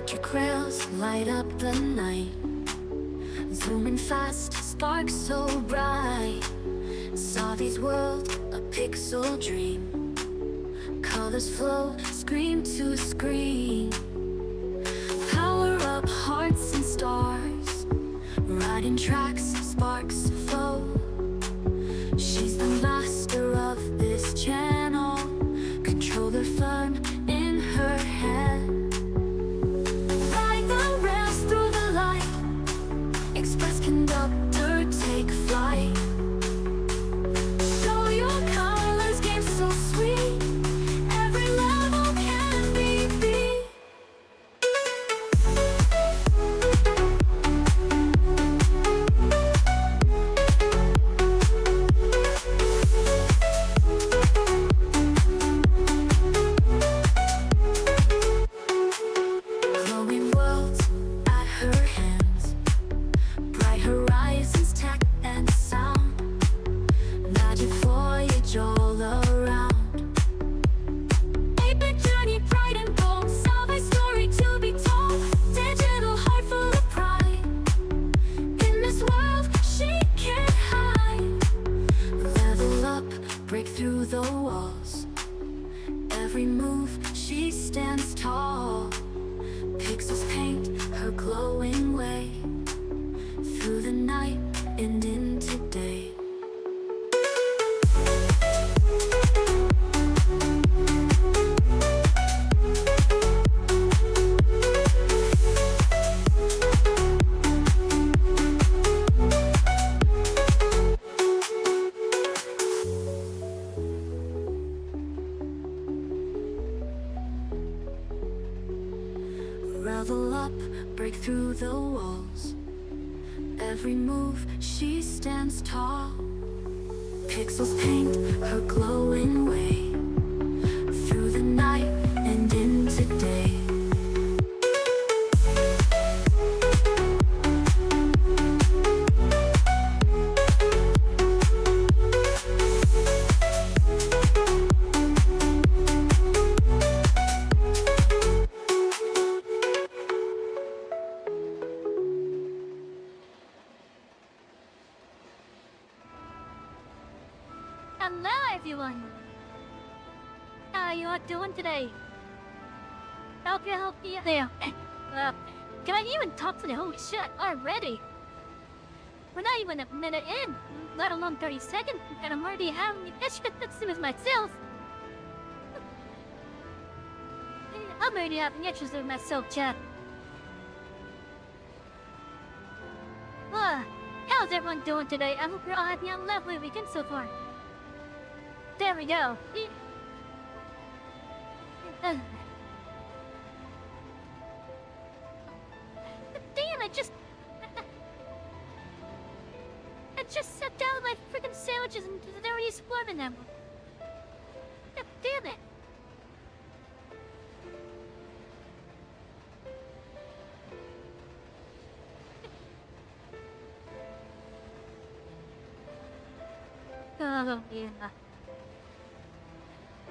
Electric rails light up the night, zooming fast, sparks so bright. Saw these world, a pixel dream. Colors flow, screen to screen. Power up hearts and stars, riding tracks, sparks flow. She's the master of this channel, controller firm in her hand. Ride the rails through the light, express conductor, take flight. Show your colors, game so sweet, every level can be beat. Glowing worlds at her hands, bright horizons, tech and sound. Magic voyage all around. Epic journey, pride and bold, solve a story to be told. Digital heart full of pride, in this world she can't hide. Level up, break through the walls, every move she stands tall. Pixels paint her glowing way, through the night and into day. Level up, break through the walls, every move she stands tall. Pixels paint her glowing way, through the night and into day. Hello everyone! How are you all doing today? Hope you're healthy there. Can I even talk to the whole shit already? We're not even a minute in, let alone 30 seconds, and I'm already having issues with myself. I'm already having issues with myself, chat. How's everyone doing today? I hope you're all having a lovely weekend so far. There we go. Damn, I just sat down with my freaking sandwiches and they're already swarming them. Damn it. Oh, yeah.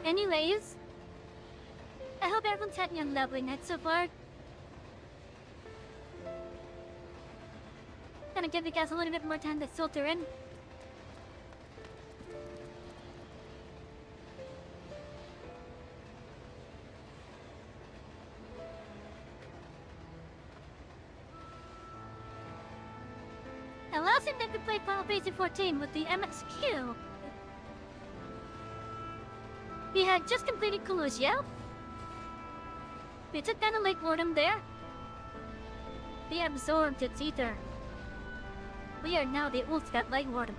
Anyways, I hope everyone's having a lovely night so far. Gonna give you guys a little bit more time to filter in. And last time we played Final Fantasy 14 with the MSQ. We had just completed Colossia. We took down the Lake Warden there. We absorbed its ether. We are now the ultimate Lake Warden.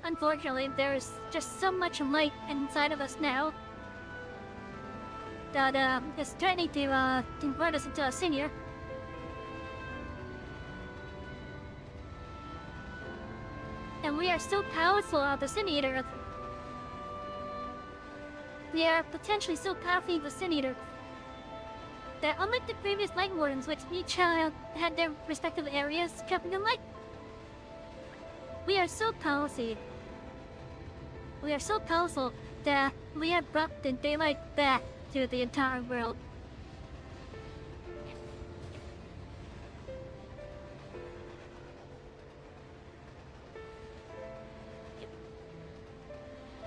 Unfortunately, there is just so much light inside of us now that it's trying to convert us into a senior. And we are so powerful at the Sin Eater. We are potentially so powerful with Sin Eater that unlike the previous Light Wardens, which each had their respective areas kept in light, we are so powerful. We are so powerful we have brought the daylight back to the entire world.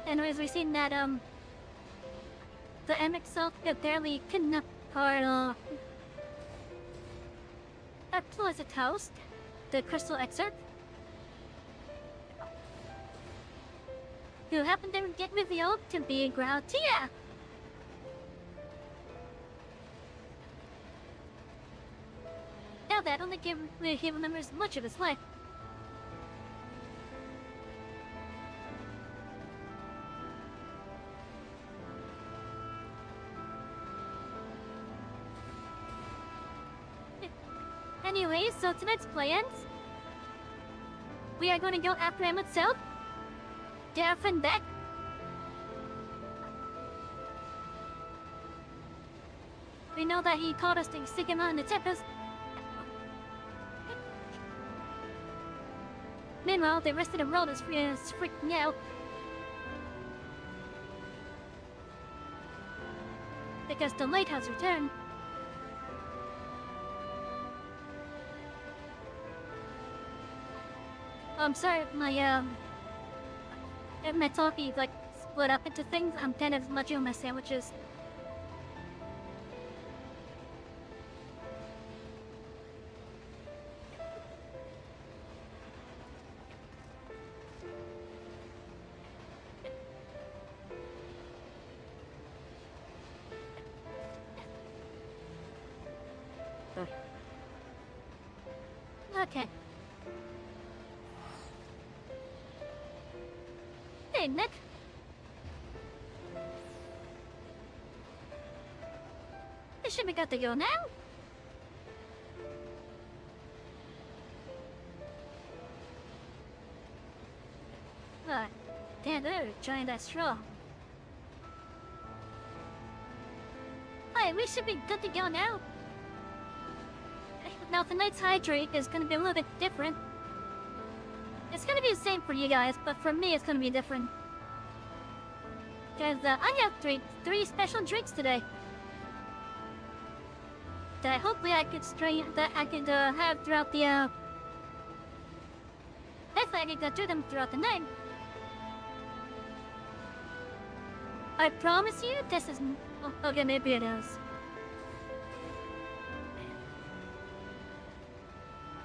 Anyways, we've seen that, the MSQ apparently kidnapped our, explicit host, the Crystal Excerpt, who happened to get revealed to be Grautia. Now that only he remembers much of his life. Anyway, so tonight's plans, we are going to go after him itself, Death and back. We know that he called us to stick him on the tempest. Meanwhile, the rest of the world is freaking out. Because the light has returned. I'm sorry if my talkie like split up into things. I'm kind of munching on my sandwiches. Okay. Hey, Nick. I should be good to go now. What? Damn, they're trying that straw. Hey, we should be good to go now. Now, tonight's hydrate is gonna be a little bit different. It's gonna be the same for you guys, but for me, it's gonna be different. Because I have three special drinks today. That hopefully I could have throughout the hopefully I could go through them throughout the night. I promise you, this is. Oh, okay, maybe it is.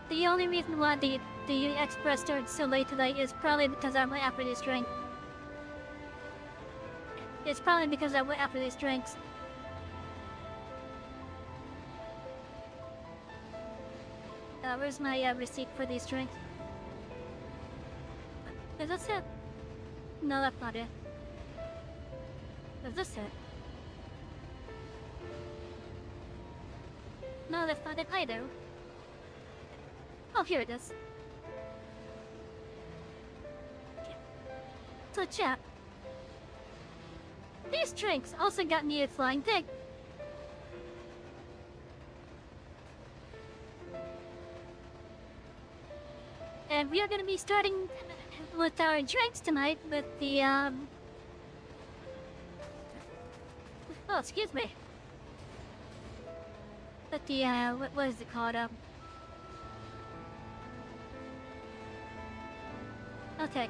The only reason why the express started so late today is probably because I went after these drinks. It's probably because I went after these drinks. Where's my receipt for these drinks? Is this it? No, that's not it. Is this it? No, that's not it either. Oh, here it is. Okay. So, chat. These drinks also got me a flying pig. And we are going to be starting with our drinks tonight with the, oh, excuse me. With the, what is it called, Okay.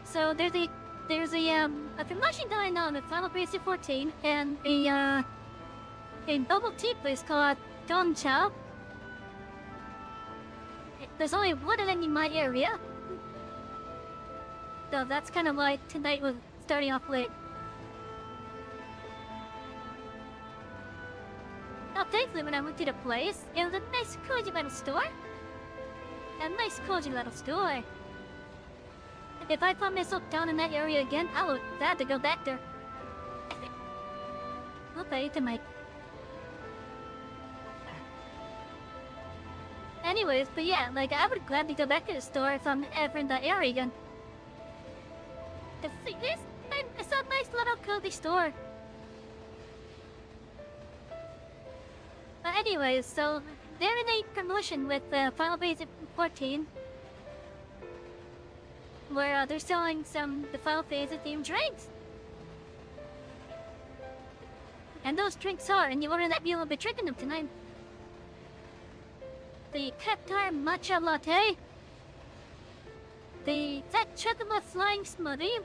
So there's a promotion going on with Final Fantasy 14 and a bubble tea place called Don Chow. There's only one of them in my area. So that's kind of why tonight was starting off late. Now thankfully when I went to the place, it was a nice cozy little store. A nice cozy little store. If I find myself down in that area again, I would glad to go back there. Okay, tonight. Anyways, but yeah, like I would gladly go back to the store if I'm ever in that area again. It's a nice little cozy store. But anyways, so they're in a promotion with Final Fantasy 14. where they're selling some the Final Fantasy themed drinks. And those drinks are, and you wouldn't be able to be drinking them tonight. The Cactar Matcha Latte, the Fat Chocolate Flying Smoothie,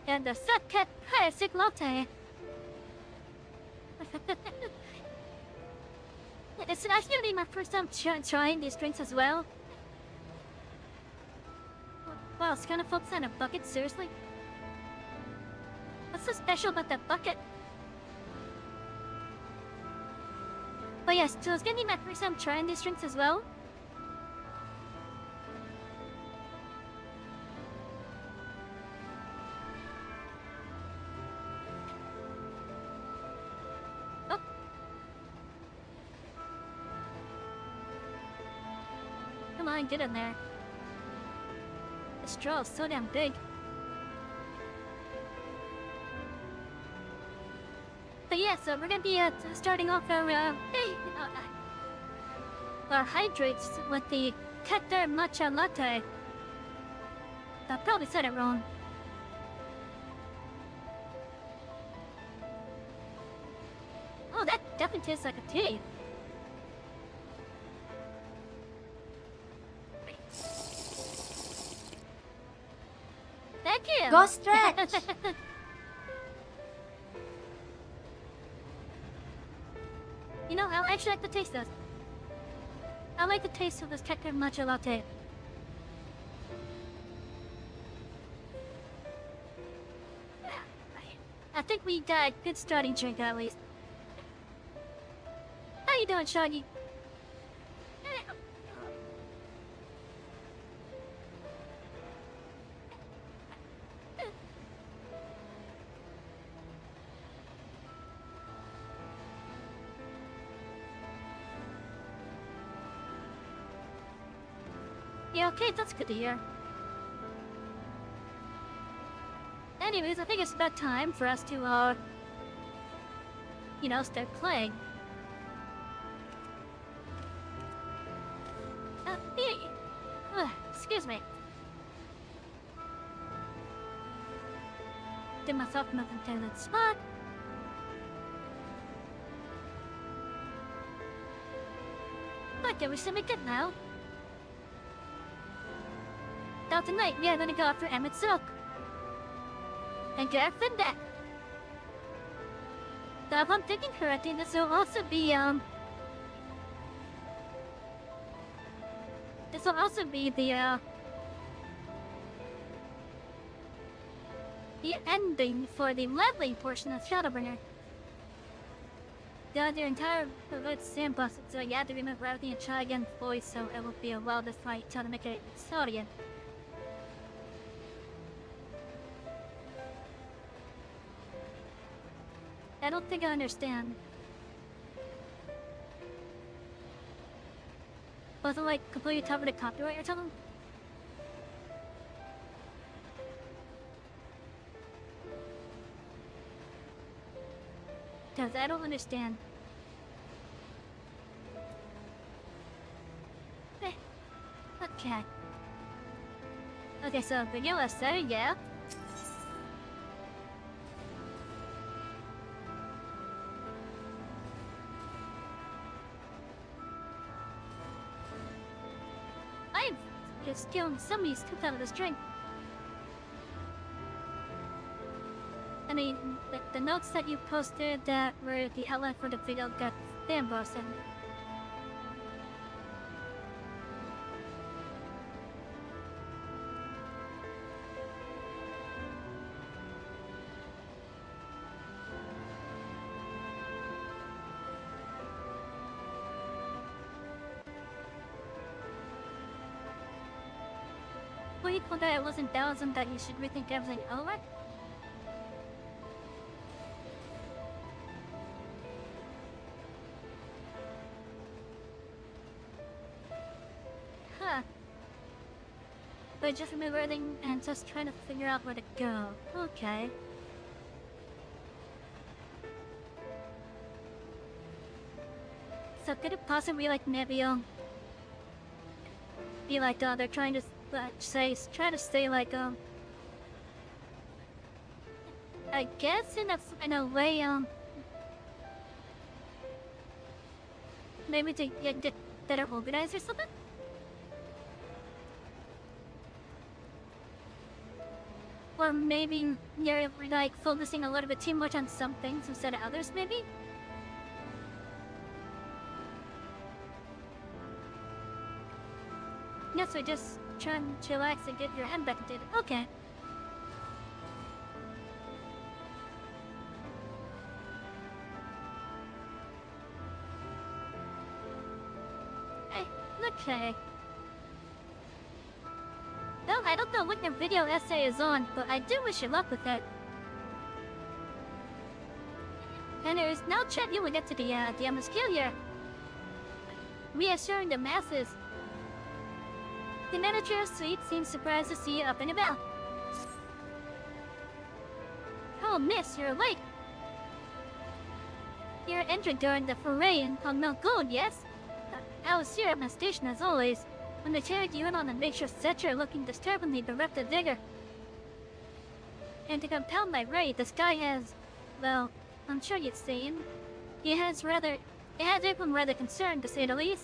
and the Fat Cat Classic Latte. It's actually my first time trying these drinks as well. Wow, it's kind of focused on a bucket, seriously? What's so special about that bucket? But yes, so it's gonna be my first time trying these drinks as well. Oh. Come on, get in there. The straw is so damn big. But yeah, so we're gonna be starting off our hydrates with the Cactar Matcha Latte. I probably said it wrong. Oh, that definitely tastes like a tea. Thank you! Go stretch! You know, I actually like the taste of this. I like the taste of this Cactar Matcha Latte. I think we got a good starting drink at least. How you doing, Shaggy? Yeah, okay, that's good to hear. Anyways, I think it's about time for us to, you know, start playing. Excuse me. Did myself nothing tailored spot. Okay, we should be good now. Now tonight we are gonna go after MSQ and get that. So if I'm thinking correctly, this will also be the ending for the leveling portion of Shadowbringer. The entire sandbox, so you have to remember everything and try again fully, so it will be a well-defined fight to make it start again. I don't think I understand. Wasn't like completely covered in copyright or something? Cause I don't understand. Okay. Okay, so video essay, yeah. I've just killed somebody's tooth out of this drink. I mean, the notes that you posted that were the outline for the video got damn busted. Wait, for that it wasn't thousand that you should rethink everything over? Huh. But just remember everything and just trying to figure out where to go. Okay. So could it possibly like maybe be like they're trying to but try to stay like I guess in a way maybe to get better organized or something. Or maybe you're like focusing a little bit too much on some things instead of others, maybe? Yeah, so just try and chillax and get your head back into it. Okay. Okay. Well, I don't know what your video essay is on, but I do wish you luck with it. Anyways, now Chet, you will get to the MSQ here. Reassuring the masses. The manager of suite seems surprised to see you up and about. Oh, miss, you're late. You're entered during the foray in Mount Gold, yes? I was here at my station as always. When they carried you in on the makeshift stretcher looking disturbingly bereft of vigor. And to compound my rage, this guy has, well, I'm sure you've seen. It has become rather concerned, to say the least.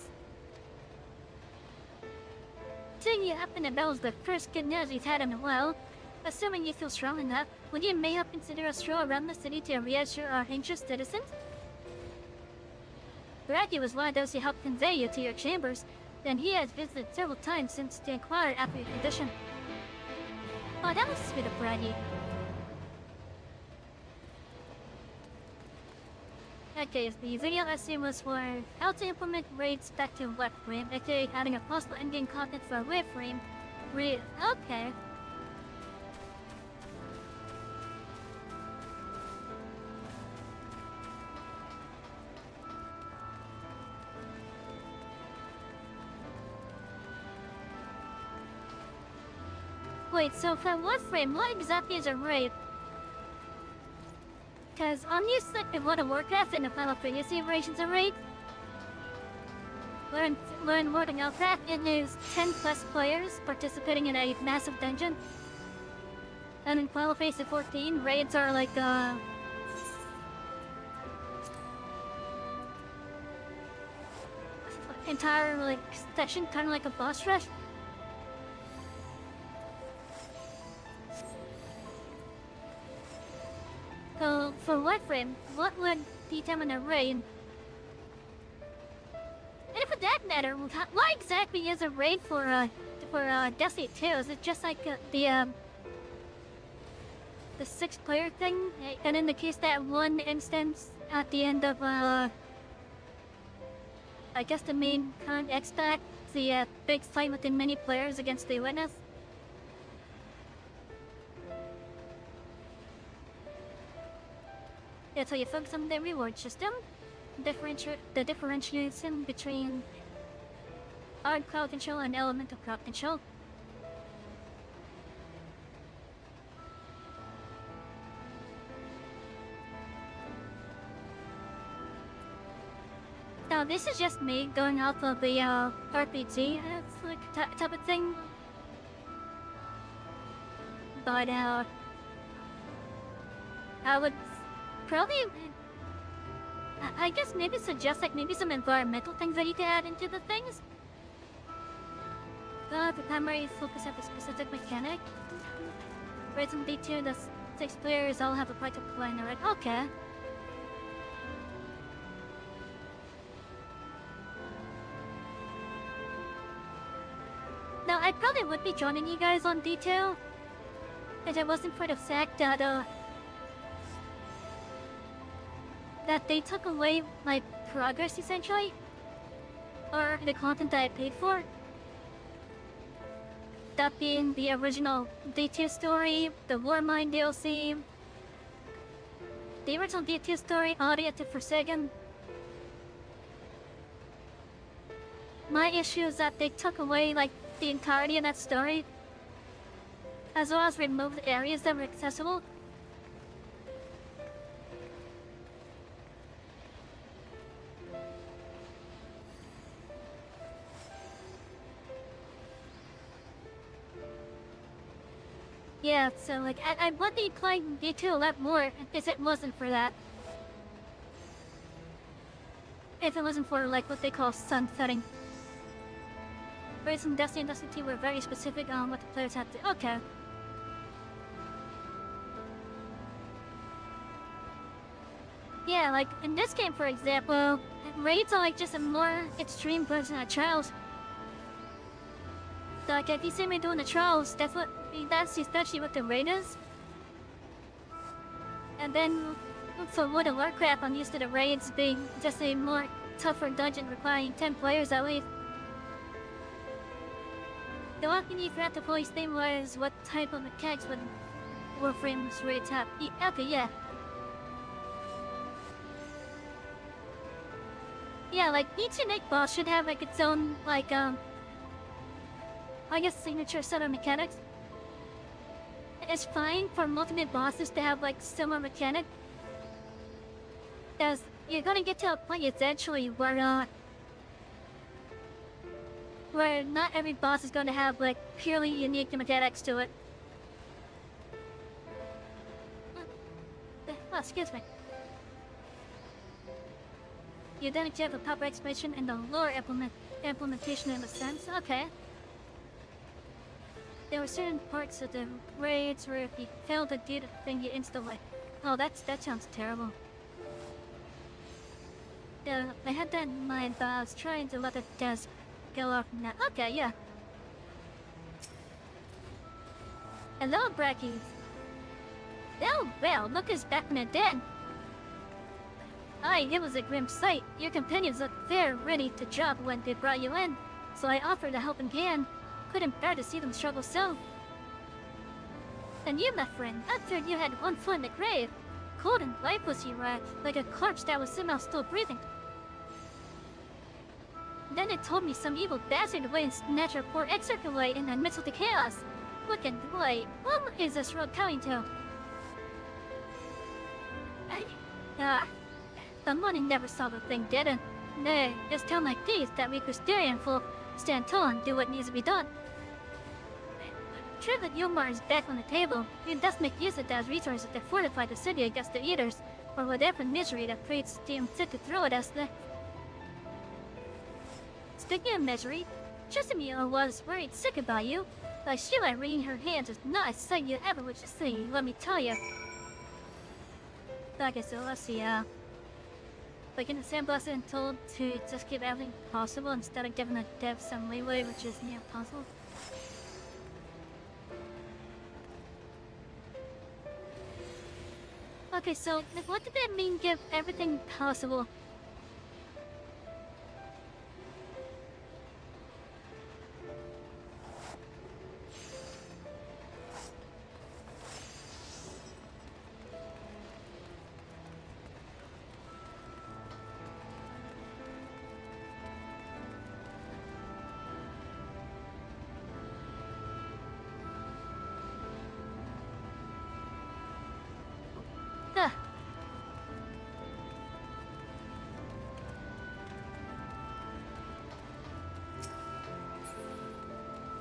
Seeing you up and about is the first good news he's had in a while. Assuming you feel strong enough, would you may have consider a stroll around the city to reassure our anxious citizens? Brady was one of those who helped convey you to your chambers, and he has visited several times since they inquired after your condition. Oh, that was sweet of Brady. Okay, the video essay was for how to implement raids back to web frame, aka adding a possible endgame content for a web frame. Okay. Wait, so for what frame, what exactly is a raid? Because on you said in World of Warcraft and the Final Fantasy iterations of raid, learn World of Warcraft, it is 10 plus players participating in a massive dungeon. And in Final Fantasy 14, raids are like entire like session, kind of like a boss rush. So, for what frame, what would determine a raid? And for that matter, what exactly is a raid for Destiny 2? Is it just like the 6-player thing? And in the case that one instance at the end of, I guess the main con expect, the big fight within many players against the witness? Yeah, so you focus on the reward system, the differentiation between hard crowd control and elemental crowd control. Now this is just me going off of the RPG like type of thing, but I would probably, I guess maybe suggest like maybe some environmental things that you can add into the things. The primary focus of a specific mechanic. Whereas in D2, the 6 players all have a part to play in the red. Okay. Now I probably would be joining you guys on D2 if it wasn't for the fact that that they took away my progress essentially, or the content that I paid for. That being the original D2 story, the Warmind DLC, the original D2 story, Audio to Forsaken. My issue is that they took away like the entirety of that story, as well as removed areas that were accessible. Yeah, so like I would be playing D2 a lot more if it wasn't for that. If it wasn't for like what they call sunsetting. Whereas in Destiny and Destiny 2 we're very specific on what the players have to. Okay. Yeah, like in this game for example, raids are like just a more extreme version of trials. So like if you see me doing the trials, that's especially what the raid is. And then for World of Warcraft, I'm used to the raids being just a more tougher dungeon requiring 10 players at least. The one thing you forgot to fully state was what type of mechanics would Warframe's raids have. Okay, yeah. Yeah, like each unique boss should have like its own like I guess signature set of mechanics. It's fine for multiple bosses to have like similar mechanic. As you're gonna get to a point eventually where not every boss is gonna have like purely unique mechanics to it. Oh, excuse me. You then have a proper explanation and the lore implementation in a sense. Okay. There were certain parts of the raids where if you failed to do the thing, you instantly. Oh, that sounds terrible. I had that in mind, but I was trying to let the desk go off now. Okay, yeah. Hello, Brackies. Oh, well, look who's back from the dead. Aye, it was a grim sight. Your companions looked fair ready to drop when they brought you in, so I offered a helping hand. Couldn't bear to see them struggle so. And you, my friend, I feared you had one foot in the grave. Cold and lifeless you were, like a corpse that was somehow still breathing. Then it told me some evil bastard would snatch our poor excerpt away in the midst of the chaos. Wicked boy, what is this road coming to? The money never saw the thing, did it? Nay, it's time like these that we Christian folk stand tall and do what needs to be done. True that Yomar is back on the table, we thus make use of those resources to fortify the city against the eaters, or whatever misery that priests deem fit to throw at us. Speaking of misery, Chesamio was worried sick about you. Like Sheila wringing her hands is not a sight you ever wish to see, let me tell you. Okay, so let's see, like in the same blessing and told to just give everything possible instead of giving the devs some leeway, which is near impossible. Okay, so what did that mean, give everything possible?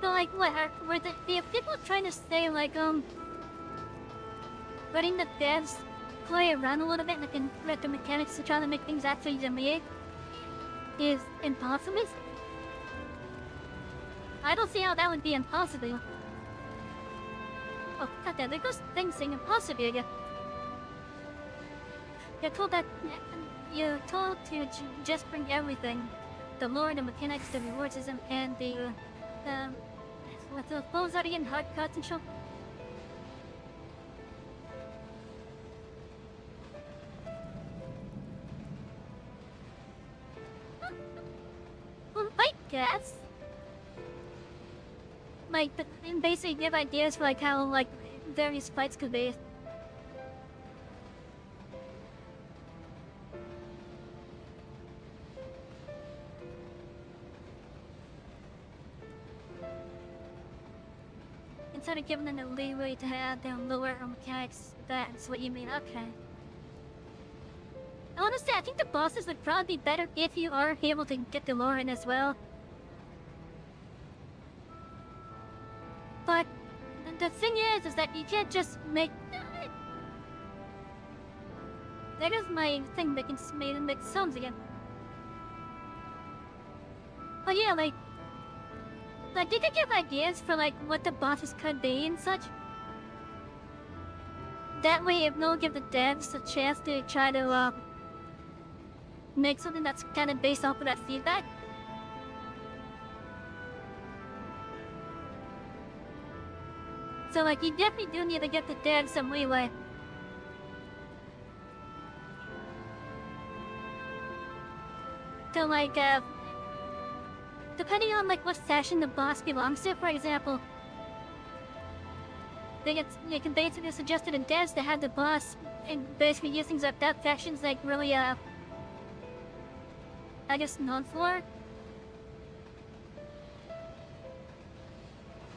So like what, were the people trying to say like letting the devs play around a little bit and can let the mechanics to try to make things actually easy is impossible? I don't see how that would be impossible. Oh god, there goes things saying impossible again. You're told to just bring everything. The lore, the mechanics, the reward system, and the what was that again? Hard cuts and show? Well, I guess. Like, basically give ideas for like how like various fights could be. Instead of giving them the leeway to have their lower mechanics, that's what you mean, okay. Honestly, I think the bosses would probably be better if you are able to get the lore in as well. But the thing is that you can't just make. That is my thing making make sounds again. But yeah, like you could give ideas for like what the bosses could be and such. That way, it will give the devs a chance to try to make something that's kind of based off of that feedback. So like, you definitely do need to give the devs some leeway. So like, depending on like what faction the boss belongs to, for example, they can basically suggest to the devs to have the boss and basically use things like that faction's like really I guess known for.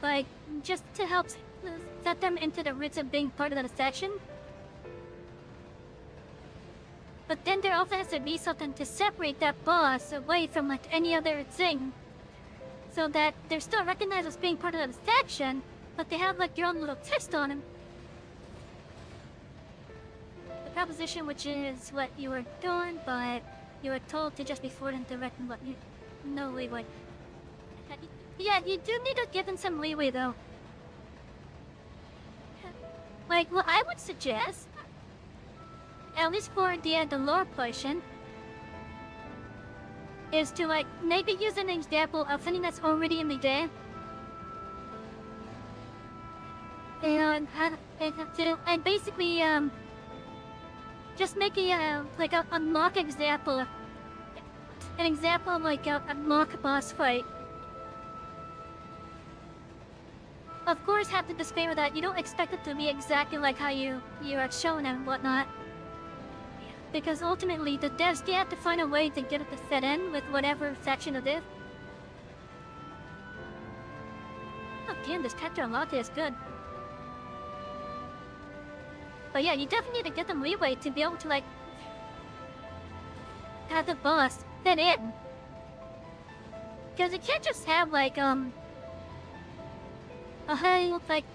Like just to help set them into the roots of being part of that faction. But then there also has to be something to separate that boss away from like any other thing, so that they're still recognized as being part of the faction, but they have like their own little twist on them. The proposition, which is what you were doing, but you were told to just be forward and direct and what you no leeway. Yeah, you do need to give them some leeway though. Like what I would suggest, at least for the lore portion, is to like maybe use an example of something that's already in the game, and basically just make a like a mock example, an example of like a mock boss fight. Of course, have the disclaimer that you don't expect it to be exactly like how you are shown and whatnot. Because ultimately, the devs, they have to find a way to get it to fit in with whatever section it is. Oh damn, this Tetra latte is good. But yeah, you definitely need to get them leeway to be able to like have the boss fit in. Because you can't just have like a whole like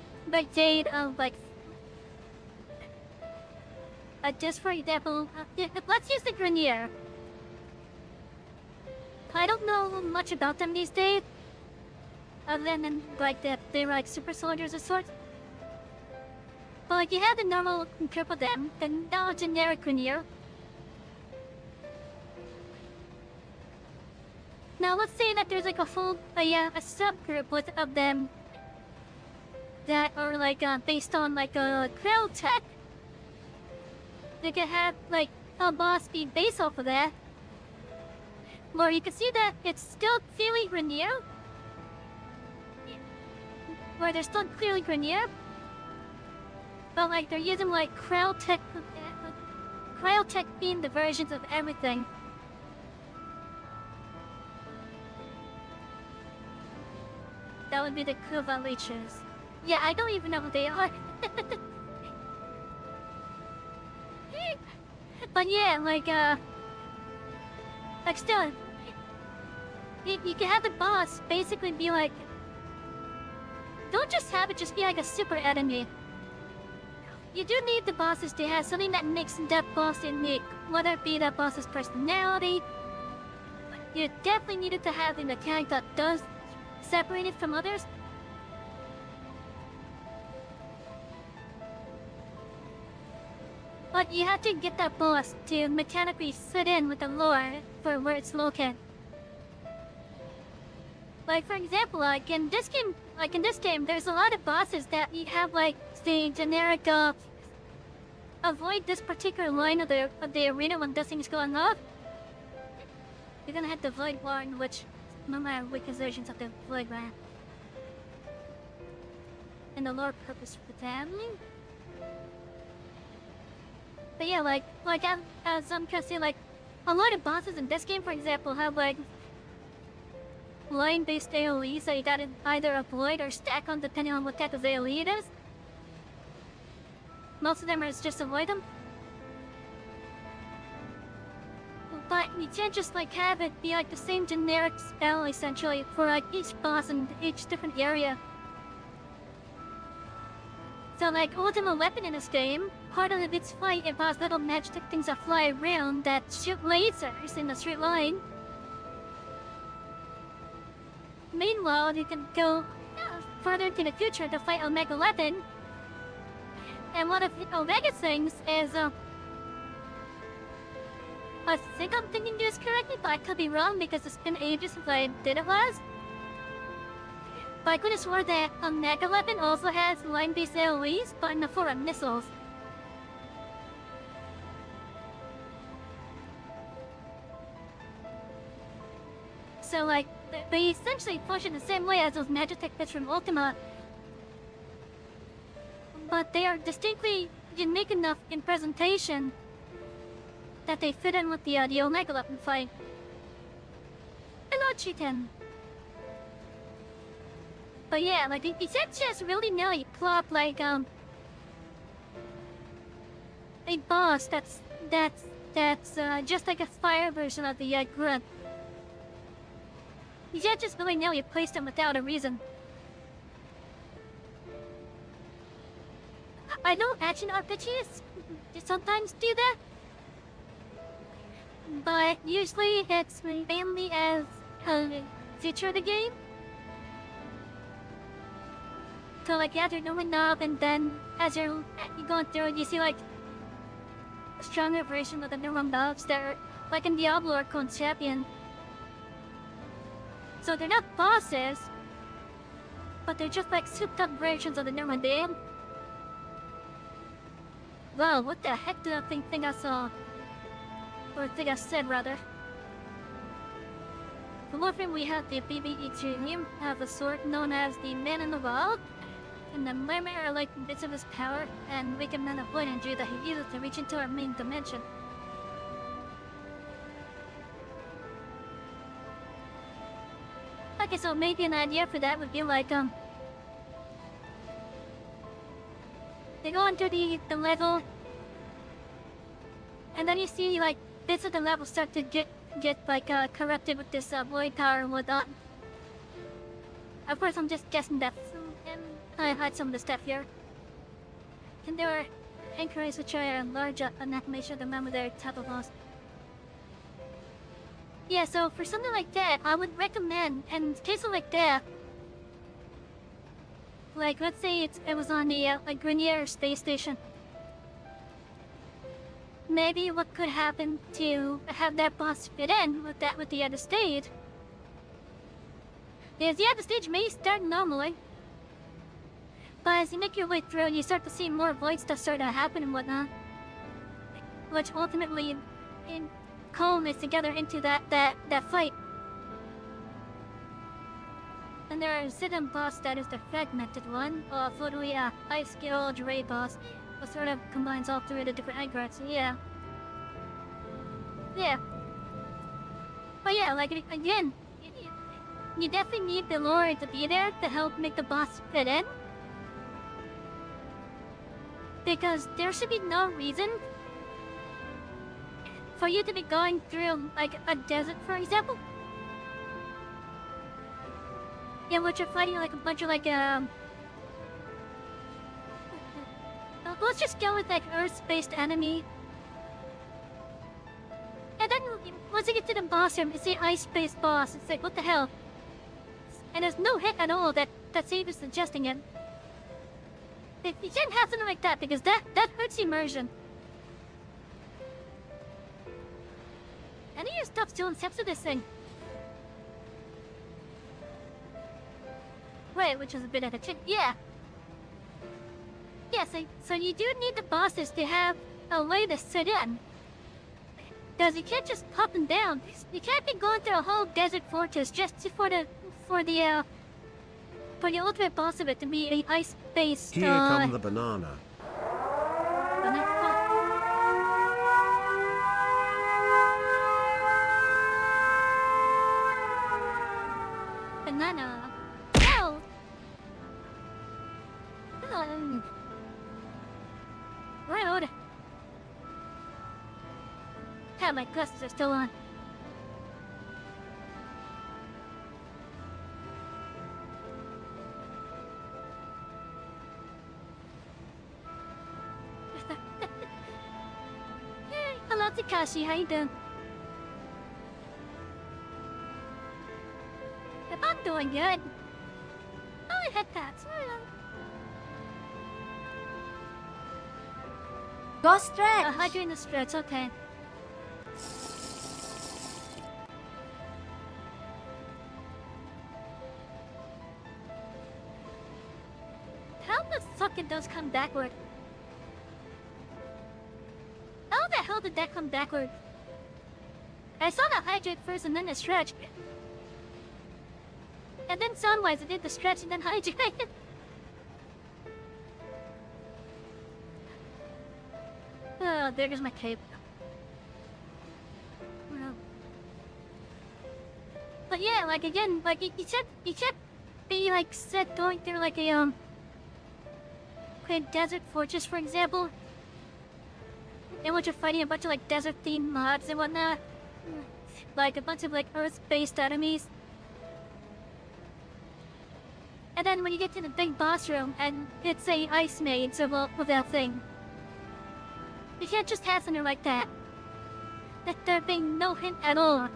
date of like just for example, let's use the Grenier. I don't know much about them these days, other than like that they're like super soldiers of sorts. But like you have the normal group of them, the now generic Grenier. Now let's say that there's like a full a subgroup of them that are like based on like a Krell tech. They can have like a boss be based off of that. Or you can see that it's still clearly Grenier. Where they're still clearly Grenier. But like they're using like Krell tech being the versions of everything. That would be the Kuva leeches. Yeah, I don't even know who they are. But yeah, like still, you can have the boss basically be like, don't just have it just be like a super enemy. You do need the bosses to have something that makes that boss unique, whether it be that boss's personality. You definitely needed to have a mechanic that does separate it from others. But you have to get that boss to mechanically fit in with the lore for where it's located. Like for example, like in this game, there's a lot of bosses that you have like the generic avoid this particular line of the arena when this thing's going off. You're gonna have the Void Warden, which no matter which versions of the Void Ram. And the lore purpose for the family. But yeah, like as I'm trying to say, like a lot of bosses in this game, for example, have like line-based AoE, so you gotta either avoid or stack on depending on what type of AoE it is. Most of them are just avoid them. But you can't just like have it be like the same generic spell essentially for like each boss in each different area. So like ultimate weapon in this game, part of its fight involves little magic things that fly around that shoot lasers in a straight line. Meanwhile, you can go further into the future to fight Omega Weapon. And one of Omega's things is, I think I'm thinking this correctly, but I could be wrong because it's been ages since I did it last. But I could have sworn that Omega Weapon also has line-based AoEs, but in the form of missiles. So like, they essentially function the same way as those Magitech bits from Ultima. But they are distinctly unique enough in presentation that they fit in with the Omega Weapon fight. Hello, Chitin. But yeah, like, you said just really nearly plop like, a boss that's just like a fire version of the, Grunt. You can't just really nearly place them without a reason. I know action RPGs sometimes do that, but usually it's mainly as a feature of the game. So like, yeah, they're doing up, and then as you're going through it, you see like a stronger version of the normal mobs that are like in Diablo or called Champion. So they're not bosses, but they're just like souped up versions of the normal game. Wow, what the heck did I think I saw? Or think I said, rather. For Wolfram, we have the BB-8 have a sword known as the Man in the Wild, and the Mermaid are like bits of his power, and Wicked Man of Void Energy that he uses to reach into our main dimension. Okay, so maybe an idea for that would be like, they go into the level, and then you see like bits of the level start to get like corrupted with this void power and whatnot. Of course, I'm just guessing that, and I hide some of the stuff here. And there are inquiries which are large an animation of the memory type of boss. Yeah, so for something like that, I would recommend, and in cases like that, like let's say it was on the like Grenier space station. Maybe what could happen to have that boss fit in with the other stage is the other stage may start normally, but as you make your way through, you start to see more void stuff start to happen and whatnot, which ultimately culminates together into that fight. And there are Zidane boss that is the fragmented one, or literally a ice skill Dre boss, what sort of combines all three of the different egg guards. Yeah. But yeah, like again, you definitely need the lore to be there to help make the boss fit in, because there should be no reason for you to be going through like a desert, for example. Yeah, which you're fighting like a bunch of like let's just go with like Earth-based enemy. And then once you get to the boss room, it's the ice-based boss. It's like, what the hell? And there's no hit at all that Save is suggesting it. You can't have something like that because that hurts immersion. Any of your stuff still accepts of this thing. Right, which is a bit of a trick. Yeah. Yeah, so you do need the bosses to have a way to sit in. Because you can't just pop them down. You can't be going through a whole desert fortress just for the ultimate boss of it to be an ice-based. Here come the banana. Banana. Oh. Rude. Yeah, my glasses are still on. Takashi, how you doing? If I'm doing good. Oh, I had that. Go stretch. Hydrate the stretch, okay. How the fuck it does come backward? How the hell did that come backward? I saw the hydrate first and then the stretch. And then sound-wise, I did the stretch and then hydrate. Oh, there goes my cape. Well. But yeah, like again, like you said, be like set going through like a desert fortress, for example, in which you're fighting a bunch of like desert-themed mobs and whatnot, like a bunch of like Earth-based enemies. And then when you get to the big boss room, and it's a ice maid, so with that thing. You can't just have something like that. That there being no hint at all.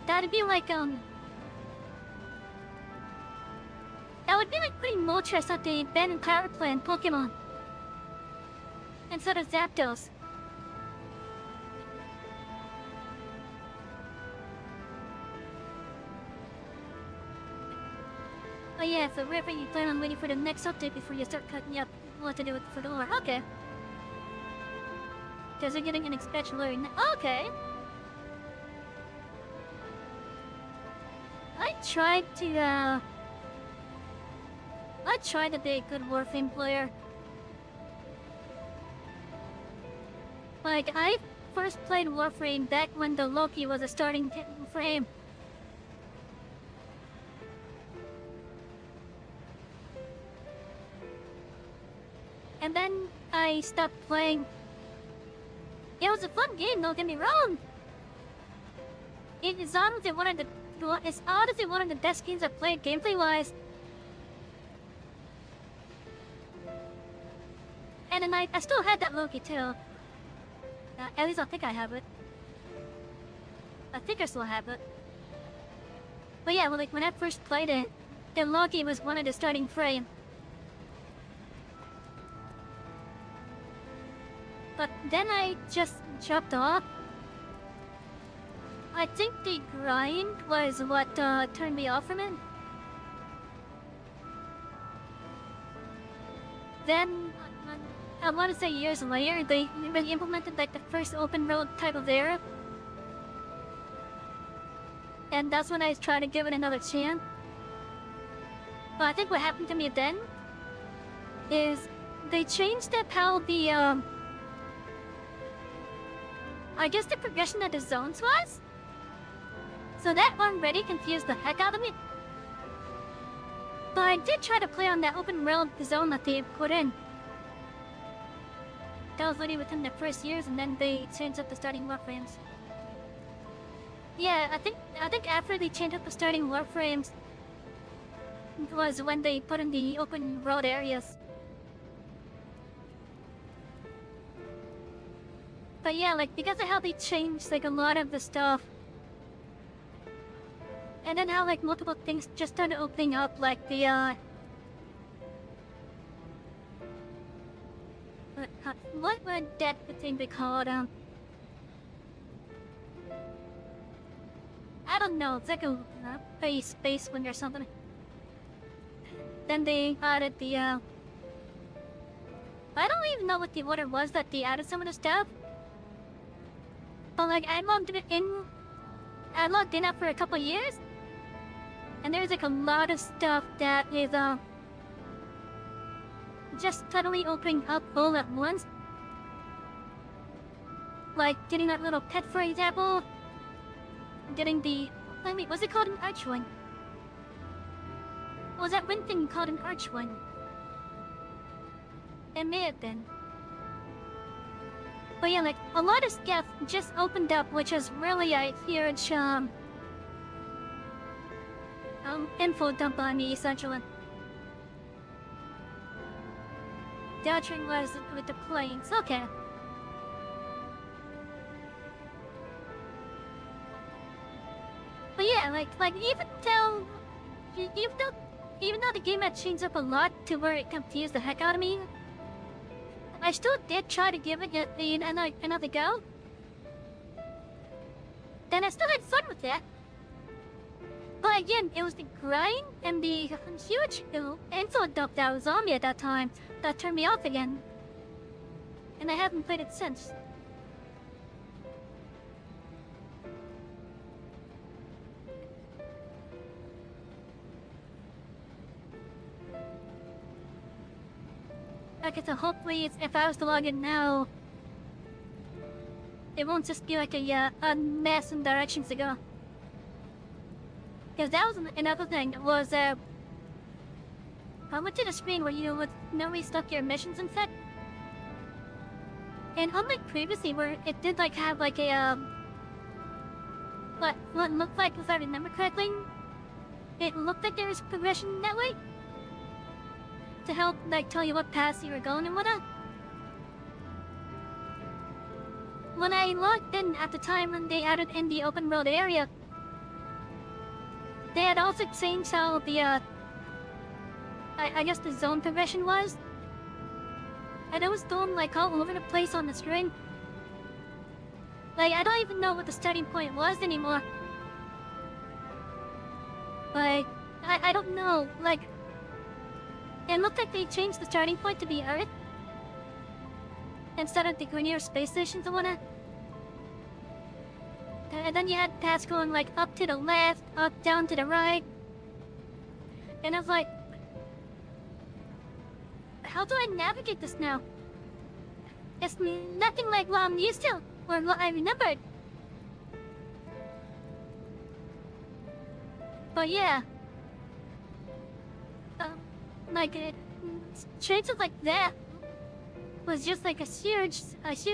That'd be like, that would be like putting Moltres at the abandoned power plant Pokemon. Instead of Zapdos. Oh yeah, so wherever you plan on waiting for the next update before you start cutting up what to do with for the lore. Okay. Because they're getting an expansion lore. Okay. I tried to be a good Warframe player. Like, I first played Warframe back when the Loki was a starting frame. And then I stopped playing. It was a fun game, don't get me wrong. It's honestly one of the best games I've played gameplay-wise. And then I still had that Loki too. At least I think I have it. I think I still have it. But yeah, well, like when I first played it, the Loki was one of the starting frame. But then I just dropped off. I think the grind was what turned me off from it. Then, I want to say years later, they implemented like the first open world type of era. And that's when I tried to give it another chance. But I think what happened to me then is they changed up how the I guess the progression of the zones was. So that already confused the heck out of me. But I did try to play on that open world zone that they put in. That was literally within the first years, and then they changed up the starting warframes. Yeah, I think after they changed up the starting warframes was when they put in the open world areas. But yeah, like because of how they changed like a lot of the stuff. And then how like multiple things just started opening up, like the what would that thing be called? I don't know. It's like a space wind or something. Then they added the I don't even know what it was that they added some of the stuff. But like I logged in after a couple years, and there's like a lot of stuff that is just suddenly opening up all at once. Like getting that little pet, for example. Getting the wait, was it called an archwing? Or was that wind thing called an archwing? It may have been. But yeah, like a lot of stuff just opened up, which is really a huge info dump on me essentially. dodging was with the planes. Okay. But yeah, like even though the game had changed up a lot to where it confused the heck out of me, I still did try to give it another go. Then I still had fun with it. But again, it was the grind and the huge info dump that was on me at that time that turned me off again. And I haven't played it since. Okay, so hopefully if I was to log in now, it won't just be like a mess in directions to go. Because that was another thing, was I went to the screen where you would normally stuck your missions and set. And unlike previously where it did like have like a what looked like, if I remember correctly, it looked like there was progression that way. To help like tell you what paths you were going and whatnot. When I logged in at the time when they added in the open world area, they had also changed how the I guess the zone progression was. And it was going like all over the place on the screen. Like I don't even know what the starting point was anymore. Like I don't know, like it looked like they changed the starting point to be Earth instead of the Grenier space stations and whatnot. And then you had paths going like up to the left, up down to the right. And I was like, how do I navigate this now? It's nothing like what I'm used to, or what I remembered. But yeah. Like changes like that was just like a huge it's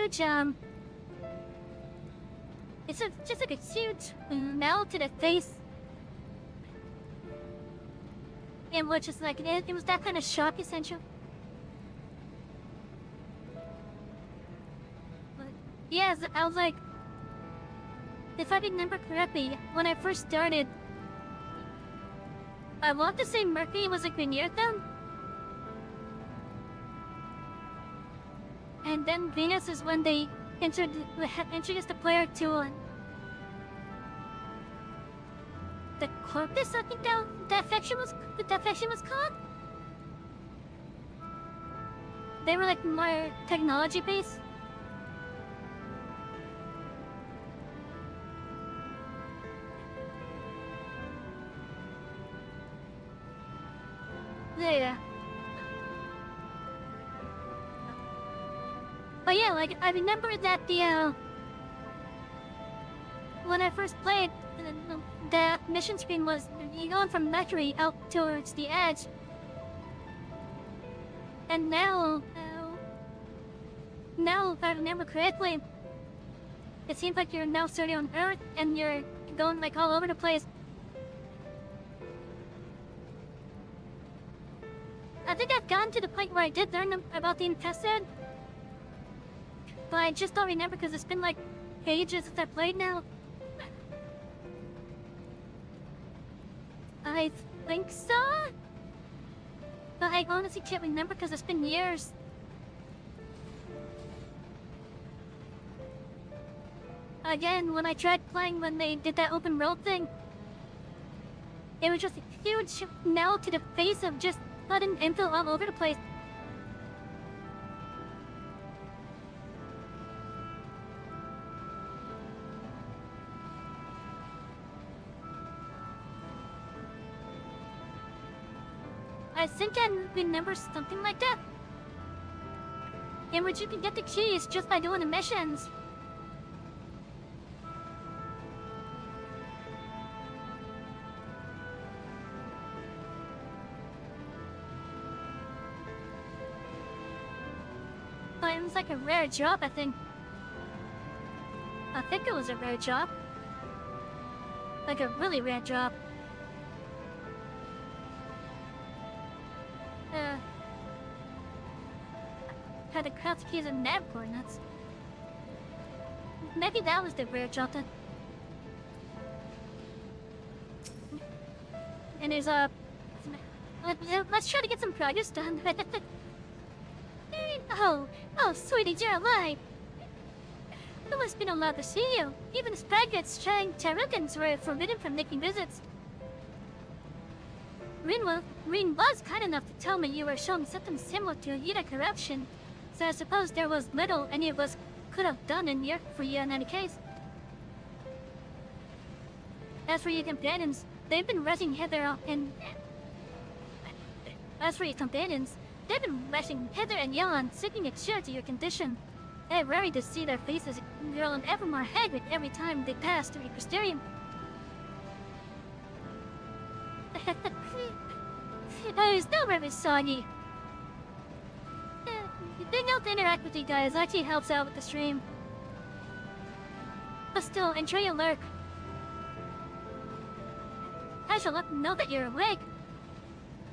just like a huge knell to the face. And which is like it was that kind of shock essential. But yes, I was like, if I remember correctly, when I first started, I want to say Mercury was a Grenier then. And then Venus is when they introduced the player to the Corpus, I think that faction was called. They were like more technology based. Yeah. But yeah, like I remember that when I first played, the mission screen was you going from Mercury out towards the edge, and now if I remember correctly, it seems like you're now starting on Earth and you're going like all over the place. I think I've gotten to the point where I did learn about the infested, but I just don't remember because it's been like ages since I played now. I think so, but I honestly can't remember because it's been years. Again, when I tried playing when they did that open world thing, it was just a huge knell to the face of just sudden infill all over the place. I think I remember something like that, in which you can get the keys just by doing the missions. But it was like a rare job, I think. I think it was a rare job. Like a really rare job. had the craft keys and nav coordinates. Maybe that was the rare Jota. And there's a... let's try to get some progress done. Oh, sweetie, you're alive. It must been allowed to see you. Even Spaghett's trying Terragans were forbidden from making visits. Rin was kind enough to tell me you were showing something similar to Yida corruption, so I suppose there was little any of us could have done in here for you in any case. As for your companions, they've been rushing hither and... yon, seeking a cure to your condition. They're worried to see their faces growing ever more haggard every time they pass through your Crysterium. I still really soggy. Being able to interact with you guys actually helps out with the stream. But still, enjoy your lurk. I shall let them know that you're awake.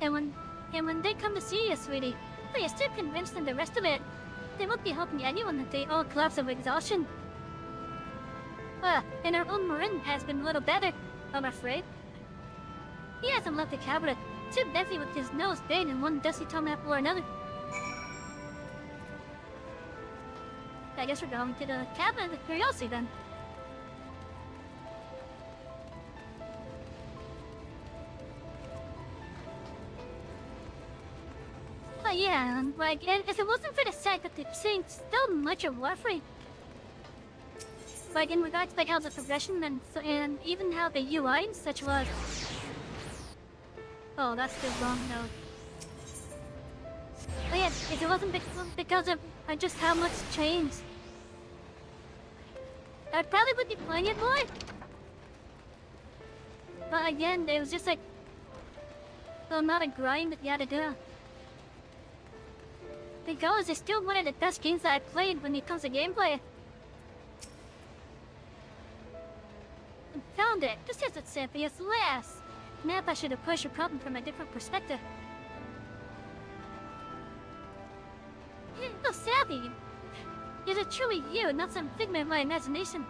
And when they come to see you, sweetie, please stay convinced in the rest of it. They won't be helping anyone if they all collapse of exhaustion. And our own Marin has been a little better, I'm afraid. He hasn't left the cabinet, too busy with his nose buried in one dusty tome after another. I guess we're going to the cabinet of curiosity then. Oh yeah, like, if it wasn't for the fact that the Saints still much of Warframe. Like, in regards to like how the progression and even how the UI and such was. Oh, that's the wrong note. But yeah, if it wasn't because of just how much changed, I probably would be playing it more. But again, it was just like the amount of grind that you had to do. Because it's still one of the best games that I played when it comes to gameplay. I found it, just as it's simply as last. Maybe I should approach the problem from a different perspective. So savvy. Is it truly you, not some figment of my imagination?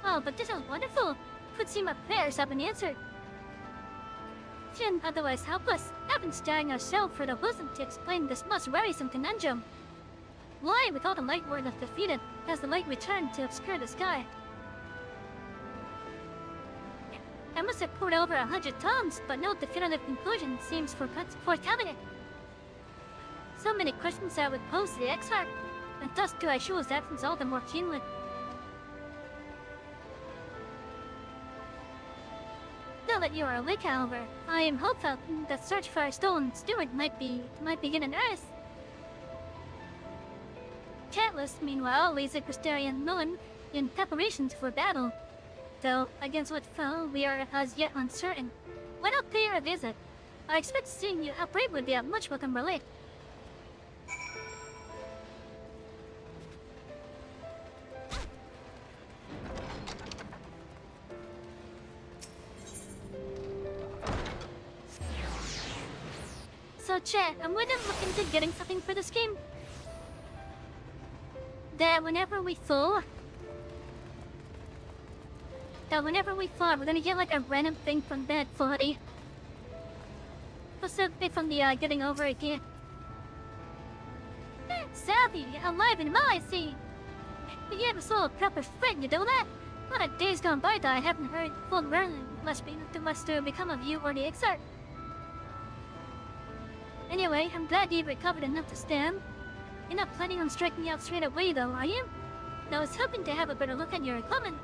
Oh, but this is wonderful. Could see my prayers have been answered. Jin, otherwise helpless, have been staring ourselves for the wisdom to explain this most worrisome conundrum. Why, with all the light were left defeated, has the light returned to obscure the sky? I must have poured over 100 tons, but no definitive conclusion seems forthcoming. So many questions I would pose to the Exarch, and thus do I show his absence all the more keenly. Now that you are awake, however, I am hopeful that search for our stolen steward might begin in earnest. Catless, meanwhile, leads the Crysterian Nun in preparations for battle. Though, against what foe, we are as yet uncertain. When I'll pay her a visit, I expect seeing you how brave would be a much welcome relief. So, chat, I'm going to look into getting something for this game. That whenever we fall, we're gonna get like a random thing from that 40. Specifically from the getting over it here. Savvy, alive and well, I see. You gave us all a proper friend, you know that? A lot of days gone by that I haven't heard full learning must to become of you or the Exarch. Anyway, I'm glad you've recovered enough to stand. You're not planning on striking out straight away though, are you? I was hoping to have a better look at your equipment.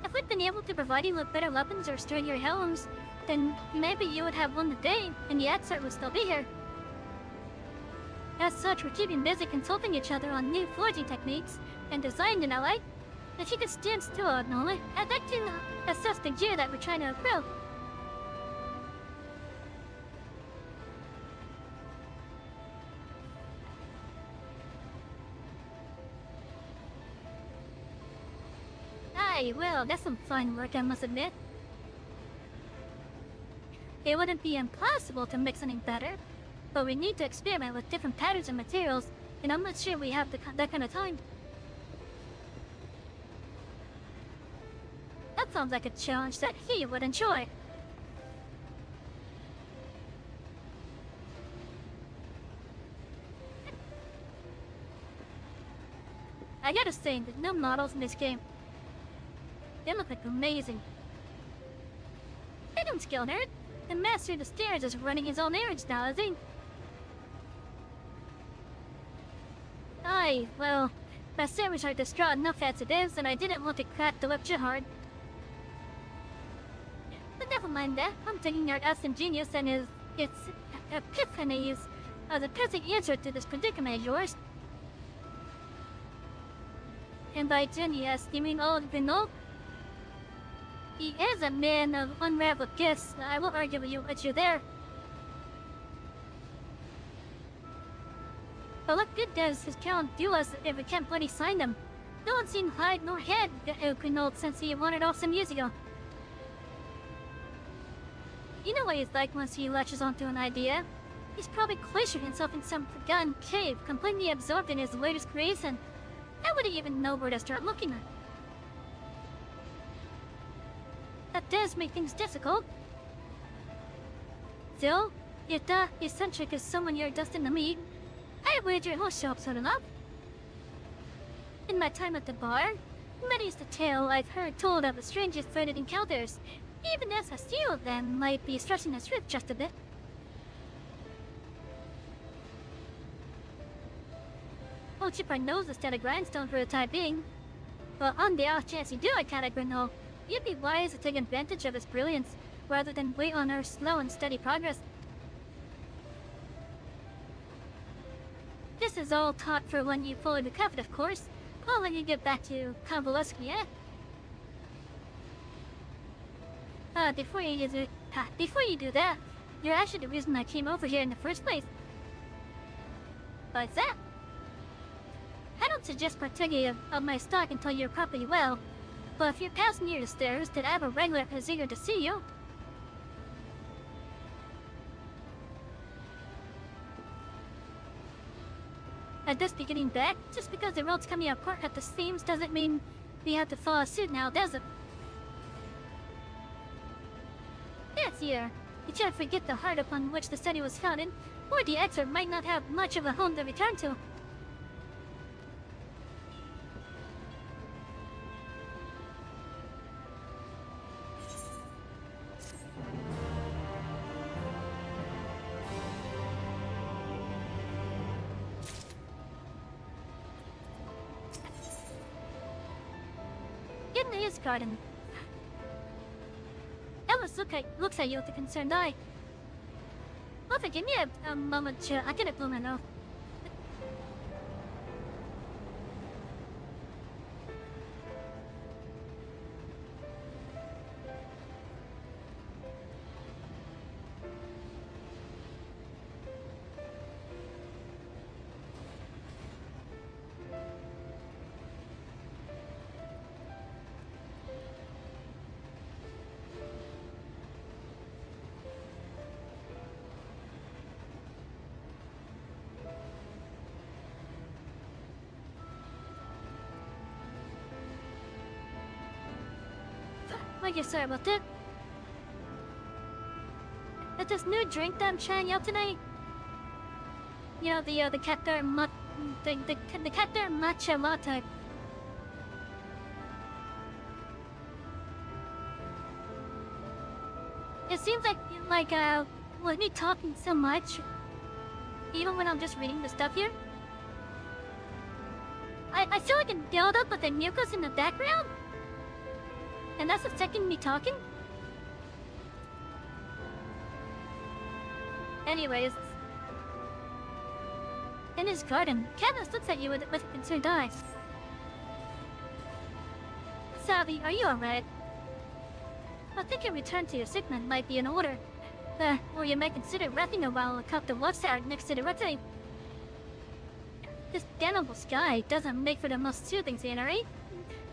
If we'd been able to provide you with better weapons or sturdier helms, then maybe you would have won the day, and the Exarch would still be here. As such, we're keeping busy consulting each other on new forging techniques and design and alike. If you could stand still, Noli, I'd like to assess the gear that we're trying to improve. Aye, well, that's some fine work, I must admit. It wouldn't be impossible to make something better. But we need to experiment with different patterns and materials, and I'm not sure we have that kind of time. That sounds like a challenge that he would enjoy. I gotta say, the new models in this game, they look like amazing. Hey, don't skill nerd. The master of the stairs is running his own errands now, is he? Aye, well, my servers are distraught enough as it is, and I didn't want to crack the whip too hard. But never mind that. I'm taking your essence genius and its epiphanies as a perfect answer to this predicament of yours. And by genius, you mean old Vinod? He is a man of unraveled gifts. I won't argue with you there. But what good does his talent do us if we can't bloody sign them? No one's seen hide nor head Vinod since he wandered off some years ago. You know what he's like once he latches onto an idea. He's probably cloistered himself in some forgotten cave, completely absorbed in his latest creation. I wouldn't even know where to start looking at. That does make things difficult. Still, if the eccentric is someone you're destined to meet, I wager he'll show up soon enough. In my time at the bar, many's the tale I've heard told of the strangest freighted encounters, even as a few of them might be stretching the truth just a bit. I'll keep our noses to the grindstone for the time being. But on the off chance you do encounter Grinhold, you'd be wise to take advantage of his brilliance, rather than wait on our slow and steady progress. This is all taught for when you fully recovered, of course. I'll let you get back to convalescing, yeah? Before you do that, you're actually the reason I came over here in the first place. What's that? I don't suggest partaking of my stock until you're properly well, but if you're passing near the stairs, then I have a regular who's eager to see you. I'd just be getting back. Just because the road's coming apart at the seams doesn't mean we have to follow suit now, does it? Yes, here. You can't forget the heart upon which the city was founded, or the exit might not have much of a home to return to. In his garden. Ellis looks at you with a concerned eye. Oh, forgive me a moment, I get a bloom enough. I guess sorry about that. But this new drink that I'm trying out tonight, you know, the cactus matcha latte. It seems like with me talking so much, even when I'm just reading the stuff here, I feel like it build up with the mucus in the background. And that's affecting me talking? Anyways. In his garden, Cadmus looks at you with a concerned eye. Savvy, are you alright? I think a return to your sickman might be in order. Or you might consider resting a while and cut the left out next to the rotate. This damnable sky doesn't make for the most soothing scenery.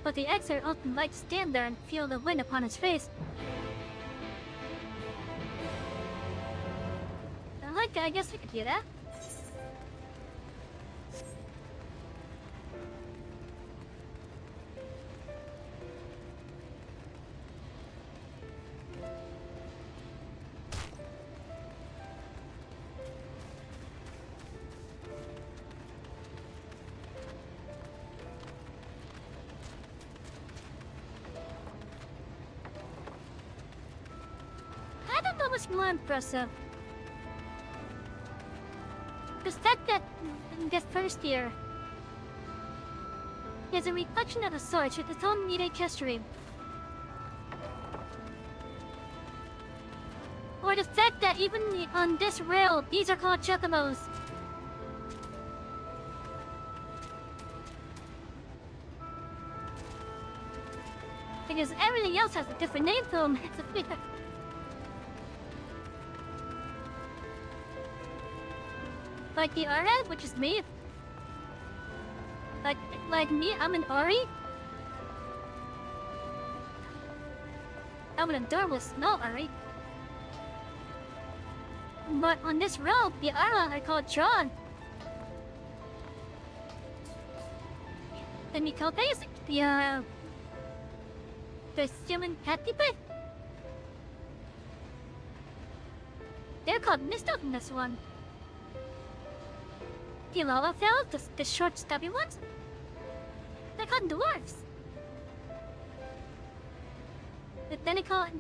But the exile often likes to stand there and feel the wind upon his face. I guess I could do that. I don't know what's more impressive. The fact that in the first year, there's a reflection of the sword with its own meaty history. Or the fact that even on this rail, these are called chocobos. Because everything else has a different name to them. It's a figure. Like the Ara, which is me. Like me, I'm an Ari. I'm an adorable small Ari. But on this road, the Ara are called Tron. The Mikotes, the human cat people, they're called Mistok in this one. The lava fell, the short stubby ones, they're called dwarves. But then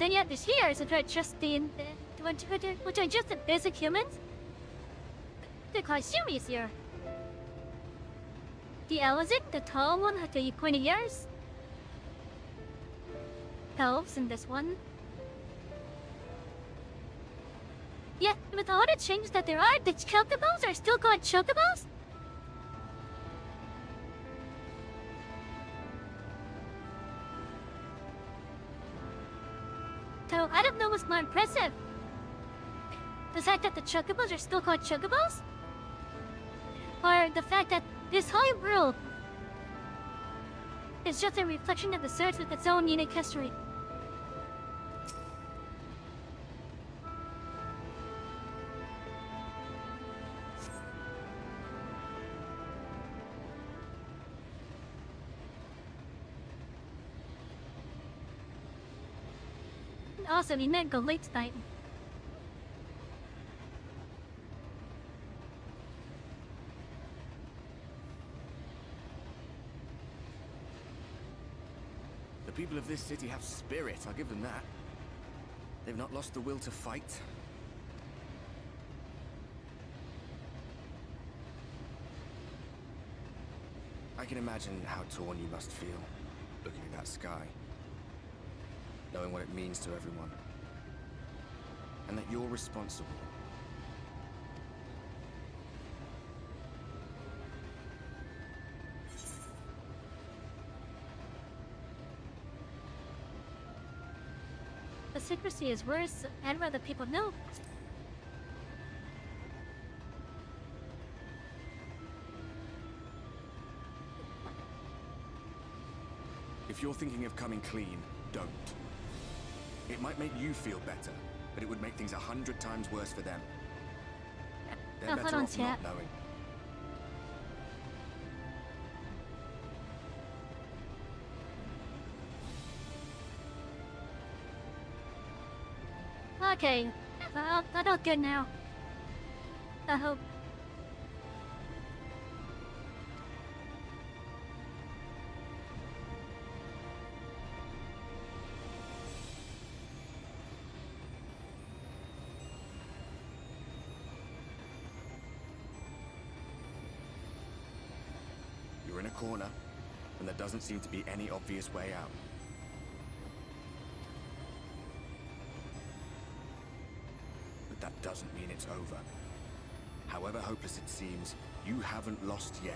you have the shears, which are just which are just the basic humans. They're called Shumis here. The Elizin, the tall one with the pointy ears. Elves in this one. Yeah, with all the changes that there are, the chocobos are still called chocobos? So I don't know what's more impressive. The fact that the chocobos are still called chocobos? Or the fact that this whole world is just a reflection of the surge with its own unique history. Also, we meant go late tonight. The people of this city have spirit, I'll give them that. They've not lost the will to fight. I can imagine how torn you must feel, looking at that sky. Knowing what it means to everyone. And that you're responsible. The secrecy is worse. I'd rather people know. If you're thinking of coming clean, don't. It might make you feel better, but it would make things 100 times worse for them. They're Hold better on, off chat. not knowing. Okay, I don't good now. I hope. You're in a corner, and there doesn't seem to be any obvious way out. But that doesn't mean it's over. However hopeless it seems, you haven't lost yet.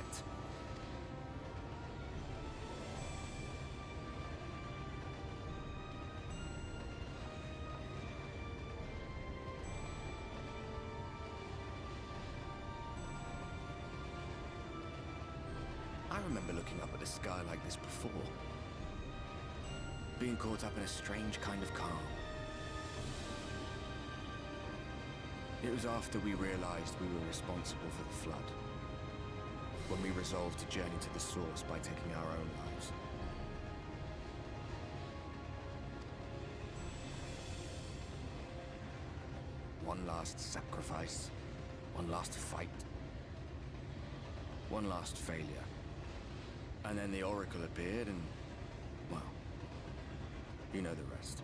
I remember looking up at the sky like this before. Being caught up in a strange kind of calm. It was after we realized we were responsible for the flood. When we resolved to journey to the source by taking our own lives. One last sacrifice. One last fight. One last failure. And then the Oracle appeared and, well, you know the rest.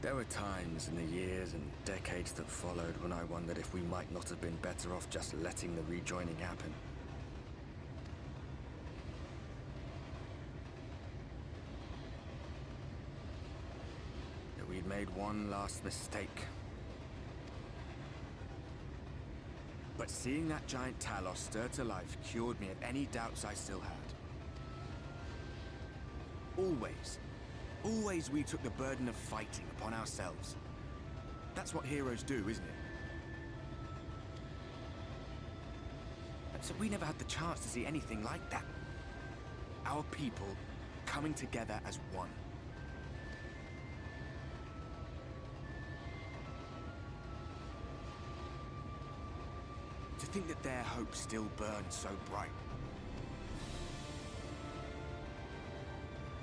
There were times in the years and decades that followed when I wondered if we might not have been better off just letting the rejoining happen. That we'd made one last mistake. But seeing that giant Talos stir to life cured me of any doubts I still had. Always we took the burden of fighting upon ourselves. That's what heroes do, isn't it? So we never had the chance to see anything like that. Our people coming together as one. To think that their hope still burned so bright.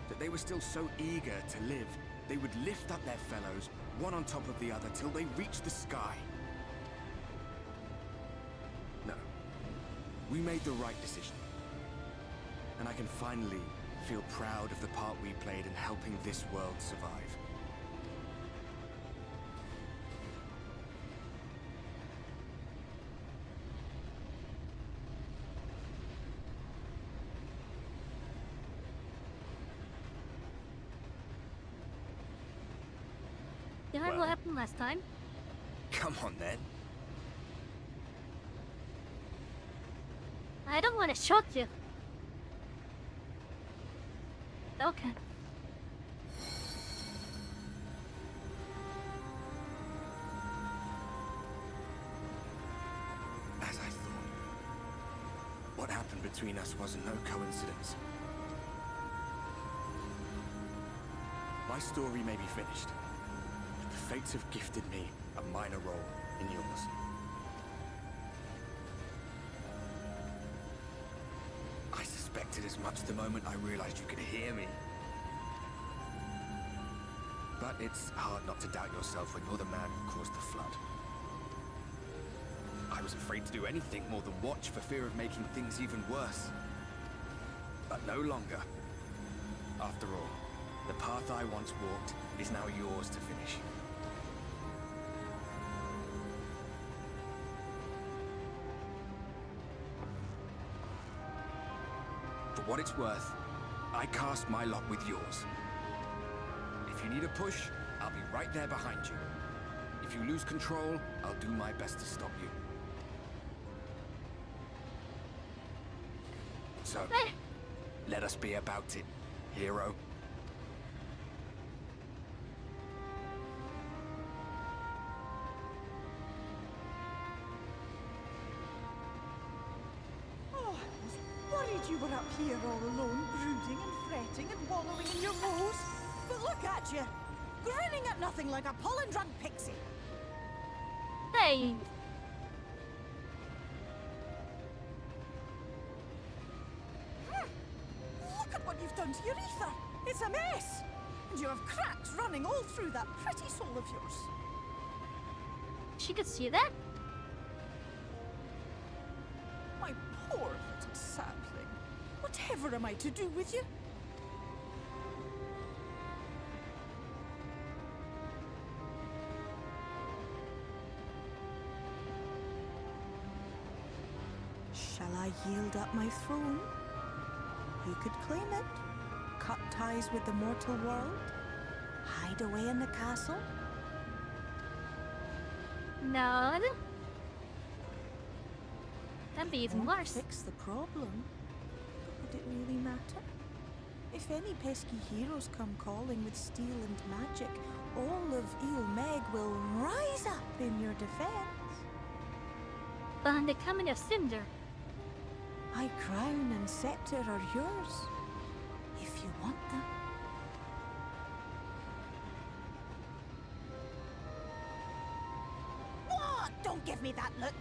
That they were still so eager to live, they would lift up their fellows, one on top of the other, till they reached the sky. No. We made the right decision. And I can finally feel proud of the part we played in helping this world survive. You heard what happened last time? Come on then. I don't want to shock you. Okay. As I thought. What happened between us was no coincidence. My story may be finished, but the fates have gifted me a minor role in yours. I suspected as much the moment I realized you could hear me. But it's hard not to doubt yourself when you're the man who caused the flood. I was afraid to do anything more than watch for fear of making things even worse. But no longer. After all, the path I once walked is now yours to finish. For what it's worth, I cast my lot with yours. If you need a push, I'll be right there behind you. If you lose control, I'll do my best to stop you. So, let us be about it, hero. Oh, I was worried you were up here all alone, brooding and fretting and wallowing in your woes. But look at you, grinning at nothing like a pollen-drunk pixie. Hey! Look at what you've done to your ether. It's a mess. And you have cracks running all through that pretty soul of yours. She could see that? My poor little sapling. Whatever am I to do with you? Shall I yield up my throne? You could claim it, cut ties with the mortal world, hide away in the castle. No. That'd be even Won't worse. fix the problem. But would it really matter? If any pesky heroes come calling with steel and magic, all of Meg will rise up in your defense. Behind the coming of Cinder. My crown and scepter are yours, if you want them. Don't give me that look.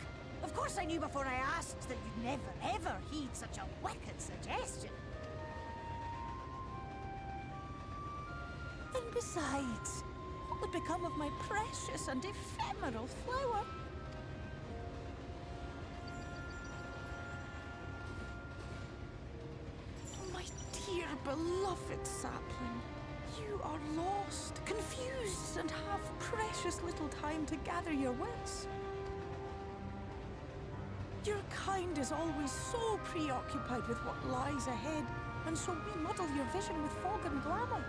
Of course I knew before I asked that you'd never ever heed such a wicked suggestion. And besides, what would become of my precious and ephemeral flower? My dear beloved sapling, you are lost, confused, and have precious little time to gather your wits. Your kind is always so preoccupied with what lies ahead, and so we muddle your vision with fog and glamour.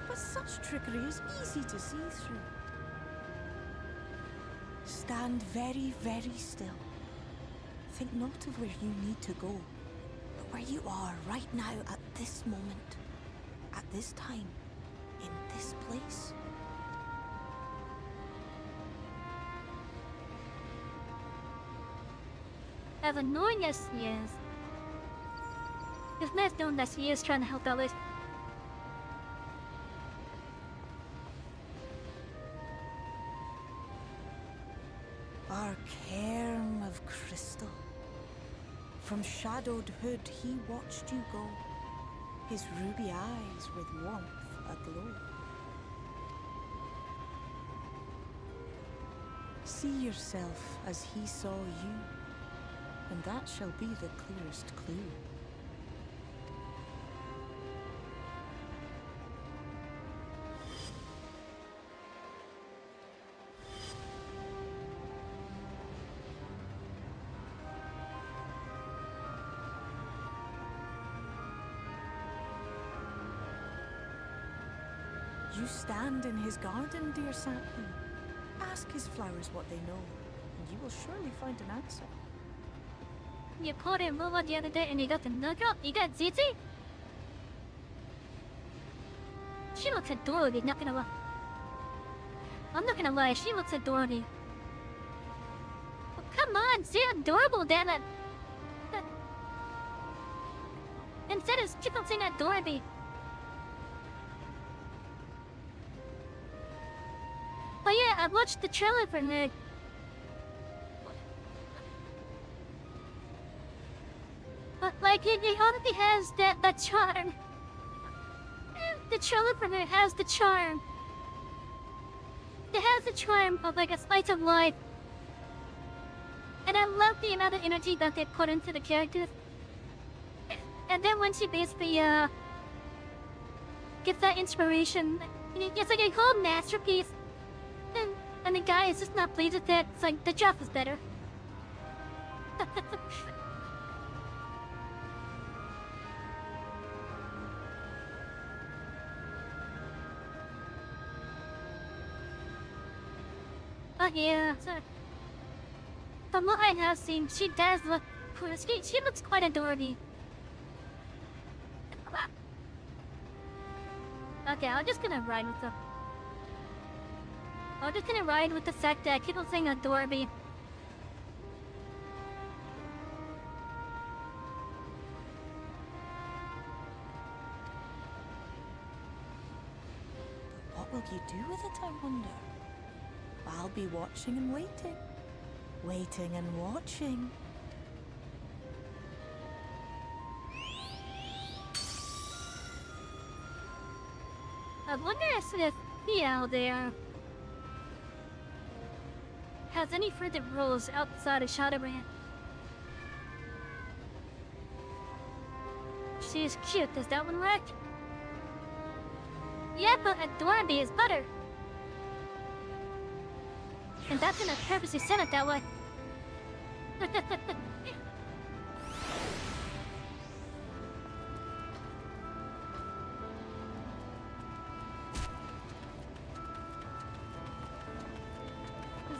But such trickery is easy to see through. Stand very, very still. Think not of where you need to go, but where you are right now at this moment, at this time, in this place. As annoying as she is, it's nice knowing that she is trying to help others. Our cairn of crystal. From shadowed hood he watched you go, his ruby eyes with warmth aglow. See yourself as he saw you, and that shall be the clearest clue. You stand in his garden, dear sapling. Ask his flowers what they know, and you will surely find an answer. You called him Lola the other day and you got the nugget? You got Zizi? She looks adorable, not gonna lie. I'm not gonna lie, she looks adorable. Oh, come on, say adorable, damn it! Instead of keep on saying adorable. But yeah, I watched the trailer for Nick. But like, it already has that charm. The trailer for Nick has the charm. It has the charm of like a slice of life. And I love the amount of energy that they put into the characters. And then when she basically gets that inspiration, it's like a whole masterpiece. And the guy is just not pleased with it. It's like, the job is better. But yeah, so from what I have seen, she does look cool. She looks quite adorable. Okay, I'm just gonna ride with her. I'm just gonna ride with the fact that I keep on saying adorable. But what will you do with it, I wonder? I'll be watching and waiting. Waiting and watching. I wonder if he out there has any further roles outside of Shadowbringers. She is cute, does that one work? Yeah, but adorable is better. And that's gonna purposely send it that way.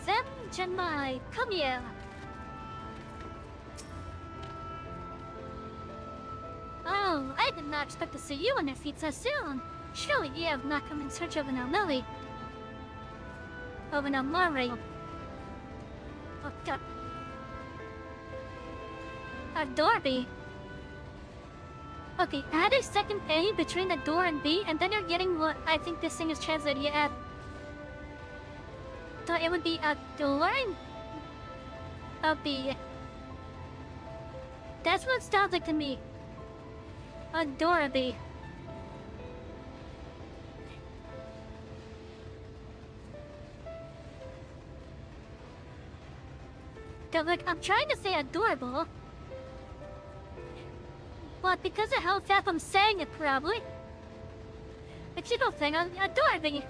Zem Janmai, come here. Oh, I did not expect to see you on your feet so soon. Surely you have not come in search of an Almeli. Of an Amari. Oh god. Dorby. Okay, add a second A between the door and B, and then you're getting what I think this thing is translated at. So it would be a door. I'll be. That's what it sounds like to me. Adorably. Look, I'm trying to say adorable. But because of how fast I'm saying it, probably. But you don't think I'm adorable.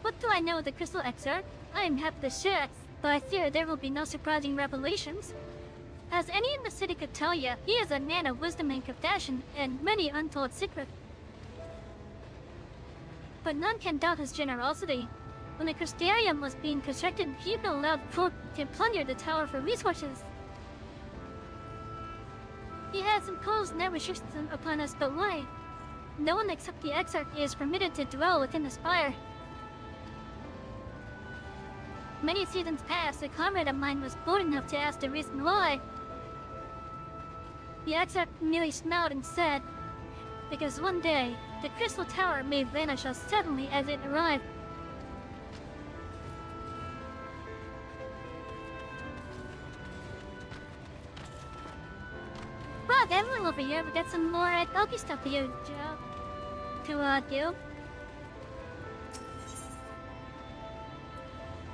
What do I know of the Crystal Exarch? I am happy to share it, but I fear there will be no surprising revelations. As any in the city could tell you, he is a man of wisdom and compassion, and many untold secrets. But none can doubt his generosity. When the Crystarium was being constructed, he even allowed folk to plunder the tower for resources. He has imposed no restrictions upon us but why? No one except the Exarch is permitted to dwell within the spire. Many seasons past, a comrade of mine was bold enough to ask the reason why. The Exarch merely smiled and said, because one day, the Crystal Tower may vanish as suddenly as it arrived. Rob, everyone over here, we got some more doggy stuff for you, to do.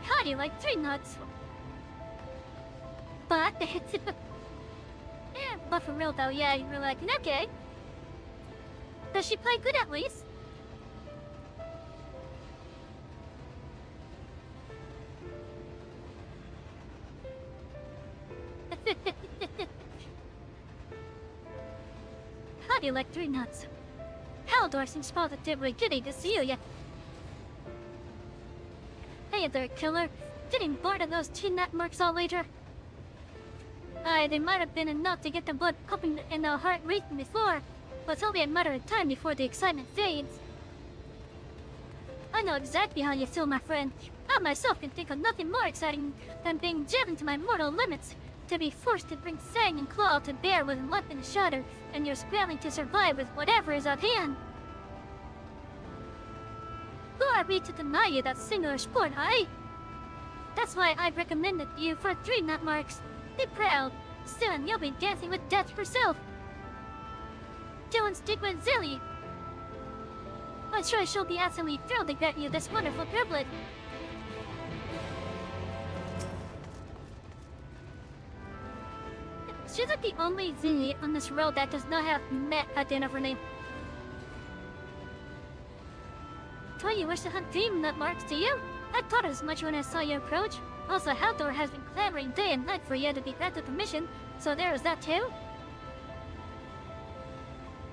How do you like 3 nuts? But, yeah, but for real though, yeah, you're like, okay. Does she play good at least? How do you like 3 nuts? Haldor seems positively giddy to see you yet. Hey there, killer. Getting bored of those 2 nut marks all later? Aye, they might have been enough to get the blood pumping and the heart racing before, but it's only a matter of time before the excitement fades. I know exactly how you feel, my friend. I myself can think of nothing more exciting than being driven to my mortal limits, to be forced to bring Sang and Claw to bear with left in the shadow, and you're scrambling to survive with whatever is at hand. Who are we to deny you that singular sport, aye? That's why I recommended you for 3 nut marks. Be proud. Soon you'll be dancing with death herself. Don't stick with Zilly. I'm sure she'll be absolutely thrilled to get you this wonderful privilege. She's like the only Zilly on this road that does not have Met at the end of her name. Do you wish to hunt 3 nut marks, do you? I thought as much when I saw you approach. Also, Haldor has been clamoring day and night for you to be granted permission, so there is that too.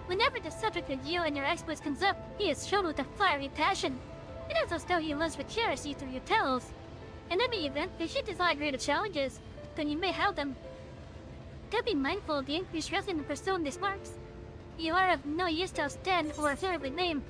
Whenever the subject of you and your exploits comes up, he is filled with a fiery passion. It is as though he lives vicariously through your tales. In any event, if you desire greater challenges, then you may have them. Do be mindful of the increased risk in pursuing these marks. You are of no use to stand or terribly name.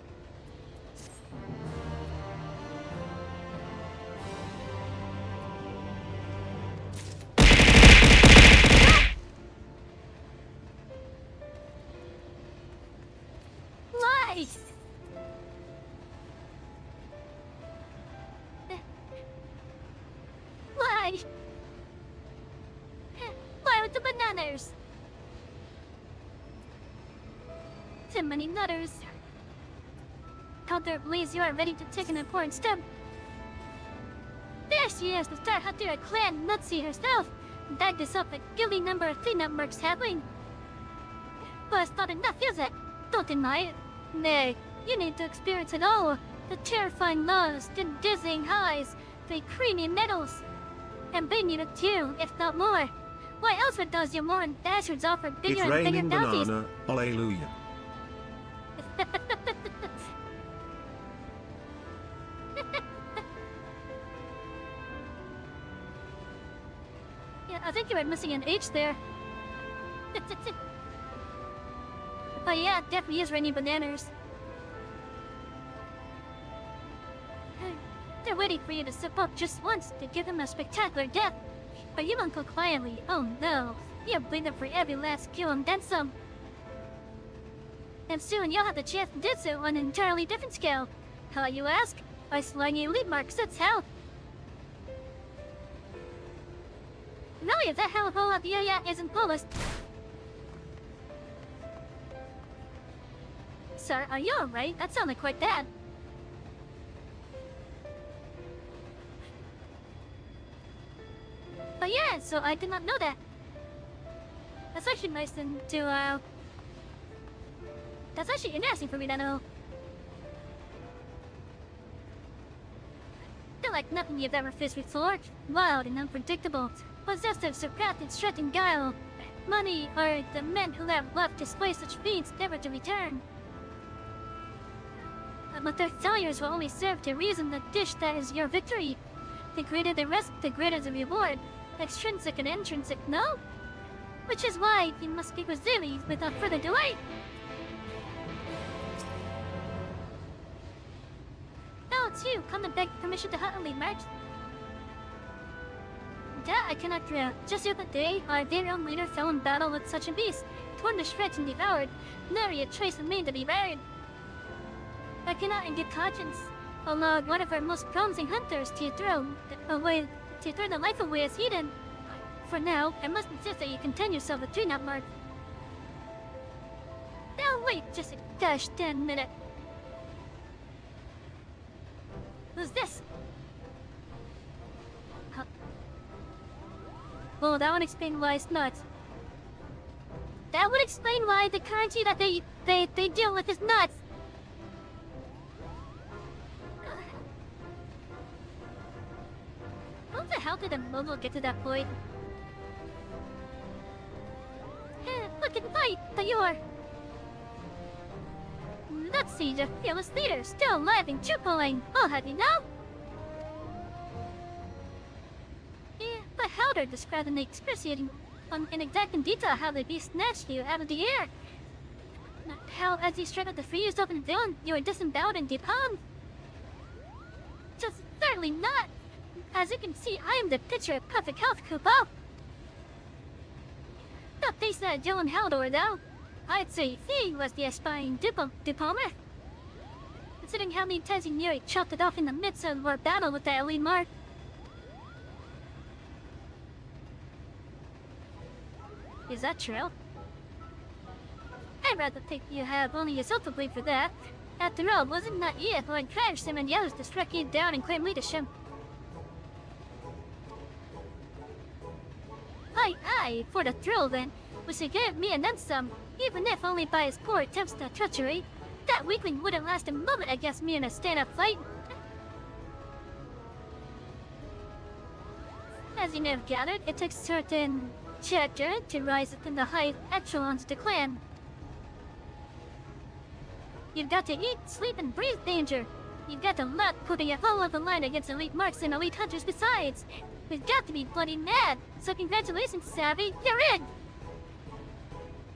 Why? Why with the bananas? Too many nutters. Haldor believes you are ready to take an important step. There she is, the Star Hunter clan Nutsy herself. Bagged this up a guilty number of 3 nut marks having. But it's not enough, is it? Don't deny it. Nay, you need to experience it all. The terrifying lows, the dizzying highs, the creamy metals. And they need it too, if not more. Why else would those Yamoran bastards offer bigger It's and bigger raining bounties? banana, hallelujah. Yeah, I think you were missing an H there. Oh yeah, it definitely is raining bananas. They're waiting for you to slip up just once to give them a spectacular death. But you won't go quietly, oh no. You're bleeding for every last kill and then some. And soon you'll have the chance to do so on an entirely different scale. How you ask? By slanging elite marks, that's how. Really, if that hell of a whole lot the area isn't fullest. Sir, are you alright? That sounded quite bad. Oh yeah, so I did not know that. That's actually nice to, that's actually interesting for me to know. They're like nothing you've ever faced before. Wild and unpredictable. Possessed of surpassing strength and guile. Money are the men who have left display such feats never to return. But their failures will only serve to reason the dish that is your victory. The greater the risk, the greater the reward. Extrinsic and intrinsic, no? Which is why you must speak with Zilly without further delay. Now it's you, come and beg permission to hunt elite marks. That I cannot grant. Just the other day, our very own leader fell in battle with such a beast, torn to shreds and devoured. Nary a trace remained to be buried. I cannot in good conscience allow one of our most promising hunters to throw the life away as he did. For now, I must insist that you contain yourself with 3 knot mark. Now wait just a gosh damn minute. Who's this? Huh. Well, that would explain why it's nuts. That would explain why the currency that they deal with is nuts. How the hell did the mogul get to that point? Look at the fight that you are. Let's see, the fearless leader still alive and true-pulling. I'll have you now. Yeah, but how to describe in excruciating, in exact detail how the beast snatched you out of the air. How, as you struggled to free yourself in the villain, you were disemboweled and depalmed. Just certainly not. As you can see, I am the picture of perfect health, Kupo. The face that Dylan held over though. I'd say he was the aspiring diplomat. Considering how many times he nearly chopped it off in the midst of our battle with that elite mark. Is that true? I'd rather think you have only yourself to blame for that. After all, wasn't that you who encouraged him and the others to strike you down and claim leadership? Aye, for the thrill then, which he gave me and then some, even if only by his poor attempts at treachery. That weakling wouldn't last a moment against me in a stand-up fight. As you may have gathered, it takes certain character to rise within the high echelons of the clan. You've got to eat, sleep, and breathe danger. You've got to luck putting it all on the line against elite marks and elite hunters besides. We've got to be bloody mad. So congratulations, Savvy, you're in!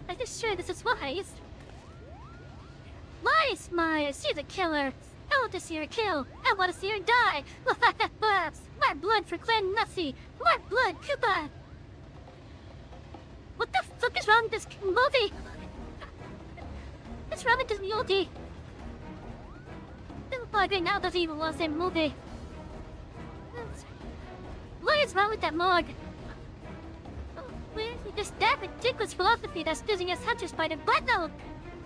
I'm just sure this is wise. Wise, my, she's a killer. I want to see her kill. I want to see her die. More blood for Clan Nussie. More blood, Koopa. What the fuck is wrong with this movie? What's wrong with this movie? This bugger now doesn't even want to say movie. What is wrong with that morgue? It's that ridiculous philosophy that's using us hunters by the butthole.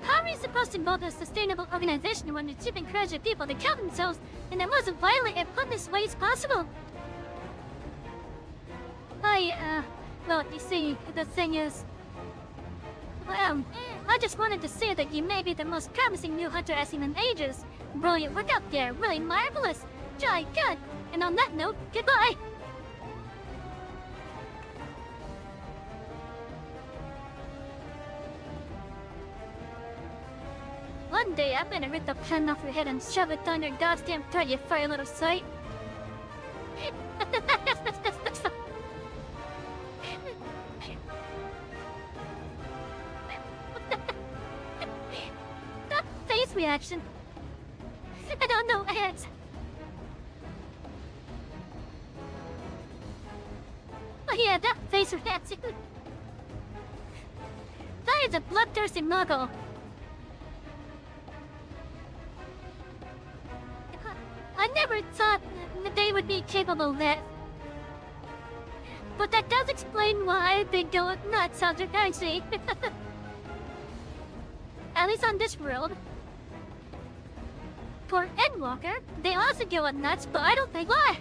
How are we supposed to build a sustainable organization when we keep encouraging people to kill themselves in the most violent and pointless ways possible? Well, you see, the thing is... Well, I just wanted to say that you may be the most promising new hunter I've seen in ages. Brilliant work out there, really marvelous. Jolly good. And on that note, goodbye. One day I'm gonna rip the pen off your head and shove it down your goddamn throat, you furry little sight. That face reaction. I don't know, hands. Oh yeah, that face reaction. That is a bloodthirsty muggle. I never thought that they would be capable of that. But that does explain why they go nuts under currency. At least on this world. For Endwalker, they also go nuts, but I don't think why.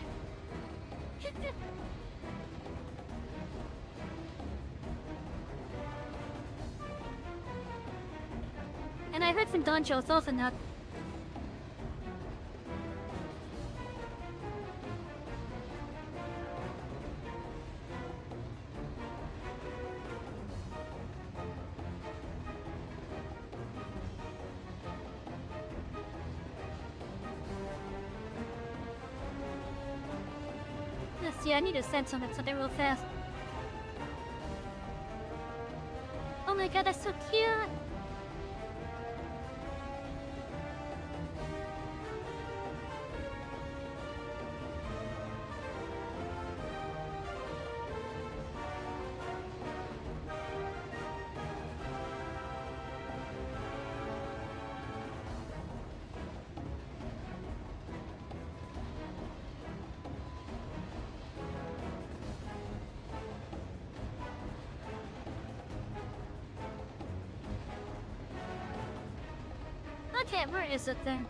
And I heard from Doncho it's also not. Let's see, I need to send something real fast. Oh my god, that's so cute! Okay, where is it then?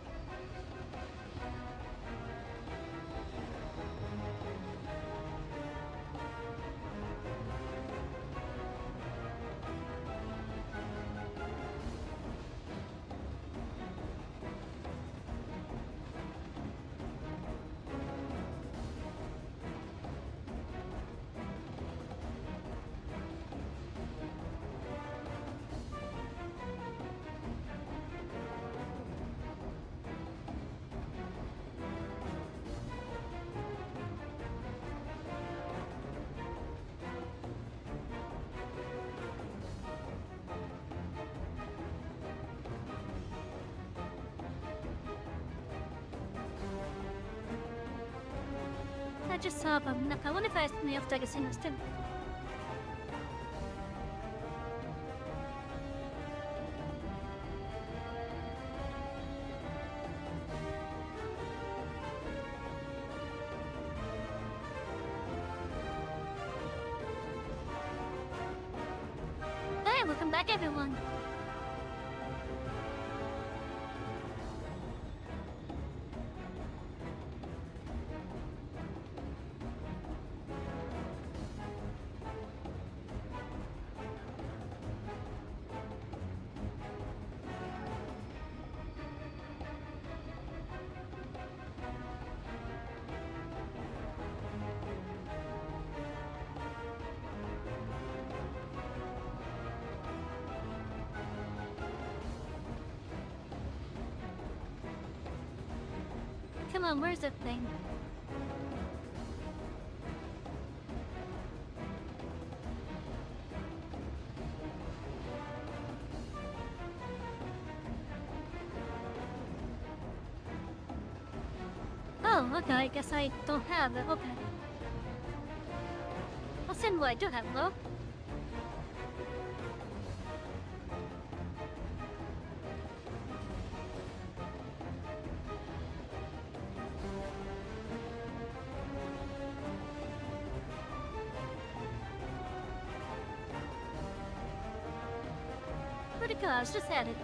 I just saw them. I wonder if I something else I can sing this too. Hey, welcome back everyone. Come on, where's the thing? Oh, okay, I guess I don't have it, okay. I'll send what I do have, though. Where'd it go? I was just at it.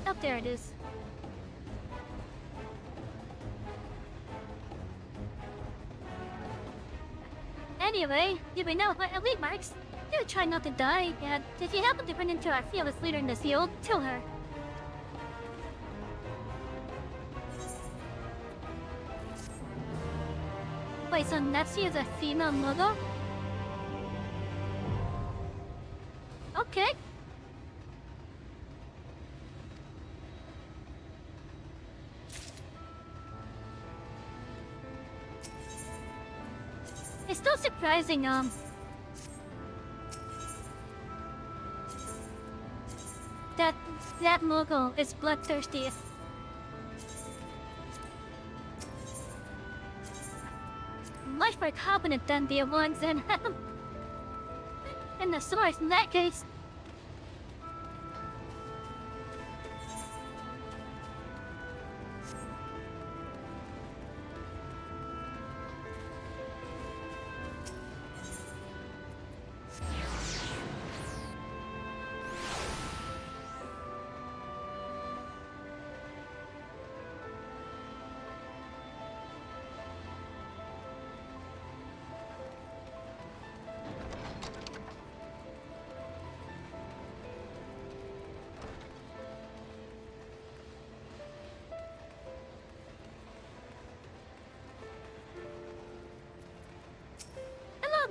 Oh, there it is. Anyway, you may know what elite marks. Do try not to die, and if you happen to run into our fearless leader in the field, kill her. Wait, so Netsi is a female logo? Okay. It's still surprising, That mogul is bloodthirsty. Much more competent than the ones in the source in that case.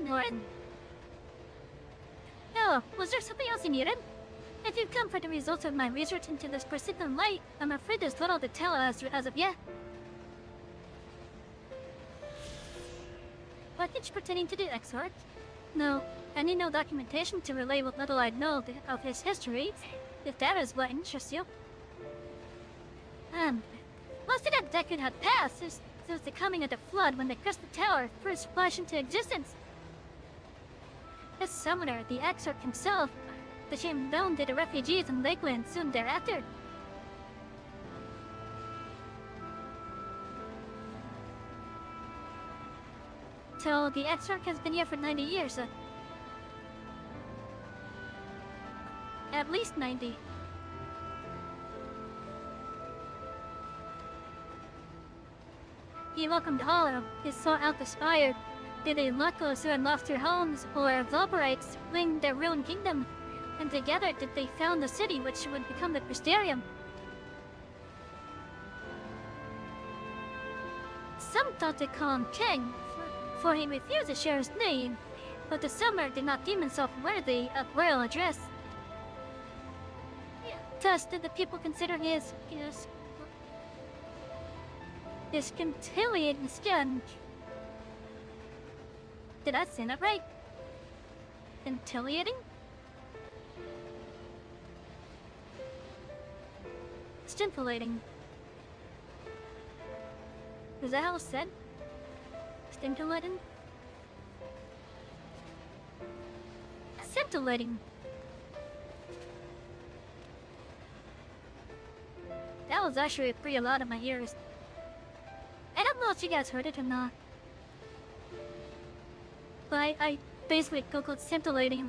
Norton. Oh, was there something else you needed? If you've come for the results of my research into this persistent light, I'm afraid there's little to tell as of yet. What is pretending to do, Exhort? No, I need no documentation to relay what little I know of his history, if that is what interests you. Most of that decade had passed since the coming of the flood when the Crystal Tower first flashed into existence. His summoner, the Exarch himself, became known to the refugees in Lakeland soon thereafter. So the Exarch has been here for 90 years. At least 90. He welcomed all of his sought-out aspired. Did the locals who had lost their homes or Valperites fling their ruined kingdom, and together did they found the city which would become the Crystarium. Some thought to call him king, for he refused to share his name, but the summoner did not deem himself worthy of royal address. Thus did the people consider his conciliating skin. Did I say that right? Conciliating? Stimulating. Is that how it's said? Stimulating? Scintillating. That was actually pretty loud in my ears. I don't know if you guys heard it or not. But I basically googled scintillating.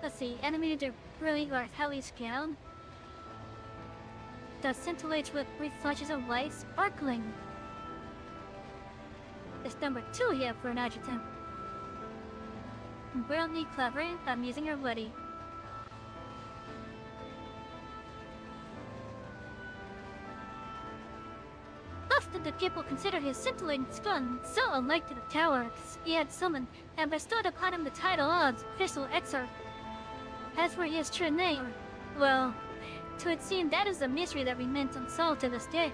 Let's see, animated are brilliant or highly scaled. That scintillates with brief flashes of light sparkling. It's number 2 here for an adjective. Brilliantly clever, amusing, or witty. Often the people consider his scintillating stun so unlike to the tower he had summoned and bestowed upon him the title of Official Exarch. As for his true name, well, to it seemed that is a mystery that remains unsolved to this day.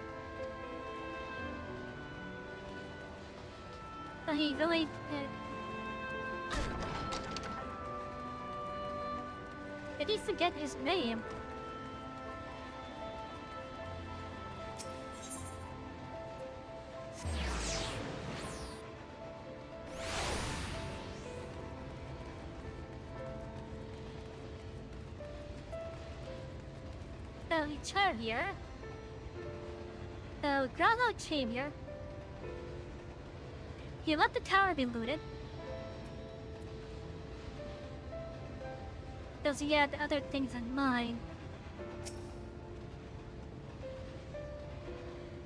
But he really... did he forget his name? The chair here. The groundhog came here. He let the tower be looted. Does he have other things in mind?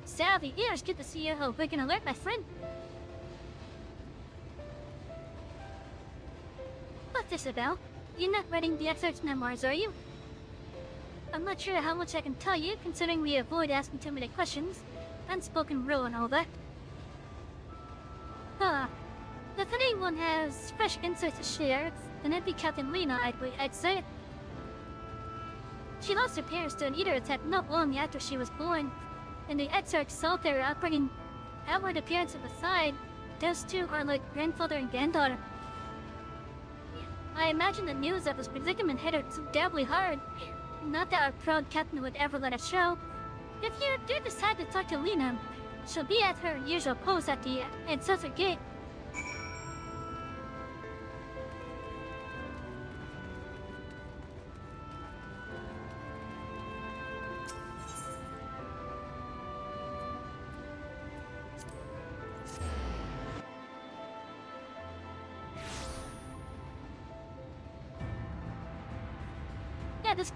Savvy ears, good to see you. Hope we can alert, my friend. What's this about? You're not writing the Exarch's memoirs, are you? I'm not sure how much I can tell you, considering we avoid asking too many questions. Unspoken rule and all that. If anyone has fresh insights to share, then it'd be Captain Lena, I'd say. She lost her parents to an eater attack not long after she was born, and the Exarch's solitary upbringing, outward appearance aside, those two are like grandfather and granddaughter. I imagine the news of his predicament hit her so doubly hard. Not that our proud captain would ever let it show. If you do decide to talk to Lena, she'll be at her usual post at the ancestor gate. Yeah, this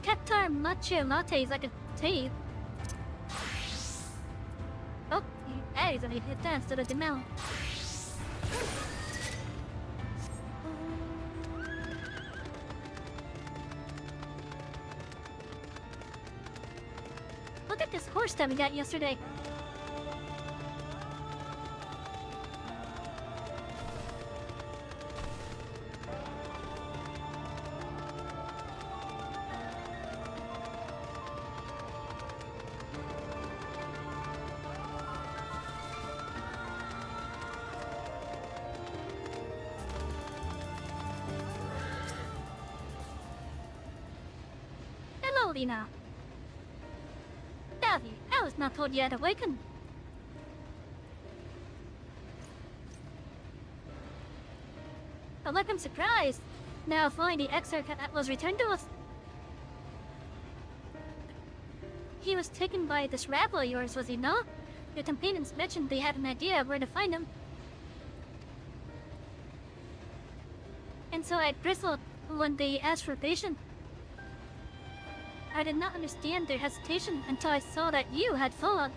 cactar matcha latte is like a tea. Oh, that is a hit dance to the mouth. Look at this horse that we got yesterday. Hello, Lena. Davy, I was not told you had awakened. But look, I'm surprised. Now finally the exarch was returned to us. He was taken by this rabble of yours, was he not? Your companions mentioned they had an idea of where to find him. And so I bristled when they asked for patience. I did not understand their hesitation until I saw that you had fallen.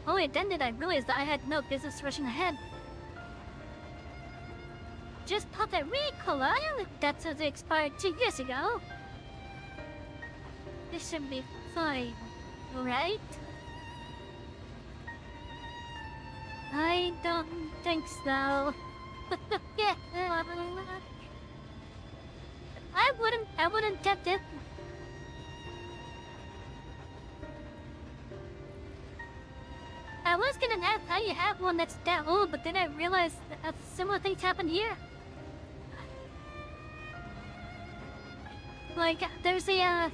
Only then did I realize that I had no business rushing ahead. Just popped that recoil that says it expired 2 years ago. This should be fine, right? I don't think so. Yeah, I wouldn't tempt it. I was gonna ask how you have one that's that old, but then I realized that similar things happen here. Like, there's a,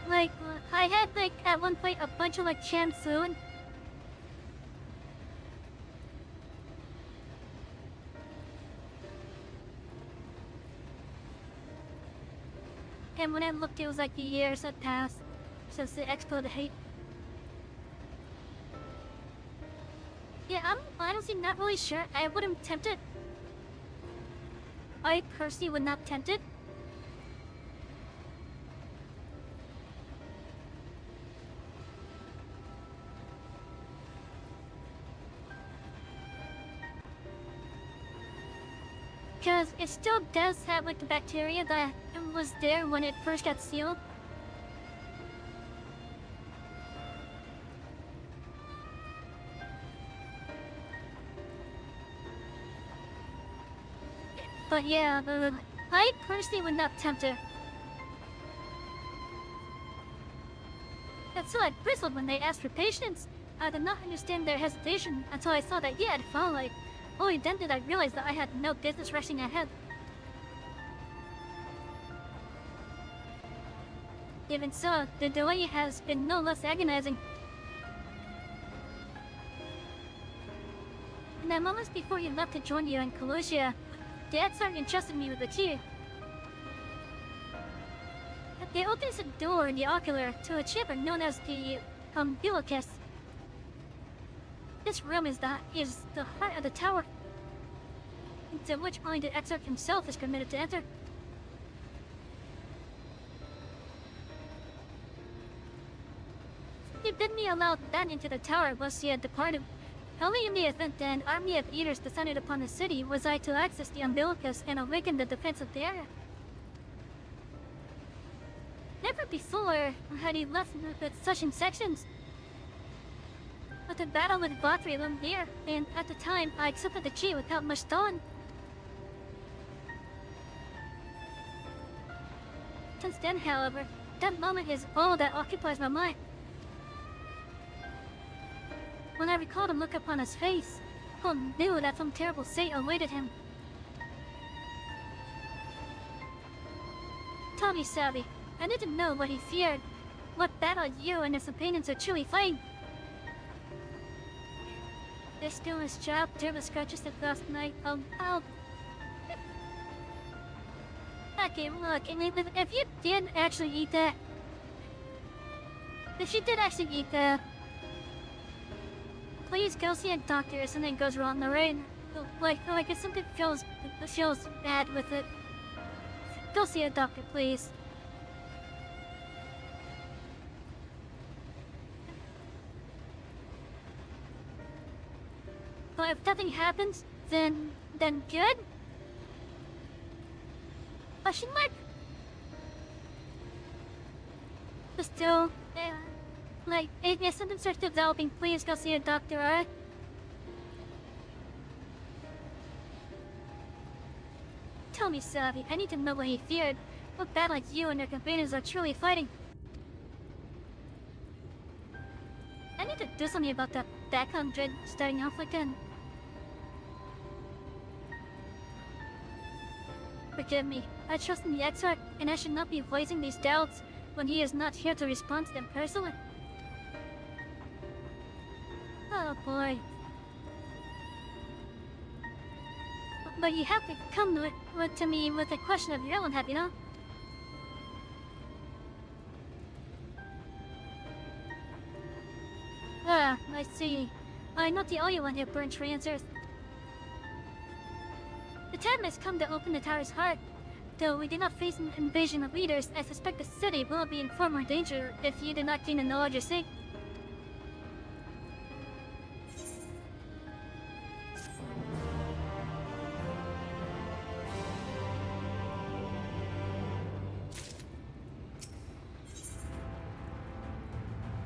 like, I had, like, at one point a bunch of, like, Chansoon. And when I looked, it was like the years had passed since the expo hate. Yeah, I'm honestly not really sure. I wouldn't tempt it. I personally would not tempt it. Because it still does have like the bacteria that was there when it first got sealed. But yeah, I personally would not tempt her. That's so I bristled when they asked for patience. I did not understand their hesitation until I saw that he had fallen like. Only then did I realize that I had no business rushing ahead. Even so, the delay has been no less agonizing. In the moments before you left to join you in Colosia, the Exarch entrusted me with the key. They opened a door in the ocular to a chamber known as the umbilicus. This room is the heart of the tower, into which only the Exarch himself is permitted to enter. He bid me allow that into the tower once he had departed. Only in the event that an army of eaters descended upon the city was I to access the umbilicus and awaken the defense of the area. Never before had he left with such sections. But the battle with Valkyrie loomed near, and at the time I accepted the key without much thought. Since then, however, that moment is all that occupies my mind. when I recalled a look upon his face, Cole knew that some terrible fate awaited him. Tell me, Savvy, I need to know what he feared. What battle you and his companions are truly fighting. They're still in his job, terrible scratches that last night. Okay, look, if you did actually eat that... If you did actually eat that... Please go see a doctor if something goes wrong, alright? Like if something feels bad with it. Go see a doctor, please. But if nothing happens, then good? Question mark? But still, like, if something starts developing, please go see a doctor, alright? Tell me, Savvy, I need to know what he feared. What battle you and your companions are truly fighting. I need to do something about that background dread starting off again. Forgive me, I trust in the Exarch, and I should not be voicing these doubts when he is not here to respond to them personally. Oh boy. But you have to come to me with a question of your own, have you not? Ah, I see. I'm not the only one who burns for answers. The time has come to open the tower's heart. Though we did not face an invasion of leaders, I suspect the city will be in far more danger if you do not gain the knowledge you seek.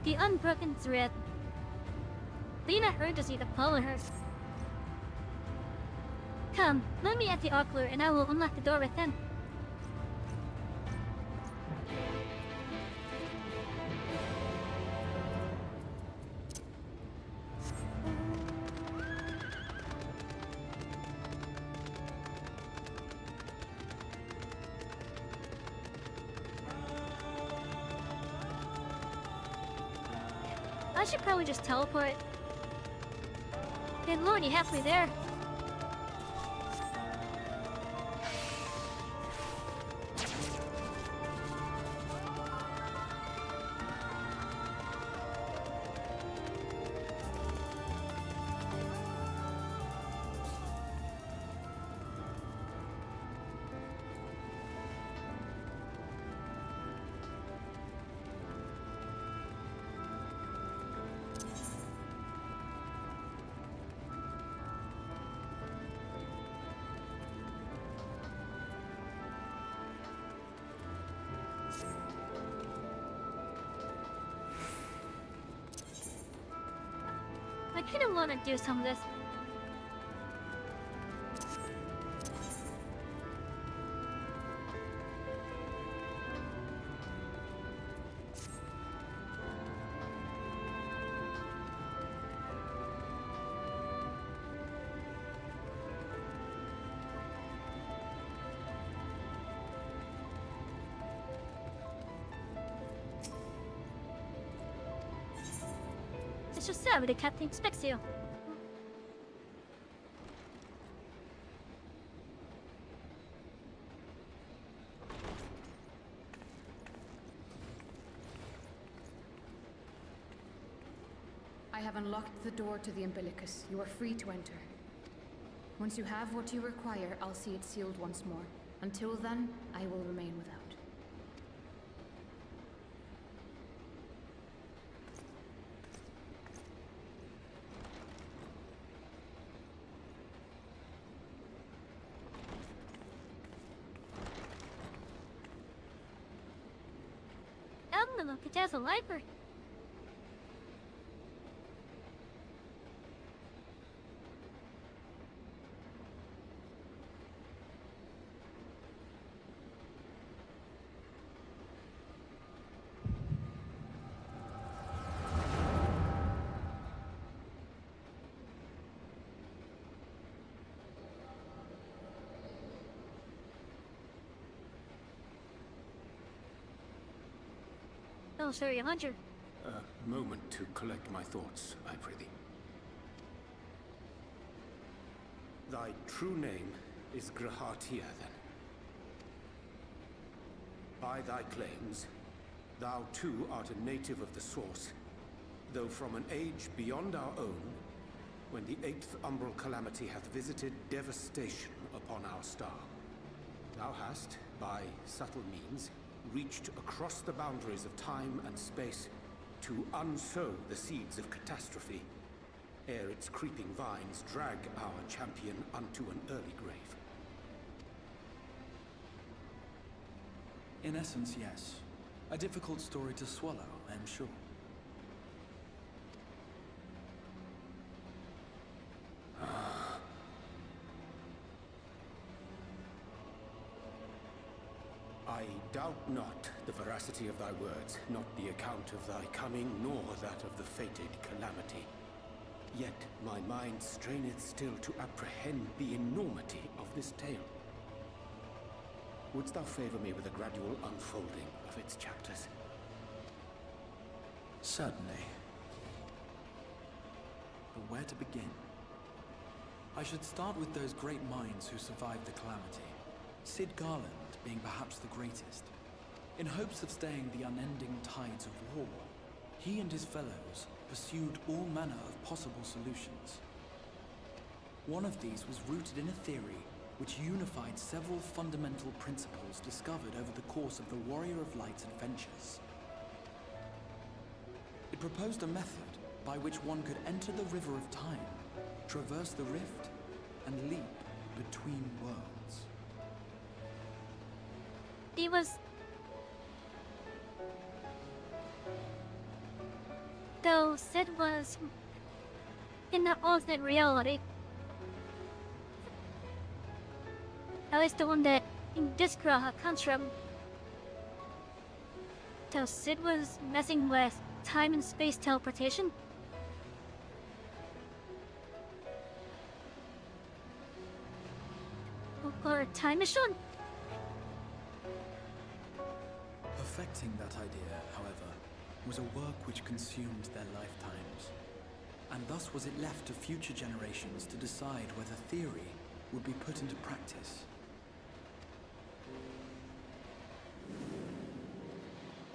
The unbroken thread. Lena urges you to follow her. Come, meet me at the Ocular and I will unlock the door within. I should probably just teleport. Good lord, you're halfway there. I kinda wanna do some of this. It's just sad, but the captain expects you. I have unlocked the door to the umbilicus. You are free to enter. Once you have what you require, I'll see it sealed once more. Until then, I will remain without. Look, it has a library. Oh, sorry, 100. A moment to collect my thoughts, I prithee. Thy true name is Grahatia, then. By thy claims, thou too art a native of the Source, though from an age beyond our own, when the 8th umbral calamity hath visited devastation upon our star. Thou hast, by subtle means, reached across the boundaries of time and space to unsow the seeds of catastrophe, ere its creeping vines drag our champion unto an early grave. In essence, yes. A difficult story to swallow, I am sure. I doubt not the veracity of thy words, not the account of thy coming, nor that of the fated calamity. Yet my mind straineth still to apprehend the enormity of this tale. Wouldst thou favor me with a gradual unfolding of its chapters? Certainly. But where to begin? I should start with those great minds who survived the calamity. Sid Garland being perhaps the greatest. In hopes of staying the unending tides of war, he and his fellows pursued all manner of possible solutions. One of these was rooted in a theory which unified several fundamental principles discovered over the course of the Warrior of Light's adventures. It proposed a method by which one could enter the river of time, traverse the rift, and leap between worlds. He was... Though Sid was... in the alternate reality. At least the one that Discra comes from. Though Sid was messing with time and space teleportation. Or a time machine? Perfecting that idea, however, was a work which consumed their lifetimes. And thus was it left to future generations to decide whether theory would be put into practice.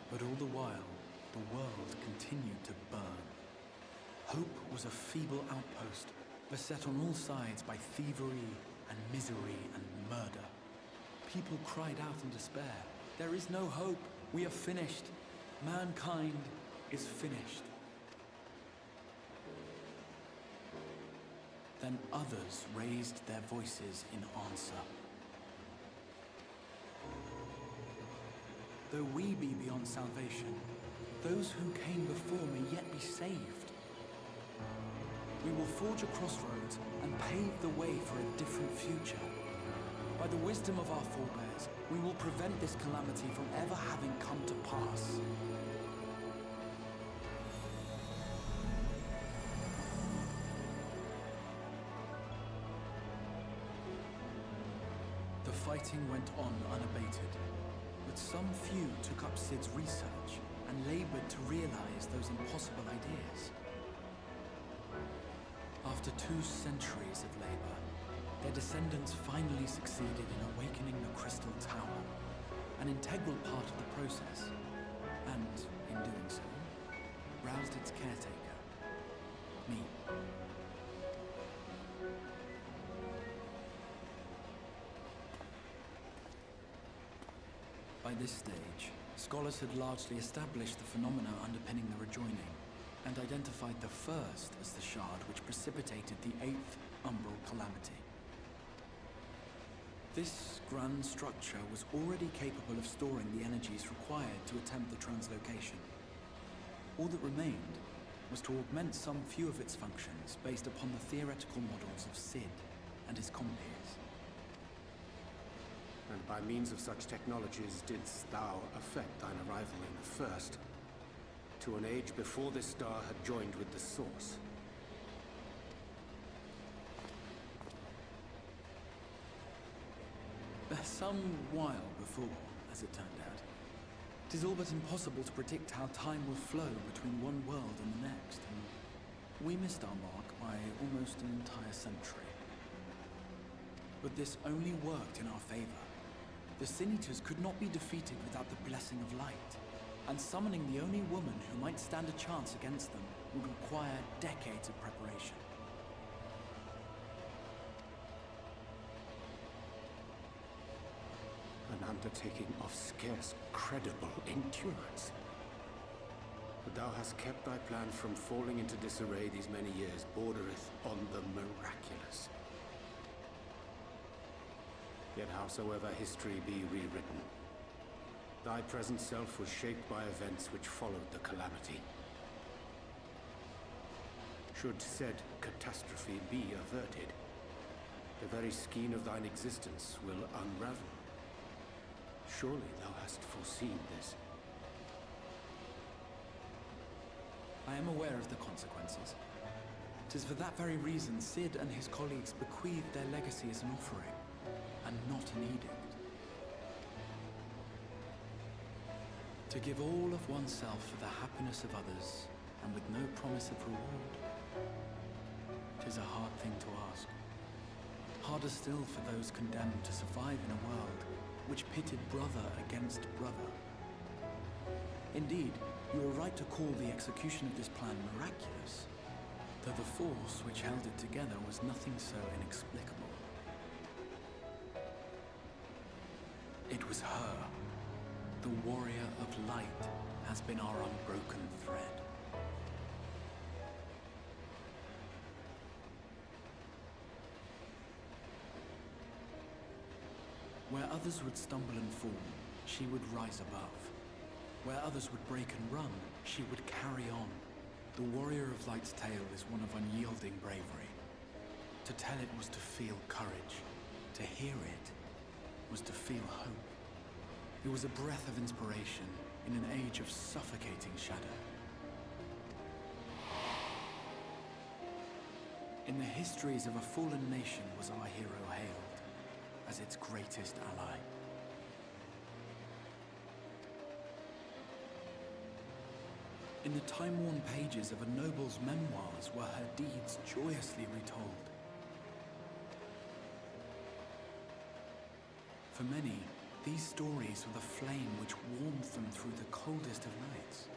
But all the while, the world continued to burn. Hope was a feeble outpost, beset on all sides by thievery and misery and murder. People cried out in despair. There is no hope. We are finished. Mankind is finished. Then others raised their voices in answer. Though we be beyond salvation, those who came before may yet be saved. We will forge a crossroads and pave the way for a different future. By the wisdom of our forebears, we will prevent this calamity from ever having come to pass. The fighting went on unabated, but some few took up Sid's research and labored to realize those impossible ideas. After 2 centuries of labor, their descendants finally succeeded in awakening the Crystal Tower, an integral part of the process, and, in doing so, roused its caretaker, me. By this stage, scholars had largely established the phenomena underpinning the rejoining, and identified the first as the shard which precipitated the 8th umbral calamity. This grand structure was already capable of storing the energies required to attempt the translocation. All that remained was to augment some few of its functions based upon the theoretical models of Sid and his compeers. And by means of such technologies didst thou effect thine arrival in the first, to an age before this star had joined with the Source. Some while before, as it turned out. 'Tis all but impossible to predict how time will flow between one world and the next, and we missed our mark by almost an entire century. But this only worked in our favor. The Sin Eaters could not be defeated without the blessing of light, and summoning the only woman who might stand a chance against them would require decades of preparation. An undertaking of scarce credible endurance. But thou hast kept thy plan from falling into disarray these many years, bordereth on the miraculous. Yet howsoever history be rewritten, thy present self was shaped by events which followed the calamity. Should said catastrophe be averted, the very skein of thine existence will unravel. Surely thou hast foreseen this. I am aware of the consequences. 'Tis for that very reason Cid and his colleagues bequeathed their legacy as an offering, and not an edict. To give all of oneself for the happiness of others, and with no promise of reward. 'Tis a hard thing to ask. Harder still for those condemned to survive in a world which pitted brother against brother. Indeed, you are right to call the execution of this plan miraculous, though the force which held it together was nothing so inexplicable. It was her. The warrior of light has been our unbroken thread. Where others would stumble and fall, she would rise above. Where others would break and run, she would carry on. The warrior of light's tale is one of unyielding bravery. To tell it was to feel courage. To hear it was to feel hope. It was a breath of inspiration in an age of suffocating shadow. In the histories of a fallen nation was our hero hailed as its greatest ally. In the time-worn pages of a noble's memoirs were her deeds joyously retold. For many, these stories were the flame which warmed them through the coldest of nights.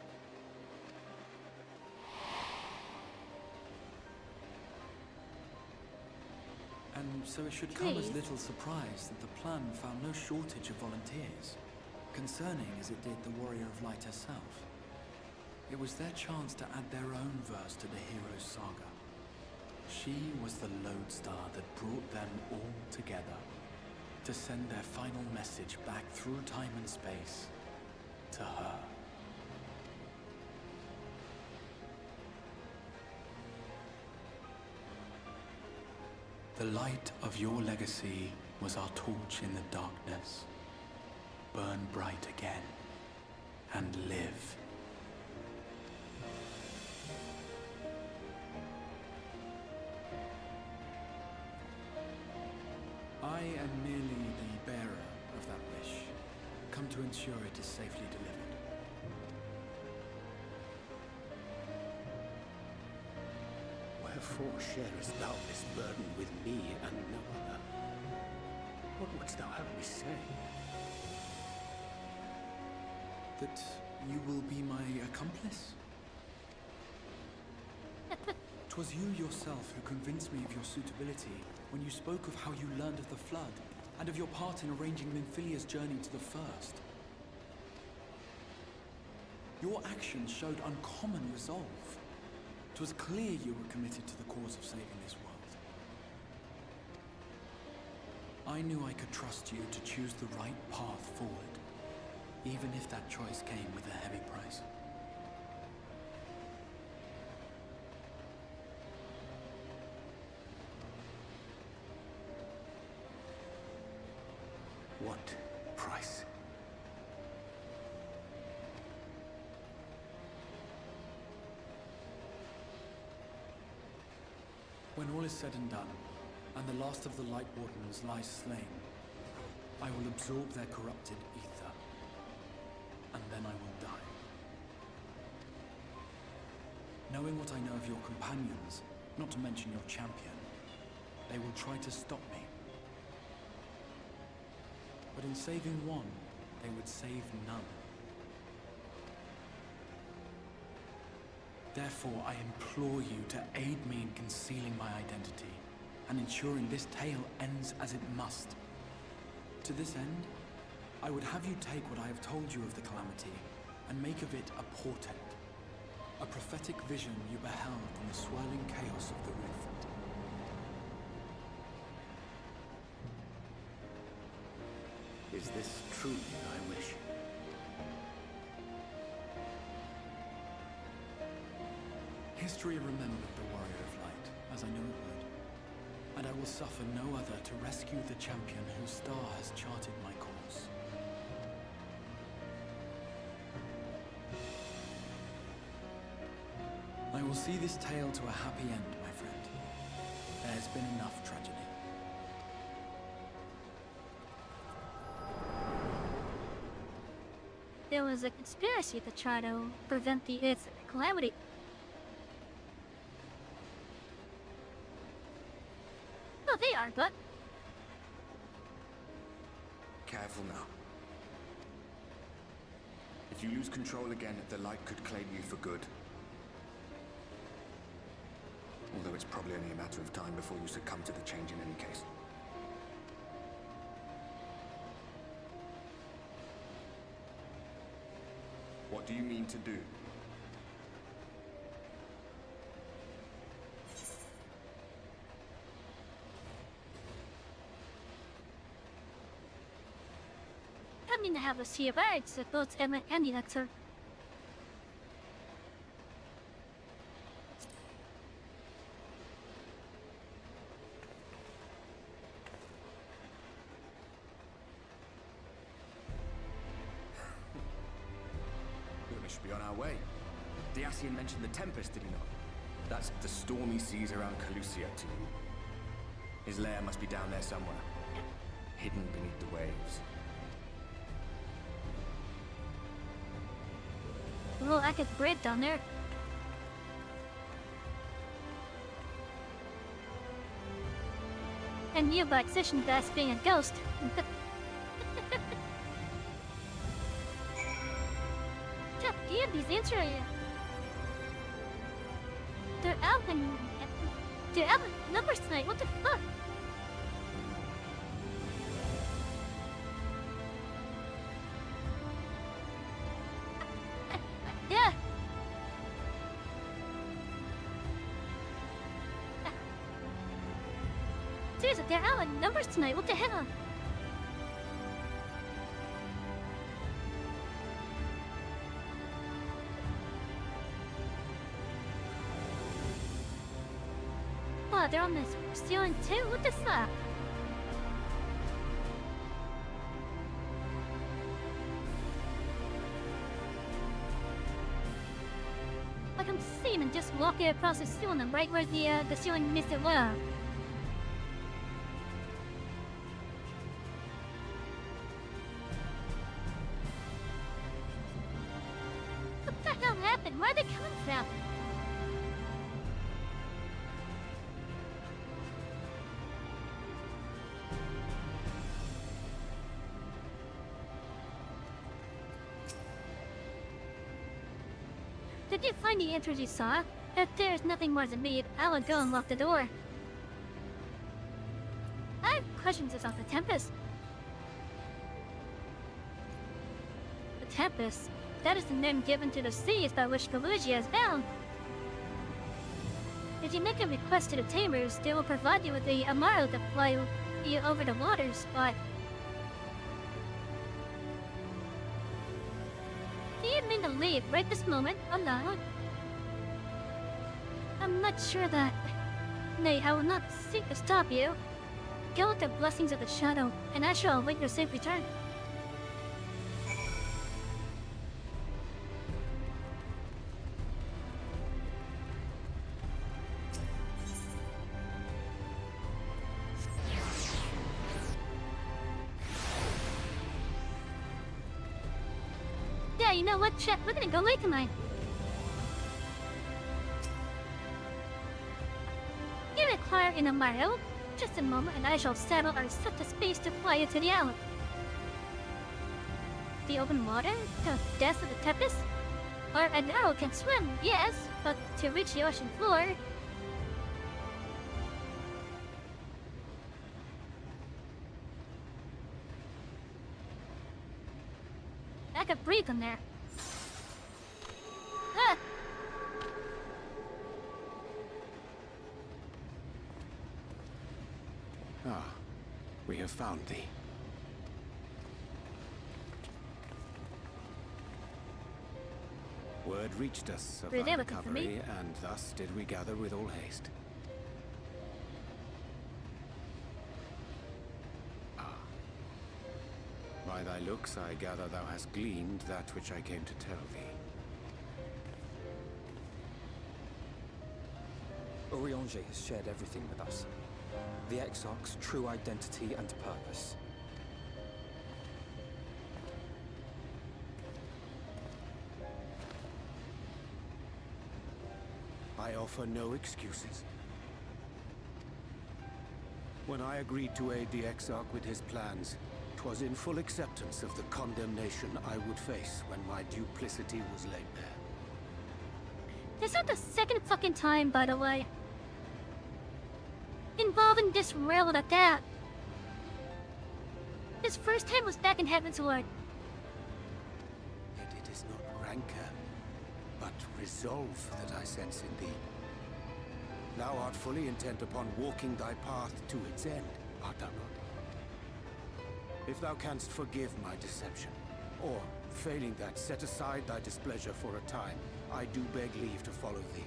And so it should come as Please. little surprise that the plan found no shortage of volunteers, concerning as it did the Warrior of Light herself. It was their chance to add their own verse to the hero's saga. She was the lodestar that brought them all together, to send their final message back through time and space to her. The light of your legacy was our torch in the darkness. Burn bright again and live. I am merely the bearer of that wish, come to ensure it is safely delivered. Wherefore sharest thou this burden with me and no other? What wouldst thou have me say? That you will be my accomplice? 'Twas you yourself who convinced me of your suitability when you spoke of how you learned of the Flood, and of your part in arranging Minfilia's journey to the First. Your actions showed uncommon resolve. 'Twas clear you were committed to the cause of saving this world. I knew I could trust you to choose the right path forward, even if that choice came with a heavy price. What price? When all is said and done, and the last of the Light Wardens lies slain, I will absorb their corrupted ether. and then I will die. Knowing what I know of your companions, not to mention your champion, they will try to stop me. But in saving one, they would save none. Therefore, I implore you to aid me in concealing my identity, and ensuring this tale ends as it must. To this end, I would have you take what I have told you of the Calamity, and make of it a portent. A prophetic vision you beheld in the swirling chaos of the rift. Is this truly thy wish? History remembered the Warrior of Light, as I knew it would. And I will suffer no other to rescue the champion whose star has charted my course. I will see this tale to a happy end, my friend. There has been enough tragedy. There was a conspiracy to try to prevent the Earth's calamity. Oh, they are, but Careful now. If you lose control again, the light could claim you for good. Although it's probably only a matter of time before you succumb to the change in any case. What do you mean to do? I mean to have a sea of birds that both Emma and the actor. We should be on our way. Diassian mentioned the Tempest, did he not? That's the stormy seas around Calusia to you. His lair must be down there somewhere, hidden beneath the waves. Well, I could breathe down there. And you by extension that's being a ghost. Jeff, give these answers. They're out and they're out numbers tonight. What the fuck? Yeah. Seriously, they're out in numbers tonight. What the hell? Wow, they're on this ceiling too? What the fuck? Like I'm seeing them just walking across the ceiling right where the ceiling meets the wall. What the hell happened? Where are they coming from? Did you find the answers you saw? If there's nothing more to read, I will go and lock the door. I have questions about the Tempest. The Tempest? That is the name given to the seas by which Galugia is bound. If you make a request to the Tamers, they will provide you with a Amaro to fly you over the waters, but... Do you mean to leave right this moment, alone? I'm not sure that... Nay, I will not seek to stop you. Go with the blessings of the Shadow, and I shall await your safe return. you know what, chat? We're gonna go late tonight. Give it quiet in a mile. Just a moment, and I shall settle or set the space to fly into the island. The open water? The depths of the Tempest? Or an arrow can swim, yes, but to reach the ocean floor... I could breathe in there. Ah! Ah, we have found thee. Word reached us of Really thy looking for me? recovery, and thus did we gather with all haste. Ah. By thy looks, I gather thou hast gleaned that which I came to tell thee. Urianger has shared everything with us. The Exarch's true identity and purpose. I offer no excuses. When I agreed to aid the Exarch with his plans, 'twas in full acceptance of the condemnation I would face when my duplicity was laid bare. This is the second fucking time, by the way. Involving this railroad at that. His first time was back in Heaven's Ward. Yet it is not rancor, but resolve that I sense in thee. Thou art fully intent upon walking thy path to its end, art thou not? If thou canst forgive my deception, or, failing that, set aside thy displeasure for a time, I do beg leave to follow thee.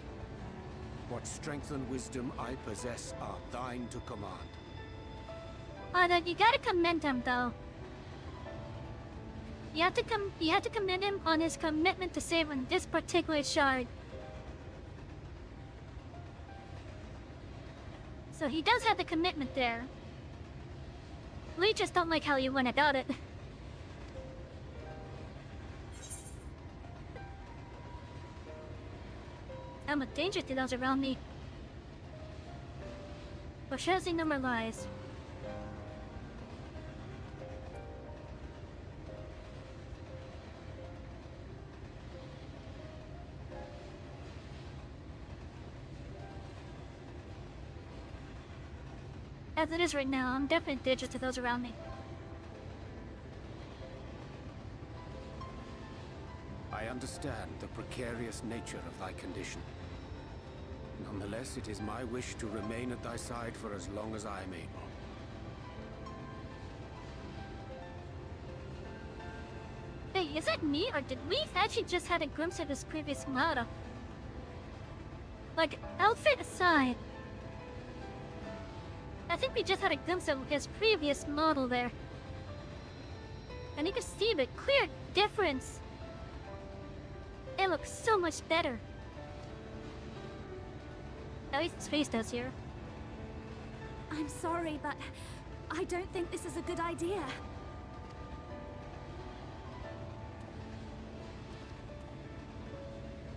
What strength and wisdom I possess are thine to command. You gotta commend him, though. You have to commend him on his commitment to saving this particular shard. So he does have the commitment there. We just don't like how you went about it. I'm a danger to those around me. But Shazzy number lies. As it is right now, I'm definitely danger to those around me. I understand the precarious nature of thy condition. Nonetheless, it is my wish to remain at thy side for as long as I am able. Hey, is that me, or did we actually just had a glimpse of his previous model? Like, outfit aside. I think we just had a glimpse of his previous model there. And you can see the clear difference. It looks so much better. At least his face does here. I'm sorry, but I don't think this is a good idea.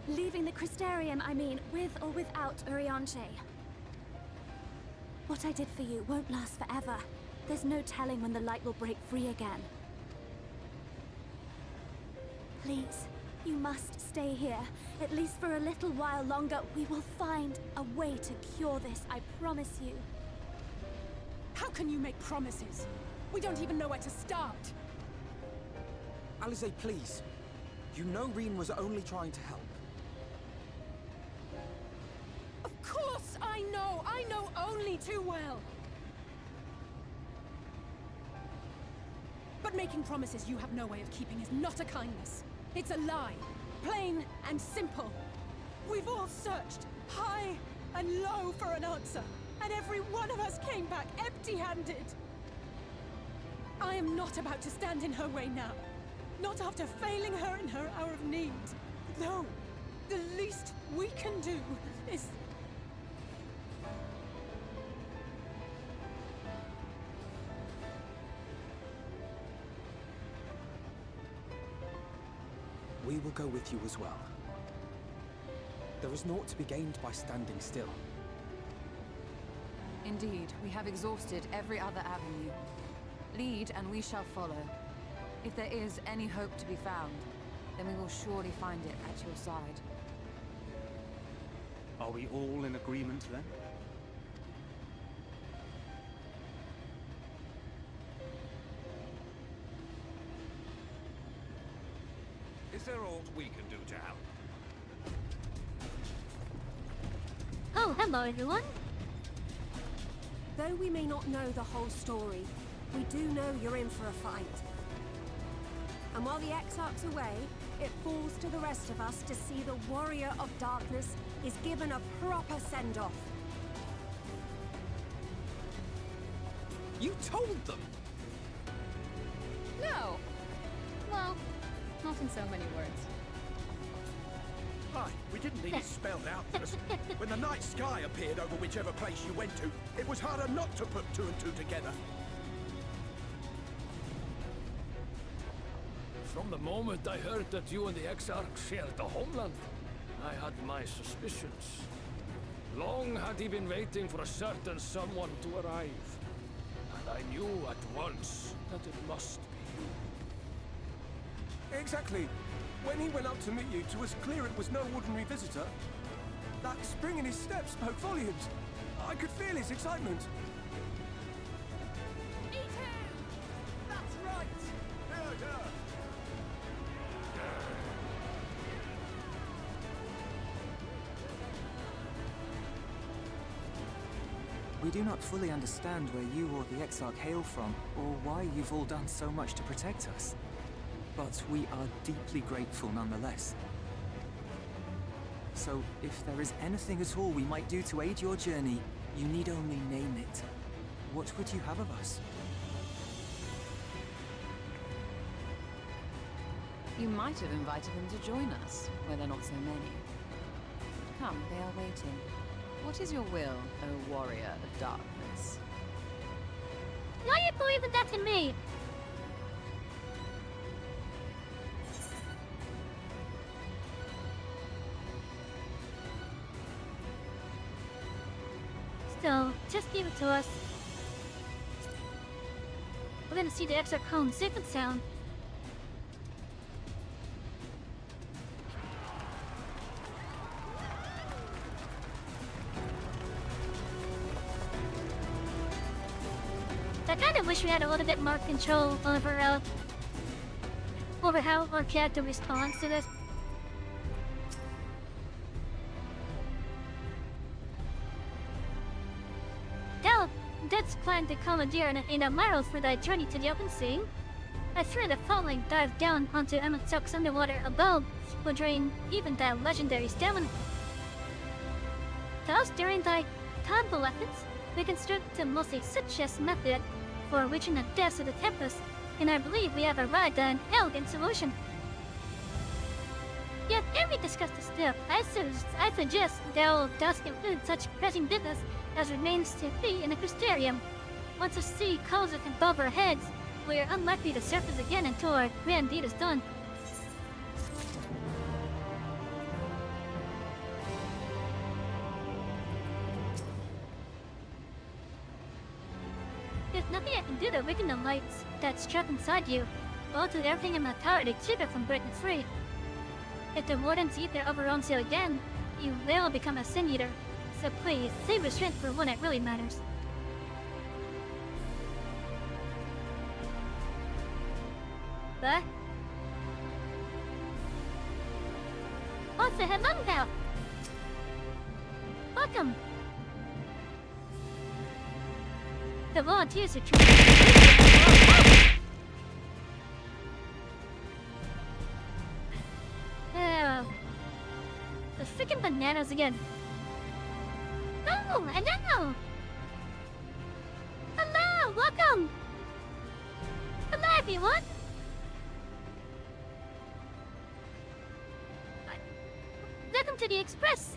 Leaving the Crystarium, I mean, with or without Urianger. What I did for you won't last forever. There's no telling when the light will break free again. Please, you must stay here. At least for a little while longer. We will find a way to cure this, I promise you. How can you make promises? We don't even know where to start. Alize, please. You know Reen was only trying to help. Of course I know! I know only too well! But making promises you have no way of keeping is not a kindness. It's a lie. Plain and simple. We've all searched high and low for an answer, and every one of us came back empty-handed. I am not about to stand in her way now. Not after failing her in her hour of need. No. The least we can do is... We will go with you as well. There is naught to be gained by standing still. Indeed, we have exhausted every other avenue. Lead, and we shall follow. If there is any hope to be found, then we will surely find it at your side. Are we all in agreement then? Is there aught we can do to help? Oh, hello everyone. Though we may not know the whole story, we do know you're in for a fight. And while the Exarch's away, it falls to the rest of us to see the Warrior of Darkness is given a proper send-off. You told them! No! Well, not in so many words. Aye, we didn't need it spelled out for us. When the night sky appeared over whichever place you went to, it was harder not to put two and two together. From the moment I heard that you and the Exarch shared the homeland, I had my suspicions. Long had he been waiting for a certain someone to arrive. And I knew at once that it must be you. Exactly. When he went up to meet you, it was clear it was no ordinary visitor. That spring in his step spoke volumes. I could feel his excitement. That's right! We do not fully understand where you or the Exarch hail from, or why you've all done so much to protect us. But we are deeply grateful nonetheless. So, if there is anything at all we might do to aid your journey, you need only name it. What would you have of us? You might have invited them to join us, where there are not so many. Come, they are waiting. What is your will, O Warrior of Darkness? Why are you believing that in me? Still, just give it to us. We're gonna see the Exarch home safe and sound. I kinda wish we had a little bit more control over how our character responds to this. That's planned to commandeer in a mile for thy journey to the open sea. I fear the falling dive down onto MSQ's underwater above will drain even thy legendary stamina. Thus, during thy convalescence, we construct a mostly success method for reaching the depths of the Tempest, and I believe we have arrived at an elegant solution. Yet, ere we discuss the step, I suggest thou dost include such pressing business as remains to be in the Crystarium. Once the sea closes above our heads, we are unlikely to surface again until our grand deed is done. There's nothing I can do to weaken the lights that's trapped inside you, or to everything in my tower to keep it from breaking free. If the Wardens eat their overown seal again, you will become a Sin Eater. So please, save your strength for when it really matters. But... what's the head mountain now? Welcome! The volunteers are trying. The freaking bananas again. Oh, hello! Hello, welcome! Hello, everyone! Welcome to the Express!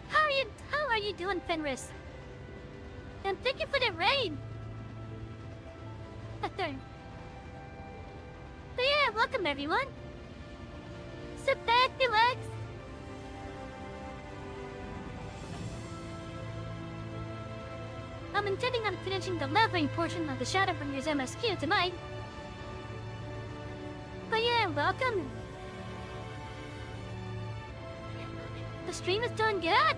How are you doing, Fenris? And thank you for the raid! But yeah, welcome everyone! sit back, relax. I'm intending on finishing the leveling portion of the Shadowbringers MSQ tonight. But yeah, welcome. The stream is doing good.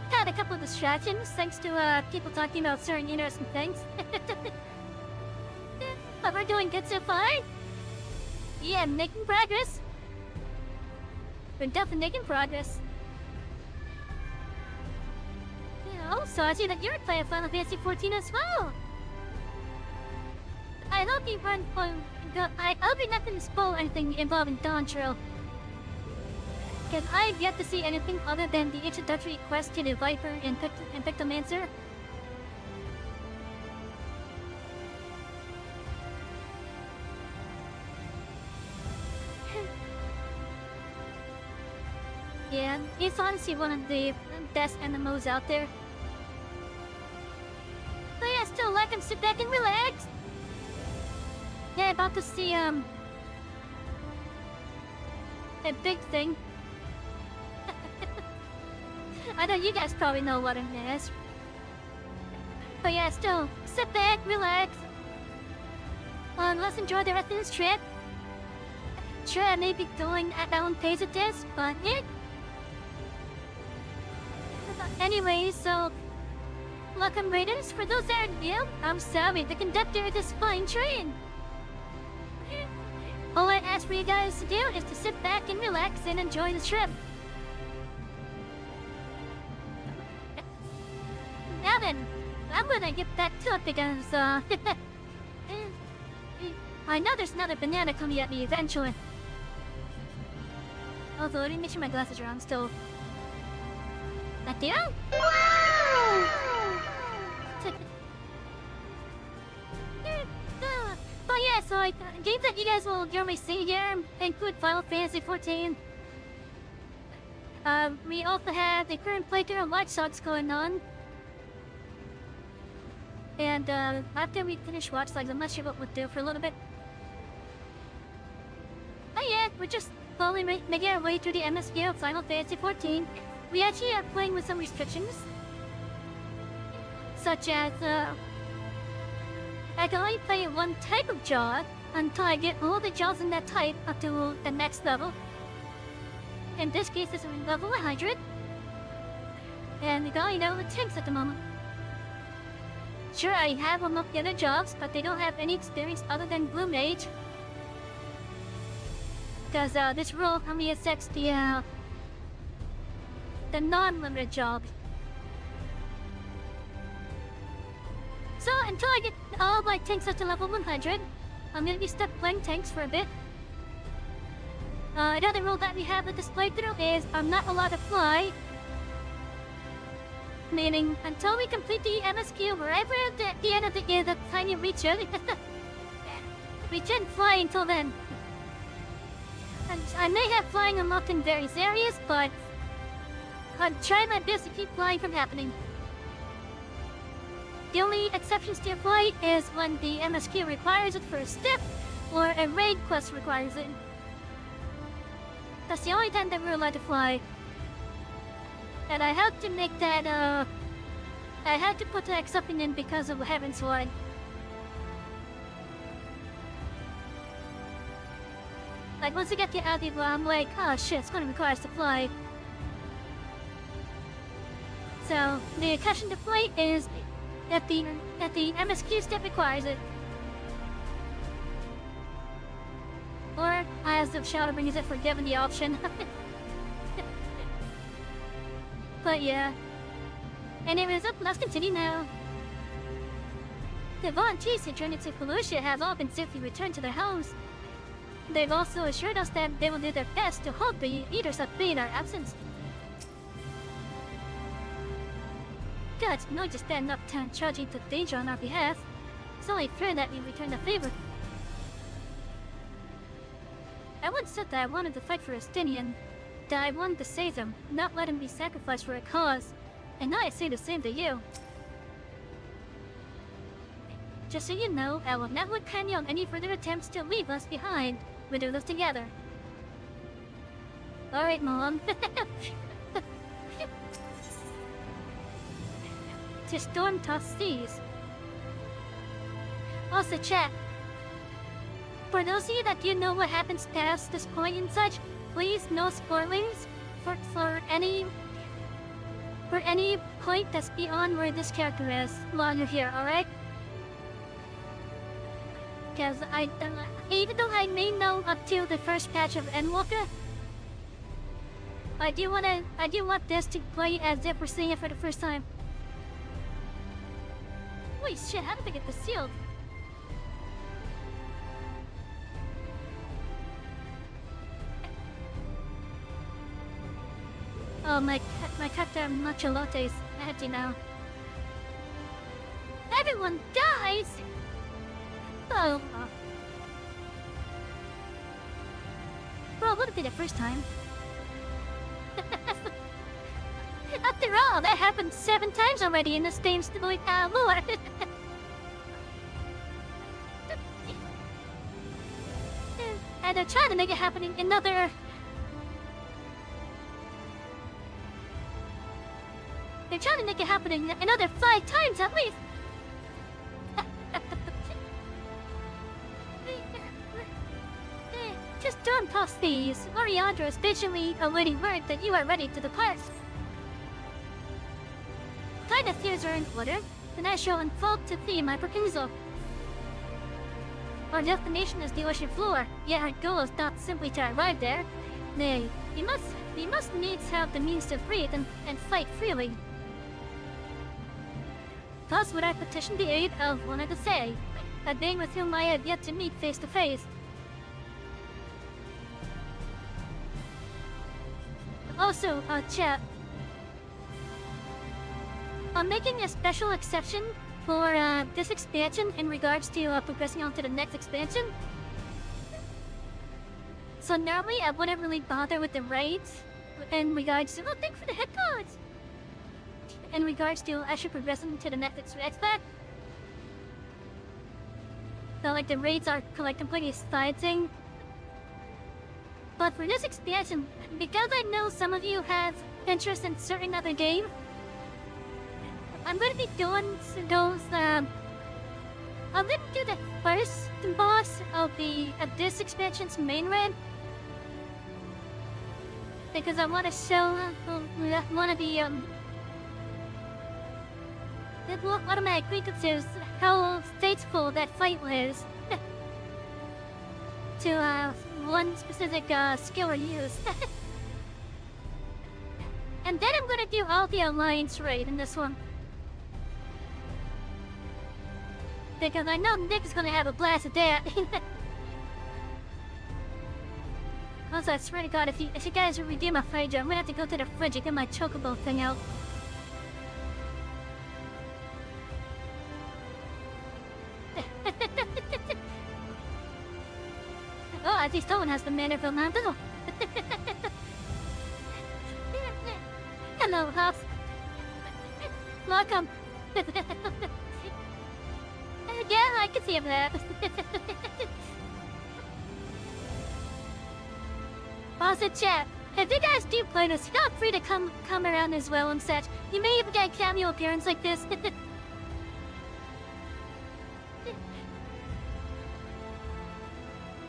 Had a couple of distractions thanks to people talking about certain interesting things. But we're doing good so far. Yeah, making progress. We're definitely making progress. So I see that you're playing Final Fantasy XIV as well. I hope you run. I hope you're not going to spoil anything involving Dawn Trail. Because I've yet to see anything other than the introductory quest to the Viper and Pictomancer. Yeah, it's honestly one of the best MMOs out there. But yeah, still let him sit back and relax. Yeah, about to see a big thing. I know you guys probably know what it is. But yeah, still sit back, relax. Let's enjoy the rest of this trip. Sure, I may be going at my own pace at this, but yeah. Anyway, so welcome raiders. For those that are new, I'm Sally, the conductor of this fine train. All I ask for you guys to do is to sit back and relax and enjoy the trip. Now then, I'm gonna get back to it because I know there's another banana coming at me eventually. Although, let me make sure my glasses are on still. That deal? Wow! But yeah, so games that you guys will generally see here include Final Fantasy XIV. We also have the current playthrough of Watch Dogs going on. And after we finish Watch Dogs, I'm not sure what we'll do for a little bit. But yeah, we're just slowly making our way through the MSQ of Final Fantasy XIV. We actually are playing with some restrictions, such as I can only play one type of job until I get all the jobs in that type up to the next level. In this case, it's level 100, and we only know the tanks at the moment. Sure, I have them up the other jobs, but they don't have any experience other than Blue Mage, because this rule only accepts the non-limited job. So until I get all my tanks up to level 100, I'm gonna be stuck playing tanks for a bit. Another rule that we have with this playthrough is I'm not allowed to fly. Meaning, until we complete the MSQ, wherever at the end of the year the time you reach it, we shouldn't fly until then. And I may have flying unlocked in various areas, but I'll try my best to keep flying from happening. The only exceptions to flight is when the MSQ requires it for a step, or a raid quest requires it. That's the only time that we're allowed to fly. And I had to make that, I had to put that exception in because of Heaven's Ward. Like, once I get the Aldi, I'm like, oh shit, it's gonna require us to fly. So, the exception to flight is that the MSQ step requires it. Or, as the Shadowbringers if we're given the option. But yeah. Anyways, let's continue now. The volunteers who turned into Felucia have all been safely returned to their homes. They've also assured us that they will do their best to hold the Eaters at bay in our absence. God's not just stand up to charging to danger on our behalf. It's only fair that we return the favor. I once said that I wanted to fight for Estinian, that I wanted to save him, not let him be sacrificed for a cause, and now I say the same to you. Just so you know, I will not look kindly on any further attempts to leave us behind. We do this together. Alright, Mom. To storm tough seas. Also, chat. For those of you that do know what happens past this point and such, please no spoilers for any point that's beyond where this character is while you're here, alright? Because even though I may know up to the first patch of Endwalker, I do want this to play as if we're seeing it for the first time. Holy shit, how did I get this sealed? Oh, my character Macholotes. I had to know. Everyone dies! Oh. Well, would it be the first time? After all, that happened 7 times already in this game's lore. And they're trying to make it happen in another... They're trying to make it happen in another 5 times at least! Just don't toss these. Oriandra is patiently awaiting word that you are ready to depart. Tide of fears are in order, then I shall unfold to thee my proposal. Our destination is the ocean floor, yet our goal is not simply to arrive there. Nay, we must needs have the means to breathe and fight freely. Thus would I petition the aid of one of the Fae, a being with whom I have yet to meet face to face. Also, chat. I'm making a special exception for this expansion in regards to progressing on to the next expansion. So normally I wouldn't really bother with the raids in regards to, oh, thanks for the head cards! In regards to actually progressing to the next expansion. So like the raids are like completely side thing. But for this expansion, because I know some of you have interest in certain other game, I'm gonna be doing those, I'm gonna do the first boss of this expansion's main raid. Because I wanna show one of one of my acquaintances how faithful that fight was to one specific skill or use. And then I'm gonna do all the alliance raid in this one. Because I know Nick is gonna have a blast at that. Also, I swear to God, if you guys redeem my fire jar, I'm gonna have to go to the fridge and get my chocobo thing out. Oh, at least someone has the manner for Mando. Hello, Huff. Welcome. Yeah, I can see him there. Also, chat, if you guys do play this, feel free to come around as well and such. You may even get a cameo appearance like this.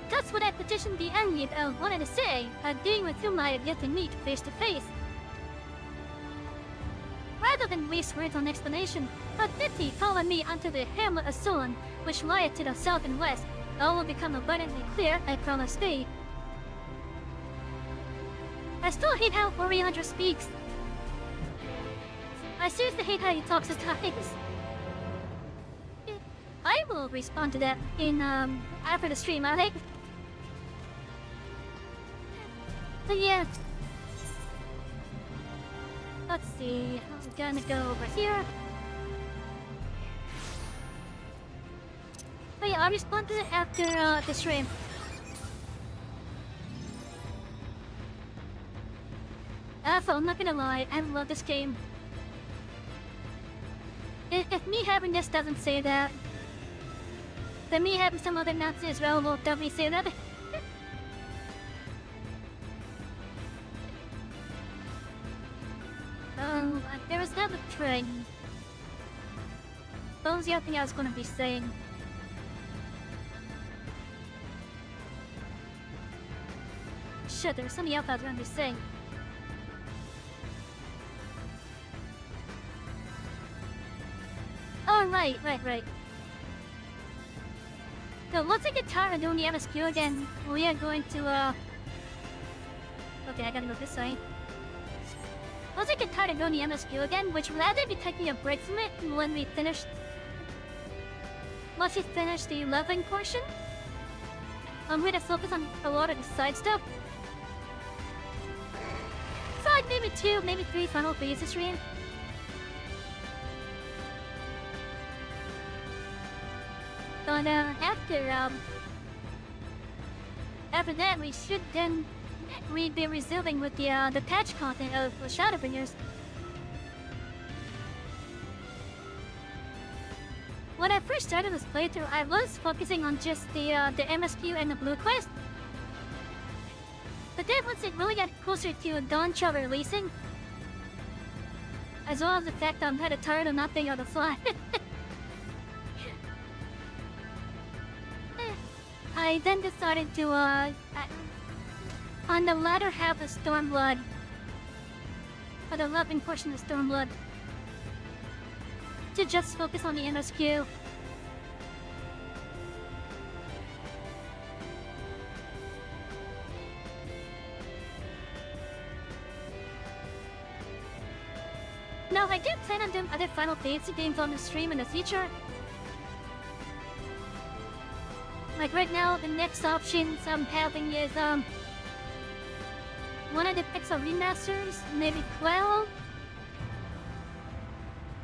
That's what I petitioned the Elliot wanted to say, a being with whom I have yet to meet face to face. Rather than waste words on explanation, bid thee follow me unto the hamlet of Solon, which lieth to the south and west. All will become abundantly clear, I promise thee. I still hate how Oriandra speaks. I seriously hate how he talks at times. I will respond to that in, after the stream, alright? But yeah. Let's see, I'm gonna go over here. But yeah, I'll respond to it after, the stream. I'm not gonna lie, I love this game. If me having this doesn't say that, then me having some other Nazi as well will definitely say that. have the train. What was the other thing I was gonna be saying? Shit, there's something else I was gonna be saying. Oh, right. So once I get tired of doing the MSQ again, we are going to, okay, I gotta go this way. Once I get tired of doing the MSQ again, which will either be taking a break from it when we finish... Once we finish the leveling portion, I'm going to focus on a lot of the side stuff. So like maybe 2, maybe 3 final phases stream. But after that, we should then we'd be resuming with the patch content of Shadowbringers. When I first started this playthrough, I was focusing on just the MSQ and the blue quest. But then once it really got closer to Dawn Child releasing, as well as the fact that I'm kind of tired of not being able to fly, I then decided to, on the latter half of Stormblood, or the loving portion of Stormblood, to just focus on the MSQ. Now, I do plan on doing other Final Fantasy games on the stream in the future. Like right now, the next options I'm having is, one of the Pixel remasters, maybe 12,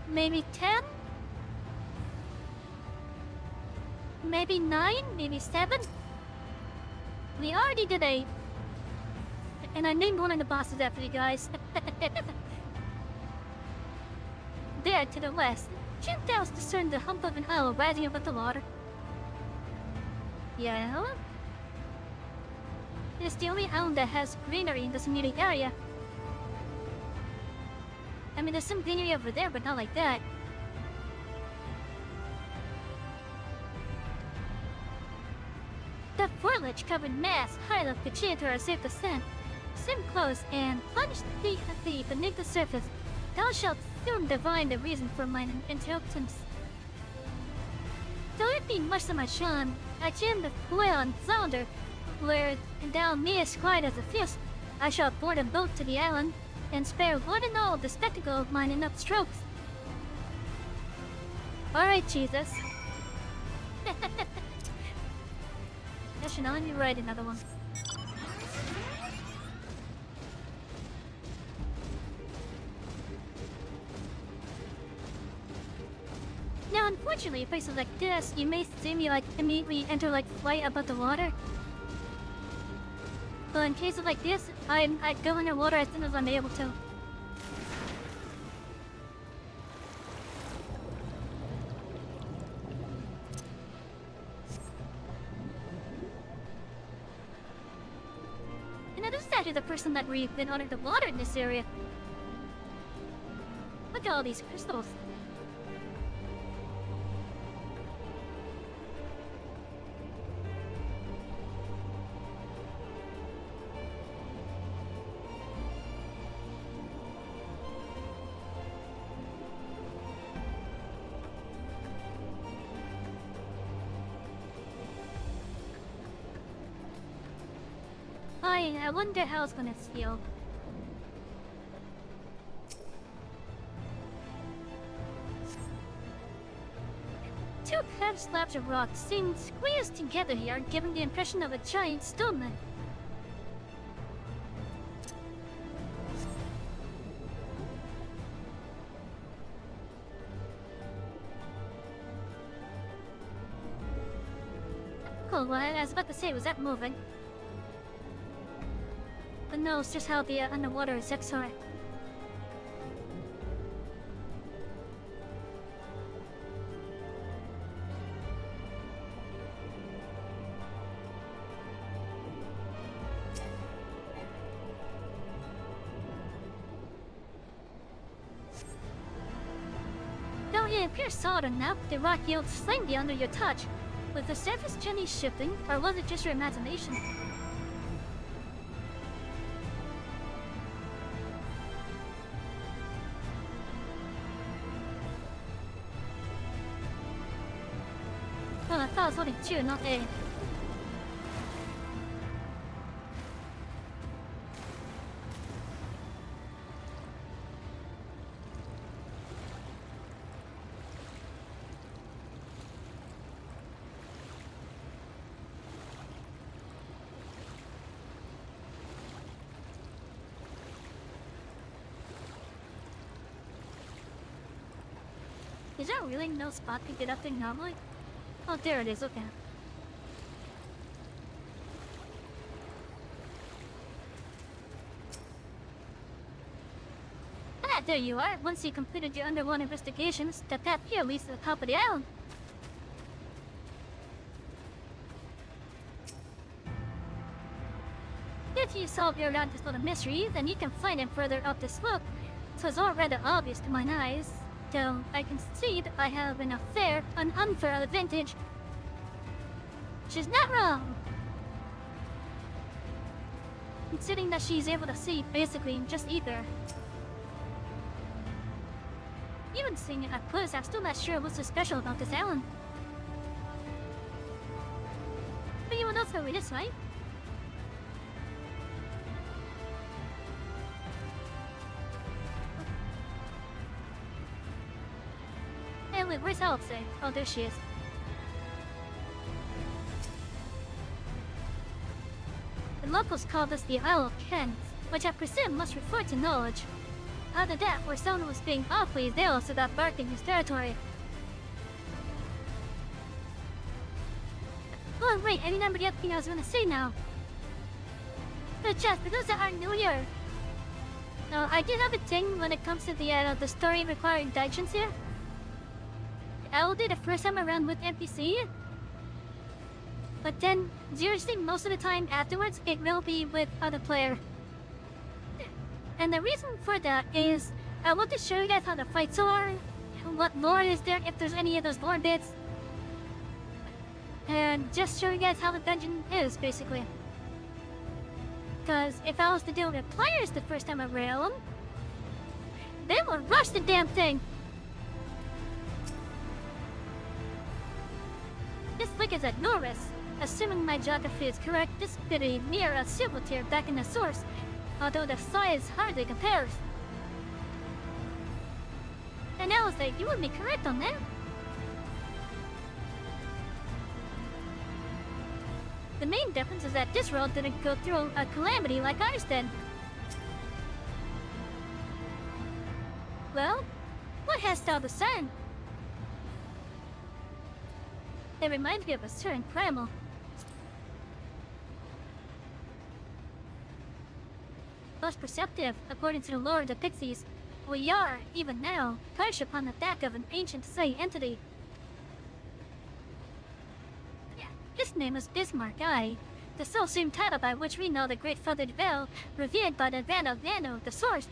maybe 10, maybe 9, maybe 7. We already did 8, and I named one of the bosses after you guys. There, to the west, shouldn't thou discern the hump of an isle rising above the water? Yeah? It's the only island that has greenery in this immediate area. I mean, there's some greenery over there, but not like that. The foliage-covered mass high enough to cheer to our safe descent. Swim close and plunge deep beneath the surface. Thou shalt soon divine the reason for mine interruptions. Though it be much to my charm, I chim the flail on sounder, where thou mayest quiet as a fish, I shall board a boat to the island, and spare one and all the spectacle of mine in upstrokes. Alright, Jesus. I should only write another one. Now, unfortunately, in places like this, you may see me like immediately enter like flight above the water. But in cases like this, I go underwater as soon as I'm able to. And this is actually the first time that we've been under the water in this area. Look at all these crystals. I wonder how it's gonna feel. Two curved slabs of rock seem squeezed together here, giving the impression of a giant stone. Cool, well, I was about to say, was that moving? But no, it's just how the underwater is excellent. They appear solid enough, the rock yields slightly under your touch. Was the surface gently shifting, or was it just your imagination? Well, I thought it was only 2, not A. Is there really no spot to get up there normally? Oh, there it is, okay. Ah, there you are. Once you completed your underwater investigations, the path here leads to the top of the island. If you solve your round this little mystery, then you can find him further up the slope. So it's all rather obvious to my eyes. Though I can see that I have an unfair advantage. She's not wrong! Considering that she's able to see basically just ether. Even seeing it up close, I'm still not sure what's so special about this island. But you will know how it is, right? Hey, wait, where's Alex? Oh, there she is. The locals call this the Isle of Kens, which I presume must refer to knowledge. Other than that, where someone was being awfully zealous about barking his territory. Oh wait, I remember the other thing I was gonna say now. But just because of our New Year. Now, I do have a thing when it comes to the story requiring dungeons here. I will do the first time around with NPC. But then, seriously, most of the time afterwards, it will be with other player. And the reason for that is, I want to show you guys how the fights are, and what lore is there, if there's any of those lore bits. And just show you guys how the dungeon is, basically. Because if I was to deal with players the first time around, they will rush the damn thing. This lake is enormous. Assuming my geography is correct, this could be near a silver tier back in the source, although the size hardly compares. And I was like, you would be correct on that. The main difference is that this world didn't go through a calamity like ours did. Well, what hast thou discerned? It reminds me of a certain primal. Most perceptive, according to the lore of the Pixies, we are, even now, perched upon the back of an ancient sea entity. His name is Bismarck I, the self-same title by which we know the Great Feathered Veil, revered by the Van of Vano, the source.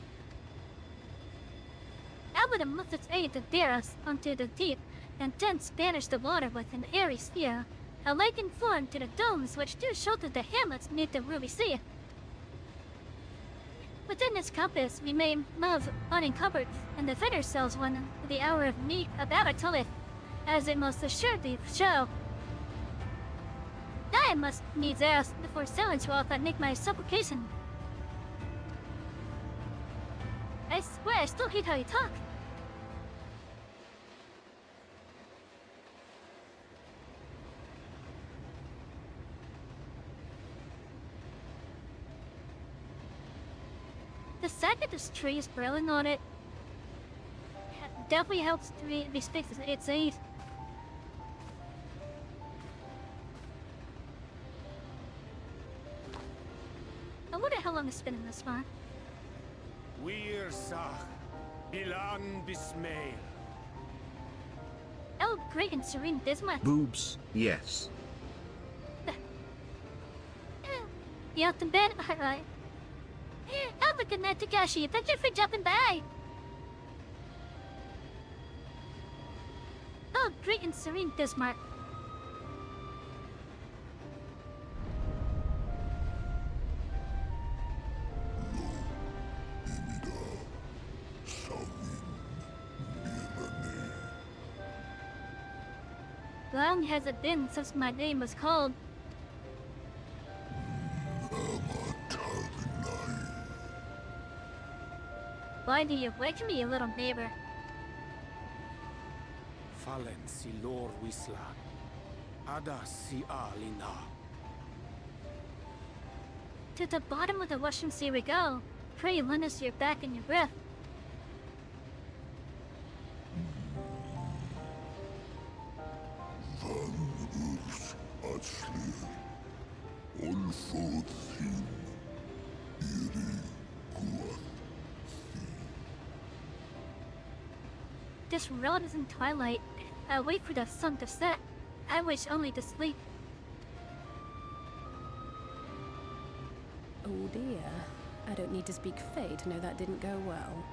Albert must its aid to bear us onto the deep, and then banish the water with an airy sphere, a lake in form to the domes which do shelter the hamlets beneath the Ruby Sea. Within this compass, we may move unencumbered, and defend ourselves when the hour of need about it telleth, as it must assuredly show. I must needs ask before silence while I make my supplication. I swear I still hate how you talk. The fact that this tree is growing on it definitely helps to be speaks its age. I wonder how long it's been in this farm. Wir Sach, Bilan Bismail. Oh, great and serene Bismarck. Boobs, yes. You up to bed? Alright. I'm looking at Takashi. Thank you for dropping by. great and serene, Bismarck. Long has it been since my name was called. Why do you wake me, little neighbor? Fallen si lor wisla. Ada si alina. To the bottom of the Russian Sea we go. Pray lend us your back and your breath. This road is in twilight. I wait for the sun to set. I wish only to sleep. Oh dear. I don't need to speak Fey to know that didn't go well.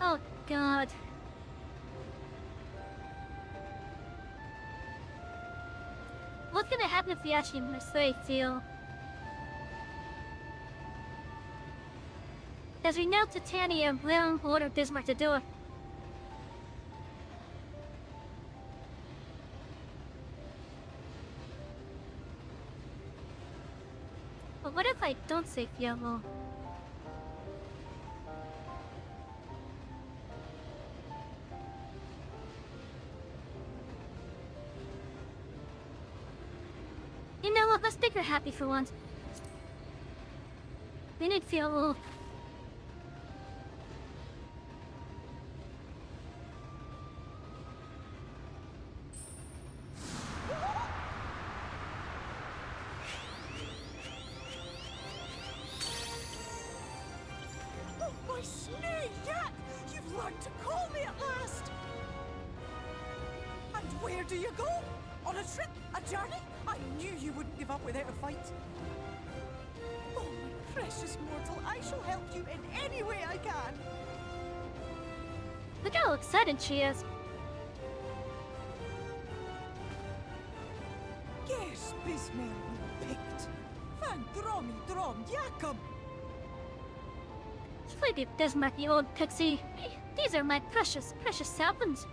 Oh God. What's gonna happen if we actually miss the feel? As we knelt to Titania, Leon ordered Bismarck to do it. But what if I don't say Fiello? You know what? Let's make her happy for once. We need Fiello. Oh, my snake yak! You've learned to call me at last! And where do you go? On a trip? A journey? I knew you wouldn't give up without a fight. Oh, my precious mortal, I shall help you in any way I can. Look how excited she is. Yes, Bismel we picked. Van drom Jacob. Lady Bismarck, you old pixie. These are my precious, precious saplings.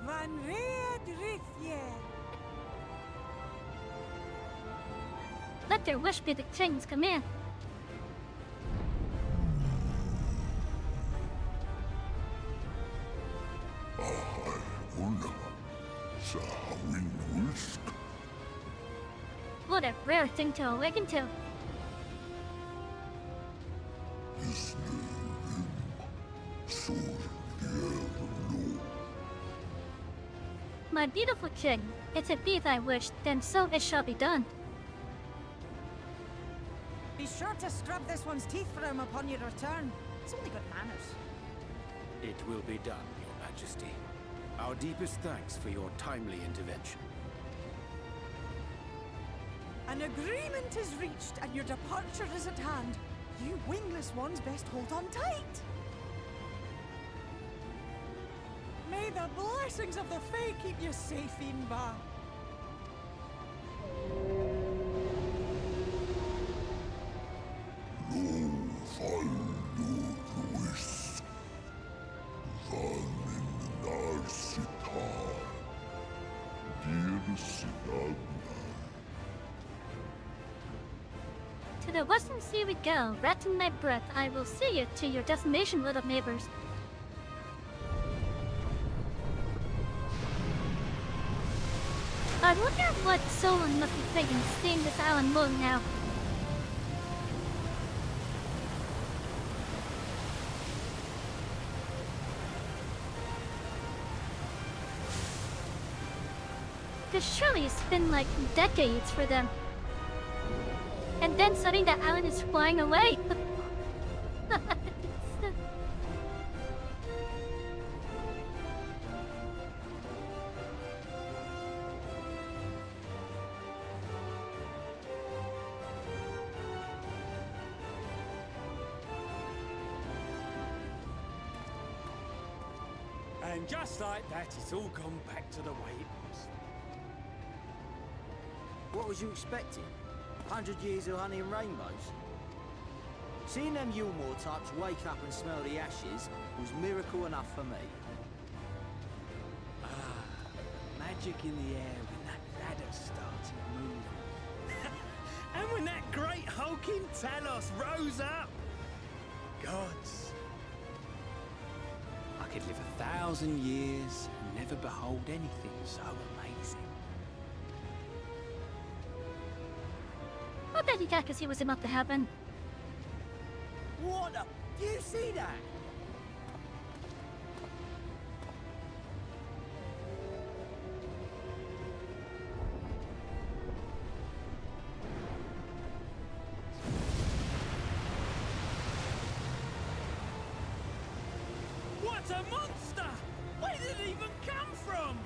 Van Red Rithje. Let their wish be the king's command. What a rare thing to awaken to. My beautiful king, if it be thy wish, then so it shall be done. Be sure to scrub this one's teeth for him upon your return. It's only good manners. It will be done, Your Majesty. Our deepest thanks for your timely intervention. An agreement is reached and your departure is at hand. You wingless ones best hold on tight. May the blessings of the Fae keep you safe, Inba. To the western sea we go, wrapped in my breath. I will see you to your destination, little neighbors. I wonder what Solon must be thinking seeing this island moon now. This surely has been like decades for them. And then suddenly the island is flying away. And just like that, it's all gone back to the way it was. What was you expecting? 100 years of honey and rainbows? Seeing them Yulmore types wake up and smell the ashes was miracle enough for me. Magic in the air when that ladder started moving. And when that great hulking Talos rose up. Gods. I could live 1,000 years and never behold anything so amazing. I bet you can't see what's about to happen. What the? Do you see that? What a monster! Where did it even come from?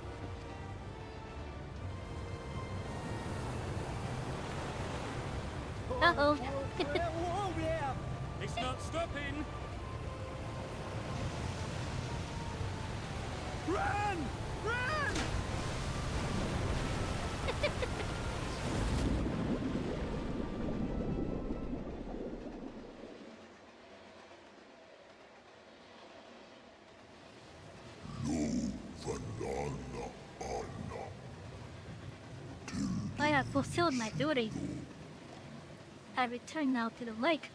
Uh-oh. Whoa, yeah! It's not stopping! Run! Run! I have fulfilled my duty. I return now to the lake.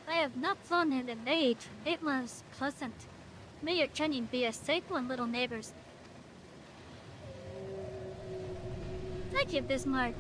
I have not flown in an age. It was pleasant. May your journey be a safe one, little neighbors. Thank you, Bismarck.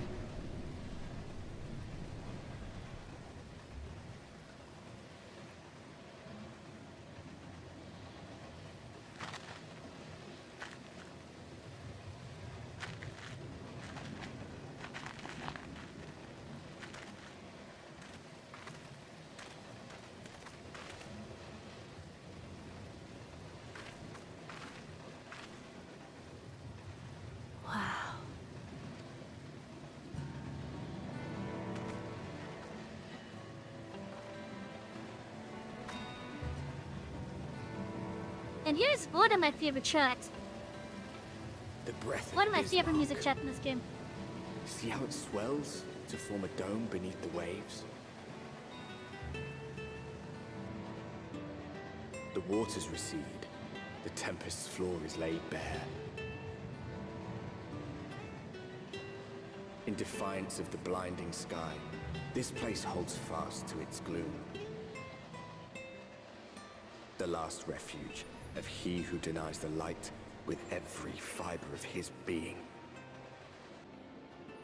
And here's one of my favorite tracks. The breath of One of my Bismarck. favorite music tracks in this game. See how it swells to form a dome beneath the waves? The waters recede. The tempest's floor is laid bare. In defiance of the blinding sky, this place holds fast to its gloom. The last refuge of he who denies the light with every fiber of his being.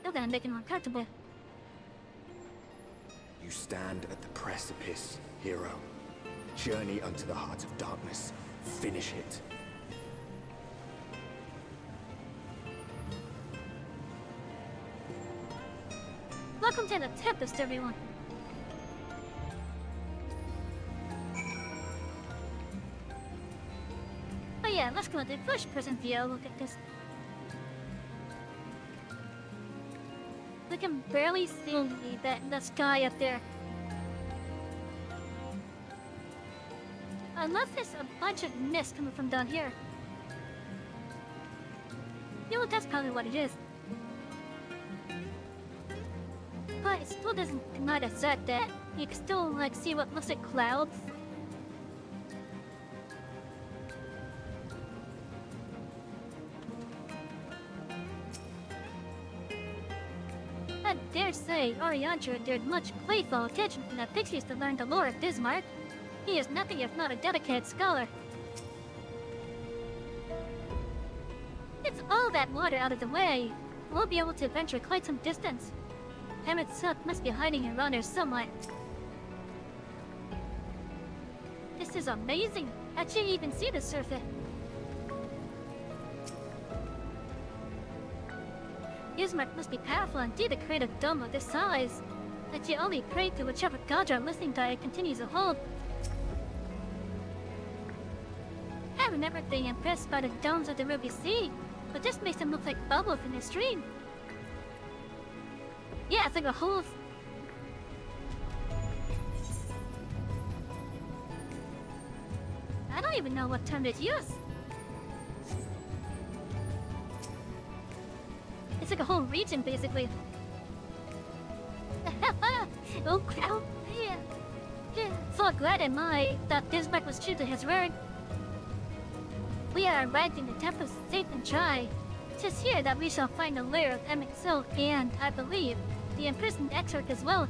You're gonna make him uncomfortable. You stand at the precipice, hero. Journey unto the heart of darkness. Finish it. Welcome to the Tempest, everyone. Oh yeah, let's go to the first person view. Look at this. We can barely see the sky up there. Unless there's a bunch of mist coming from down here. You know, that's probably what it is. But it still doesn't deny the fact that you can still, like, see what looks like clouds. I dare say Ariandra dared much playful attention from the pixies to learn the lore of Bismarck. He is nothing if not a dedicated scholar. It's all that water out of the way. We'll be able to venture quite some distance. Time itself must be hiding around here somewhere. This is amazing. I can't even see the surface. Bismarck must be powerful indeed to create a dome of this size. That you only pray to whichever god you're listening to it continues to hold. remember being impressed by the domes of the Ruby Sea, but this makes them look like bubbles in a stream. Yeah, it's like a whole... I don't even know what term to use. It's like a whole region, basically. Oh crap! Yeah. So glad am I that this bike was true to his word. We are arrived in the temple safe and dry. 'Tis here that we shall find the lair of MSQ and, I believe, the imprisoned exarch as well.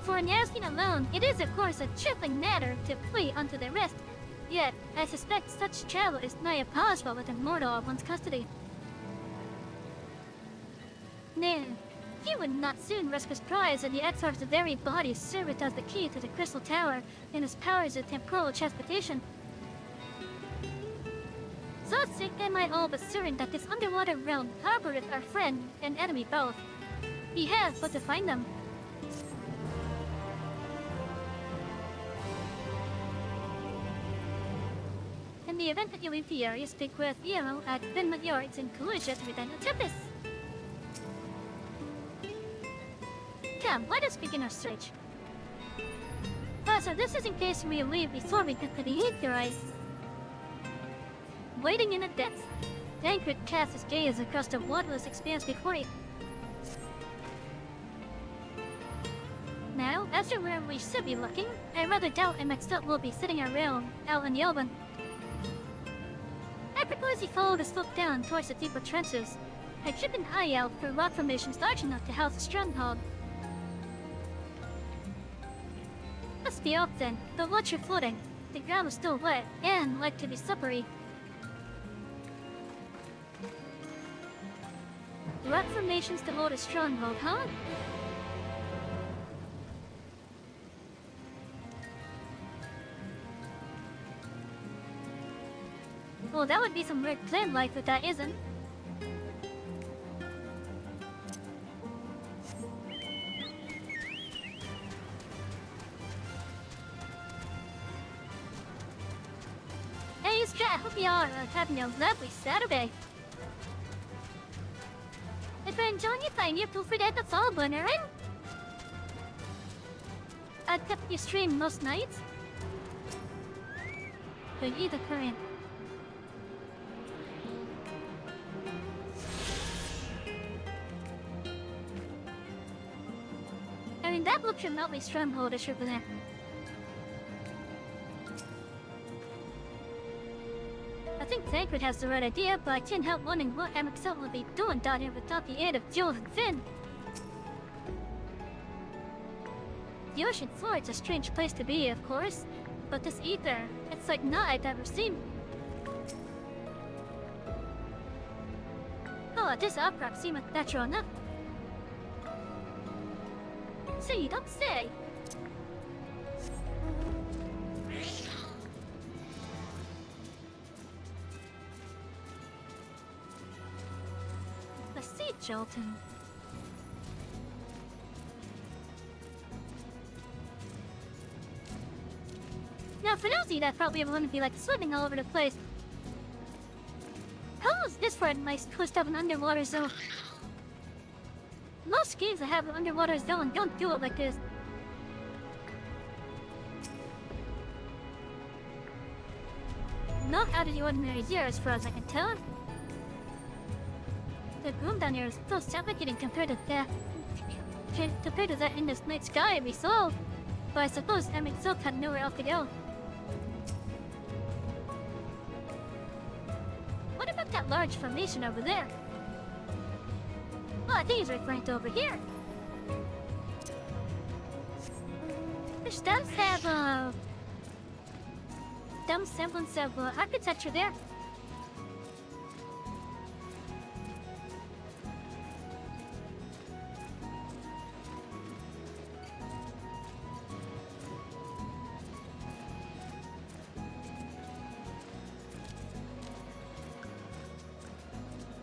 For Nyaskin alone, it is of course a trifling matter to flee unto the rest. Yet, I suspect such travel is nigh impossible with a mortal of one's custody. Nay, he would not soon risk his prize, and the exarch's very body serveth as the key to the Crystal Tower and his powers of temporal transportation. So sick am I all but certain that this underwater realm harboreth our friend and enemy both. He has but to find them. In the event that you interfere, you speak with Emo at Vinmont Yards in collusion with an Tempest. Come, let us begin our search. So this is in case we leave before we get to the aetheroid. Waiting in the depths, Dankred casts his gaze across the waterless expanse before him. Now, as to where we should be looking, I rather doubt MSQ will be sitting around out in the open. I propose he follow the slope down towards the deeper trenches. I keep an eye out for rock formations large enough to house a stronghold. Let's be off then, though watch your footing. The ground is still wet and like to be slippery. Rock formations to hold a stronghold, huh? Well, that would be some weird plant life if that isn't. Hey, Strat, I hope you are having a lovely Saturday. If you're enjoying your time, you feel free to hit the follow button, alright? I kept you stream most nights. But either current. I mean, that looks remotely stronghold-ish over there. I think Tancred has the right idea, but I can't help wondering what MSQ will be doing down here without the aid of Jules and Finn. The ocean floor is a strange place to be, of course, but this ether, it's like not I've ever seen. Oh, this outcrop seemeth natural enough. So you don't say. Let's see, Jolton. Now, for those of you that probably wouldn't be like swimming all over the place, how is this for a nice twist of an underwater zone? Most games that have an underwater zone don't do it like this. Not out of the ordinary here, as far as I can tell. The gloom down here is still suffocating compared to that. Compared to that in this night sky we saw. But I suppose MSQ had nowhere else to go. What about that large formation over there? Oh, I think he's referring to over here. Which does have some semblance of architecture there.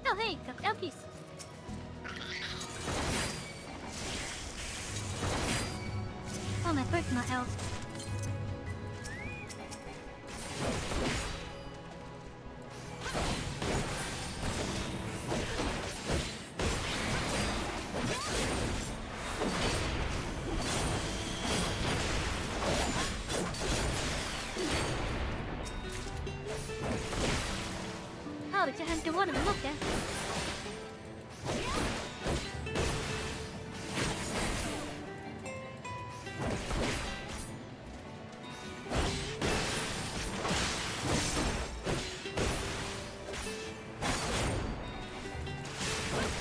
Oh, hey, got Elkies. Oh, my bird's not out. you want to look at.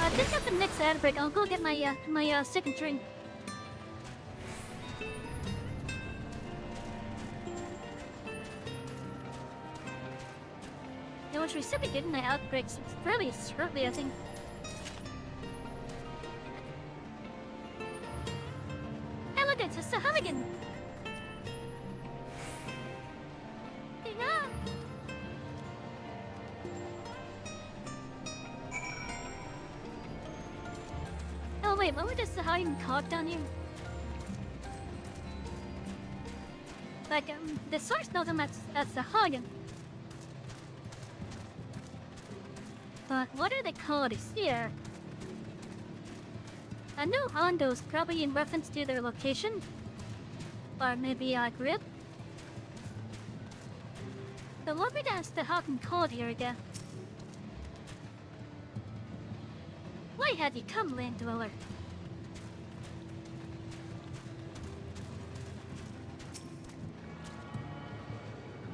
I think at the next ad break, I'll go get my second drink. It was reciprocated in the outbreaks fairly shortly, I think. Hey, look, it's just a Hunnigan! Yeah. Oh wait, what was this hiding cog down here? Like, the source knows him as the Hagen. But what are they called here? I know Hondo's probably in reference to their location. Or maybe a grid. So let me ask the Hagen called here again. Why have you come, land dweller?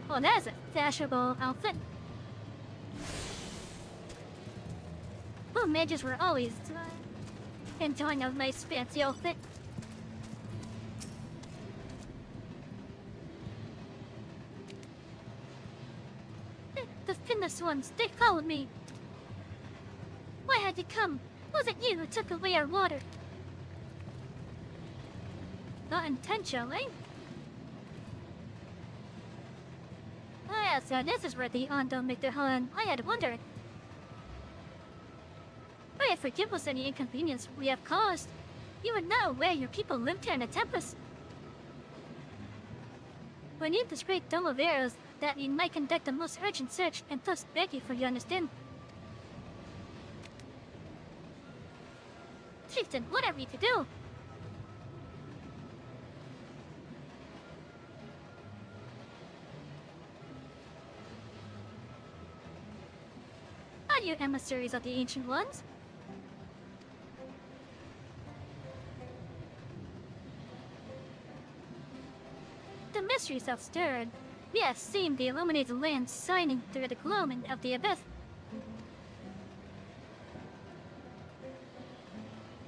Oh, that's a fashionable outfit. Well, mages were always enjoying a nice fancy outfit. The Finnish ones, they followed me. Why had you come? Was it you who took away our water? Not intentionally. Oh yeah, so this is where the Ondo make their home. I had wondered. Pray forgive us any inconvenience we have caused. You would know where your people lived here in the Tempest. We need this great dome of arrows that we might conduct the most urgent search and thus beg you for you understand. Chieftain, what are we to do? Are you emissaries of the Ancient Ones? The mysteries have stirred. We have seen the illuminated land shining through the gloaming of the abyss.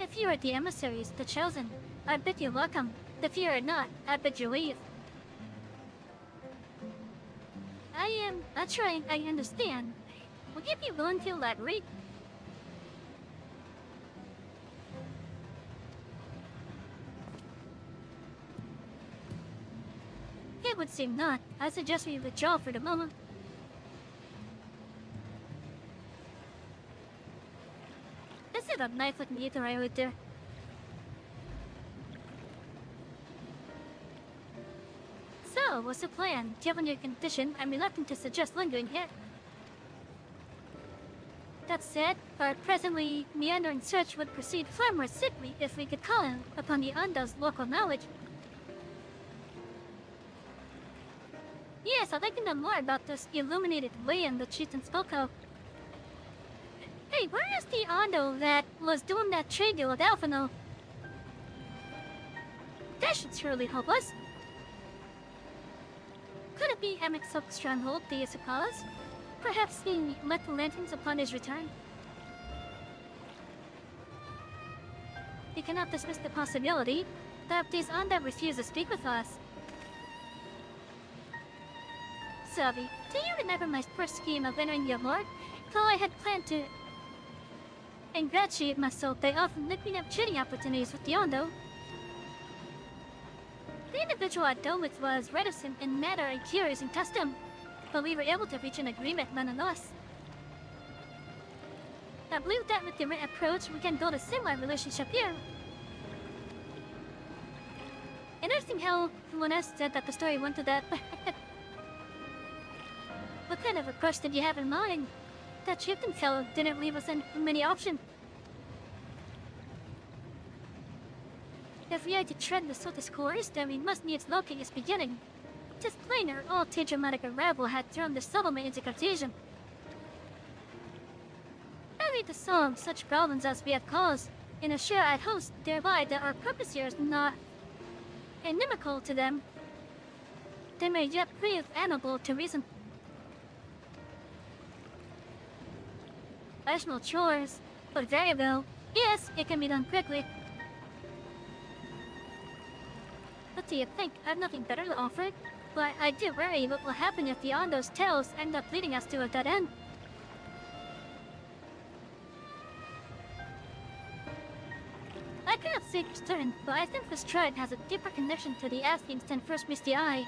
If you are the emissaries, the chosen, I bid you welcome. If you are not, I bid you leave. I'm trying, I understand. Will you be willing to elaborate? It would seem not. I suggest we withdraw for the moment. This is a knife-looking ether right there. So, what's the plan? Given your condition, I'm reluctant to suggest lingering here. That said, our presently meandering search would proceed far more swiftly if we could call upon the Undo's local knowledge. Yes, I'd like to know more about this illuminated land the chieftain spoke of. Hey, where is the Ondo that was doing that trade deal with Alphino? That should surely help us. Could it be MSQ's stronghold, the Isakawas? Perhaps he lit the lanterns upon his return? You cannot dismiss the possibility that these Ondo refuse to speak with us. Savi, do you remember my first scheme of entering your lord? Though I had planned to ingratiate myself, they often let me have trading opportunities with the Ondo. The individual I dealt with was reticent in matter and curious in custom, but we were able to reach an agreement nonetheless. I believe that with the right approach, we can build a similar relationship here. Interesting how someone else said that the story went to that. What kind of approach did you have in mind? That chieftain fellow didn't leave us in many options. If we are to tread the swiftest course, then we must needs locate its beginning. Tis plainer all Tedramatic arrival had thrown the settlement into confusion. to solve such problems as we have caused in a shared host, thereby that our purpose here is not inimical to them. They may yet prove amenable to reason. Additional chores, but very well. Yes, it can be done quickly. What do you think? I have nothing better to offer, but I do worry what will happen if beyond those tales end up leading us to a dead end. I cannot say for certain, but I think this tribe has a deeper connection to the Askeans than first meets the eye.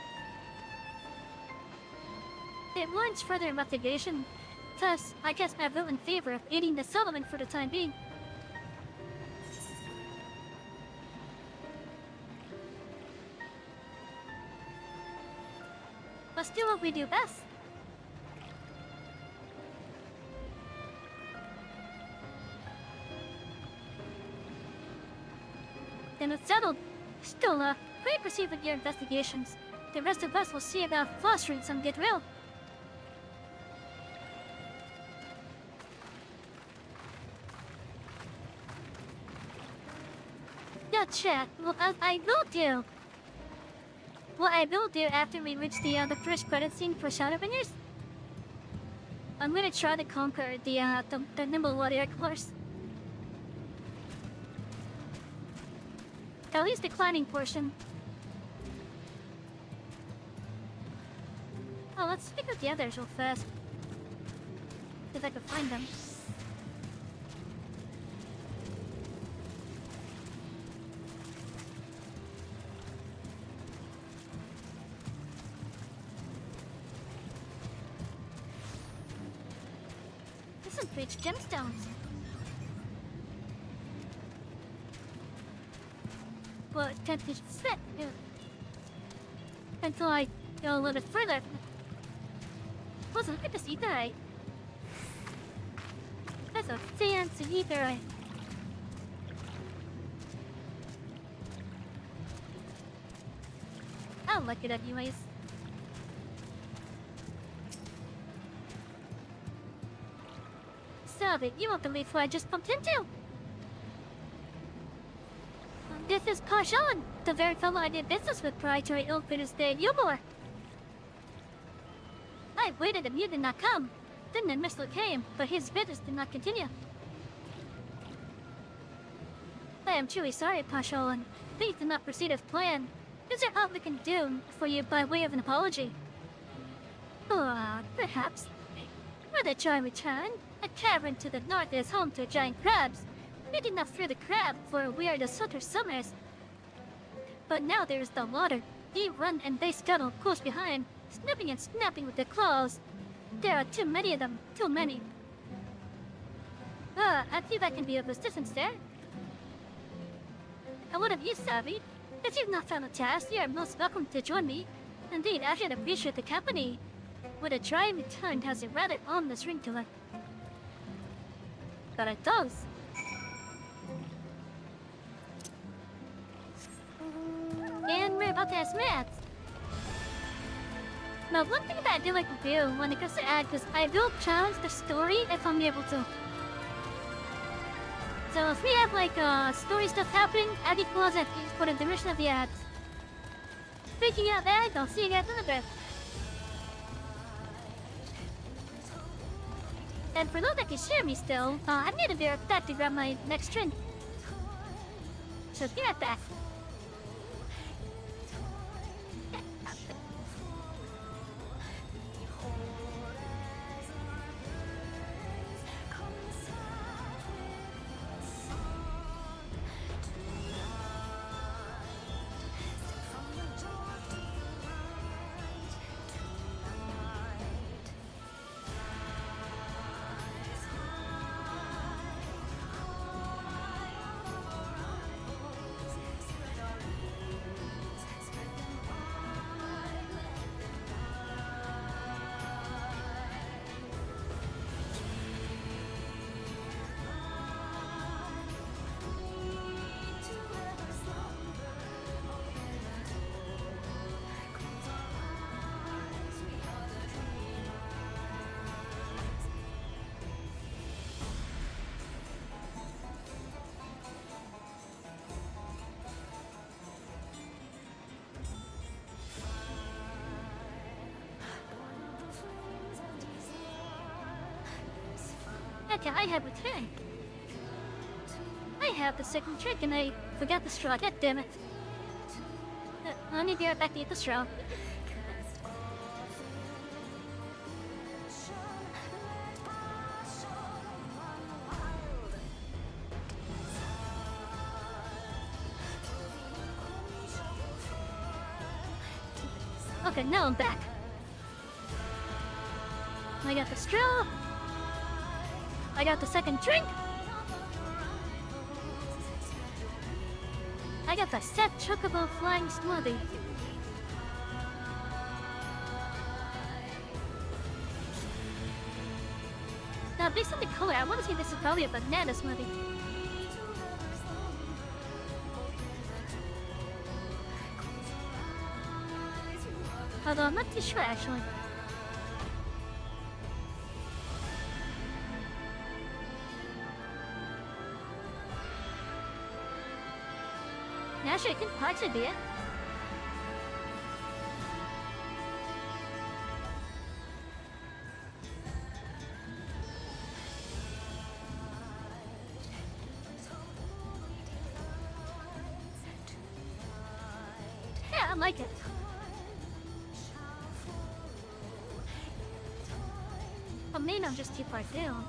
It warrants further investigation. Thus, I guess I vote in favor of aiding the settlement for the time being. Let's do what we do best. Then it's settled. Still, please proceed with your investigations. The rest of us will see about fostering some goodwill. Yeah, chat. What I will do. What I will do after we reach the first credit scene for Shadowbringers, I'm gonna try to conquer the nimble warrior course. At least the climbing portion. Oh, let's speak with the others real fast. If I can find them. This is rich gemstones. But can't just sit here until I go a little bit further. Wasn't good to see that. That's a fancy either. I'll like it anyways. Stop it, you won't believe who I just bumped into. This is Pashan, the very fellow I did business with prior to our ill-fated stay in Yumor. I waited and you did not come. Then the Missler came, but his business did not continue. I am truly sorry, Pashan. Things did not proceed as planned. Is there aught we can do for you by way of an apology? Perhaps. Were the joy returned, a cavern to the north is home to giant crabs. We did not fear the crab, for we are the Sutter Summers. But now there is the water. They run and they scuttle close behind, snipping and snapping with their claws. There are too many of them, too many. I think I can be of assistance there. And what of you, Savvy? If you've not found a task, you are most welcome to join me. Indeed, I should appreciate the company. But a dry return has a rather ominous ring to it. But it does. And we're about to ask maths. Now, one thing that I do like to do when it comes to ads is I will challenge the story if I'm able to. So if we have like story stuff happening, add equals at for the duration of the ads. Speaking of ads, I'll see you guys in a bit. And for those that can share me still, I need to be right back to grab my next drink. So be right back. Okay, I have returned. I have the second trick and I forgot the straw. God damn it. I need to be right back to eat the straw. Okay, now I'm back. I got the straw. I got the second drink. I got the set chocobo flying smoothie. Now, based on the color, I want to say this is probably a banana smoothie. Although I'm not too sure actually. Actually, it could partially be it. Yeah, I like it. But maybe I'm just too far down.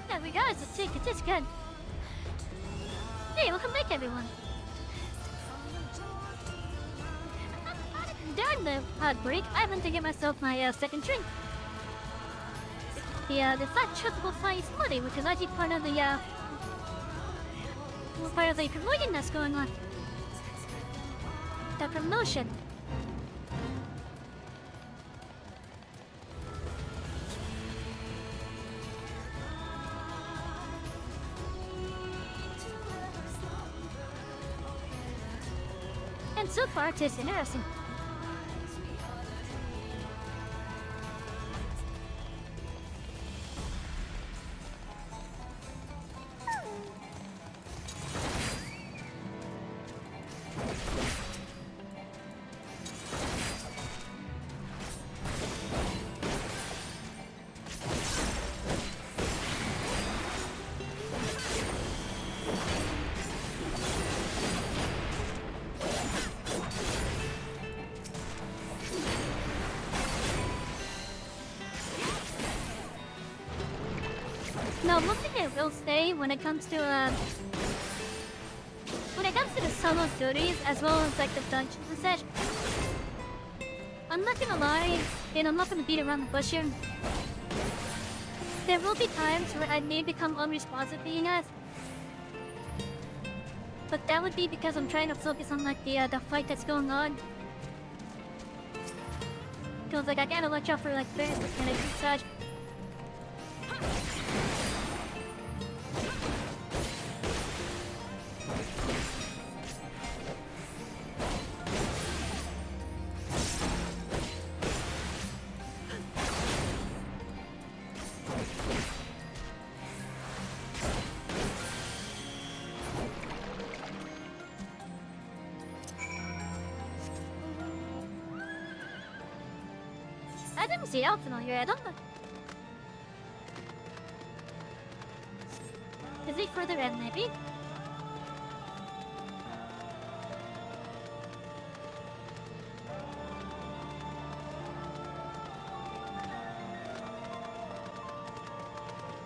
Yeah, regardless, it is good. Hey, welcome back, everyone. During the break, I went to get myself my second drink. The fat chocobo flying smoothie, which is actually part of the promotion that's going on. The promotion. And so far, it is interesting. Now, one thing I will say when it comes to the solo duties as well as like the dungeons and such, I'm not gonna lie, and I'm not gonna beat around the bush here. There will be times where I may become unresponsive to you guys, but that would be because I'm trying to focus on like the fight that's going on. Cause like I gotta watch out for like various mechanics and such. I didn't see it familiar at all. Is he further in, maybe?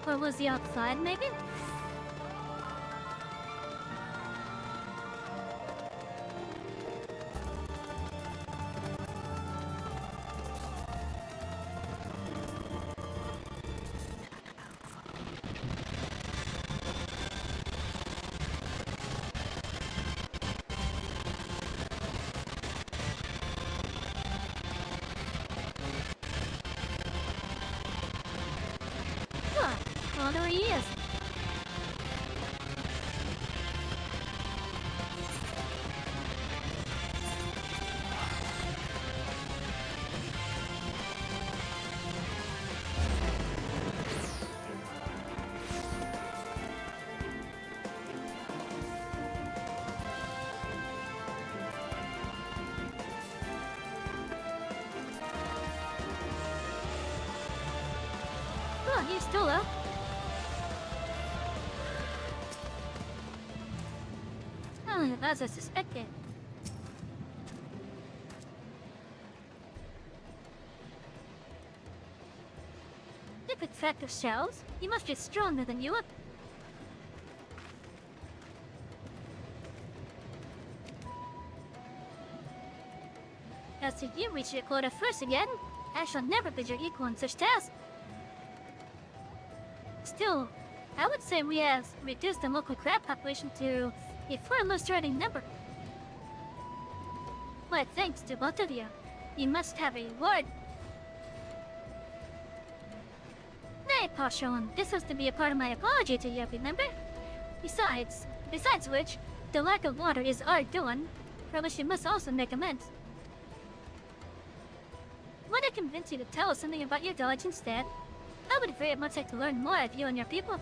Or was he outside, maybe? Oh, there he is. Oh, he's still up. Oh, as I suspected. If it's fact of shells, he must be stronger than you. As if you reach your quota first again, I shall never be your equal in such tasks. Still, I would say we have reduced the local crab population to a far less threatening number. Why, thanks to both of you. You must have a reward. Nay, Paushan, this was to be a part of my apology to you, remember? Besides which, the lack of water is our doing, for which you must also make amends. Would I convince you to tell us something about your village instead? I would very much like to learn more of you and your people.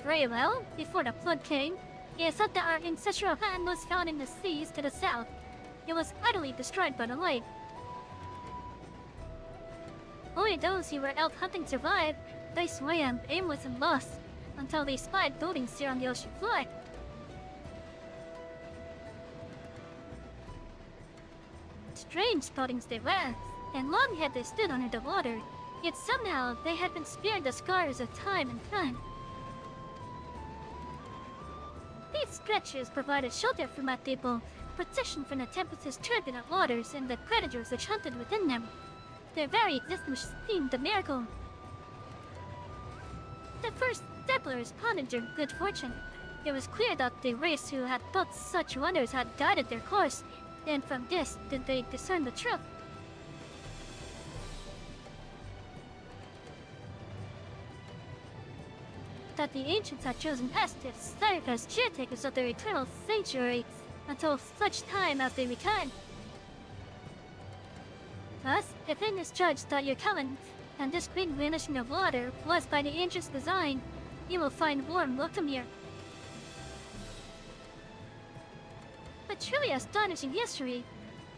Very well, before the flood came, it is said that our ancestral land was found in the seas to the south. It was utterly destroyed by the lake. Only those who were out hunting survived. They swam, aimless and lost, until they spied buildings here on the ocean floor. Strange buildings they were, and long had they stood under the water, yet somehow they had been spared the scars of time and time. These structures provided shelter for my people, protection from the tempest's turbulent waters and the predators which hunted within them. Their very existence seemed a miracle. The first settlers pondered their good fortune. It was clear that the race who had built such wonders had guided their course, and from this did they discern the truth. That the ancients had chosen us to serve as caretakers of their eternal sanctuary until such time as they return. Thus, if it is judged that your coming and this great vanishing of water was by the ancients' design, you will find warm welcome here. A truly astonishing history,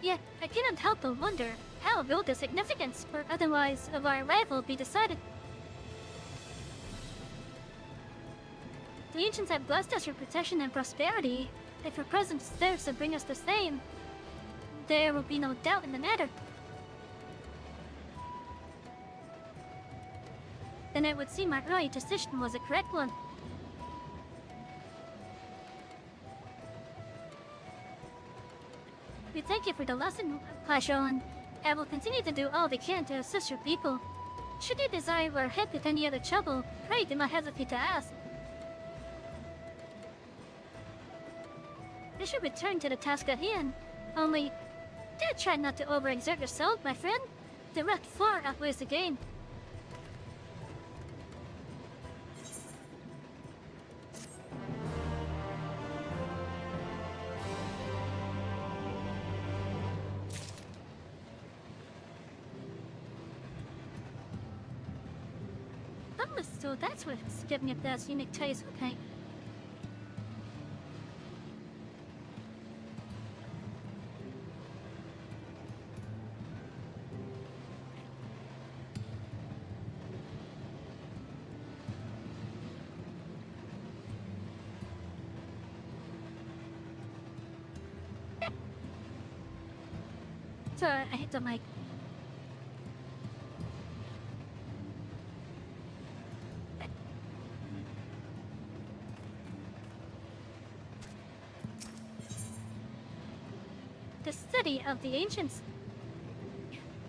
yet I cannot help but wonder how will the significance or otherwise of our arrival be decided. The ancients have blessed us with protection and prosperity. If your presence serves to bring us the same, there will be no doubt in the matter. Then it would seem my early decision was a correct one. We thank you for the lesson, Paushan. I will continue to do all we can to assist your people. Should you desire our help with any other trouble, pray do not hesitate to ask. We should return to the task at hand. Only, do try not to overexert yourself, my friend. The wreck far outweighs the gain. So that's what's giving it that unique taste, okay? Sorry, I hit the mic. The study of the ancients.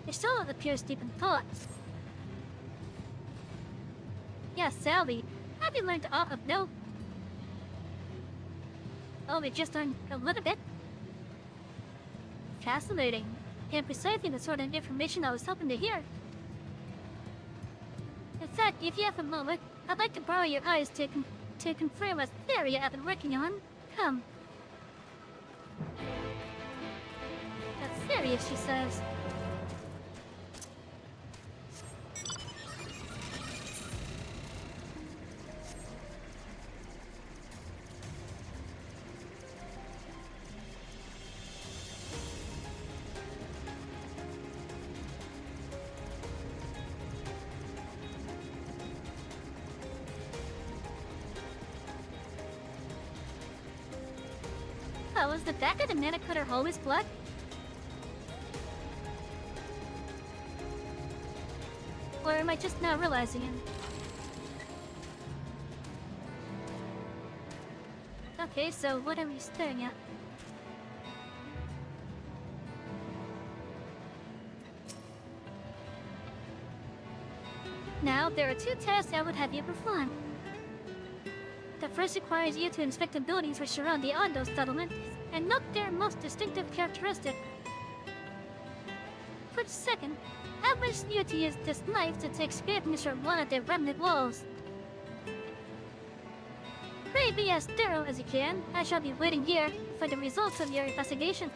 Your soul appears deep in thought. Yes, Sally, have you learned aught of no? Oh, we just learned a little bit. Fascinating, and precisely the sort of information I was hoping to hear. In fact, if you have a moment, I'd like to borrow your eyes to confirm a theory I've been working on. Come. That's serious, she says. Was the back of the mana cutter always black? Or am I just not realizing it? Okay, so what are we staring at? Now, there are two tasks I would have you perform. The first requires you to inspect the buildings which surround the Ondo settlement and note their most distinctive characteristic. For the second, I wish you to use this knife to take scrapings from one of the remnant walls. Pray be as thorough as you can. I shall be waiting here for the results of your investigation.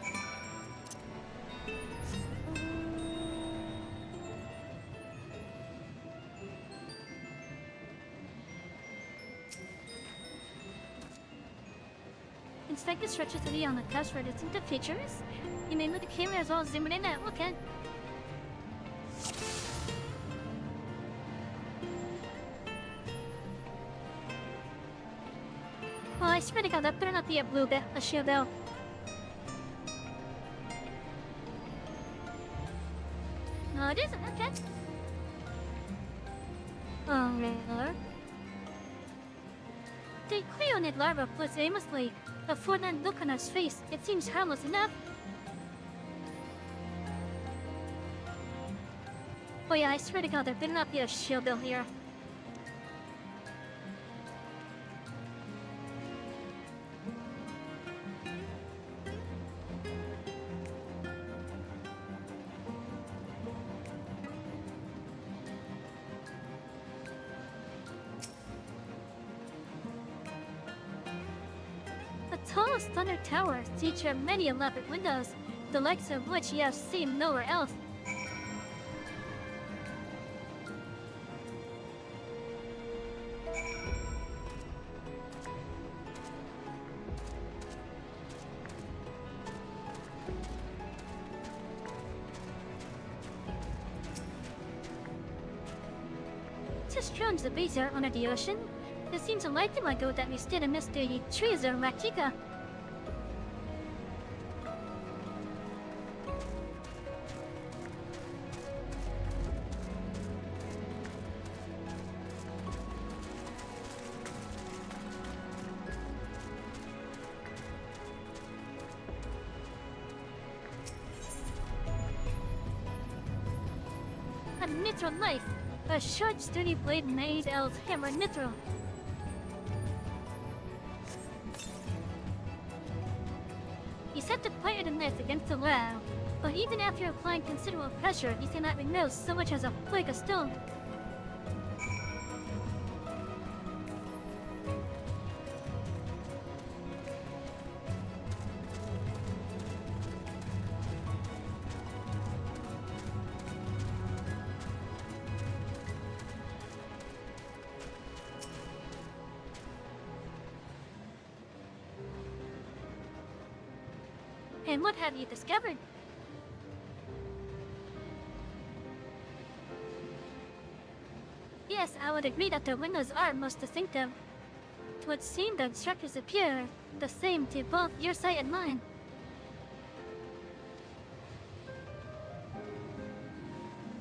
Inspect the structures to be on the cusp for distinctive features. You may move the camera as well as zoom in and look at. Well, I swear to God, that better not be a shield bell. No, it isn't. Okay. Oh, really? The Cleonid larva floats aimlessly. A forlorn look on its face. It seems harmless enough. Oh yeah, I swear to God, there better not be a shield bill here. Tall Thunder Tower features many elaborate windows, the likes of which you have seen nowhere else. Tis strange the base are under the ocean. It seems a lifetime ago that we stood amidst the trees of Rakika. A mithril knife, a short sturdy blade made out of hammered mithril. You set the point of the knife against the wall, but even after applying considerable pressure, you cannot remove so much as a flake of stone. And what have you discovered? Yes, I would agree that the windows are most distinctive. It would seem the structures appear the same to both your sight and mine.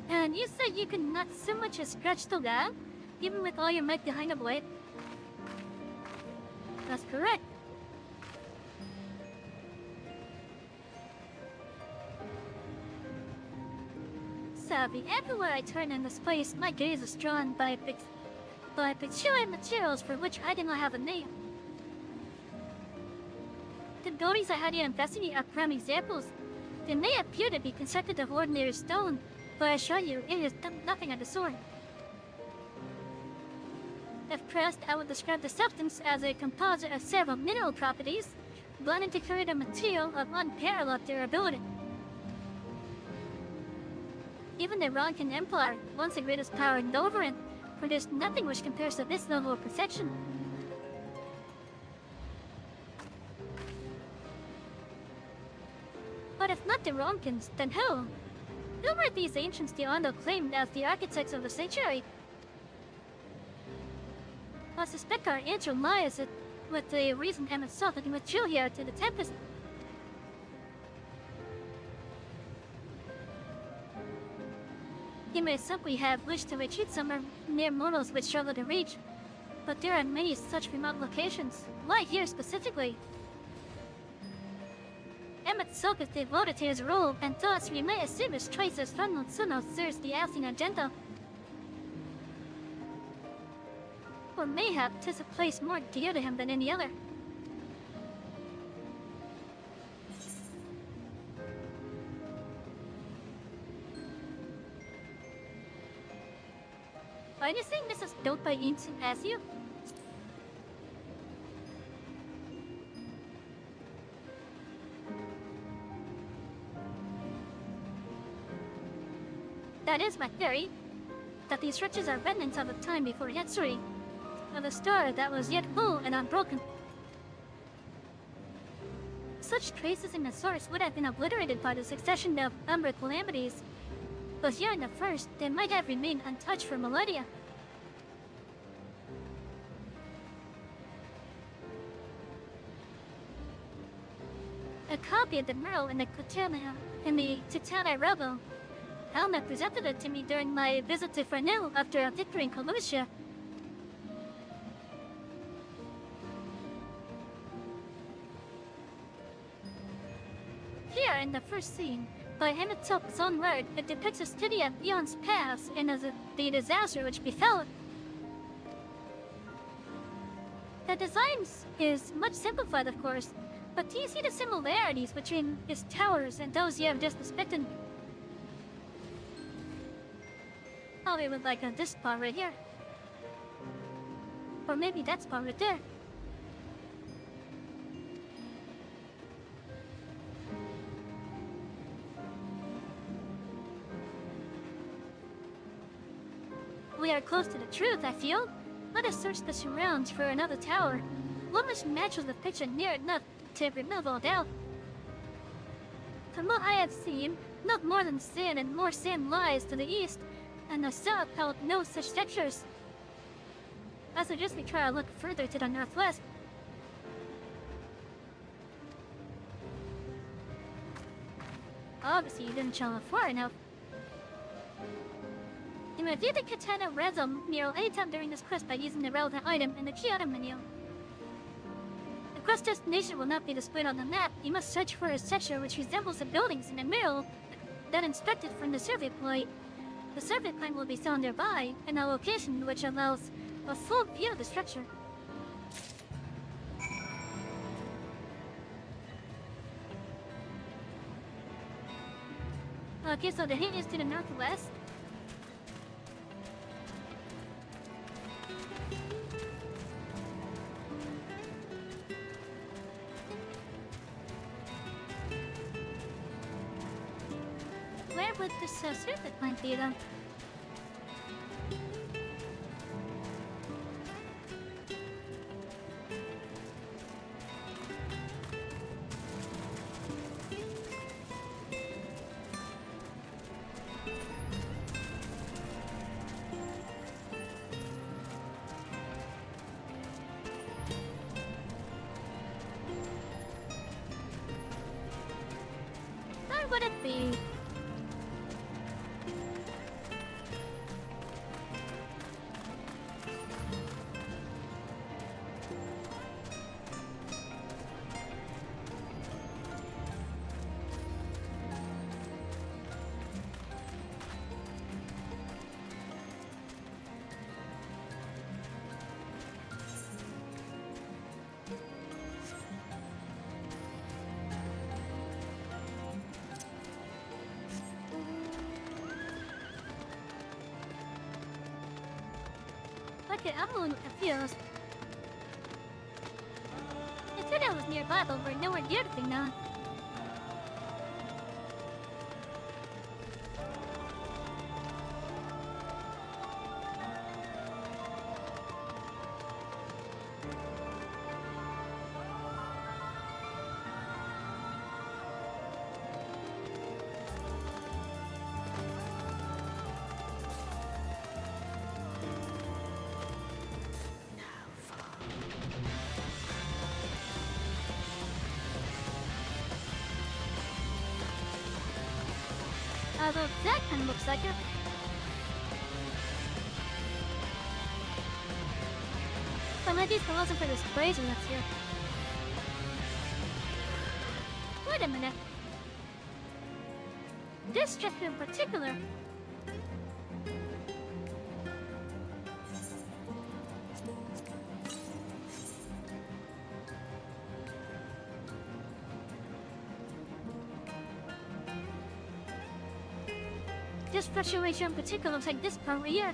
And you said you could not so much as scratch the wall, even with all your might behind the blade? That's correct. Savvy. Everywhere I turn in this place, my gaze is drawn by peculiar materials for which I do not have a name. The buildings I had you investigate are prime examples. They may appear to be constructed of ordinary stone, but I assure you, it is nothing of the sort. If pressed, I would describe the substance as a composite of several mineral properties, blended to create a material of unparalleled durability. Even the Ronkin Empire, once the greatest power in Doverin, produced nothing which compares to this level of perfection. But if not the Ronkins, then who? Who were these ancients the Ondo claimed as the architects of the sanctuary? I suspect our answer lies with the reason Emma Sutherland withdrew here to the Tempest. He may simply have wished to retreat somewhere near mortals would struggle to reach. But there are many such remote locations, right here specifically. MSQ is devoted to his role, and thus we may assume his choice as Ronald Suno serves the Alcine agenda. Or mayhap 'tis a place more dear to him than any other. Are you saying this is built by ancient as you? That is my theory, that these riches are remnants of a time before history, of a star that was yet whole and unbroken. Such traces in the source would have been obliterated by the succession of Umbra calamities, but here in the first, they might have remained untouched for millennia. A copy of the mural in the Titana Rebel. Helma presented it to me during my visit to Fresnel after a victory in Columbia. Here, in the first scene, by Hamitok's own word, it depicts a study of eons past and as the disaster which befell it. The design is much simplified, of course, but do you see the similarities between his towers and those you have just depicted? Probably with like this spot right here. Or maybe that spot right there. We are close to the truth, I feel. Let us search the surrounds for another tower. One which matches the picture near enough to remove all doubt. From what I have seen, not more than sand and more sand lies to the east, and the south held no such textures. I suggest we try to look further to the northwest. Obviously, you didn't travel far enough. You may view the Katana Resume mural anytime during this quest by using the relevant item in the key item menu. The quest destination will not be displayed on the map. You must search for a sector which resembles the buildings in the mural, then inspect it from the survey point. The survey point will be shown nearby, in a location which allows a full view of the structure. Okay, so the hint is to the northwest. Where would this survey point be then? Where would it be? Okay, I'm a little confused. I thought I was nearby, but we're nowhere near the thing now. Although that kind of looks like it. I'm at least wasn't for this blazer that's here. Wait a minute. This chapter in particular. This fluctuation in particular looks like this part right here.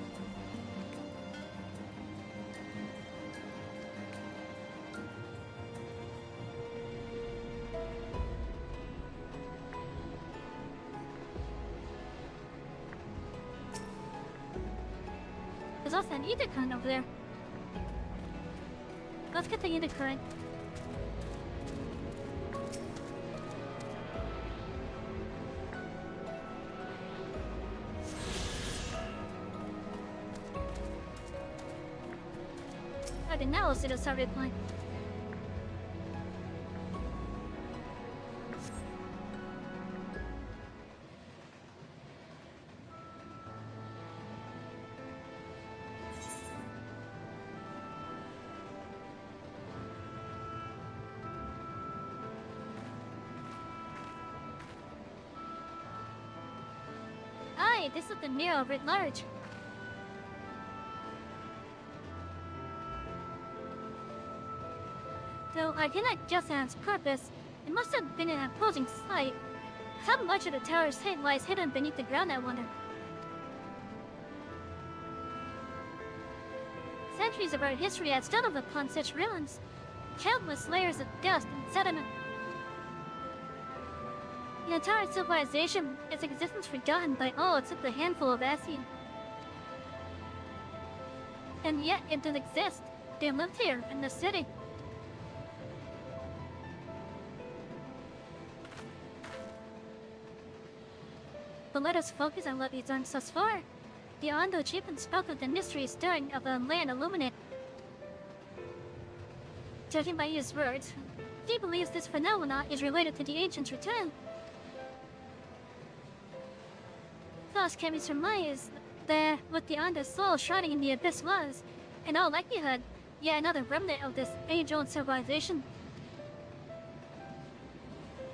There's also an ether current over there. Let's get the ether current. And now we'll see the survey point. Aye, this is the mirror writ large. Though I cannot just on its purpose, it must have been an imposing sight. How much of the tower's height lies hidden beneath the ground, I wonder? Centuries of our history had stumbled upon such ruins. Countless layers of dust and sediment. The entire civilization, its existence forgotten by all except a handful of Asian. And yet it did exist. They lived here, in the city. But let us focus on what we've done thus far. The Ondo achievement spoke of the mystery stirring of a land illuminate. Judging by his words, he believes this phenomenon is related to the ancient's return. Thus can be surmised that what the Ondo's soul shrouding in the abyss was, in all likelihood, yet another remnant of this age-old civilization.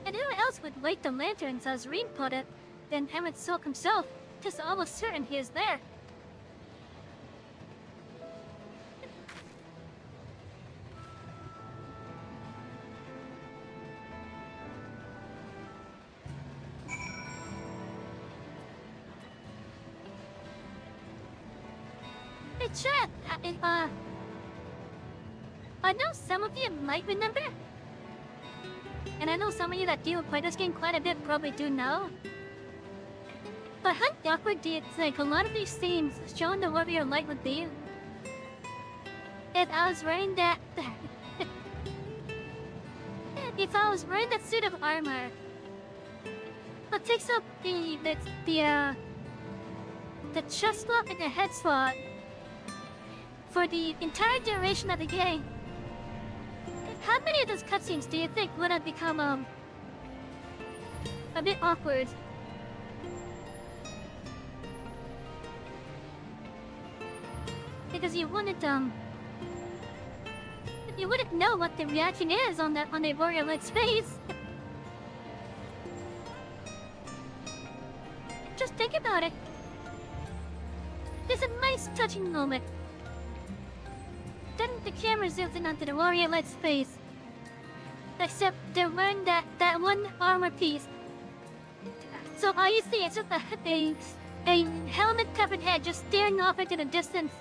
And who else would light the lanterns, as Reem put it, than Emmett Silk himself? 'Tis almost certain he is there. Hey, chat! I know some of you might remember. And I know some of you that do play this game quite a bit probably do know. But how awkward do you think a lot of these themes showing the warrior light would be? If I was wearing that... if I was wearing that suit of armor... that takes up the chest slot and the head slot for the entire duration of the game. How many of those cutscenes do you think would have become, a bit awkward? Because you wouldn't know what the reaction is on a warrior like face. Just think about it. There's a nice touching moment. Then the camera zooms in onto the warrior light's face. Except they're wearing that one armor piece. So all you see is just a helmet-covered head just staring off into the distance.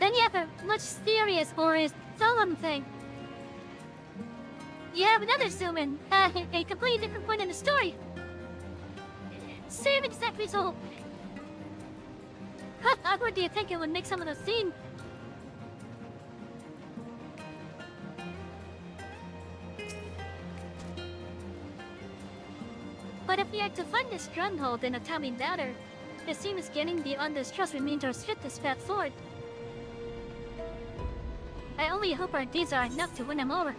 Then you have a much serious or a solemn thing. You have another zoom in, a completely different point in the story. Same exact result. How awkward do you think it would make some of the scene? But if we are to find this stronghold in a timely manner, it seems getting beyond this trust remains our strictest path forward. I only hope our deeds are enough to win them over.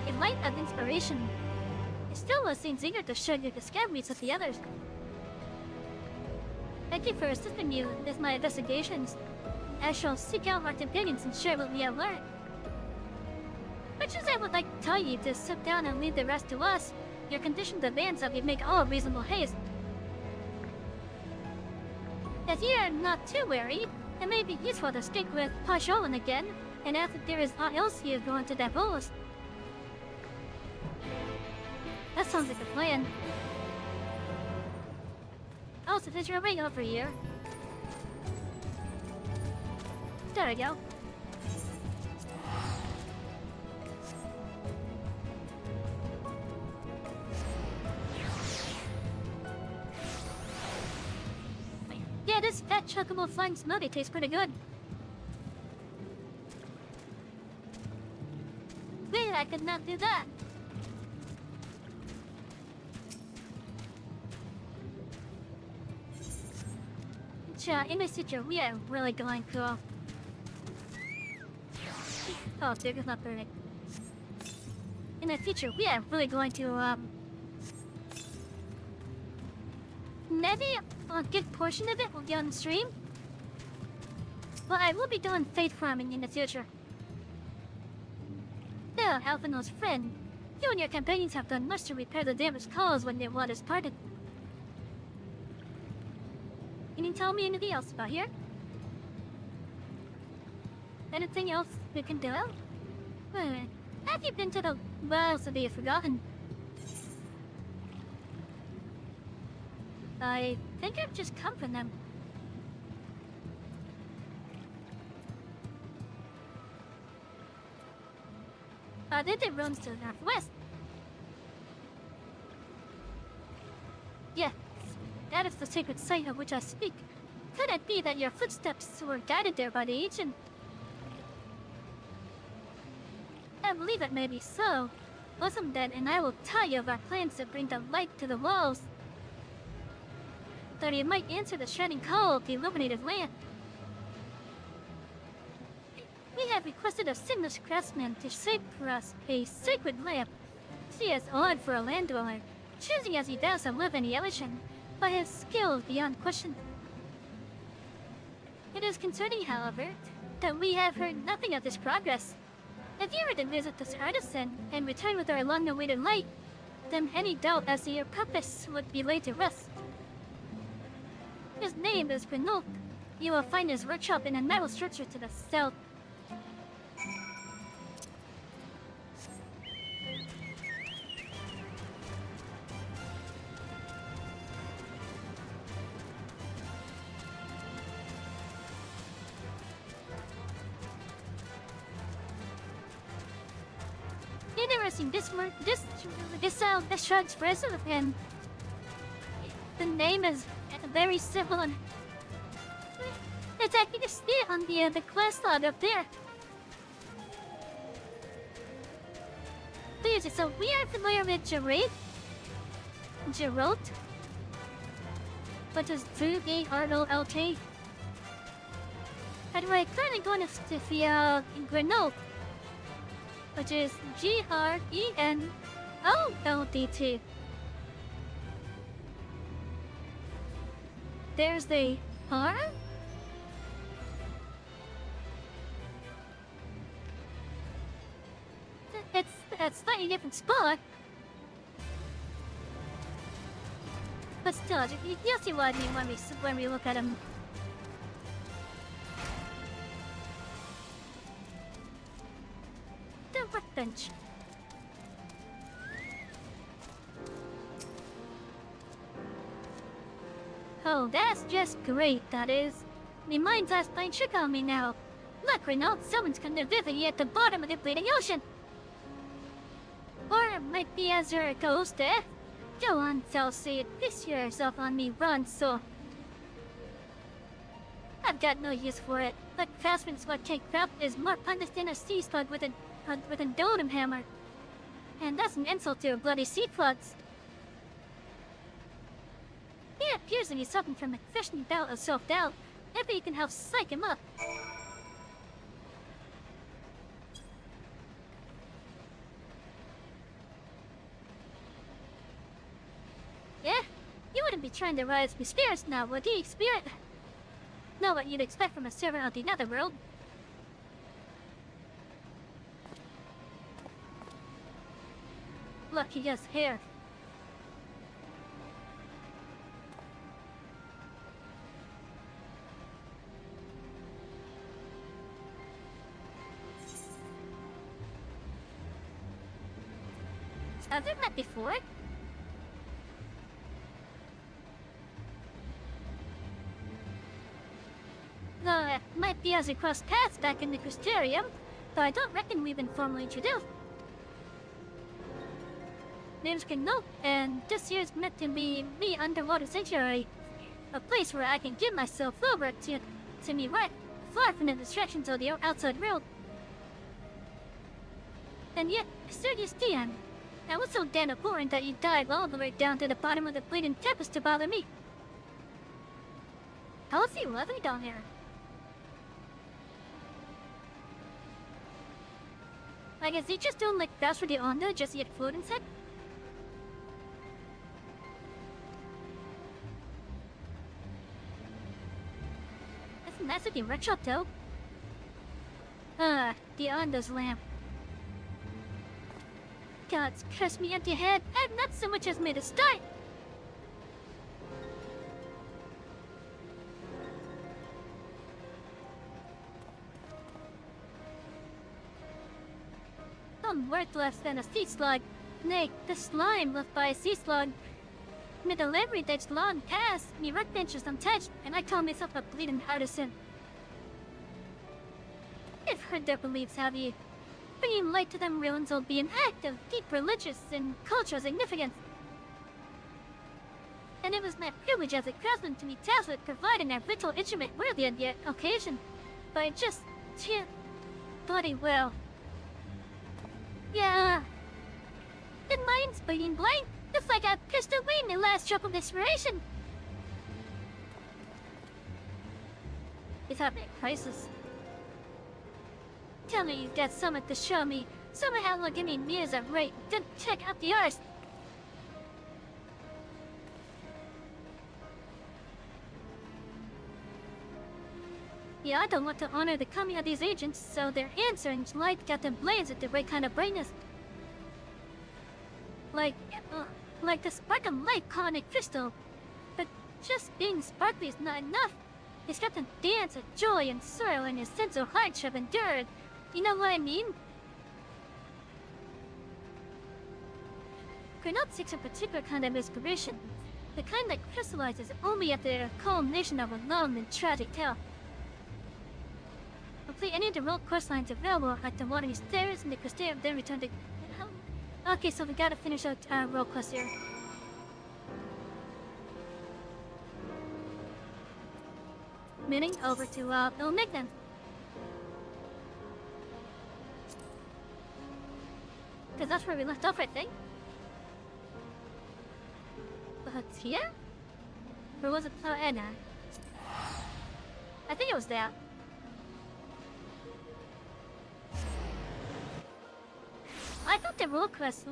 In light of inspiration, it still seems eager to share your discoveries with the others. Thank you for assisting me with my investigations. I shall seek out our companions and share what we have learned. Much as I would like to tell you to sit down and leave the rest to us, your condition demands that we make all reasonable haste. If you are not too wary, it may be useful to stick with Pasholan again, and ask if there is aught else he is going to divulge. That sounds like a plan. Oh, so there's your way over here. There we go. Yeah, this fat chuckable flying smoothie tastes pretty good. Wait, I could not do that. In the future, we are really going to... Oh, dude, it's not perfect. In the future, we are really going to, maybe a good portion of it will be on the stream. But I will be doing faith farming in the future. There, Alphino's friend. You and your companions have done much to repair the damage caused when the waters parted. Can you tell me anything else about here? Anything else we can do? Wait a minute. Have you been to the wells that they have forgotten? I think I've just come from them. They did runs to the northwest. Yes, that is the sacred site of which I speak. Could it be that your footsteps were guided there by the ancient? I believe it may be so. Blossom then, and I will tell you of our plans to bring the light to the walls, that it might answer the shining call of the illuminated land. We have requested a sinless craftsman to shape for us a sacred lamp. She is odd for a land dweller, choosing as he does to live in the ocean, but his skill is beyond question. It is concerning, however, that we have heard nothing of this progress. If you were to visit this artisan and return with our long-awaited light, then any doubt as to your purpose would be laid to rest. His name is Renault. You will find his workshop in a narrow structure to the south. Interesting. This short expressive of him. The name is very simple and it's actually just there on the quest log up there. Please, so we are familiar with Geralt, which is G-R-O-L-T. And we're currently going to the Grenoble, which is G-R-E-N-O-L-D-T. There's the R. It's a slightly different spot. But still, you'll see what I mean when we look at him. The workbench. Oh, that's just great, that is. My mind's last playing trick on me now. Look, Renault, someone's come to visit you at the bottom of the bleeding ocean. Or it might be as your ghost, eh? Go on, Chelsea, piss yourself on me, run, so... I've got no use for it. But craftsman's what can craft is more punished than a sea slug with a dotem hammer. And that's an insult to your bloody sea slugs. He appears to be suffering from a fishing bout of self-doubt. Maybe you can help psych him up. Yeah? You would wouldn't be trying to rise me stairs now, would he, spirit? Not what you'd expect from a servant of the netherworld. Look, he has hair. Have we met before? Though it might be as we crossed paths back in the Crystarium, though I don't reckon we've been formally introduced. Name's Kingno, and this here's meant to be me underwater sanctuary. A place where I can give myself over to me right, far from the distractions of the outside world. And yet, Sergius DM, I was so damn abhorrent that you dive all the way down to the bottom of the bleeding tempest to bother me. How is he lovely down here? Like, is he just doing like that's for the honor just to get food instead? That's nice of the workshop though. The Ondo's lamp. God's curse me empty head, I've not so much as made a start. I'm worthless than a sea slug. Nay, the slime left by a sea slug. Made a livery that's long past, me workbenches untouched, and I call myself a bleeding artisan. You've heard their beliefs, have you? Bringing light to them ruins will be an act of deep religious and cultural significance. And it was my privilege as a craftsman to be tasked with providing a vital instrument worthy of the occasion. But I just can't bloody well. Yeah. The mind's bleeding blind. Looks like I pissed away my last drop of inspiration. It's happening crisis. Tell me you've got something to show me. Somehow will give me mirrors of rate. Then check out the arse. Yeah, I don't want to honor the coming of these agents, so their answering light got them blaze with the right kind of brightness. Like the spark of light caught in a crystal. But just being sparkly is not enough. It's got to dance of joy and sorrow and a sense of hardship endured. You know what I mean? Grenade seeks a particular kind of inspiration. The kind that crystallizes only at the culmination of a long and tragic tale. Complete any of the road quest lines available at the Watery Stairs and the Crystarium, then return to... Okay, so we gotta finish out our road quest here. Meaning over to Ilmignan. Cause that's where we left off, I think. But here? Or was it Anna? I think it was that. I thought the road quest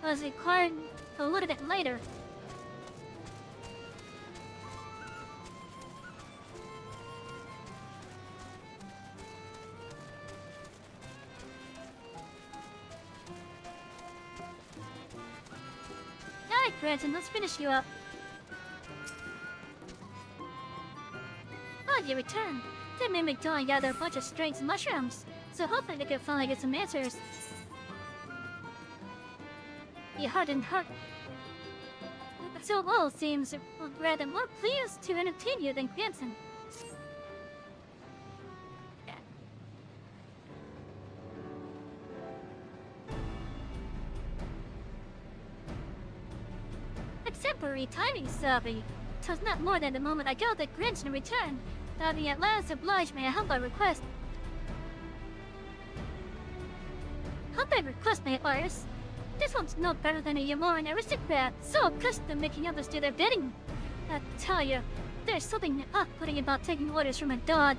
was required a little bit later. Alright, Granton, let's finish you up. Oh, you returned. That made me go and gather a bunch of strange mushrooms. So hopefully they can finally get some answers. Your hardened heart. So all seems rather more pleased to entertain you than Granson. Exemplary timing, Savvy. 'Twas not more than a moment ago that Granson returned, having at last obliged my humble request. Humble request, my artist. This one's no better than a Yamoran aristocrat, so accustomed to making others do their bidding. I tell you, there's something off-putting about taking orders from a dog.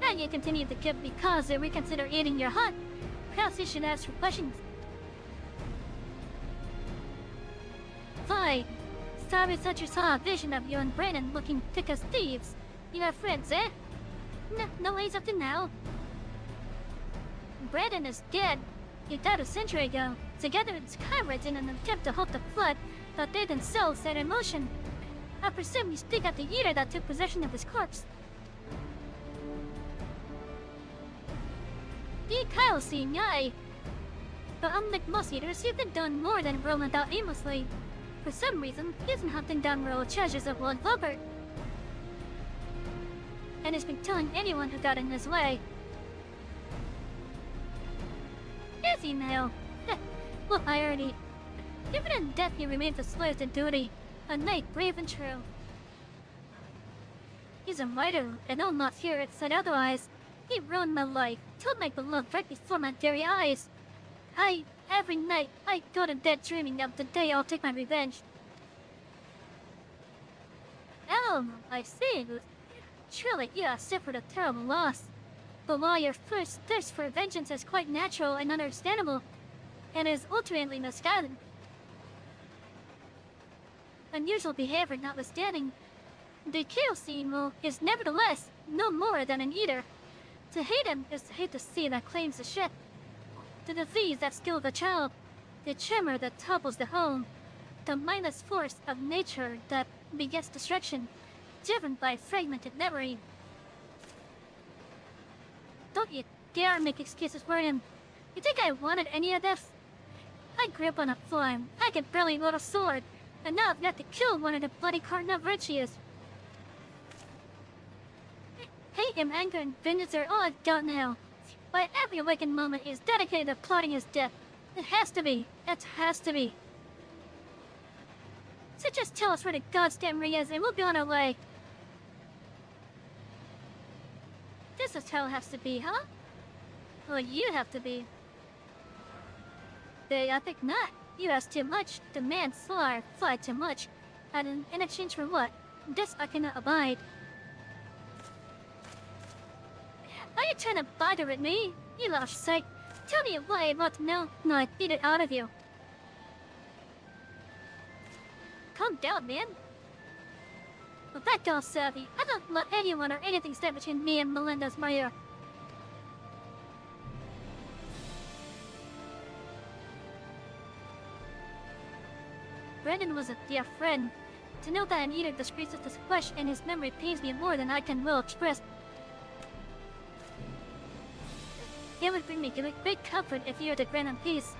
And you continue to give me cause to reconsider eating your hunt. perhaps you should ask for questions. Fine. Sorry that you saw a vision of you and Brandon looking thick as thieves. You are friends, eh? No ways up to now. Brandon is dead. He died a century ago, together with his comrades in an attempt to halt the flood that they themselves set in motion. I presume you speak of the eater that took possession of his corpse. The Kyle-scene, aye. But unlike most eaters, you've done more than roam about aimlessly. For some reason, he isn't hunting down royal treasures of Lord Vogert. And has been killing anyone who got in his way. Is he now? What irony. Even in death he remains a slave to duty. A knight brave and true. He's a martyr, and I'll not hear it said otherwise. He ruined my life, killed my beloved right before my very eyes. Every night, I go to bed dreaming of the day I'll take my revenge. Oh, I see. Truly, you have suffered a terrible loss. But while your first thirst for vengeance is quite natural and understandable, and is ultimately misguided. Unusual behavior notwithstanding, the Kyle-scene is nevertheless no more than an eater. To hate him is to hate the sea that claims the ship, the disease that kills the child, the tremor that topples the home, the mindless force of nature that begets destruction, driven by fragmented memory. Don't you dare make excuses for him. You think I wanted any of this? I grew up on a farm. I could barely wield a sword, and now I've got to kill one of the bloody cardinal virtues. Hate and anger and vengeance are all I've got now. But every waking moment is dedicated to plotting his death. It has to be. It has to be. So just tell us where the goddamn ring is and we'll be on our way. This is how it has to be, huh? Well, you have to be. I think not. You ask too much, demand far too much. And in exchange for what? This I cannot abide. Are you trying to bother with me? You lost sight. Tell me why I want to know. No, I beat it out of you. Calm down, man. Well, back off, Savvy. I don't let anyone or anything stand between me and Melinda's murder. Brandon was a dear friend. To know that an eater disgraces his flesh and his memory pains me more than I can well express. It would bring me great comfort if you were to grant him peace.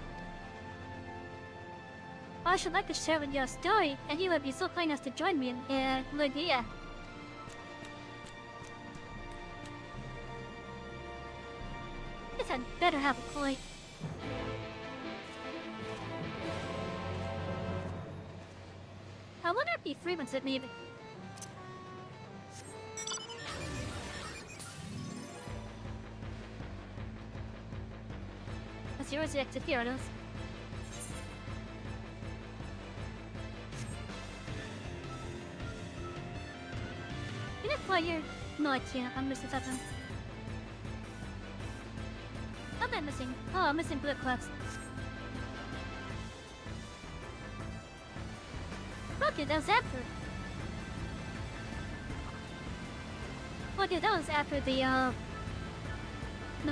I should like to share with you a story, and you would be so kind as to join me in Lydia. This had better have a point. I wonder if he frequents it maybe. That's yours, the exit here, those. Can I fly here? No, I can't. I'm missing something. What am I missing? Oh, I'm missing blue clouds. Okay, that was after. Okay, that was after the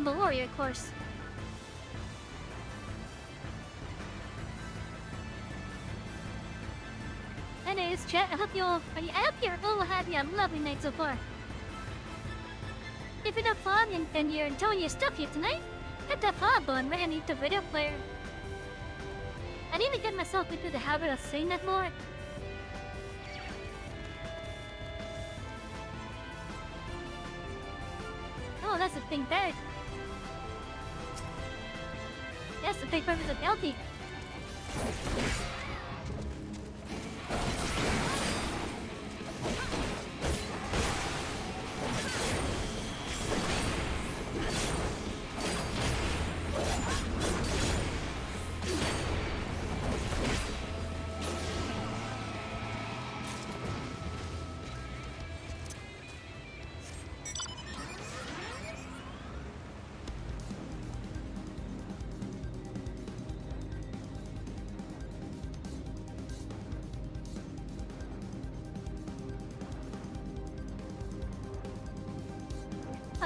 warrior course. Anyways, chat, I hope you're all having a lovely night so far. If you're not fun and you're enjoying your stuff here tonight, hit that follow button right underneath the video player. I need to get myself into the habit of saying that more. Oh, that's a pink bird. Yes, the pink bird is a healthy.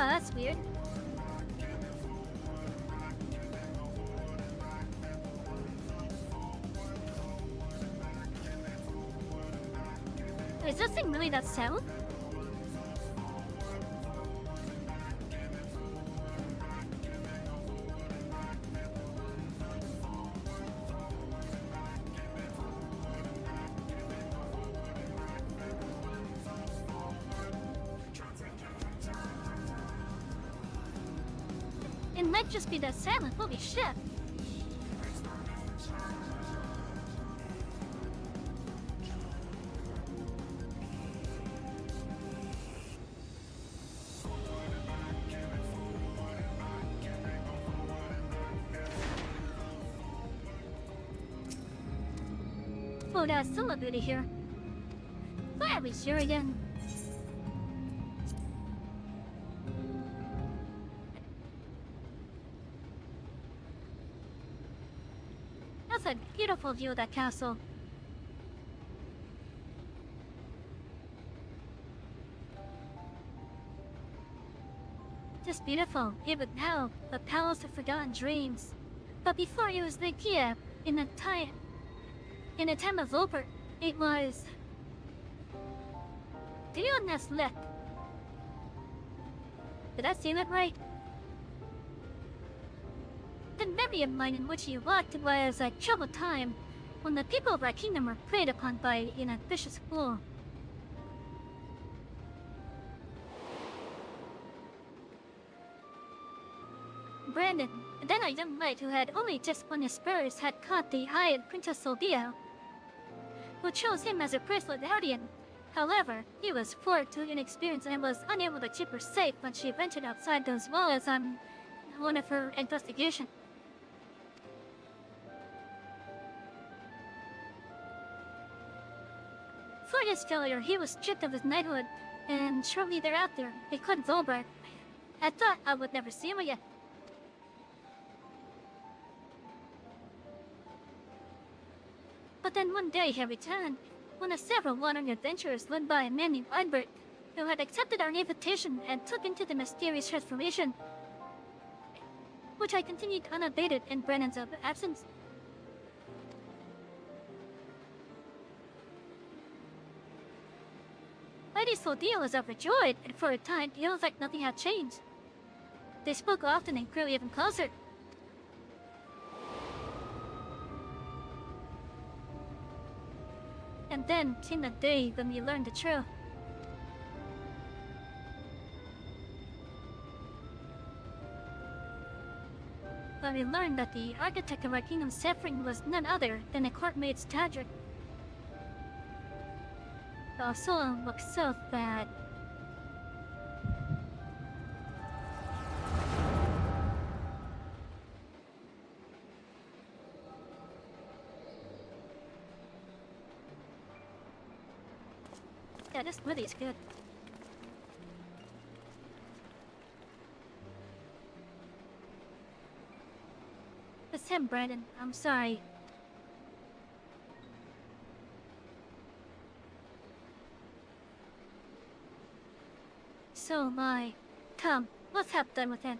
that's weird. Is this thing really that south? It might just be that silent. Holy shit. Oh, there's still a beauty here. Why are we sure again? That's a beautiful view of that castle. Just beautiful, even now, the palace of forgotten dreams. But before it was the Kiev, in a time of Volper, it was Dionneslet. Did I say that right? The memory of mine in which he walked was a troubled time, when the people of our kingdom were preyed upon by an ambitious fool. Brandon, then a young knight who had only just won his spurs, had caught the eye of Princess Sylvia, who chose him as a priestly guardian. However, he was far too inexperienced and was unable to keep her safe when she ventured outside those walls on one of her investigations. For his failure, he was stripped of his knighthood, and shortly thereafter, he quit Volberg. I thought I would never see him again. But then one day he returned, one of several wandering adventurers led by a man named Albert, who had accepted our invitation and took into the mysterious transformation, which I continued unabated in Brennan's absence. Lady Sylvia was overjoyed, and for a time it was like nothing had changed. They spoke often and grew even closer. And then came the day when we learned the truth. When we learned that the architect of our kingdom's suffering was none other than a courtmaid's Tadric. The soul looked so bad. Yeah, this smoothie is good. It's him, Brandon. I'm sorry. So am I. Come, let's have done with it.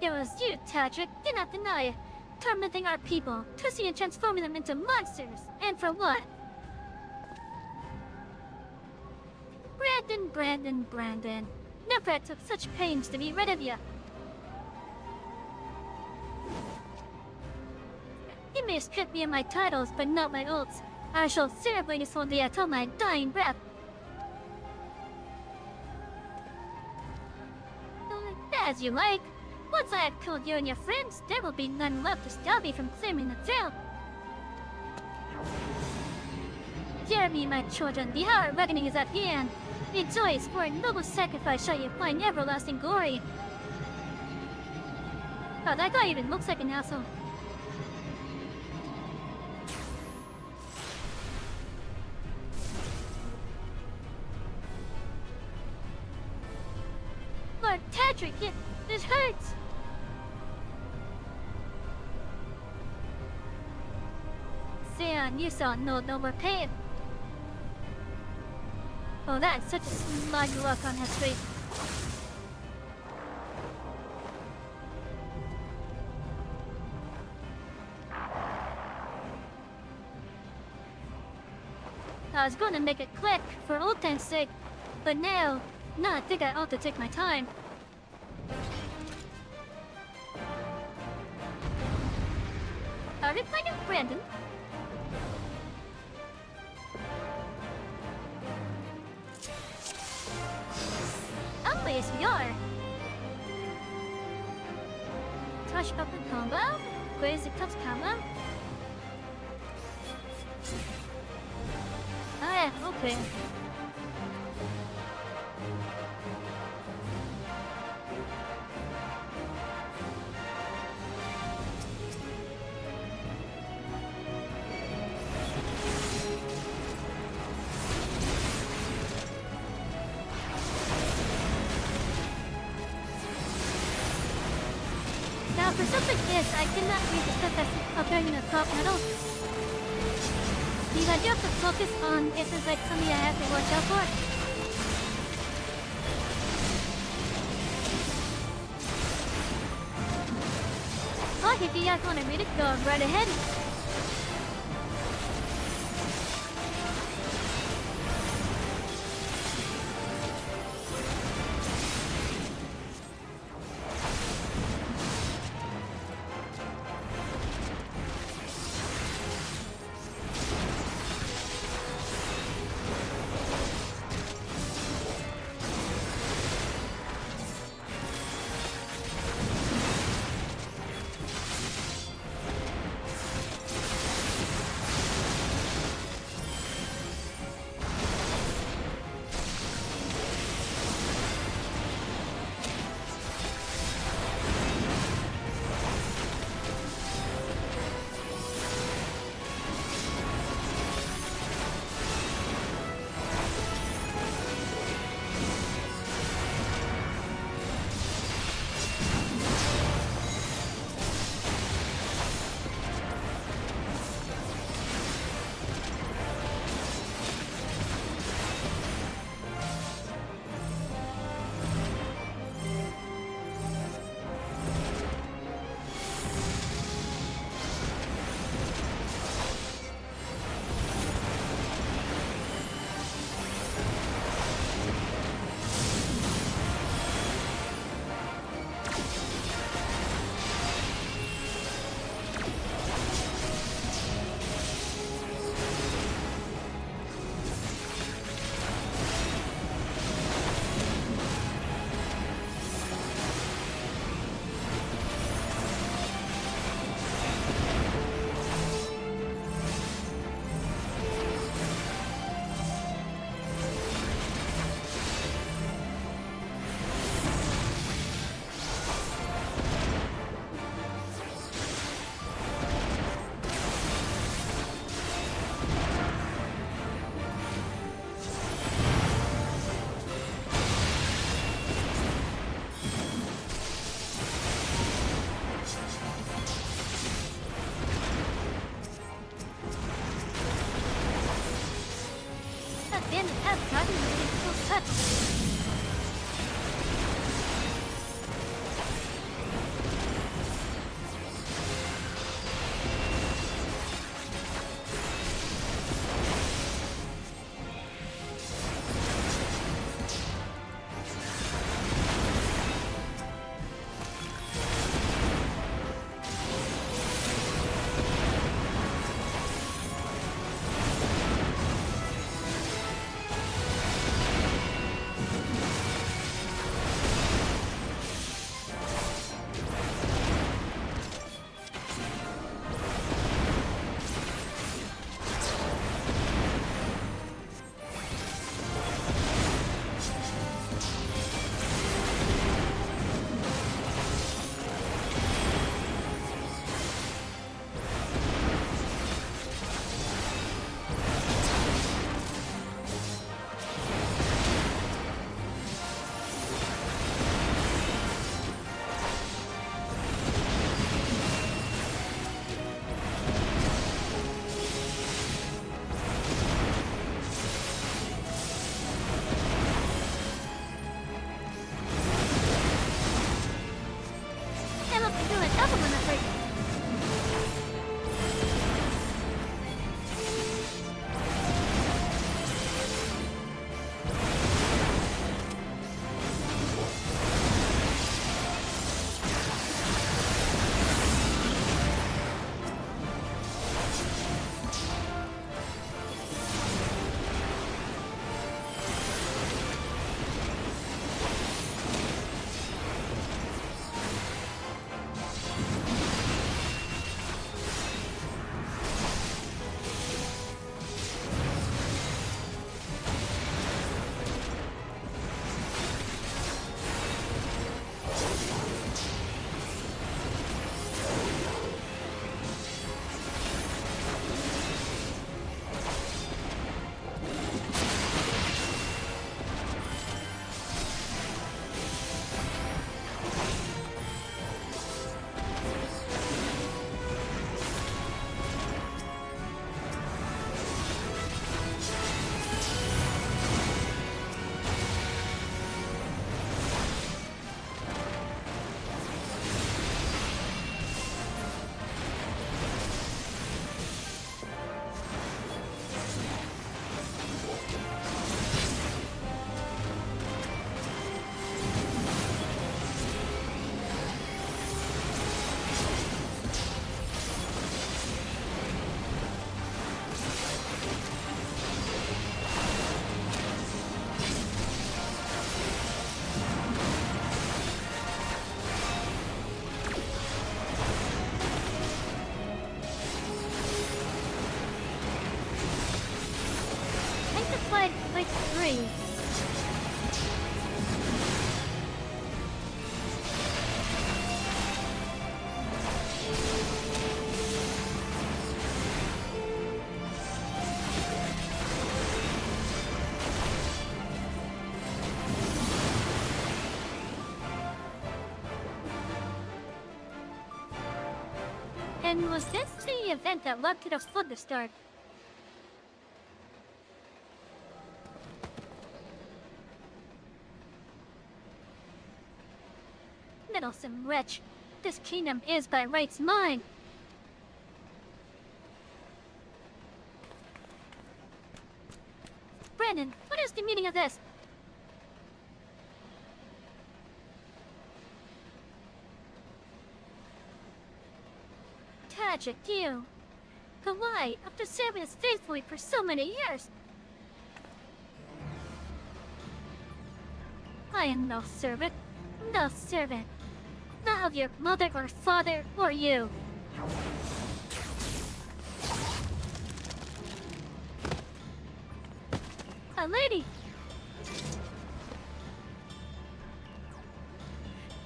It was you, Tadric. Do not deny it. Tormenting our people, twisting and transforming them into monsters. And for what? Brandon. Never I took such pains to be rid of you. You may strip me of my titles, but not my oaths. I shall serve Lady Sylvia till my dying breath. As you like. Once I have killed you and your friends, there will be none left to stop me from claiming the throne. Hear me, my children, the hour of reckoning is at hand. Rejoice, for a noble sacrifice shall you find everlasting glory. Oh, that guy even looks like an asshole. Lord Tadric, this hurts! Sion, you saw no more pain. Oh, that's such a smug look on his face. I was gonna make it quick for old time's sake, but now, I think I ought to take my time. Are we playing Brandon? Oh, yes, we are. Touch up the combo, crazy cups combo. Oh yeah, okay. Now for something this, I cannot read the stuff that's appearing in the top middle. Because I do have to focus on if there's like something I have to watch out for. But if you guys want to read it, go right ahead. FFXIV. And was this the event that led to the flood to start? Meddlesome wretch! This kingdom is by rights mine! Brandon, what is the meaning of this? Tragic, you. But why, after serving us faithfully for so many years? I am no servant. No servant. Not of your mother or father or you. A lady!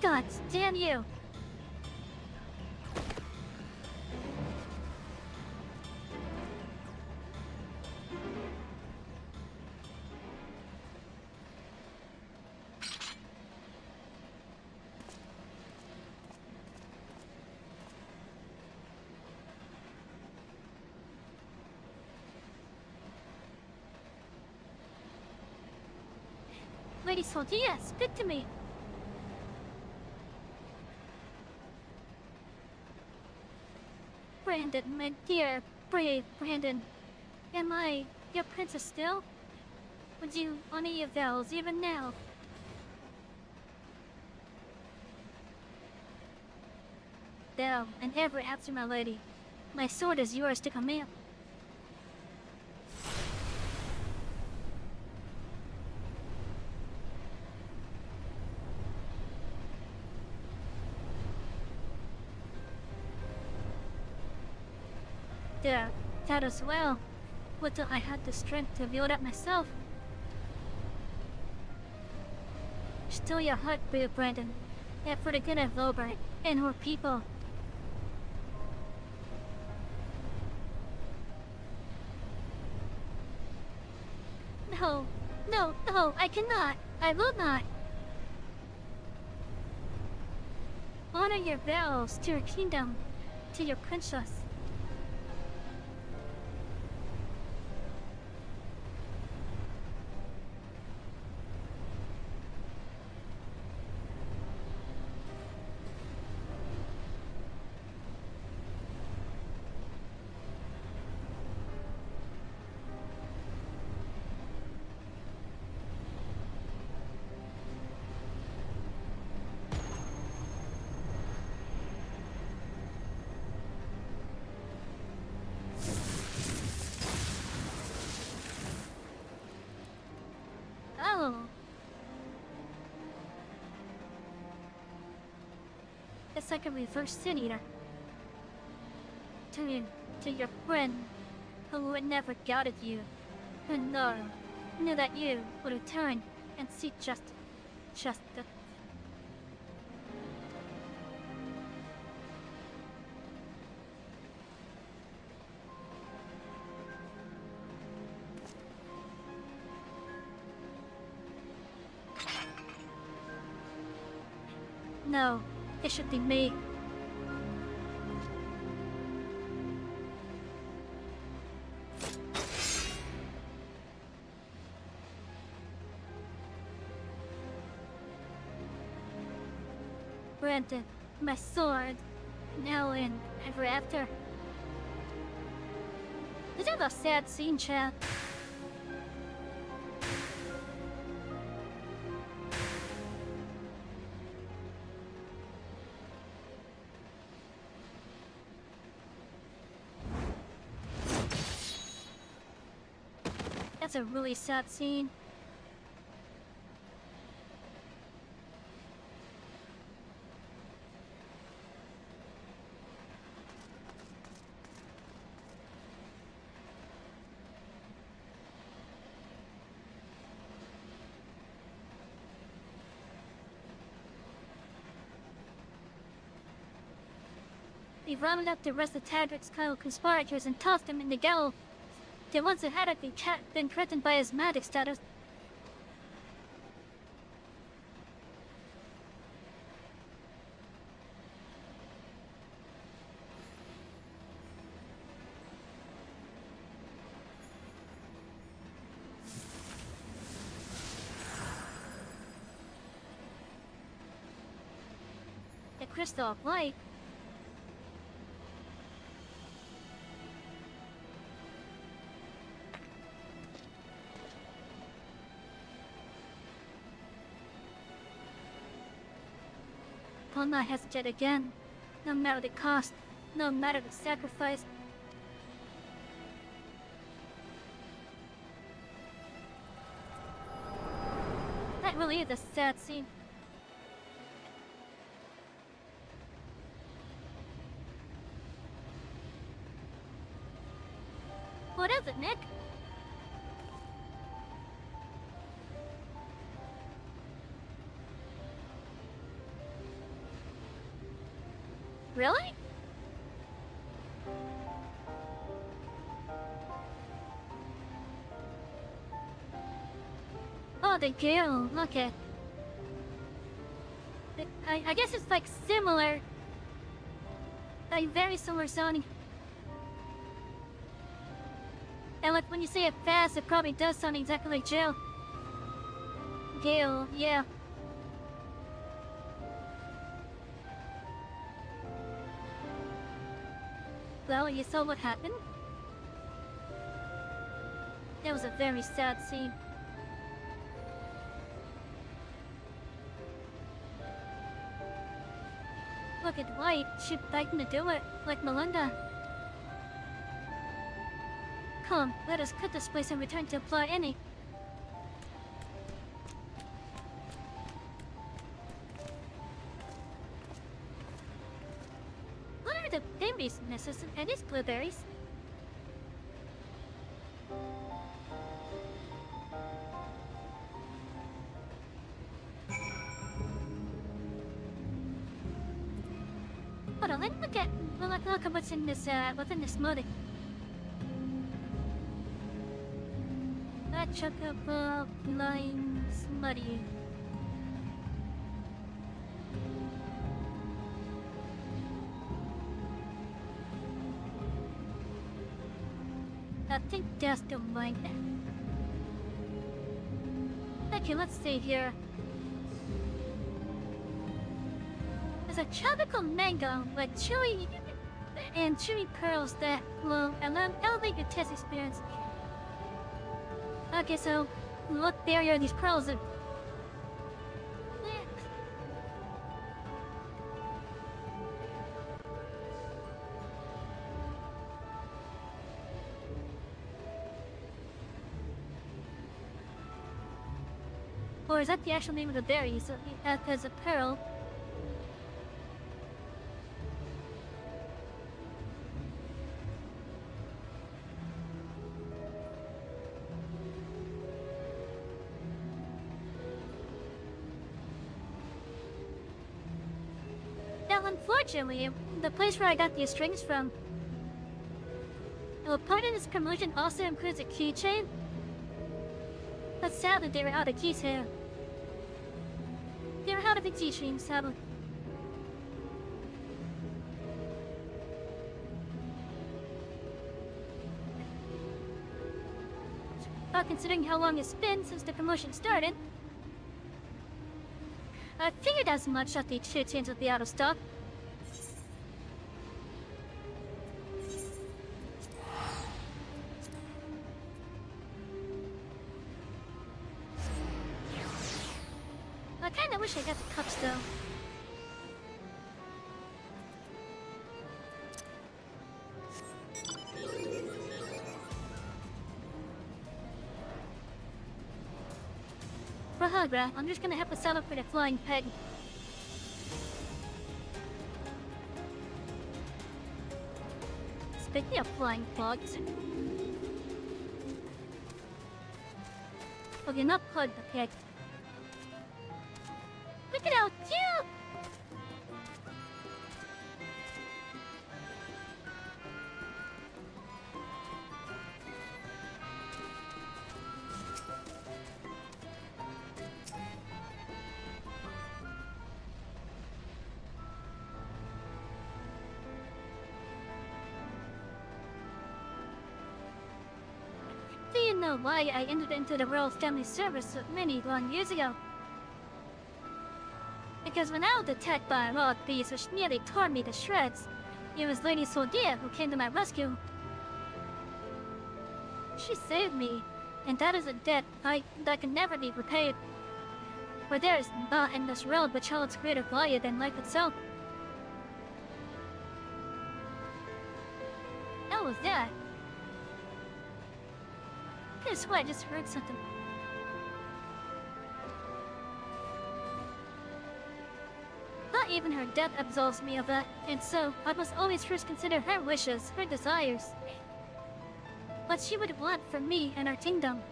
God damn you! Lady Soldia, speak to me. Brandon, my dear, brave Brandon. Am I your princess still? Would you honor your vows even now? Thou and ever after, my lady. My sword is yours to command. That as well. Would that I had the strength to wield it myself. Still your heart, brave Brandon. Yet for the good of Lobert and her people. No, no, no, I cannot. I will not. Honor your vows to your kingdom, to your princess. Oh. It's like a reverse sin eater. To your friend, who would never doubted you, who knew that you would return and seek justice. No, it should be me. Brandon, my sword, now and ever after. Is that a sad scene, Chad? That's a really sad scene. They rounded up the rest of Tadrick's conspirators and tossed them in the gallows. The ones who had been threatened by his magic status. The crystal of light. I'll not hesitate again, no matter the cost, no matter the sacrifice. That really is a sad scene. What is it, Nick? Really? Oh, the gale. Okay. I guess it's like similar. Like very similar sounding. And like when you say it fast, it probably does sound exactly like jail. Gale, yeah. Well, you saw what happened? That was a very sad scene. Look at White, she's fighting to do it, like Melinda. Come, let us cut this place and return to Plot Any. What are the babies, Mrs. and these blueberries? Hold on, let me look at what's in this within this smoothie. Chocobo lime smoothie. I think that's the one. Okay, let's see here. There's a tropical mango with chewy pearls that will elevate your test experience. Okay, so what barrier are these pearls in? Or is that the actual name of the berry? So as a pearl. Unfortunately, the place where I got these strings from. Well, part of this promotion also includes a keychain. But sadly, they were out of keys here. They were out of the keychains, sadly. But considering how long it's been since the promotion started, I figured as much that the keychains would be out of stock. I kinda wish I got the cups though. For Hagra, I'm just gonna have to settle for the flying peg. Speaking of flying pogs. Okay, not pod, the peg. Look at how cute! even know why I entered into the Royal Family Service many long years ago. Because when I was attacked by a wild beast which nearly tore me to shreds, it was Lady Sordia who came to my rescue. She saved me, and that is a debt that can never be repaid. For there is naught in this world which holds greater value than life itself. How was that? I swear I just heard something. Not even her death absolves me of that, and so I must always first consider her wishes, her desires. What she would want for me and our kingdom.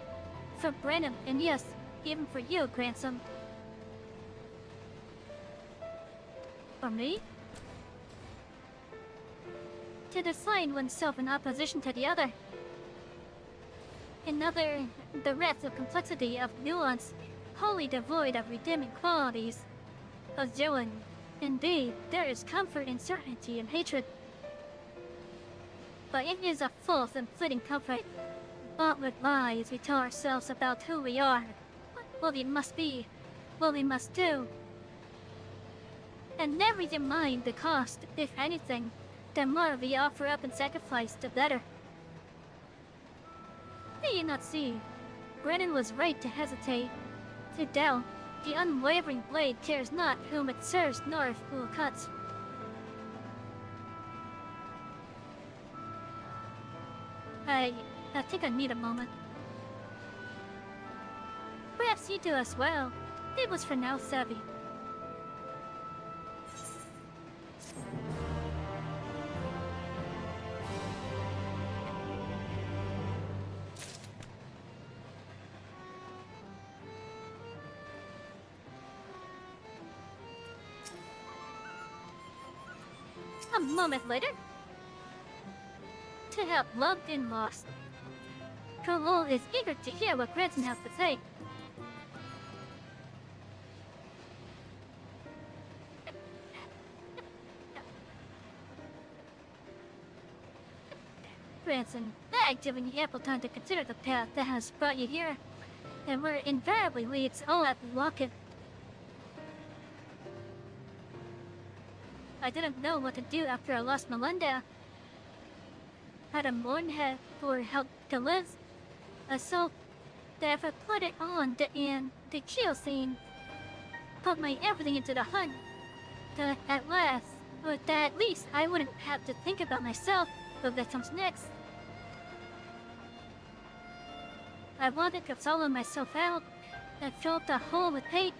For Brandon, and yes, even for you, grandson. For me? To decide oneself in opposition to the other. Another, the breadth of complexity of nuance, wholly devoid of redeeming qualities. Of Joan, indeed, there is comfort in certainty and hatred. But it is a false and fleeting comfort, bought with lies we tell ourselves about who we are, what we must be, what we must do. And never mind the cost, if anything. The more we offer up in sacrifice, the better. Do you not see? Brennan was right to hesitate, to doubt. The unwavering blade cares not whom it serves nor who it cuts. I think I need a moment. Perhaps you do as well. It was for now, Savvy. A moment later, to help loved and lost. Cole is eager to hear what Granson has to say. Granson, I've given you ample time to consider the path that has brought you here, and where it invariably leads, all have to walk it. I didn't know what to do after I lost Melinda. Had a mourn head for help to live. So that if I put it on the kill scene, put my everything into the hunt, that at last, or that at least I wouldn't have to think about myself, but that comes next. I wanted to solo myself out, and fill up the hole with hate,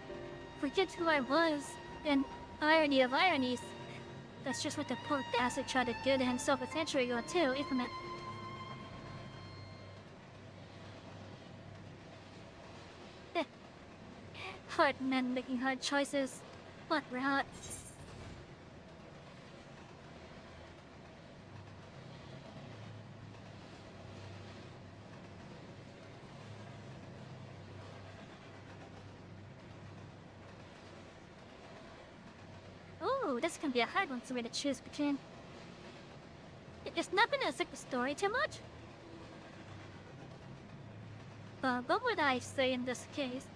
forget who I was, and irony of ironies. That's just what the poor bastard tried to do to himself a century ago too, isn't it? Hard men making hard choices. What rot. Ooh, this can be a hard one for me to choose between. It's not gonna stick the story too much. But what would I say in this case?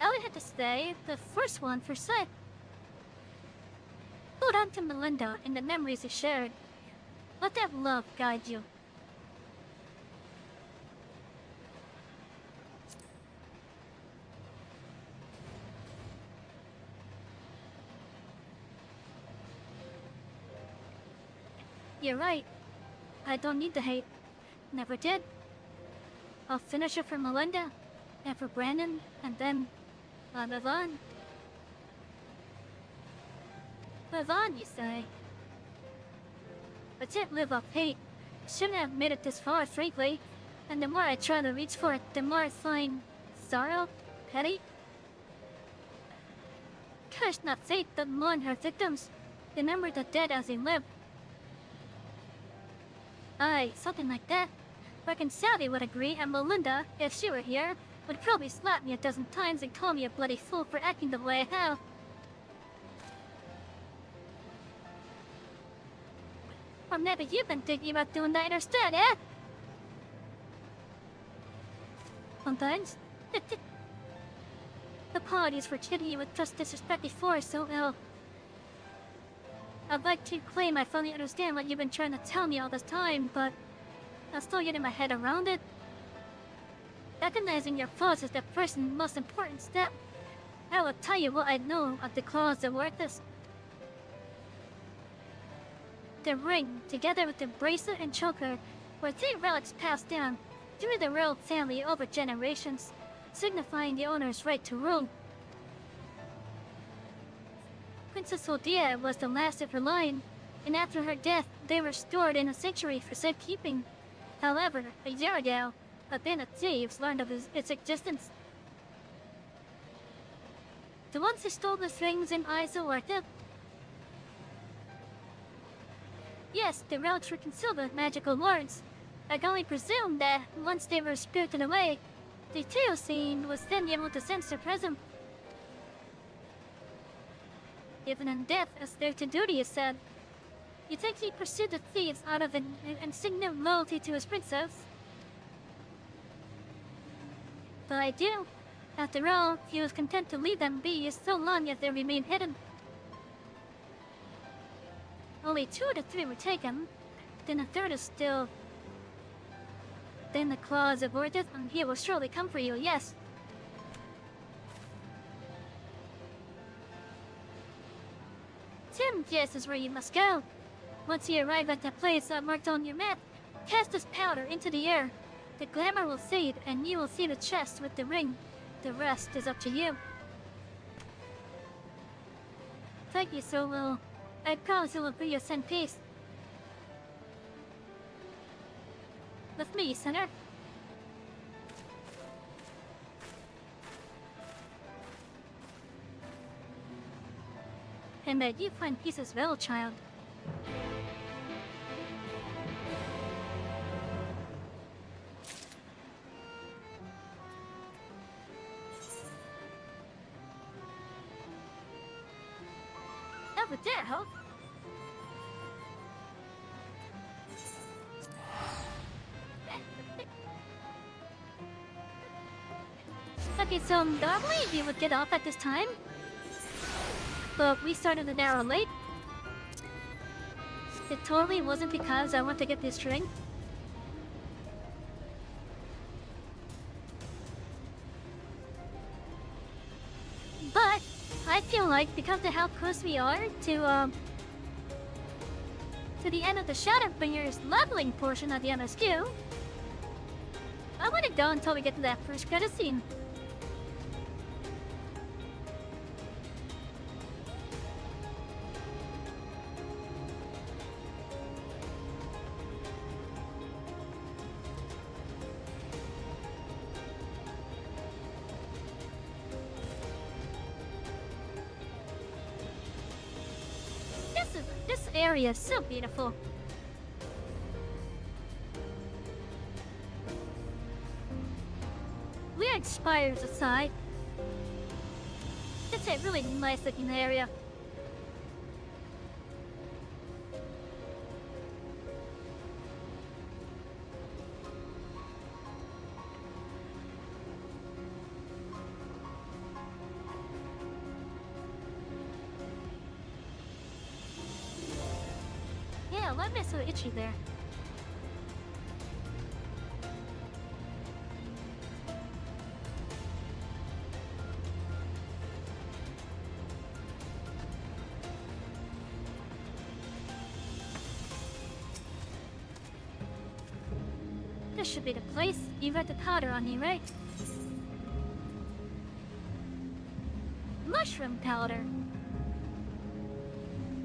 I would have to say the first one for sight. Hold on to Melinda and the memories you shared. Let that love guide you. You're right. I don't need the hate. Never did. I'll finish it for Melinda, and for Brandon, and then I'll move on. Move on, you say? But can't live off hate. Shouldn't have made it this far, frankly. And the more I try to reach for it, the more I find sorrow, petty. Curse not fate that mourn her victims. Remember the dead as they live. Aye, something like that. Reckon Sally would agree, and Melinda, if she were here, would probably slap me a dozen times and call me a bloody fool for acting the way I have. Or maybe you've been thinking about doing that instead, eh? Sometimes. Apologies for treating you with such disrespect before so ill. I'd like to claim I fully understand what you've been trying to tell me all this time, but I'm still getting my head around it. Recognizing your flaws is the first and most important step. I will tell you what I know of the claws of Orthus. The ring, together with the bracelet and choker, were 3 relics passed down through the royal family over generations, signifying the owner's right to rule. Princess Odia was the last of her line, and after her death, they were stored in a sanctuary for safekeeping. However, a year ago, a band of thieves learned of its existence. The ones who stole the rings and eyes of Orthus. Yes, the relics were concealed with magical lords. I can only presume that once they were spirited away, the trio scene was then able to sense their presence. Even in death, as their to duty is said. You think he pursued the thieves out of an instinctive loyalty to his princess? But I do. After all, he was content to leave them be so long as they remained hidden. Only 2 of the 3 were taken, then a third is still... Then the claws of Orthus, and he will surely come for you, yes. Tim, yes, is where you must go. Once you arrive at the place marked on your map, cast this powder into the air. The glamour will fade, and you will see the chest with the ring. The rest is up to you. Thank you, so Will. I promise it will be your sent peace. With me, Senator. And may you find peace as well, child. Over there, huh? Okay, so normally we would get off at this time, but we started an hour late. It totally wasn't because I want to get this ring. But I feel like because of how close we are to the end of the Shadowbringers leveling portion of the MSQ, I want to go until we get to that first credit scene. This area is so beautiful. Weird spires aside, it's a really nice looking area. Yeah, why am I so itchy there? This should be the place. You got the powder on you, right? Mushroom powder.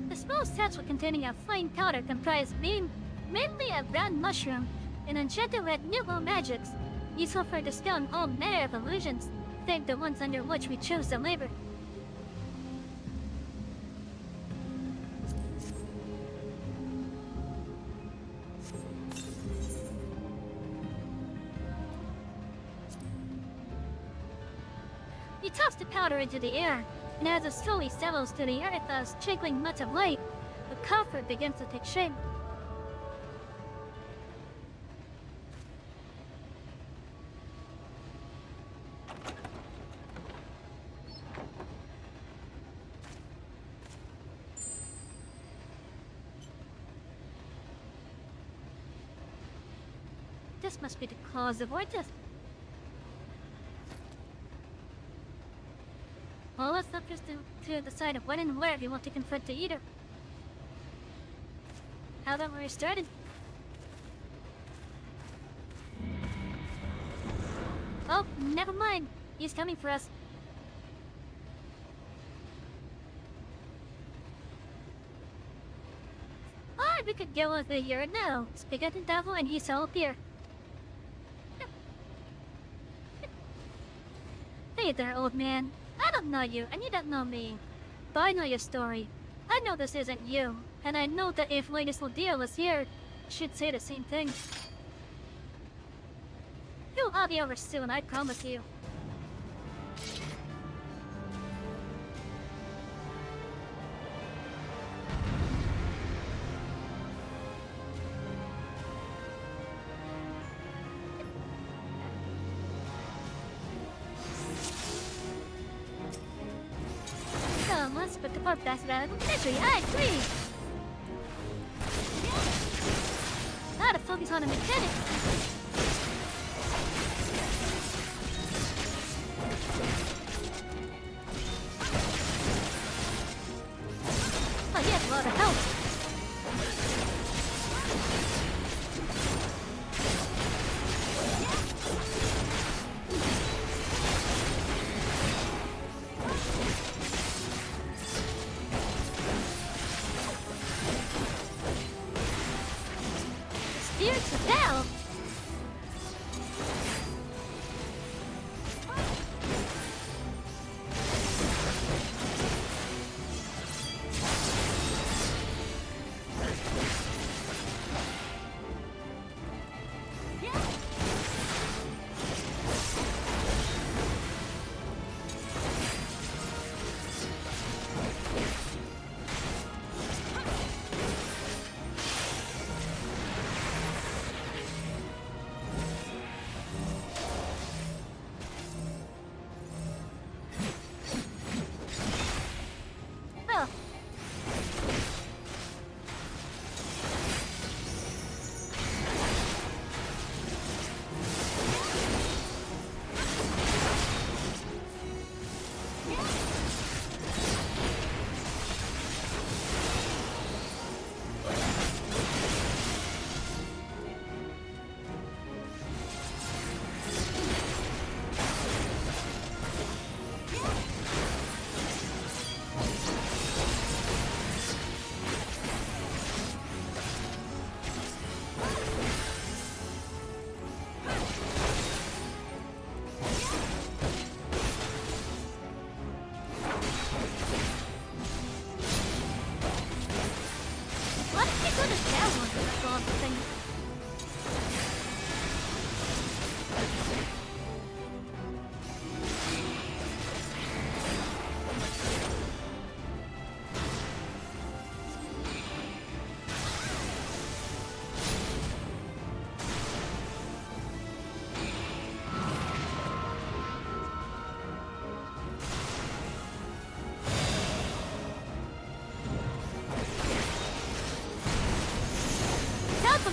The small satchel containing a fine powder comprised mainly a brown mushroom and enchanted with nuclear magics, useful for dispelling all manner of illusions, save the ones under which we chose to labor. You toss the powder into the air, and as it slowly settles to the earth, a twinkling much of light, the coffer begins to take shape. This must be the claws of Ortis. Well, let's up just to decide when and where you want to confront the Eater. How about we started? Oh, never mind. He's coming for us. Or we could go over here now. Speak at the devil and he shall appear. Hey there, old man. I don't know you, and you don't know me. But I know your story. I know this isn't you, and I know that if Lady Slodea was here, she'd say the same thing. You'll all be over soon, I promise you. Let's put the part best out of the country, I agree! Now to focus on the mechanics. Oh, he has a lot of help.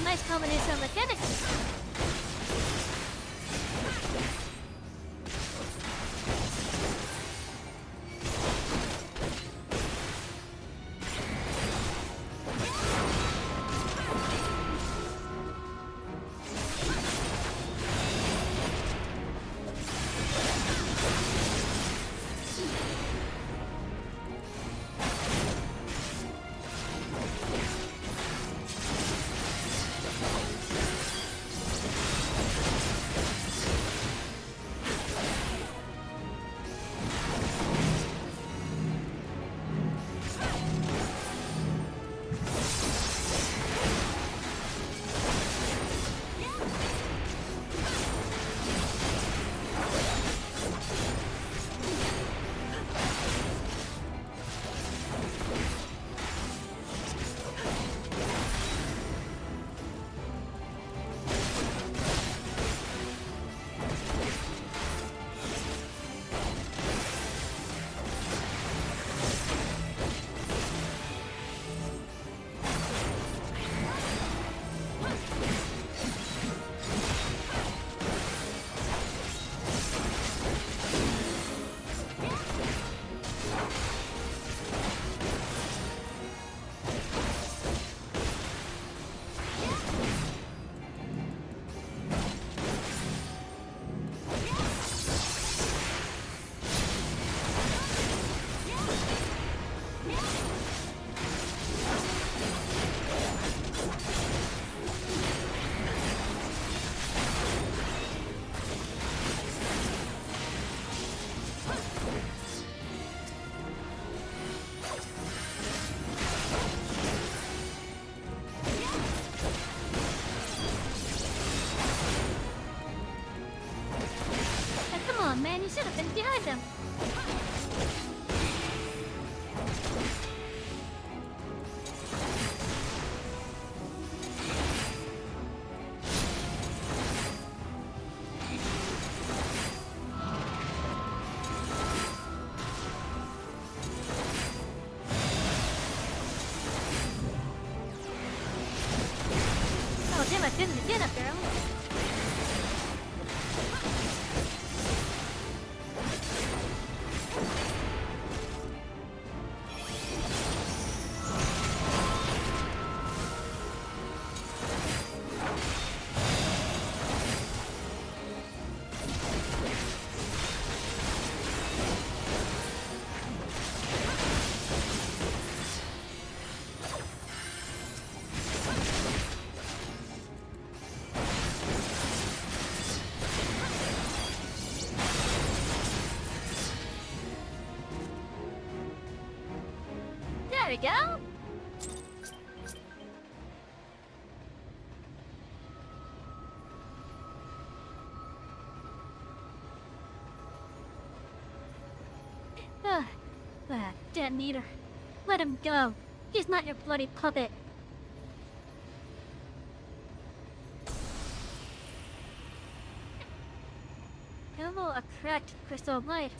Nice combination of mechanics. should have been behind them. Oh damn, I did it again up there. There we go. Detonator. Let him go. He's not your bloody puppet. Hello, a cracked crystal of light.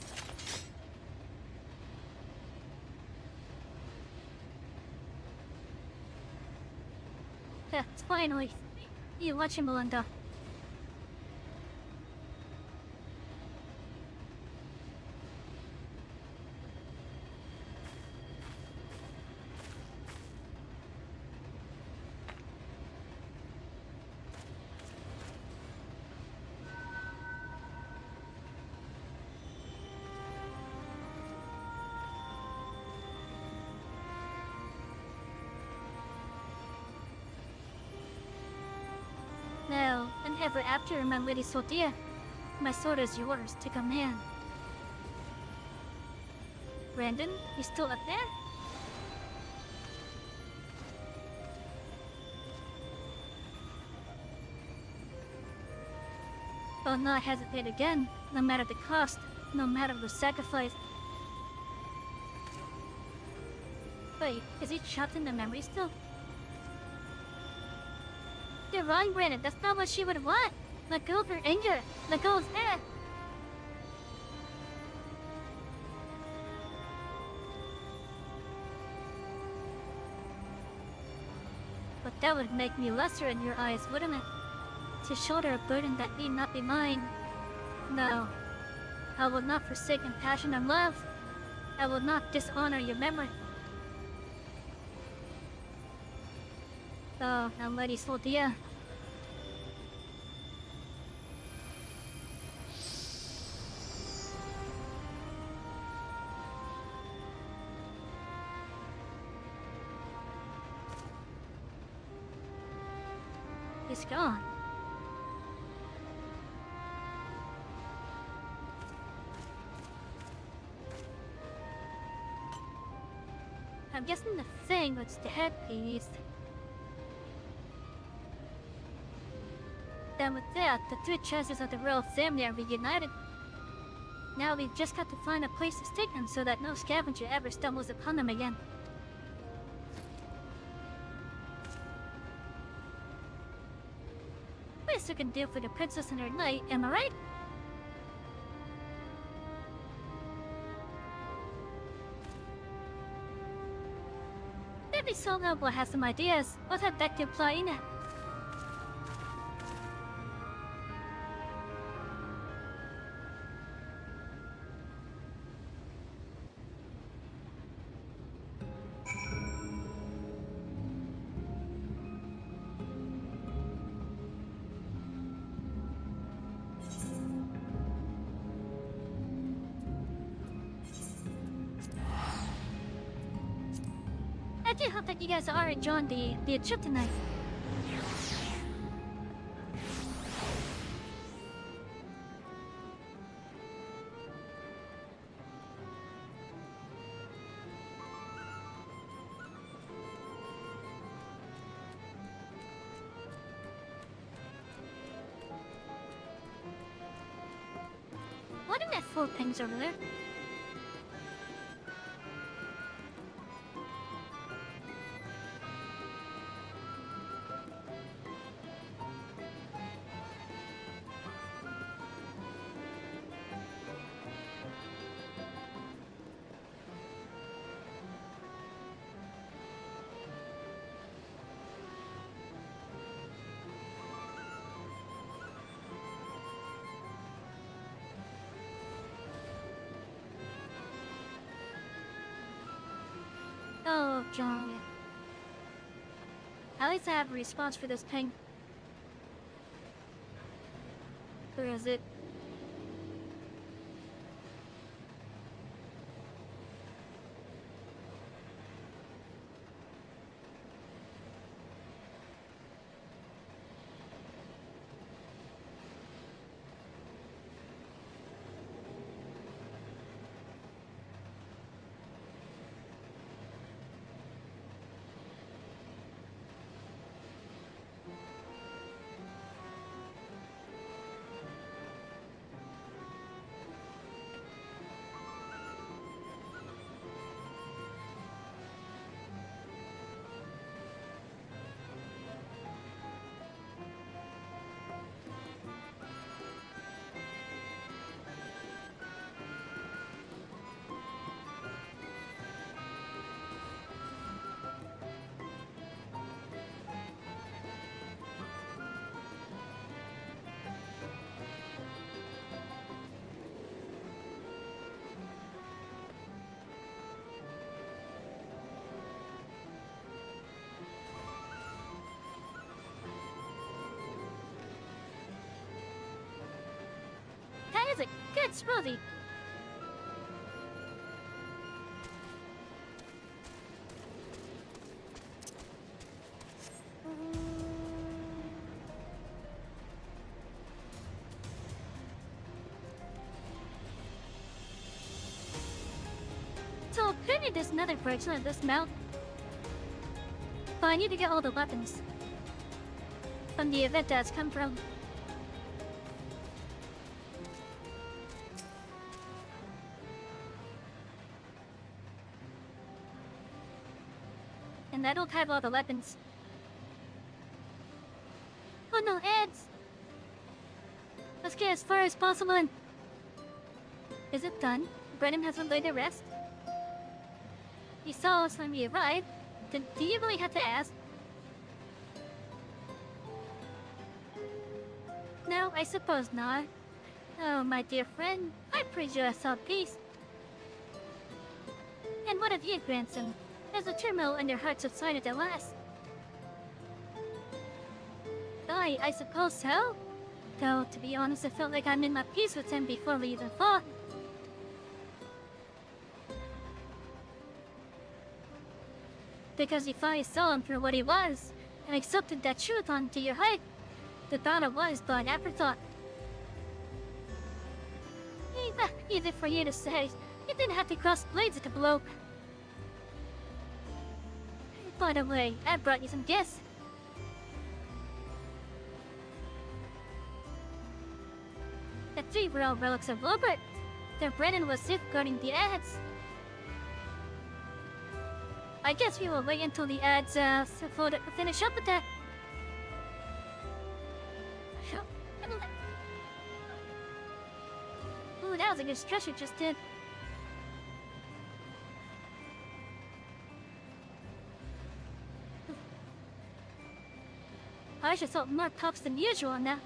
Finally. You watch him, Melinda. Now, and ever after, my lady Sotia, my sword is yours to command. Brandon, you still up there? I'll not hesitate again, no matter the cost, no matter the sacrifice. Wait, is he trapped in the memory still? You're wrong, Brandon. That's not what she would want. Let go of her anger. Let go of her. But that would make me lesser in your eyes, wouldn't it? To shoulder a burden that need not be mine. No. I will not forsake compassion and love. I will not dishonor your memory. Oh, now Lady Sotia. He's gone. I'm guessing the thing was the headpiece. Then with that, the two treasures of the royal family are reunited. Now we've just got to find a place to stick them so that no scavenger ever stumbles upon them again. Best we can do for the princess and her knight, am I right? Maybe so noble has some ideas. What had that to apply in it? I do hope that you guys are enjoying the trip tonight. What in that 4 pings over there? Oh, John. At least I have a response for this ping. Where is it? That is a good smoothie. So apparently there's another version of this mount. But I need to get all the weapons from the event that's come from. And I don't have all the weapons. Oh no, ads! Let's get as far as possible and... Is it done? Brennan hasn't laid to rest? He saw us when we arrived. Do you really have to ask? No, I suppose not. Oh, my dear friend, I praise you I saw peace. And what of you, grandson? Has the turmoil in your heart subsided at last? I suppose so. Though, to be honest, I felt like I'm in my peace with him before we even fought. Because if I saw him for what he was, and accepted that truth onto your heart, the battle was but an afterthought. Easy for you to say. You didn't have to cross blades at the blow. By the way, I brought you some gifts. The 3 were all relics of Wilbert. Their Brennan was safeguarding the ads. I guess we will wait until the ads finish up with that. Ooh, that was a good stretch you just did. I should salt more pups than usual now.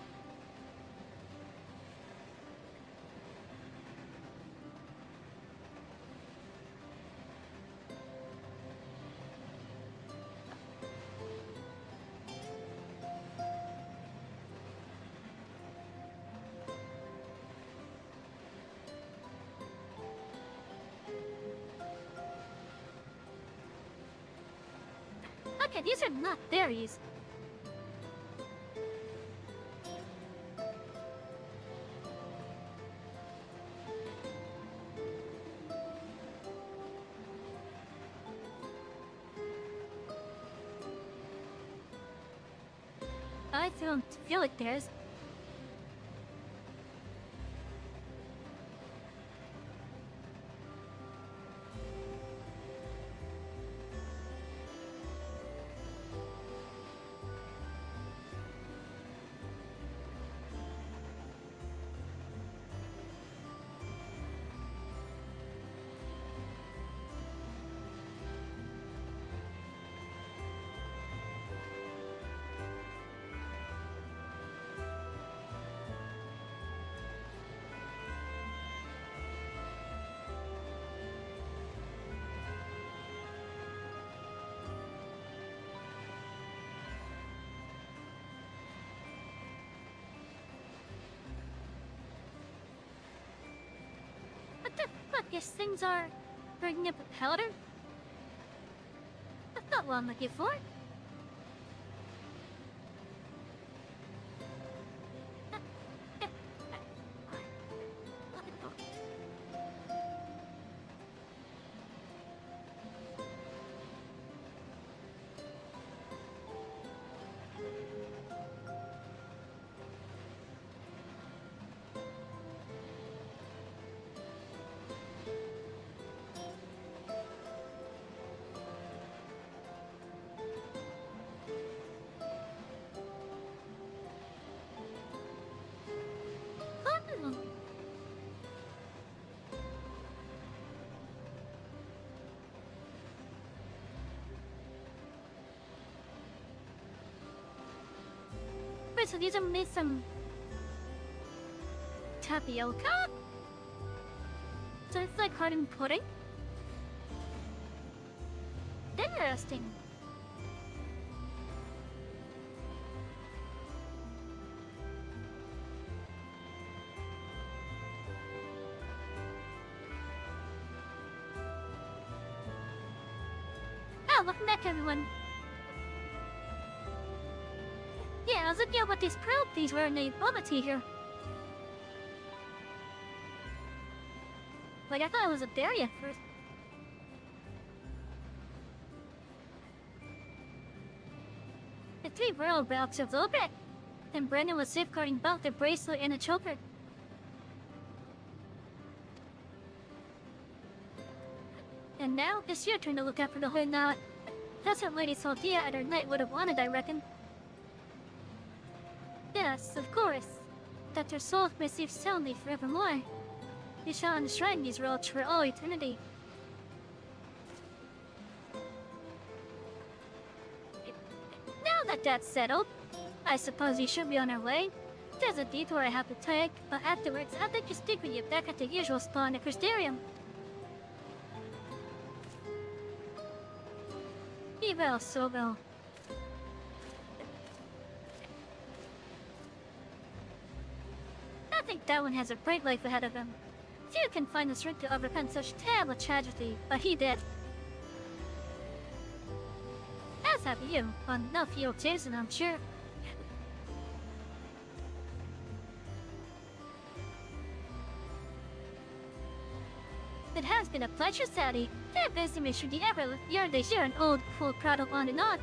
Okay, these are not berries. I don't feel like there's. guess things are bringing up a powder. That's not what I'm looking for. Wait, so these are made some tapioca? So it's like hardened pudding? Interesting. Oh, welcome back everyone. Yeah, I was looking at what these pearl things were in the bubble tea here. Like, I thought it was a berry at first. The 3 pearl boxes open. Then Brendan was safeguarding both the bracelet and the choker. And now, it's your turn to look out for the hood now. That's what Lady Saltia at her knight would have wanted, I reckon. Yes, of course. That their souls may sleep soundly forevermore. We shall enshrine these relics for all eternity. Now that that's settled, I suppose you should be on our way. There's a detour I have to take, but afterwards I'd like to stick with you back at the usual spot in the Crystarium. Be well, so well. I think that one has a bright life ahead of him. Few can find the strength to overcome such terrible tragedy, but he did. As have you, on enough you'll Jason, I'm sure. It has been a pleasure, Sally. That busy me should you ever live your days here an old fool proud of on and on.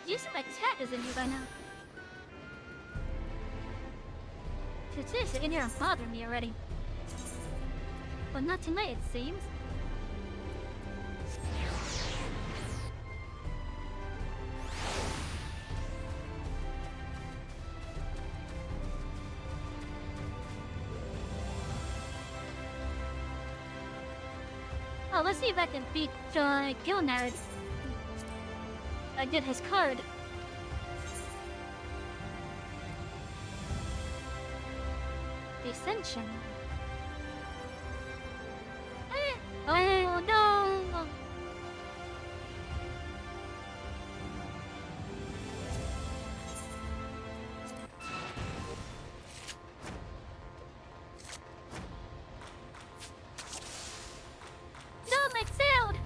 You said my tat is in you by now. This in here bothering me already. But not tonight, it seems. Oh, let's see if I can beat Gilnard. I get his card. Ascension. Oh no! No, my sound!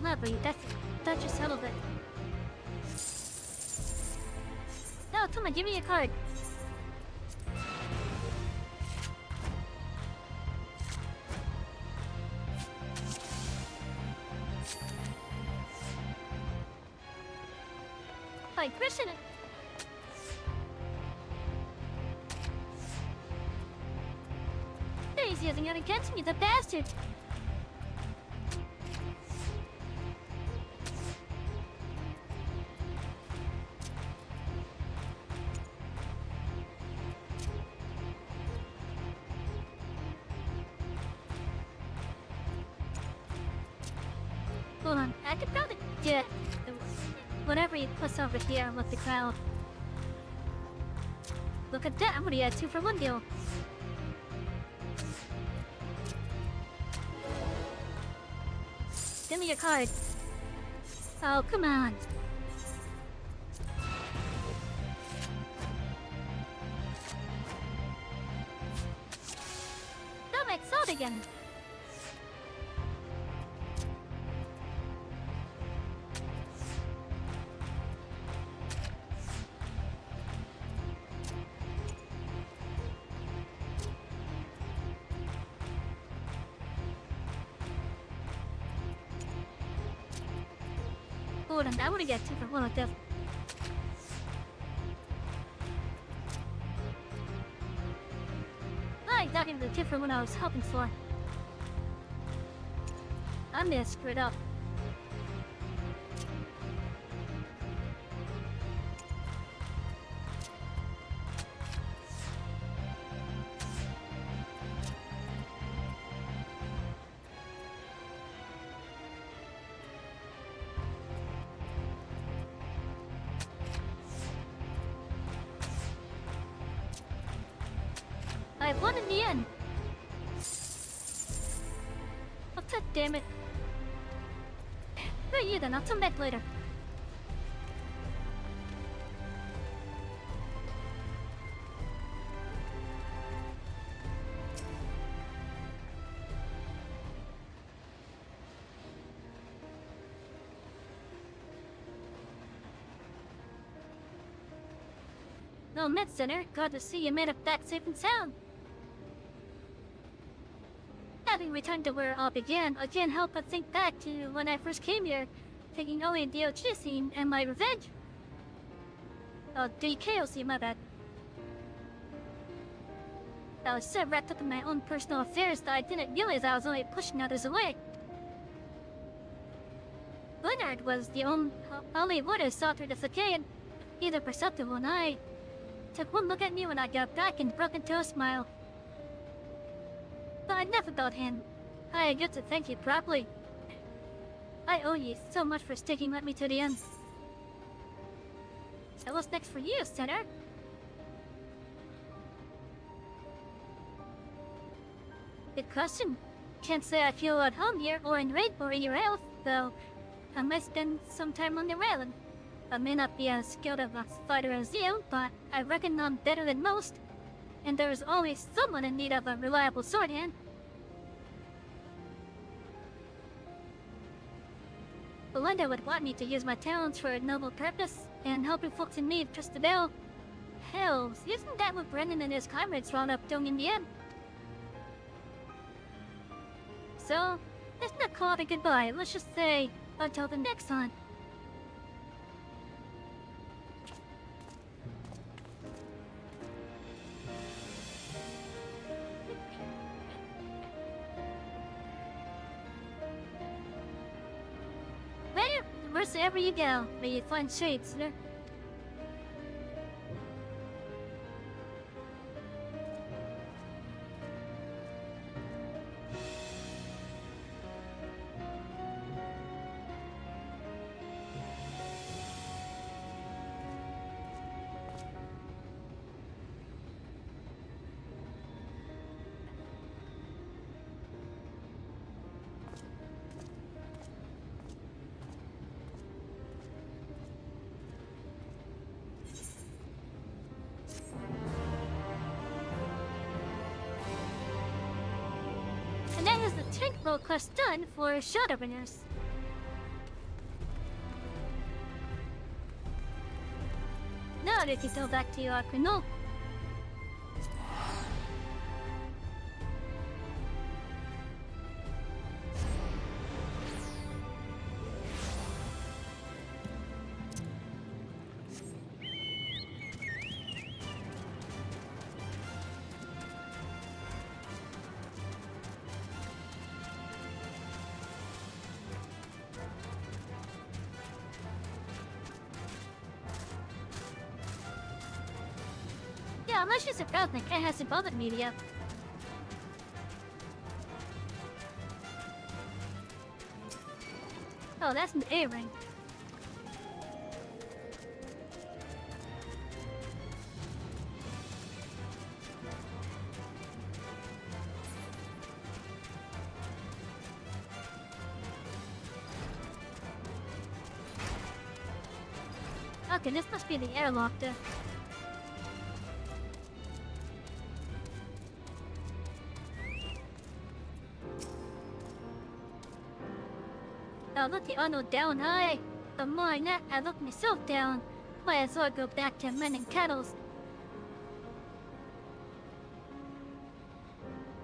Lovely, that just settled it. No, come on, give me a card. Hi, Christian. using it against me, the bastard! Hold on, I could probably get whatever you plus over here with the crowd. Look at that, I'm gonna get a 2-for-1 deal. Give me your card. Oh, come on. Don't make salt again. Hold on, I wanna get 2-for-1 with this. Oh, not even the 2-for-1 I was hoping for. I'm gonna screw it up. I won in the end. What's that, damn it? Where are you then? I'll come back later. No, Med Center. Glad to see you made it back safe and sound. Having returned to where it all began, I can't help but think back to when I first came here, taking only a DOG scene and my revenge. Oh, DKOC, my bad. I was so wrapped up in my own personal affairs that I didn't realize I was only pushing others away. Leonard was the only one who saw through the facade, either perceptible, and I took one look at me when I got back and broke into a smile. But enough about him. I get to thank you properly. I owe you so much for sticking with me to the end. So what's next for you, Senator? Good question. Can't say I feel at home here or in raid or anywhere else, though I might spend some time on the island. I may not be as skilled of a fighter as you, but I reckon I'm better than most. And there is always someone in need of a reliable sword hand. Belinda would want me to use my talents for a noble purpose, and helping folks in need just about. Hell, isn't that what Brennan and his comrades wound up doing in the end? So, let's not call it a goodbye, let's just say, until the next time. Wherever you go, may you find shade, sir. And that is the tank roll quest done for Shadowbringers. Now we can go back to your Quinol. I'm actually surprised that it hasn't bothered me yet. Oh, that's an A-ring. Okay, this must be the airlock there. I look the Arnold down high. The more I look myself down, might as well go back to mending kettles.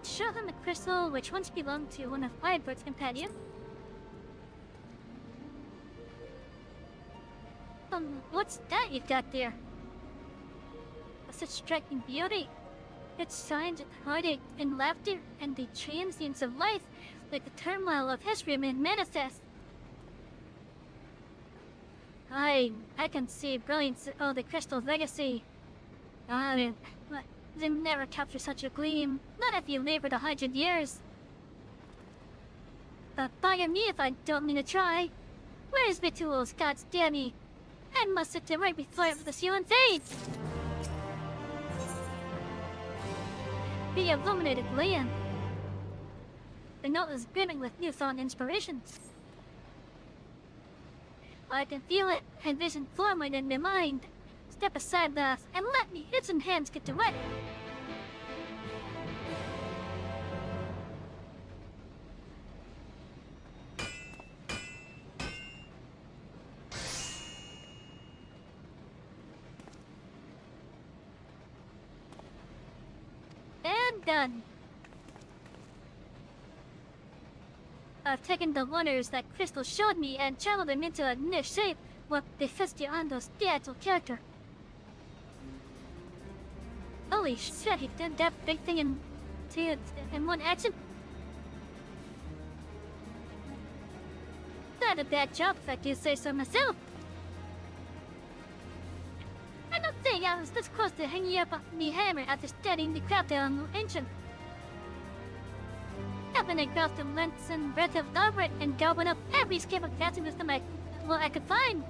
Show him a crystal which once belonged to one of Firebird's companions. What's that you've got there? Of such striking beauty. Its signs of heartache and laughter and the transience of life, like the turmoil of history manifest. I can see brilliance of the crystal's legacy. They never capture such a gleam, not if you labored 100 years. But bugger me if I don't mean to try. Where is my tools, gods damn me? I must sit there right before the ceiling fades. The illuminated land. The note is brimming with newfound inspirations. I can feel it, and vision forming in my mind. Step aside, lass, and let me hits and hands get to work. And done. I've taken the wonders that Crystal showed me and channeled them into a new shape, what befits the Ando's theatrical character. Holy shit, he did that big thing in one action? Not a bad job, if I do say so myself. I don't think I was this close to hanging up me hammer after studying the craft on ancient. I've been across the lengths and breadth of Norbert and gobbling up every escape of fancy wisdom I could find.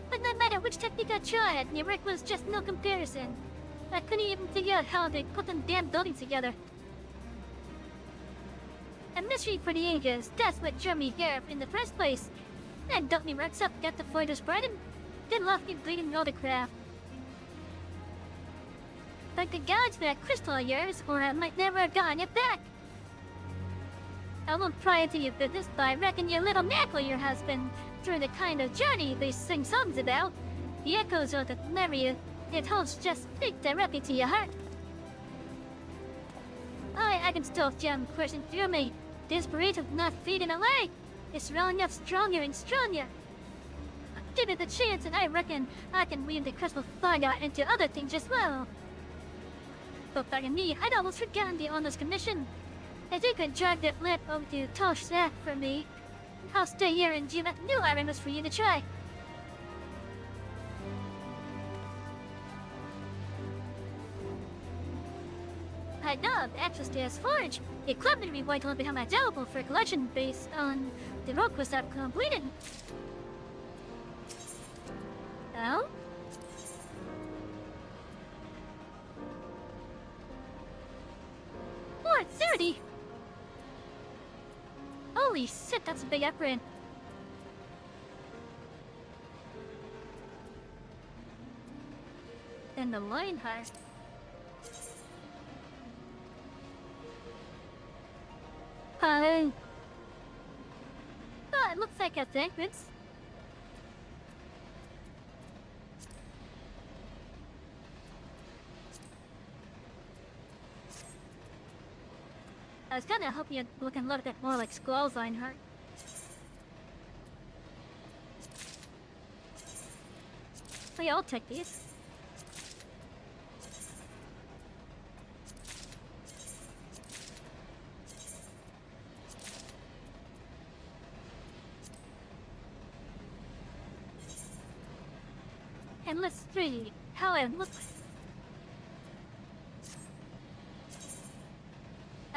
But no matter which technique I tried, the work was just no comparison. I couldn't even figure out how they put them damn buildings together. A mystery for the ages, that's what drew me here in the first place. And don't me rocks up, got the fighters burden, then left me bleeding all the craft. Like the gods for that crystal of yours, or I might never have gotten it back. I won't pry into your business, but I reckon your little knack your husband through the kind of journey they sing songs about. The echoes of the memory it holds just speak directly to your heart. I can still feel them coursing through me. This burrito of not fading away. It's rolling up stronger and stronger. Give it a chance, and I reckon I can weave the crystal saga into other things as well. But by me, I'd almost forgotten the owner's commission. If you could drag that lamp over to Tosh Sack for me, I'll stay here and give new items for you to try. I know the access to his forge. It claimed to be vital behind my available for collection based on the road quest I've completed. Oh? Or 30! Holy shit, that's a big upgrade. And the line heart. Oh, it looks like a entrance. I was kinda hoping you'd look a little bit more like Squall's Einhart. Oh yeah, I'll take these. And let's see how it looks.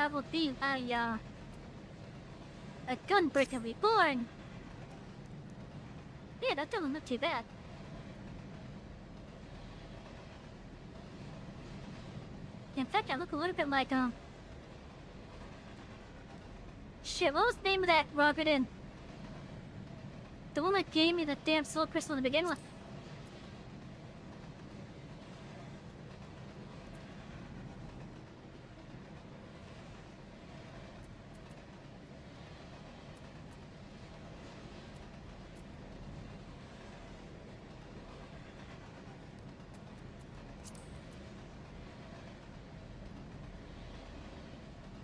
I will be a gunbreaker reborn. Yeah, that doesn't look too bad. In fact, I look a little bit like, shit, what was the name of that Robert in? The one that gave me the damn soul crystal to begin with.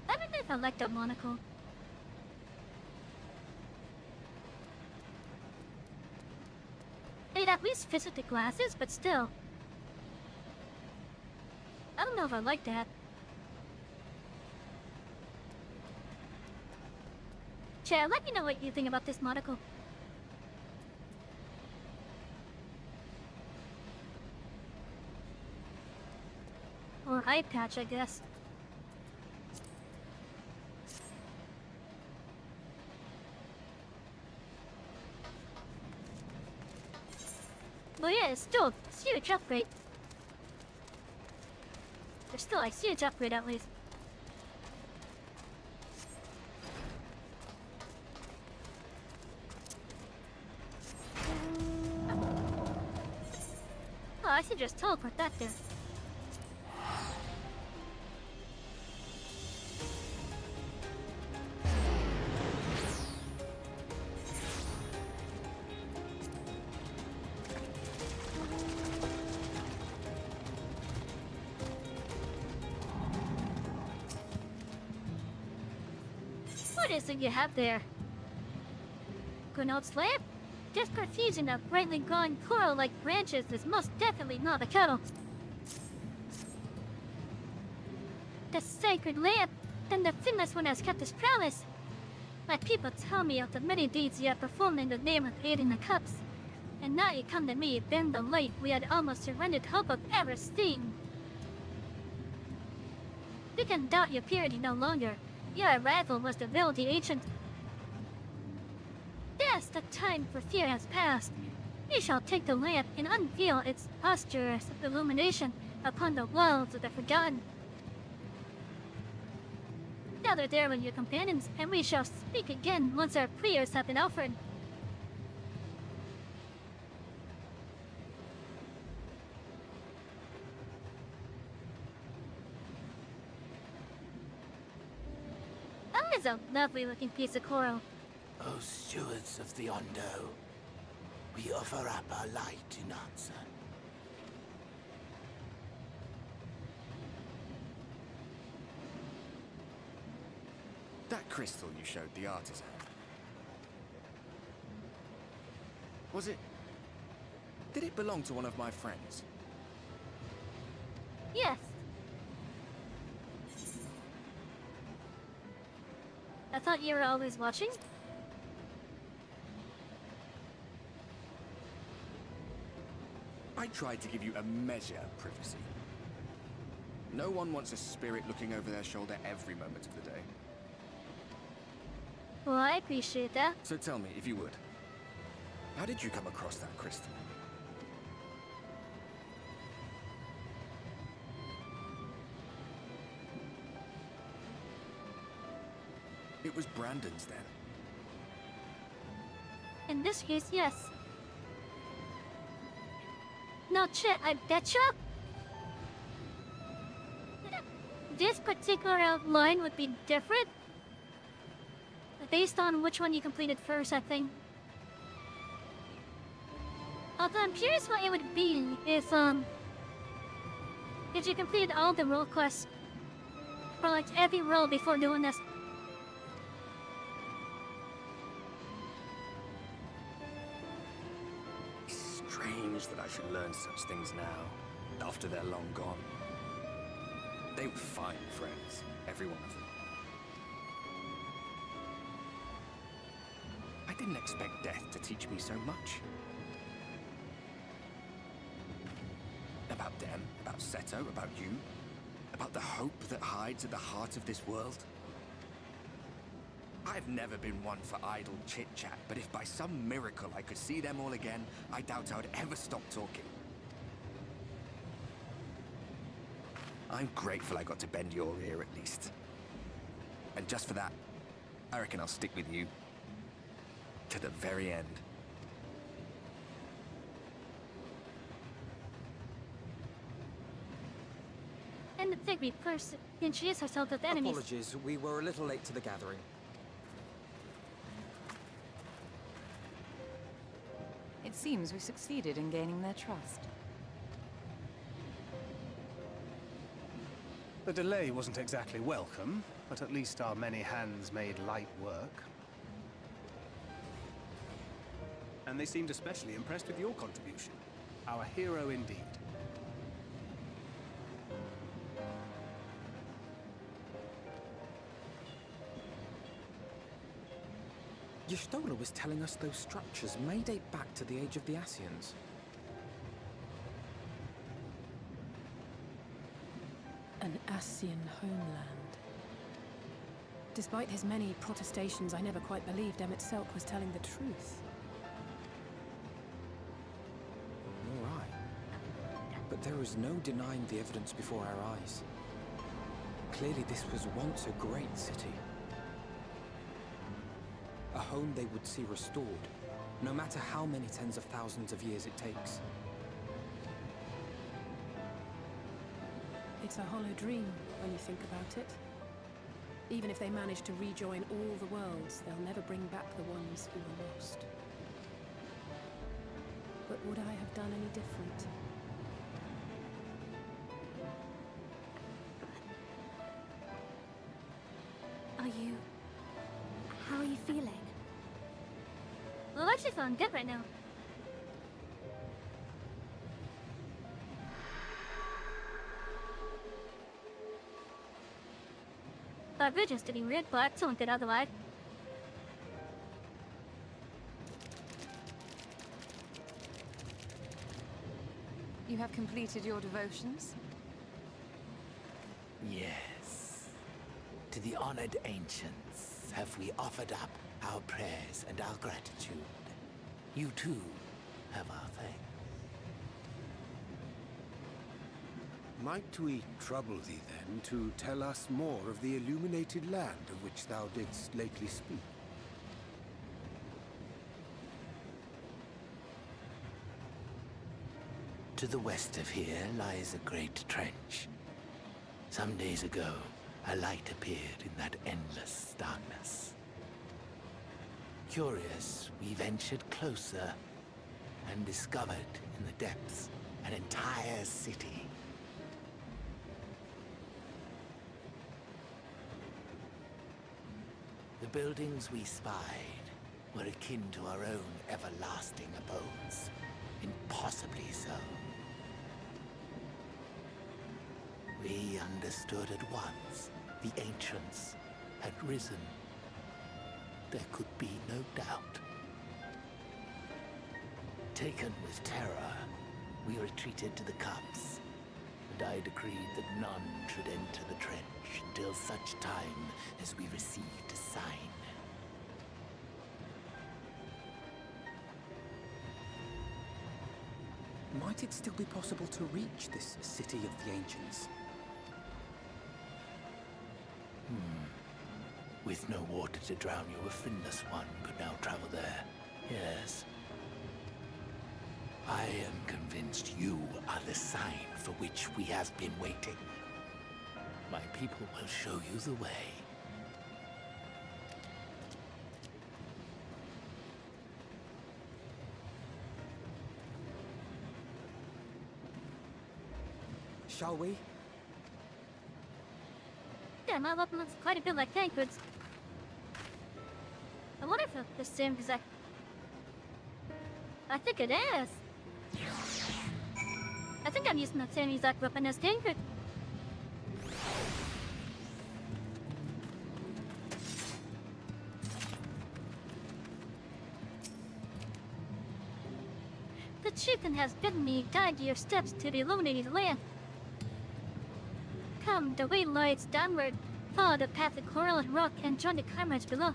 I don't know if I like that monocle. They'd at least visit the glasses, but still. I don't know if I like that. Chad, let me know what you think about this monocle. Or eye patch, I guess. But yeah, it's still a huge upgrade. There's still a huge upgrade at least. Oh, I should just teleport that there. What is it you have there? Grenade lamp? This profusion of brightly glowing coral-like branches is most definitely not a kettle. The sacred lamp, then the Finless one has kept his promise. My people tell me of the many deeds you have performed in the name of aiding the cups. And now you come to me, bend the light we had almost surrendered hope of ever seeing. We can doubt your purity no longer. Your arrival was the will of the ancient. Yes, the time for fear has passed. We shall take the lamp and unveil its lustrous illumination upon the walls of the forgotten. Gather there with your companions, and we shall speak again once our prayers have been offered. That is a lovely looking piece of coral. O stewards of the Ondo, we offer up our light in answer. That crystal you showed the artisan. Was it... Did it belong to one of my friends? Yes. I thought you were always watching? I tried to give you a measure of privacy. No one wants a spirit looking over their shoulder every moment of the day. Well, I appreciate that. So tell me, if you would, how did you come across that crystal? It was Brandon's then. In this case, yes. No, Chet, I betcha. This particular line would be different. Based on which one you completed first, I think. Although I'm curious what it would be if you completed all the role quests for like every role before doing this. It's strange that I should learn such things now, after they're long gone. They were fine friends, every one of them. I didn't expect death to teach me so much. About them, about Seto, about you, about the hope that hides at the heart of this world? I've never been one for idle chit-chat, but if by some miracle I could see them all again, I doubt I would ever stop talking. I'm grateful I got to bend your ear at least. And just for that, I reckon I'll stick with you to the very end. And the Figby first introduced herself to the enemies. Apologies, we were a little late to the gathering. It seems we succeeded in gaining their trust. The delay wasn't exactly welcome, but at least our many hands made light work. And they seemed especially impressed with your contribution. Our hero indeed. Y'shtola was telling us those structures may date back to the age of the Ascians. An Ascian homeland. Despite his many protestations, I never quite believed Emmett Selk was telling the truth. All right. But there is no denying the evidence before our eyes. Clearly this was once a great city. A home they would see restored, no matter how many tens of thousands of years it takes. It's a hollow dream when you think about it. Even if they manage to rejoin all the worlds, they'll never bring back the ones who were lost. But would I have done any different? How are you feeling? Well, I'm actually feeling good right now. But we're just getting weird, but someone did otherwise. You have completed your devotions? Yes. To the honored ancients have we offered up our prayers and our gratitude. You too have our thanks. Might we trouble thee then to tell us more of the illuminated land of which thou didst lately speak? To the west of here lies a great trench. Some days ago, a light appeared in that endless darkness. Curious, we ventured closer and discovered in the depths an entire city. The buildings we spied were akin to our own everlasting abodes, impossibly so. We understood at once the ancients had risen. There could be no doubt. Taken with terror, we retreated to the cups, and I decreed that none should enter the trench until such time as we received a sign. Might it still be possible to reach this city of the ancients? With no water to drown you, a finless one could now travel there. Yes. I am convinced you are the sign for which we have been waiting. My people will show you the way. Shall we? Yeah, my weapon looks quite a bit like Tancred's. I wonder if it's the same exact... I think it is. I think I'm using the same exact weapon as Tancred. The chieftain has bidden me guide your steps to the illuminated land. come, the way lies downward. Follow the path to coral and rock and join the comrades below.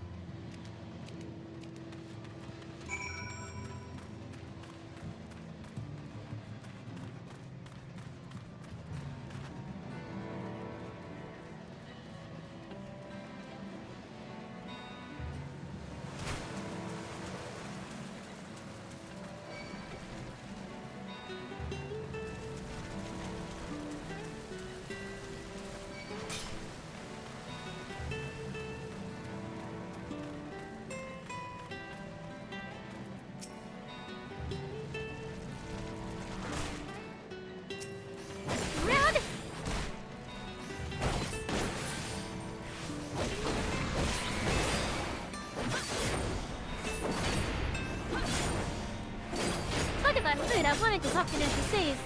I wanted to talk to them to save.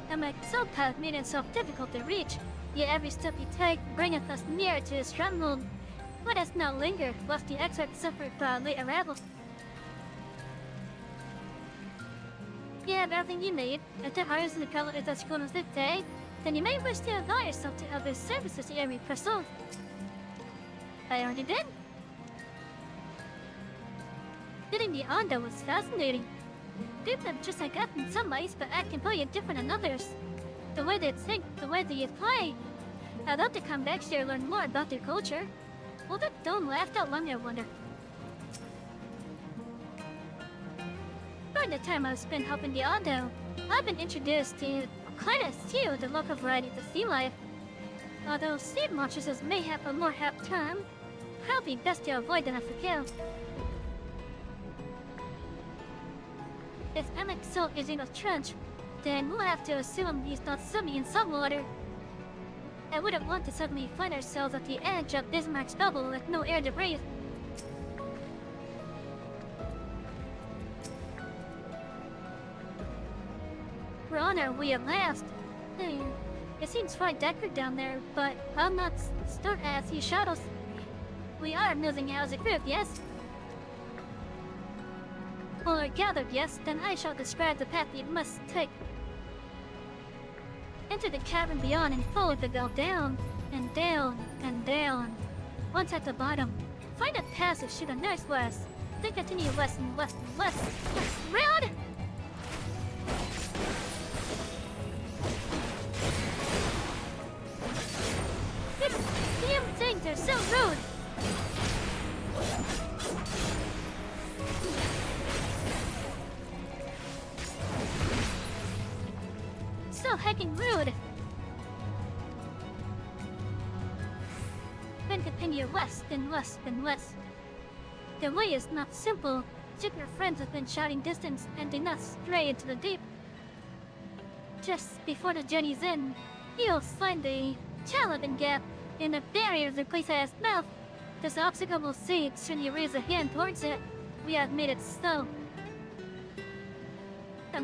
The MSQ path made itself difficult to reach, yet every step you take bringeth us nearer to his stronghold. Let us not linger, lest the exarch suffer from late arrival. You have everything you need. If the hires in the color is as cool as this day, then you may wish to avail yourself to other services you may pursue. I already did. Getting the Ondo was fascinating. People are just like us in some ways, but act completely different than others. The way they think, the way they play. I'd love to come back here and learn more about their culture. Will the dome last out long, I wonder? During the time I've spent helping the Ondo, I've been introduced to quite a few of the local varieties of sea life. Although sea monsters may have a more apt term, probably best to avoid than for kill. If MSQ is in a trench, then we'll have to assume he's not swimming in some water. I wouldn't want to suddenly find ourselves at the edge of Bismarck's bubble with no air to breathe. We're on our way at last. It seems quite decorated down there, but I'll not start as he shadows. We are moving out as a group, yes? Well, we're gathered, yes, then I shall describe the path you must take. Enter the cavern beyond and follow the bell down, and down, and down. Once at the bottom, find a passage to the northwest. Then continue west and west and west. Round! Damn things are so rude! So heckin' rude! Then continue west and west and west. The way is not simple. Your friends have been shouting distance and do not stray into the deep. Just before the journey's end, you'll find the Chalabin Gap in the barrier of the place-ass mouth. This obstacle will see should you raise a hand towards it. We have made it so. A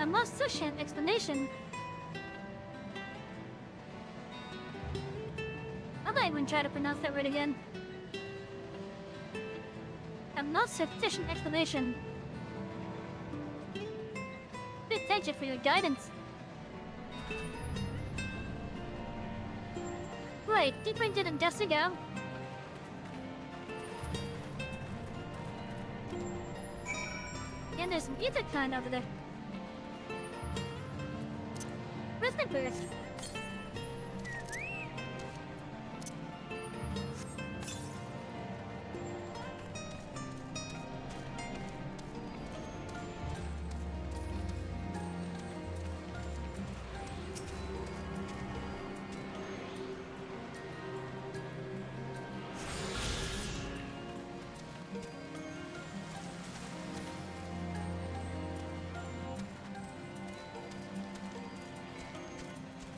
most sufficient explanation. I might even try to pronounce that word again. A most sufficient explanation. Big thank you for your guidance. Right, deeper into the dust to go. And there's some ether kind over there. Where's my bird?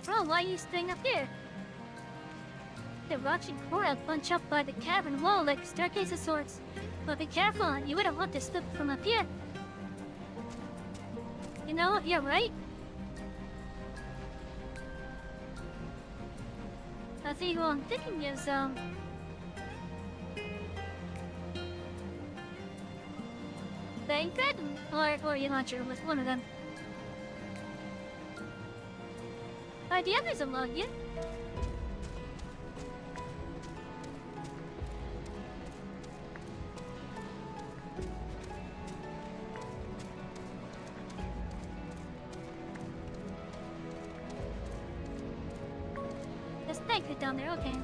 Bro, why are you staying up here? The rocks and coral bunch up by the cavern wall like staircase of sorts. But be careful, you wouldn't want to slip from up here. You know what? You're right. I think what I'm thinking is, Banquet or you're not sure with one of them. The others among you. There's a banquet down there, okay.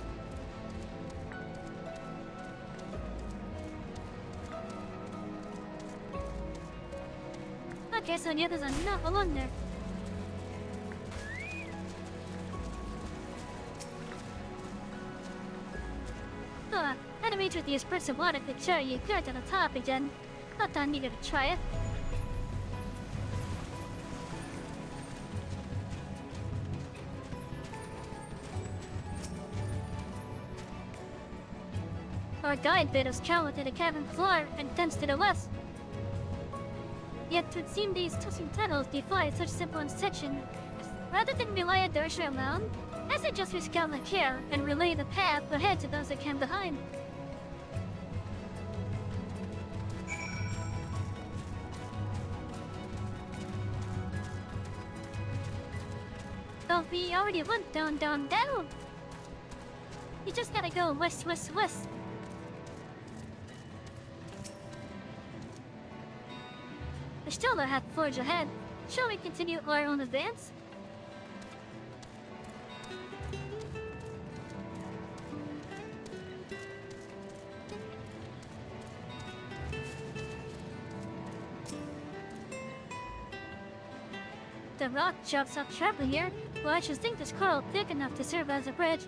Okay, so yeah, there's another one there. Enemy to the espresso water picture, you go to the top again. Not that I needed to try it. Our guide bid us travel to the cavern floor and thence to the west. Yet it would seem these tossing tunnels defy such simple section. Rather than rely on the Ursula alone, I suggest we scout the care and relay the path ahead to those that came behind. Oh, we already went down. You just gotta go west. We still have to forge ahead. Shall we continue our own advance? The rock chops up sharply here. Well, I should think this coral thick enough to serve as a bridge.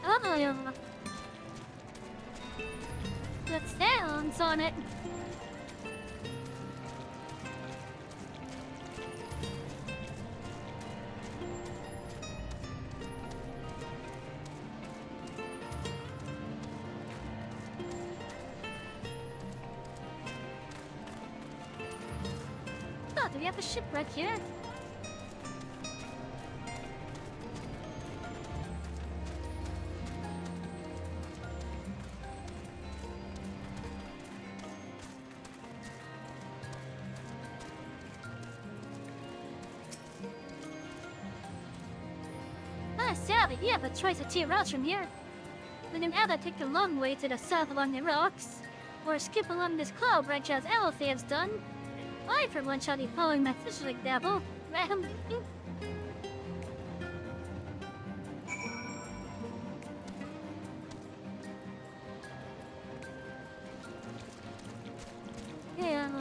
Oh, the sounds on it. Oh, do we have a shipwreck here? Sally, you have a choice of 2 routes from here. We can either take the long way to the south along the rocks, or skip along this cloud bridge as Alfie has done. I, for one, shall be following my fishing example. Yeah,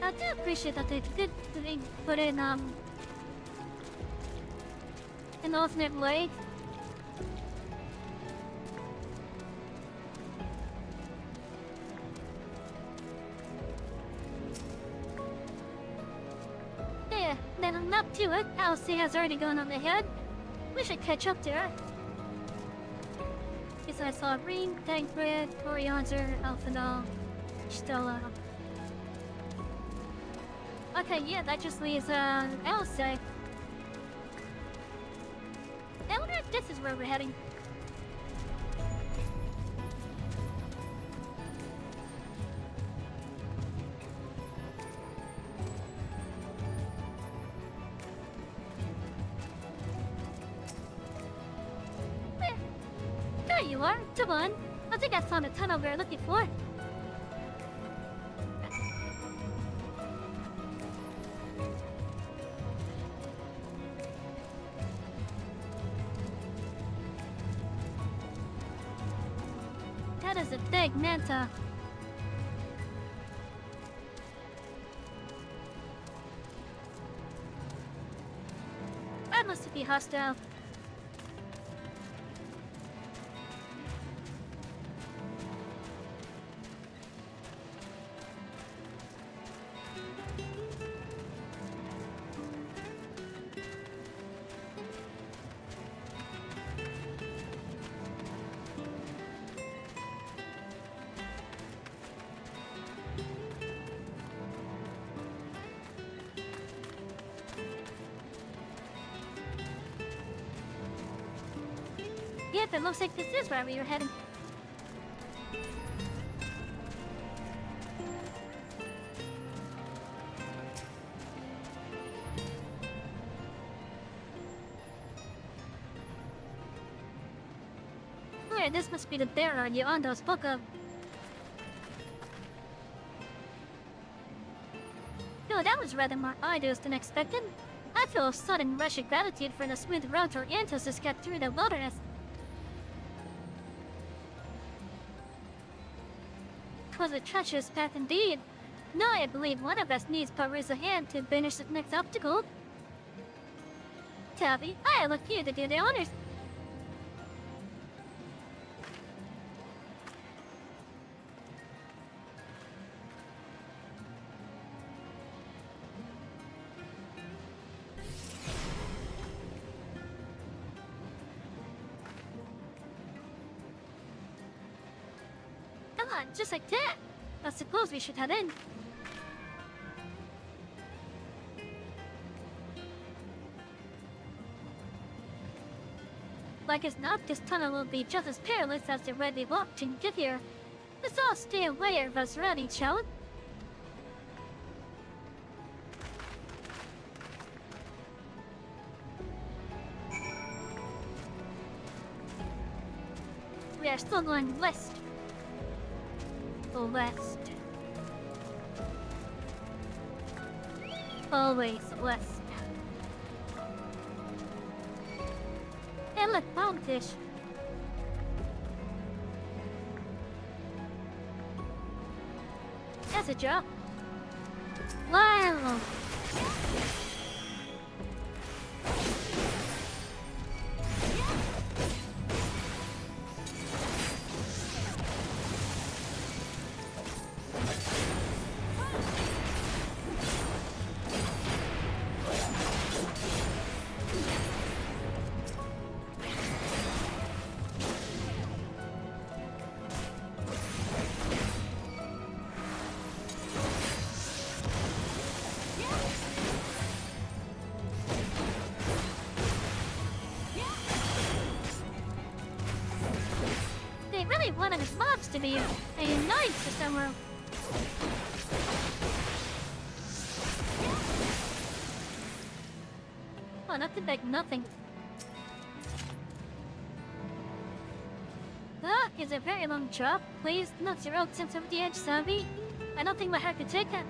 I do appreciate that they did put in an alternate way. Yeah, then I'm up to it. Elsie has already gone on ahead. We should catch up to her. Because I saw Green, Tankred, Coriander, Alphanol, Stella. Okay, yeah, that just leaves, Elsie. I wonder if this is where we're heading. There you are, come on. I think I found the tunnel we're looking for. That is a big manta. That must be hostile. Yep, it looks like this is where we were heading. Alright, this must be the bearer Yoando's book of. No, that was rather more arduous than expected. I feel a sudden rush of gratitude for the smooth road our ancestors cut through the wilderness. Twas a treacherous path indeed. Now I believe one of us needs but raise a hand to finish the next obstacle. Tabby, I look you to do the honors. Come on, just like that. I suppose we should head in. Like as not, this tunnel will be just as perilous as the way we walked to get here. Let's all stay away of us running, shall we? We are still going west. West. Always west. And look, bonefish. That's a job. Wow. One of his mobs to be a knight for somewhere. Oh, nothing like nothing. That is a very long drop. Please, not your old sense of the edge, zombie. I don't think my heart could take that.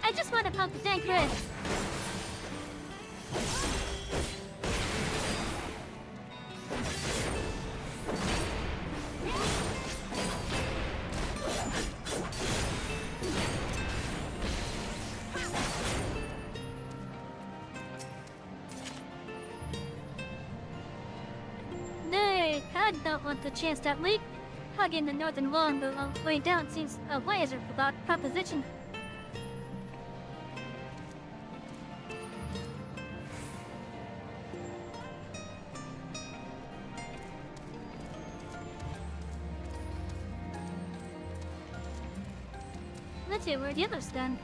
I just want to pump the tank red. No, I don't want to chance that leak. Hugging the northern wall on the way down seems a wiser proposition. Let's see where the others stand.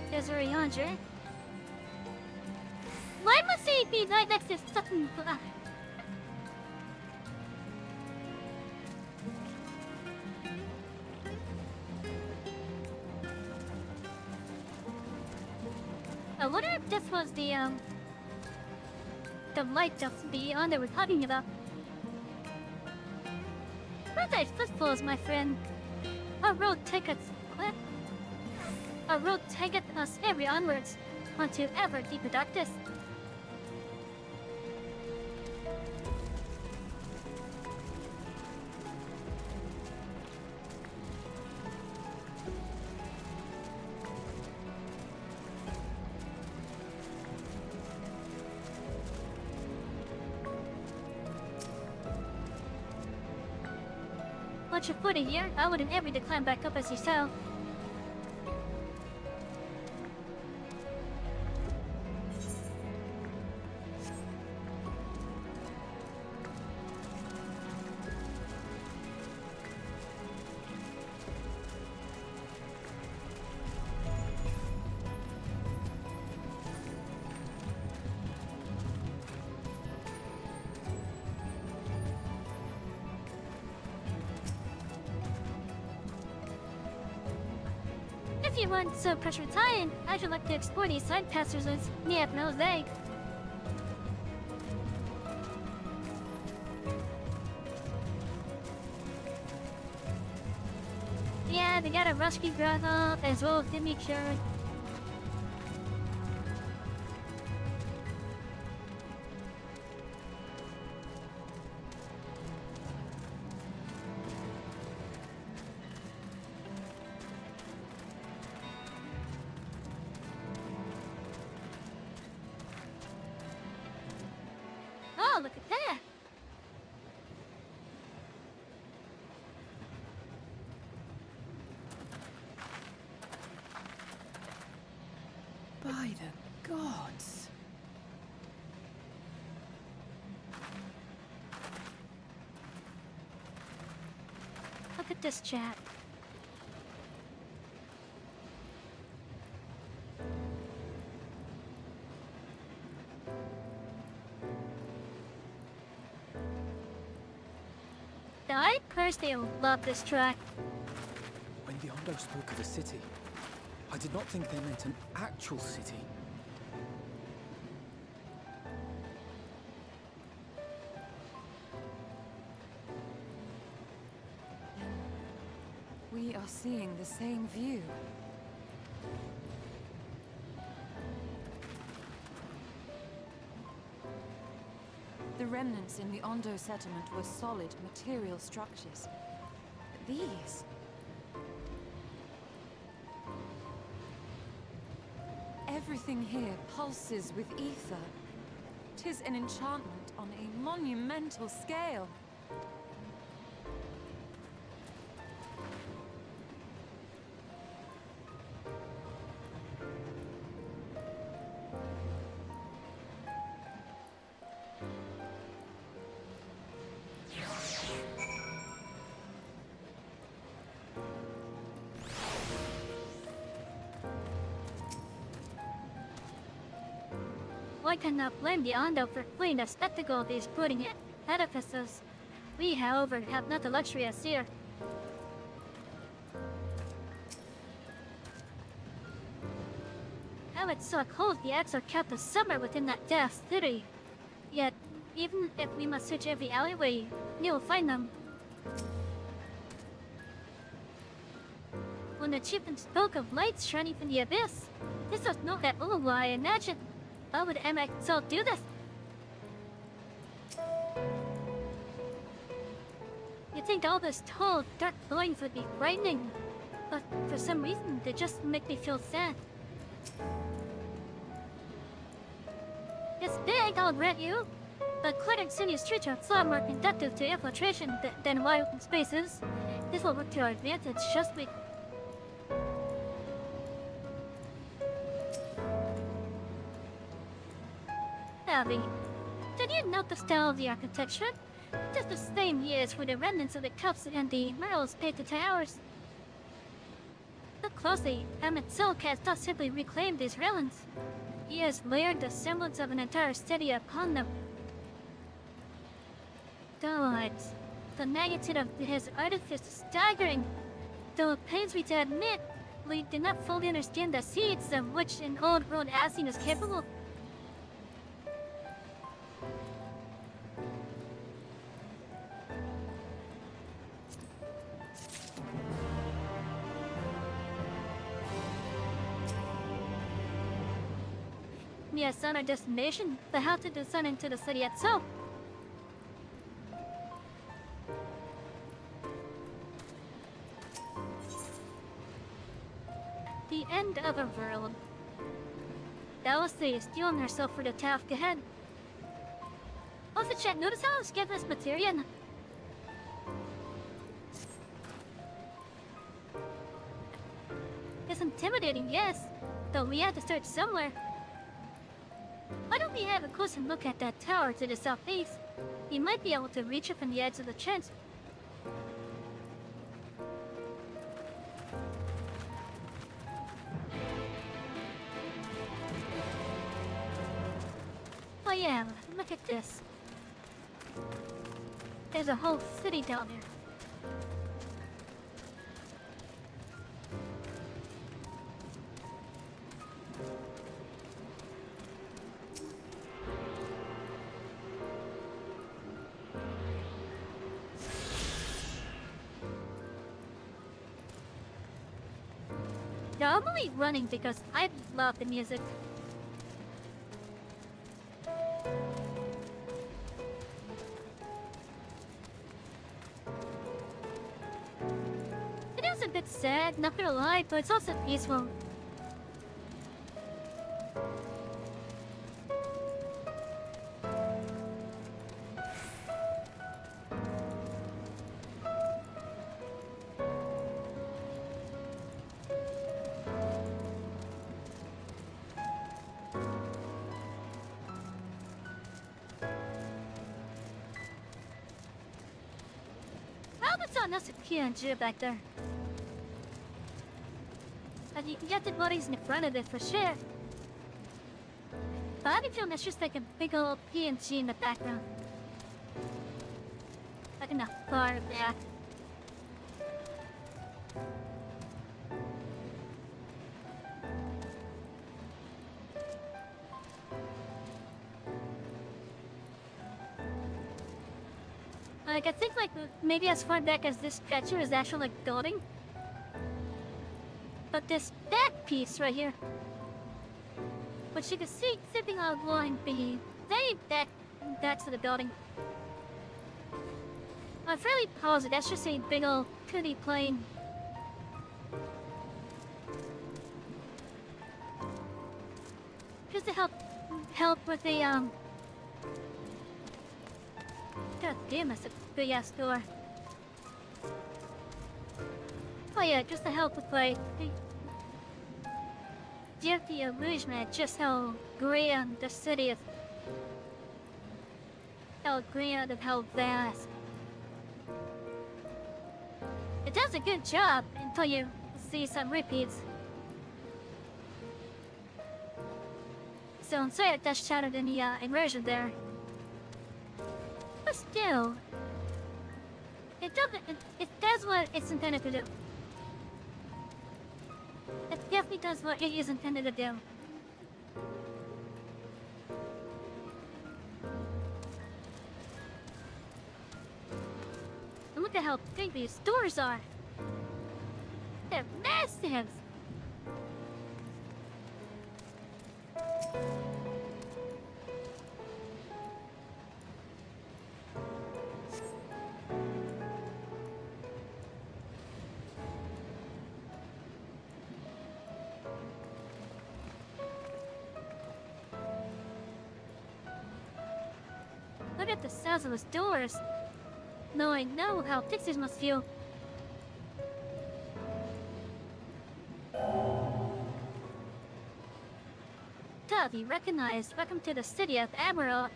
There's a yonder. Why must he be right next to something black? I wonder if this was the light of beyond that we're talking about. Birthday footfalls, my friend. Our road taketh us ever onwards onto ever deeper darkness. Watch your footing here. I wouldn't ever to climb back up as yourself. you want some pressure tie-in, I should like to explore these side passages near Mel's Egg. Yeah, they got a rusty brothel as well as Dimmy shirt. Oh, look at that! By the gods. Look at this chat. I personally love this track. When the Ondo spoke of a city, I did not think they meant an actual city. We are seeing the same view. The remnants in the Ondo settlement were solid material structures. But these... Everything here pulses with ether. 'Tis an enchantment on a monumental scale. I cannot blame the Ondo for fleeing the spectacle of these brooding edifices. We, however, have not the luxury as here. How it's so cold the eggs are kept the summer within that death city. Yet, even if we must search every alleyway, you'll find them. When the chieftain spoke of lights shining from the abyss, this was not at all what I imagined. Why would MSQ do this? You'd think all this tall, dark glowings would be frightening, but for some reason they just make me feel sad. It's big, I'll grant you, but clearing city streets are far more conducive to infiltration than wide open spaces. This will work to our advantage, trust me. Abby, did you note the style of the architecture? Just the same years for the remnants of the cups and the murals painted towers. Look closely, MSQ has not simply reclaimed these railings. He has layered the semblance of an entire city upon them. God, the magnitude of his artifice is staggering. Though it pains me to admit, we did not fully understand the seeds of which an old-world Asien is capable. We have found our destination, but how to descend into the city itself? The end of a world. Dallasay is steeling herself for the task ahead. Also, chat, notice how I was given this material? It's intimidating, yes, though we have to start somewhere. Why don't we have a closer look at that tower to the southeast? We might be able to reach it from the edge of the trench. Oh yeah, look at this. There's a whole city down there. Yeah, I'm only running because I love the music. It is a bit sad, not gonna lie, but it's also peaceful. That's a PNG back there. And you can get the bodies in the front of it for sure. But I have a feeling that's just like a big old PNG in the background. Like in the far back. Like, I think, like, maybe as far back as this stretcher is actually, like, building. But this back piece right here, which you can see zipping along the very back to the building. I'm fairly positive that's just a big old pretty plane. Just to help with the, God damn, that's a big ass door. Oh yeah, just to help with like give the illusion of just how grand the city is. How grand and how vast. It does a good job until you see some repeats. So I'm sorry if that's shattered in the immersion there. But still, it does what it's intended to do. It definitely does what it is intended to do. And look at how big these doors are. They're massive. Look at the size of those doors. Now I know how pixies must feel. Dove, you recognized. Welcome to the city of Admiral.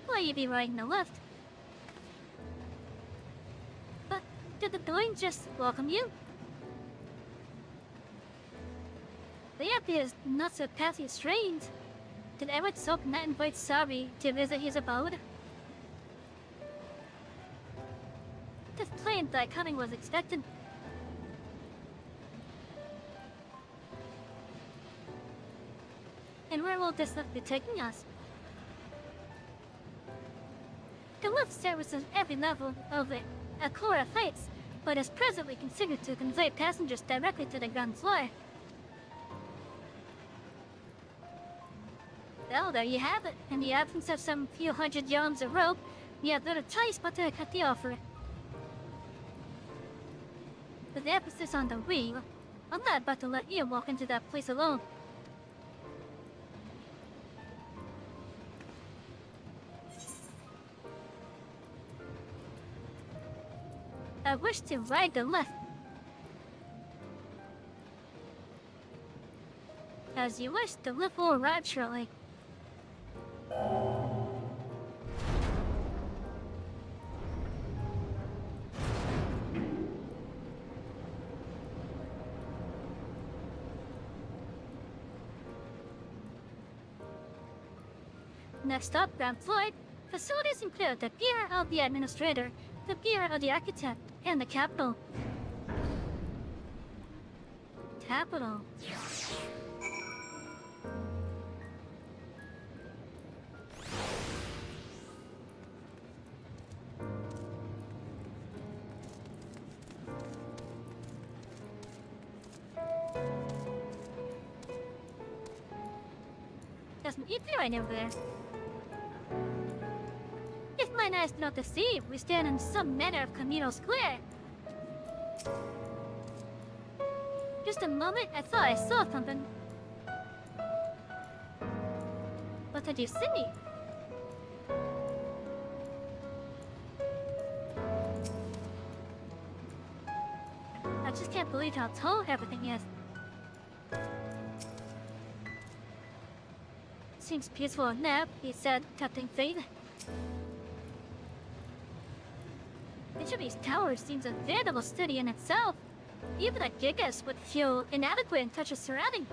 Why you be riding the lift? But did the doing just welcome you? The airport is not so passing strange. Did Edward Soap not invite Sabi to visit his abode? This plane that coming was expected. And where will this lift be taking us? The lift services every level of the Akora Heights, but is presently configured to convey passengers directly to the ground floor. Well, there you have it. In the absence of some few hundred yards of rope, you have little choice but to cut the offer. With the emphasis on the we, I'm not about to let you walk into that place alone. I wish to ride the lift. As you wish, the lift will arrive shortly. Next up, ground floor. Facilities include the Bureau of the Administrator, the Bureau of the Architect, and the Capital. Capital. There's an eatery right over there. If my eyes do not deceive, we stand in some manner of communal square. Just a moment, I thought I saw something. What did you see? I just can't believe how tall everything is. Seems peaceful enough, he said, tapping fate. Each of these towers seems a veritable city in itself. Even a gigas would feel inadequate in such a surrounding.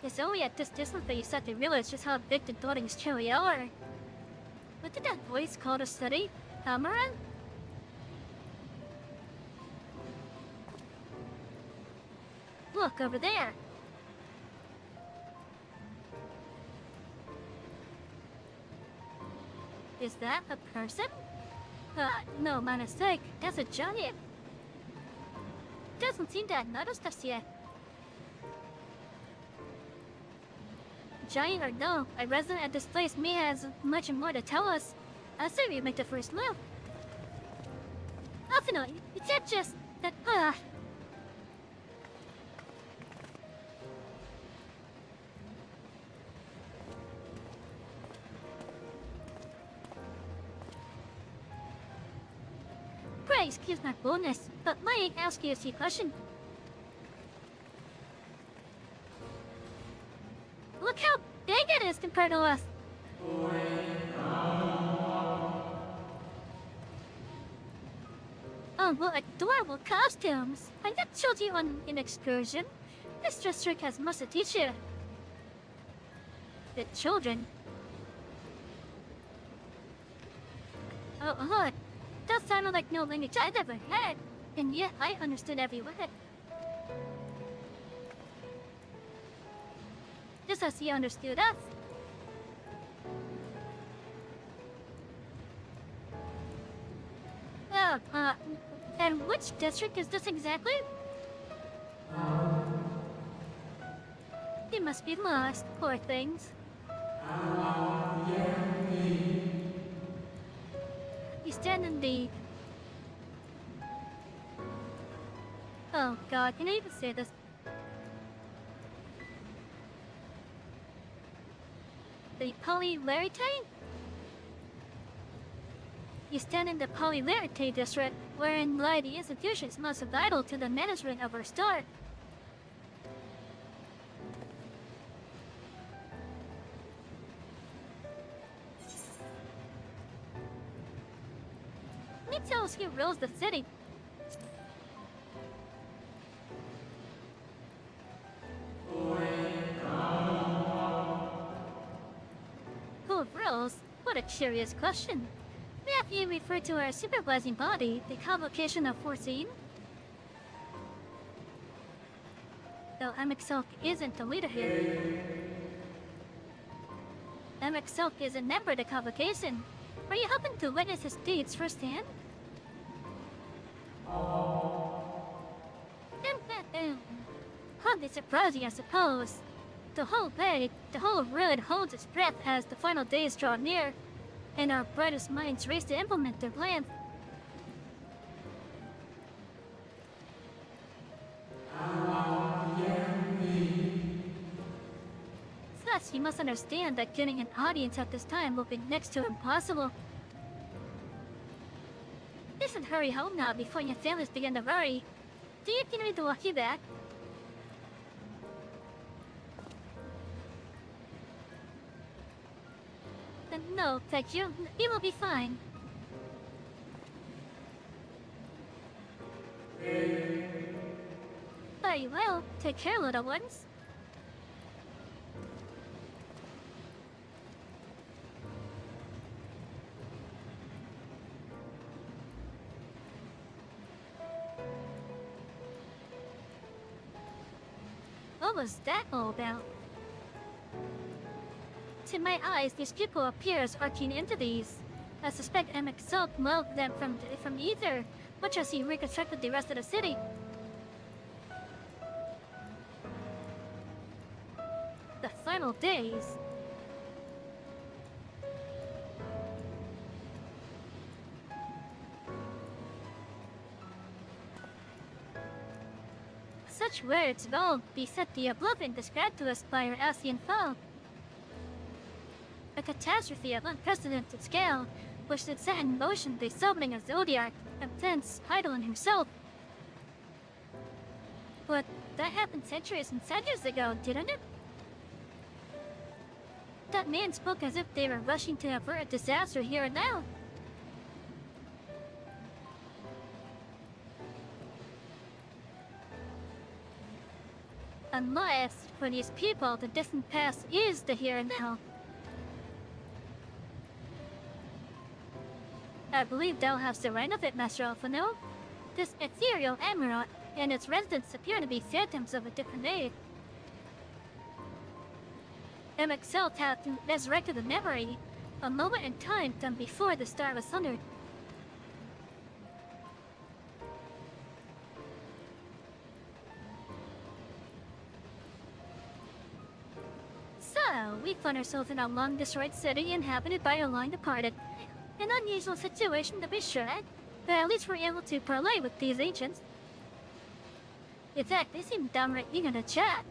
It's only at this distance that you start to realize just how big the buildings truly are. What did that voice call the city? Amaran? Look, over there. Is that a person? No, my mistake. That's a giant. Doesn't seem to have noticed us yet. Giant or no, a resident at this place may have much more to tell us. I say we make the first move. Definitely, it's not just that, Pray excuse my boldness, but may I ask you a few questions? Look how big it is compared to us. Oh, what adorable costumes. I got showed you on an excursion. This district has much to teach you. The children. Oh, look. That sounded like no language I'd ever heard. And yet I understood every word. Just as he understood us. Oh, and which district is this exactly? They must be lost, poor things. You stand in the... Oh god, can I even say this? The Polylarity? You stand in the Polylarity district, wherein lie the institutions most vital to the management of our store. Let me tell us who rules the city. Who rules? What a curious question. Matthew referred to our supervising body, the Convocation of 14. Though MSQ isn't the leader here. MSQ is a member of the Convocation. Were you hoping to witness his deeds firsthand? Hardly surprising, I suppose. The whole road holds its breath as the final days draw near, and our brightest minds race to implement their plan. Thus, you must understand that getting an audience at this time will be next to impossible. You should hurry home now before your families begin to worry. Do you need me to walk you back? Then no, thank you. You will be fine. Very well. Take care, little ones. What was that all about? To my eyes, these people appear as arcane entities. I suspect MSQ moved them from ether, much as he reconstructed the rest of the city. The final days. Such words will beset the oblivion described to us by our Asian foe. A catastrophe of unprecedented scale, which had set in motion the summoning of Zodiac, and thence Eidolon himself. But that happened centuries and centuries ago, didn't it? That man spoke as if they were rushing to avert a disaster here and now. Unless, for these people, the distant past is the here and now. I believe thou hast the right of it, Master Alphano. This ethereal emerald and its residents appear to be phantoms of a different age. MSQ had resurrected the memory, a moment in time done before the star was sundered. So, we find ourselves in a long-destroyed city inhabited by a long-departed. An unusual situation to be sure, but at least we're able to parlay with these ancients. In fact, they seem downright eager to chat,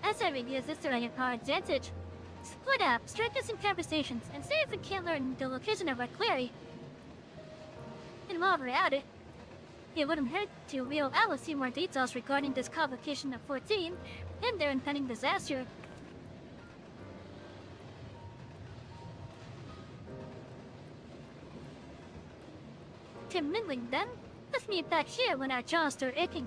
as I would use this to our advantage. Split up, strike us in conversations, and see if we can't learn the location of our quarry. And while we're at it wouldn't hurt to wheel out a few more details regarding this convocation of 14 and their impending disaster. Middling then, let's meet back here when our jaws start aching.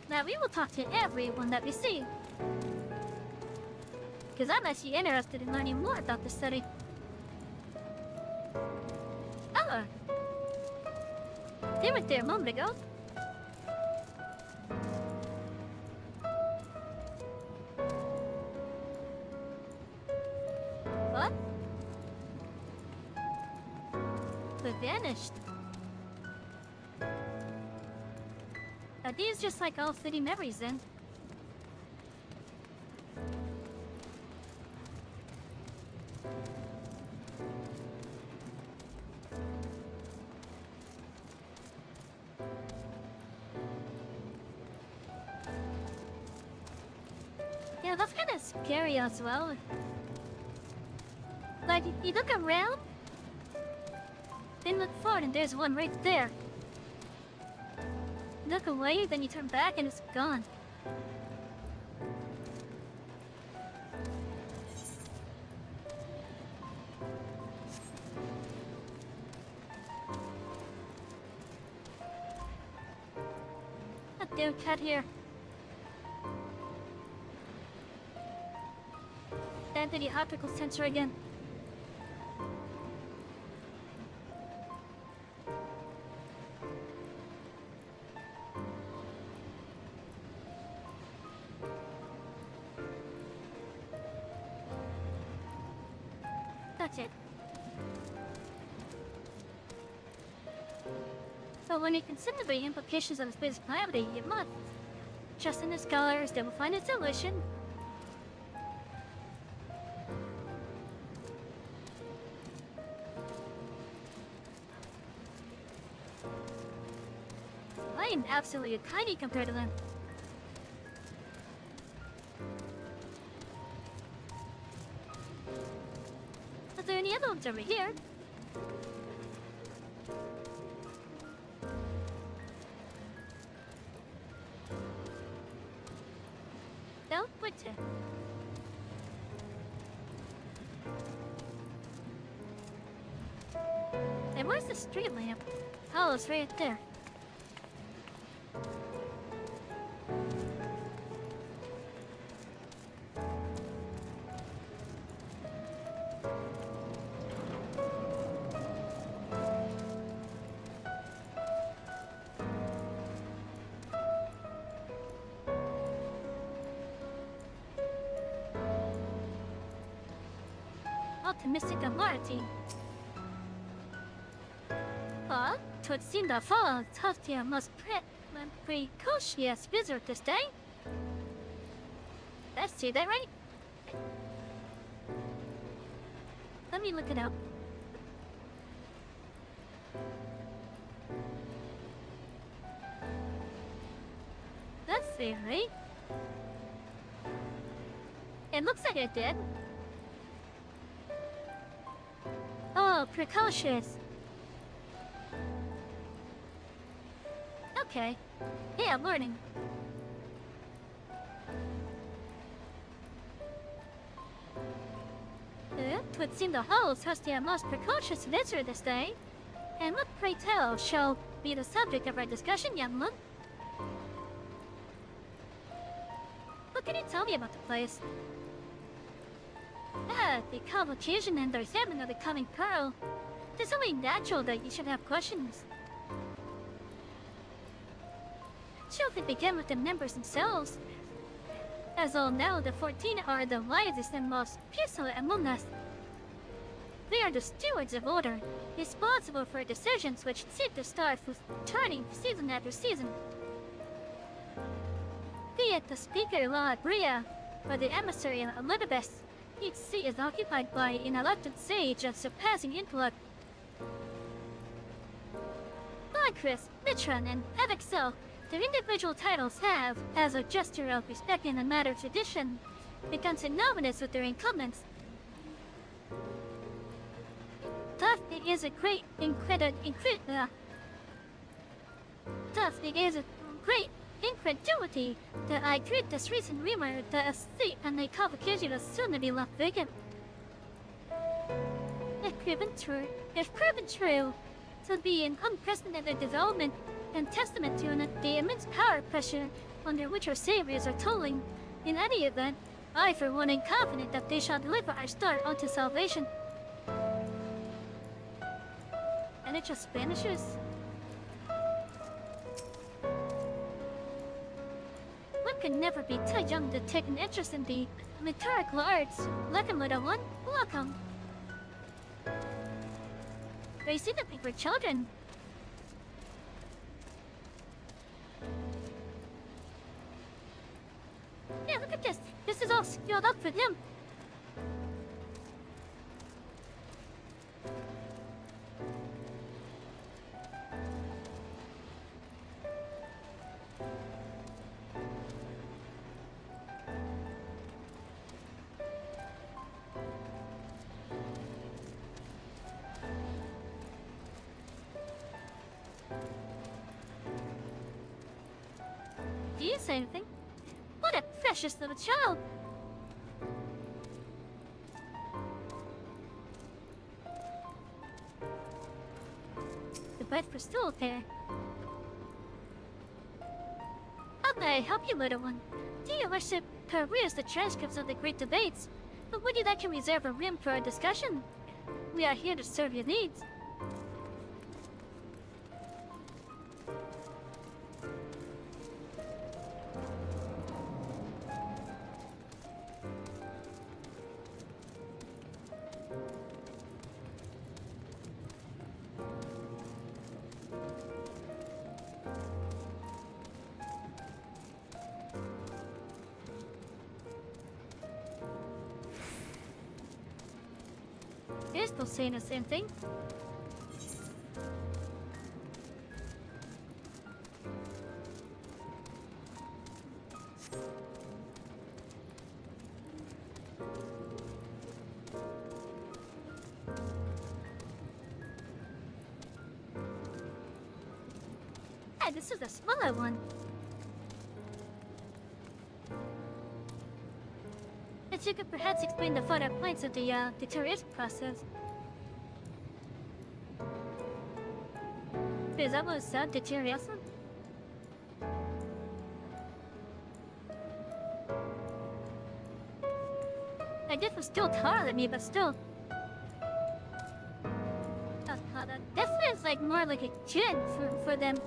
Now we will talk to everyone that we see. Because I'm actually interested in learning more about this study. Oh! They were there a moment ago. What? They vanished. Are these just like all fleeting memories then? Yeah, that's kind of scary as well. Like, you look around, then look forward and there's one right there. Look away, then you turn back and it's gone. A damn cat here. Down to the optical sensor again. That's it. So when you consider the implications of space calamity, you must trust in the scholars. They will find a solution. I am absolutely tiny compared to them. Are there any other ones over here? No? What's it? And where's the street lamp? Oh, it's right there. optimistic authority. But, to seem the fall, Tuftia must precocious visit this day. Let's see that right? Let me look it up. Let's see, right? It looks like it did. Oh, precocious. Okay. Yeah, I'm learning. It would seem the host has the most precocious visitor this day. And what, pray tell, shall be the subject of our discussion, young one? What can you tell me about the place? The convocation and the examine of the coming pearl. It's only natural that you should have questions. Shall we begin with the members themselves? As all know, the 14 are the wisest and most peaceful among us. They are the stewards of order, responsible for decisions which seek the stars turning season after season. Be it the Speaker Lord Bria, or the Emissary Elizabeth, each seat is occupied by an elected sage of surpassing intellect. Like Chris, Mitron, and FFXIV, their individual titles have, as a gesture of respect in a matter of tradition, become synonymous with their incumbents. Thus, it is a great incredulity that I greet this recent rumor that a seat and a convocation will soon to be left vacant. If proven true, it would be an unprecedented development and testament to the immense power pressure under which our saviors are toiling. In any event, I for one am confident that they shall deliver our star unto salvation. And it just vanishes. One can never be too young to take an interest in the liturgical arts. Welcome, little one. Welcome. Raising the for children. Yeah, look at this. This is all scaled up for them. Do you say anything? What a precious little child! The bed for stool there. How may I help you, little one? Do you wish to peruse the transcripts of the great debates? But would you like to reserve a room for our discussion? We are here to serve your needs. You're still saying the same thing. Hey, this is a smaller one. But you could perhaps explain the further points of the deterioration process. Is that what it said? Deterioration? I did was still taller than me, but still. That definitely is like more like a kid for them.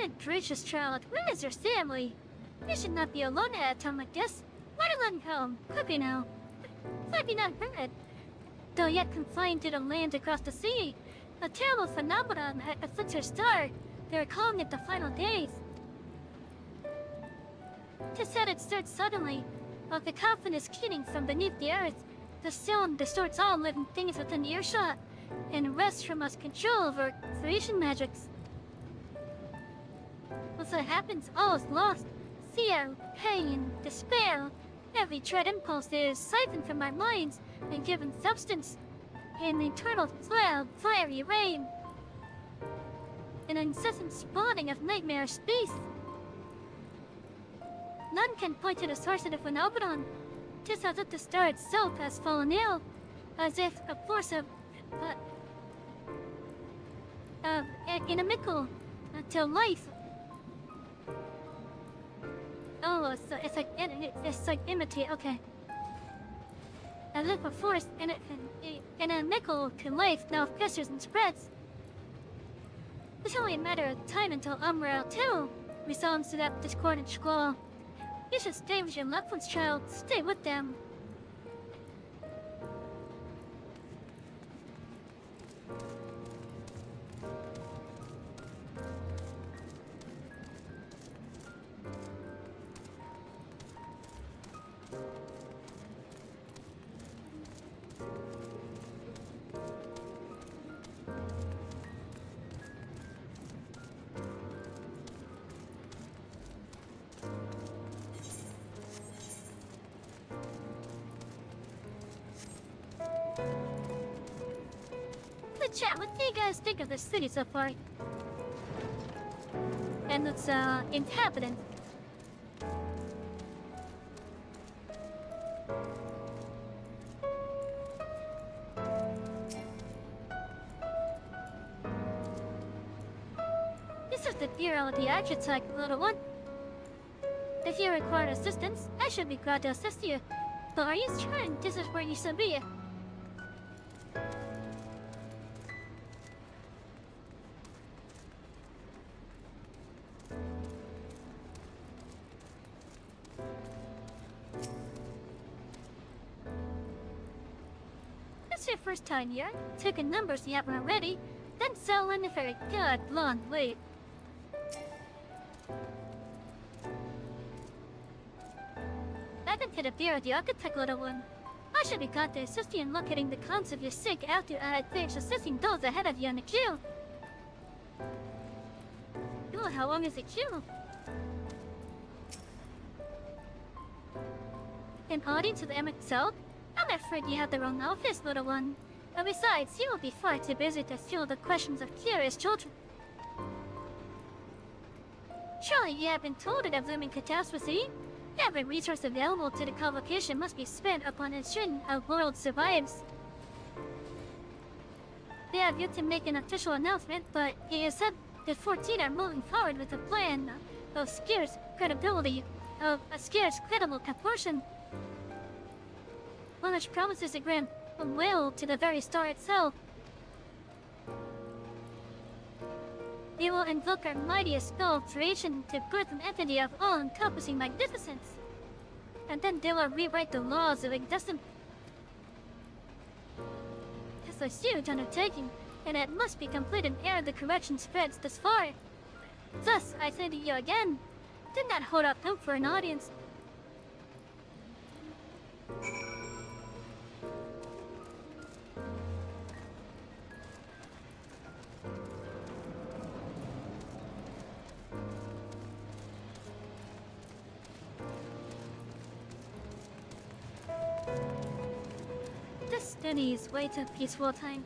Good gracious, child, where is your family? You should not be alone at a time like this. Waterland home, quickly now. Might be not heard. Though yet confined to the land across the sea, a terrible phenomenon afflicts her star. They are calling it the final days. 'Tis said it starts suddenly, a cacophonous keening from beneath the earth. The sound distorts all living things within earshot, and wrests from us control over creation magics. Once that happens, all is lost. Fear, pain, despair. Every dread impulse is siphoned from our minds and given substance. An eternal cloud, fiery rain. An incessant spawning of nightmare space. None can point to the source of the phenomenon. 'Tis as if the star itself has fallen ill, as if a force of inimical to life. Oh, it's like imitate. Okay. As if a force inimical to life now festers and spreads. It's only a matter of time until Umbrella too resounds to that discordant squall. You should stay with your loved ones, child. Stay with them. Chat, what do you guys think of the city so far? And its inhabitants? This is the Bureau of the Architect, little one. If you require assistance, I should be glad to assist you. But are you sure this is where you should be? Your first time here, taking numbers you haven't already, then selling for a good long wait. Back into the Bureau of the Architect, little one. I should be glad to assist you in locating the cons of your sick after I finish assisting those ahead of you in the queue. Oh, how long is the queue? In audience to the MSQ? I'm afraid you have the wrong office, little one. And besides, you will be far too busy to field the questions of curious children. Surely you have been told of the looming catastrophe? Every resource available to the convocation must be spent upon ensuring our world survives. They have yet to make an official announcement, but it is said the 14 are moving forward with a plan of scarce credible proportion. One which promises a grand will to the very star itself. They will invoke our mightiest spell of creation to birth an entity of all-encompassing magnificence. And then they will rewrite the laws of existence. It's a huge undertaking, and it must be completed ere the correction spreads this far. Thus, I say to you again, do not hold out hope for an audience. Denny's way to peaceful time.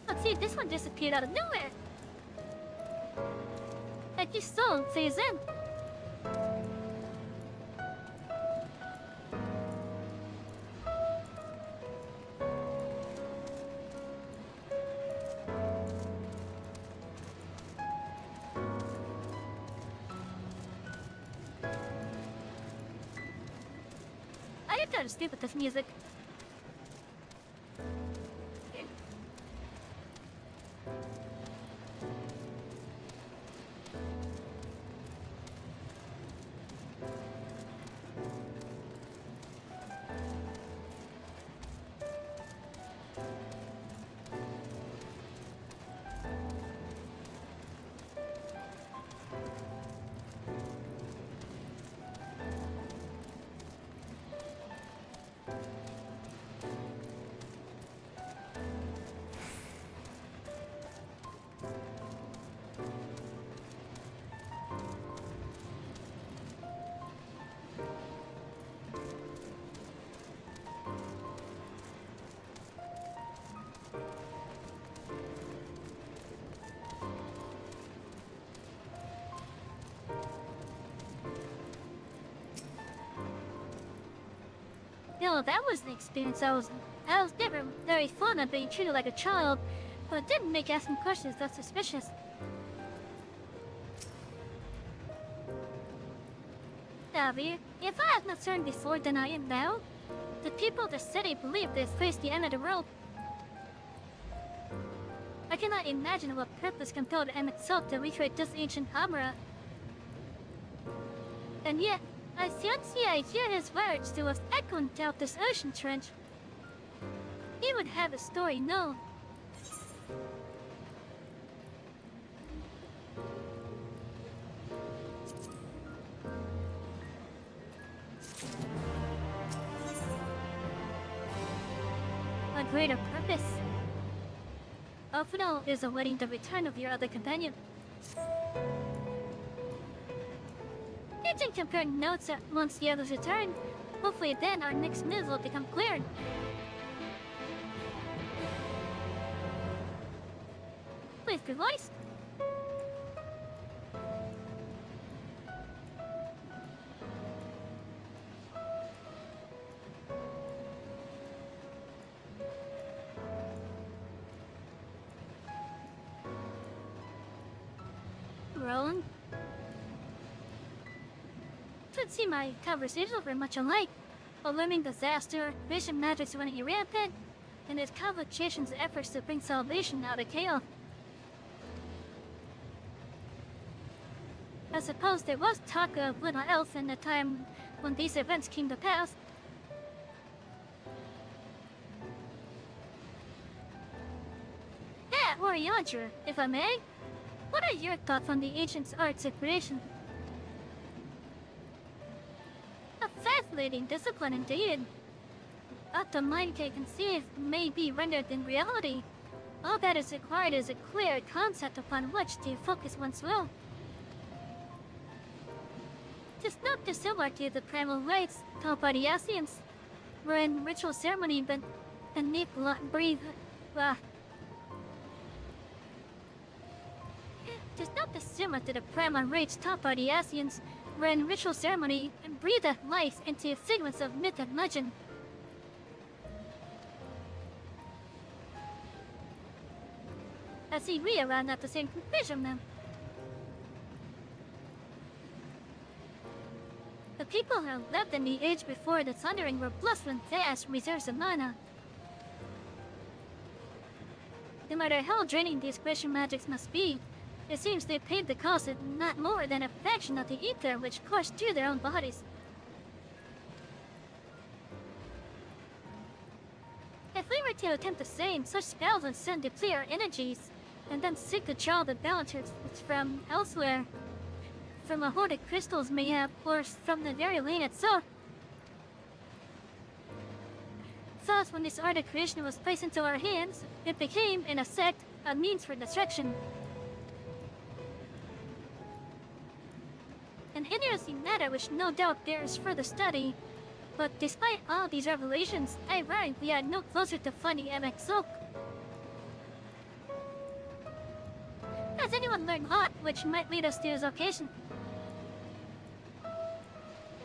Let's see, this one disappeared out of nowhere. Like you saw, says in. I get kind of stupid with this music. You know, that was an experience I was never very fond of being treated like a child, but it didn't make asking questions that suspicious. Davy, if I had not turned before than I am now, the people of the city believe they've faced the end of the world. I cannot imagine what purpose compelled MSQ to recreate this ancient armor. And yet, I fancy I hear his words to have echoed out this ocean trench. He would have a story known. A greater purpose. Optional is awaiting the return of your other companion. You can compare notes once the others return. Hopefully then our next move will become clear. Please be voiced. Roland? Could see my conversations were much alike. Alarming disaster, vision magics running rampant, and his convocation's efforts to bring salvation out of chaos. I suppose there was talk of little else in the time when these events came to pass. Yeah, Oriandra, if I may. What are your thoughts on the ancient arts of creation? A fascinating discipline indeed. What the mind can conceive may be rendered in reality. All that is required is a clear concept upon which to focus one's will. It is not dissimilar to the primal rites taught by the Asians, wherein ritual ceremony beneath breathe. It is not dissimilar to the primal rites taught by the Asians, wherein ritual ceremony breathed life into figments of myth and legend. I see we arrived at the same conclusion then. The people who lived in the age before the Thundering were blessed with vast reserves of mana. No matter how draining these question magics must be, it seems they paid the cost of not more than a fraction of the ether which coursed through their own bodies. If we were to attempt the same, such spells would send deplete our energies, and then seek to draw the balancers from elsewhere. From a hoard of crystals mayhap, or from the very lane itself. Thus, when this art of creation was placed into our hands, it became, in effect, a means for destruction. An interesting matter which no doubt bears further study, but despite all these revelations, I worry we are no closer to finding MSQ. Has anyone learned aught which might lead us to his location?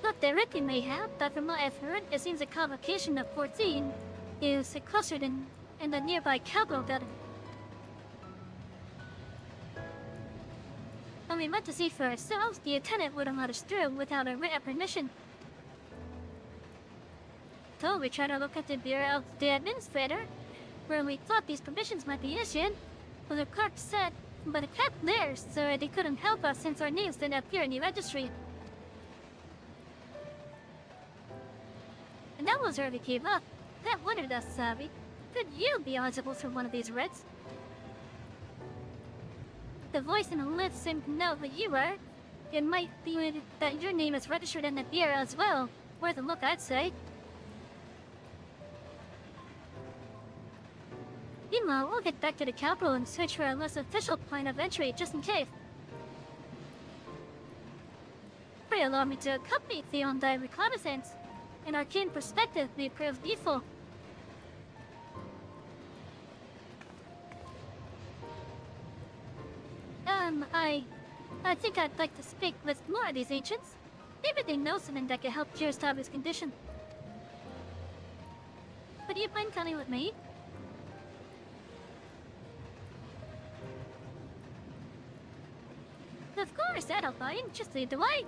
Not directly mayhap, but from what I've heard, it seems the convocation of 14 is sequestered in the nearby capital building. When we went to see for ourselves, the attendant wouldn't let us through without our written permission. So we tried to look at the Bureau of the Administrator, where we thought these permissions might be issued, Well, the clerk said, but it kept theirs, so they couldn't help us since our names didn't appear in the registry. And that was where we gave up. That wondered us, Savvy. Could you be eligible for one of these writs? The voice in the lift seemed to know who you were. It might be that your name is registered in the bureau as well. Worth a look, I'd say. Meanwhile, we'll get back to the capital and search for a less official point of entry, just in case. Pray allow me to accompany thee on thy reconnaissance. An arcane perspective may prove useful. I think I'd like to speak with more of these ancients. Maybe they know something that could help cure Tabu's condition. Would you mind coming with me? Of course, that'll fine. Just lead the way.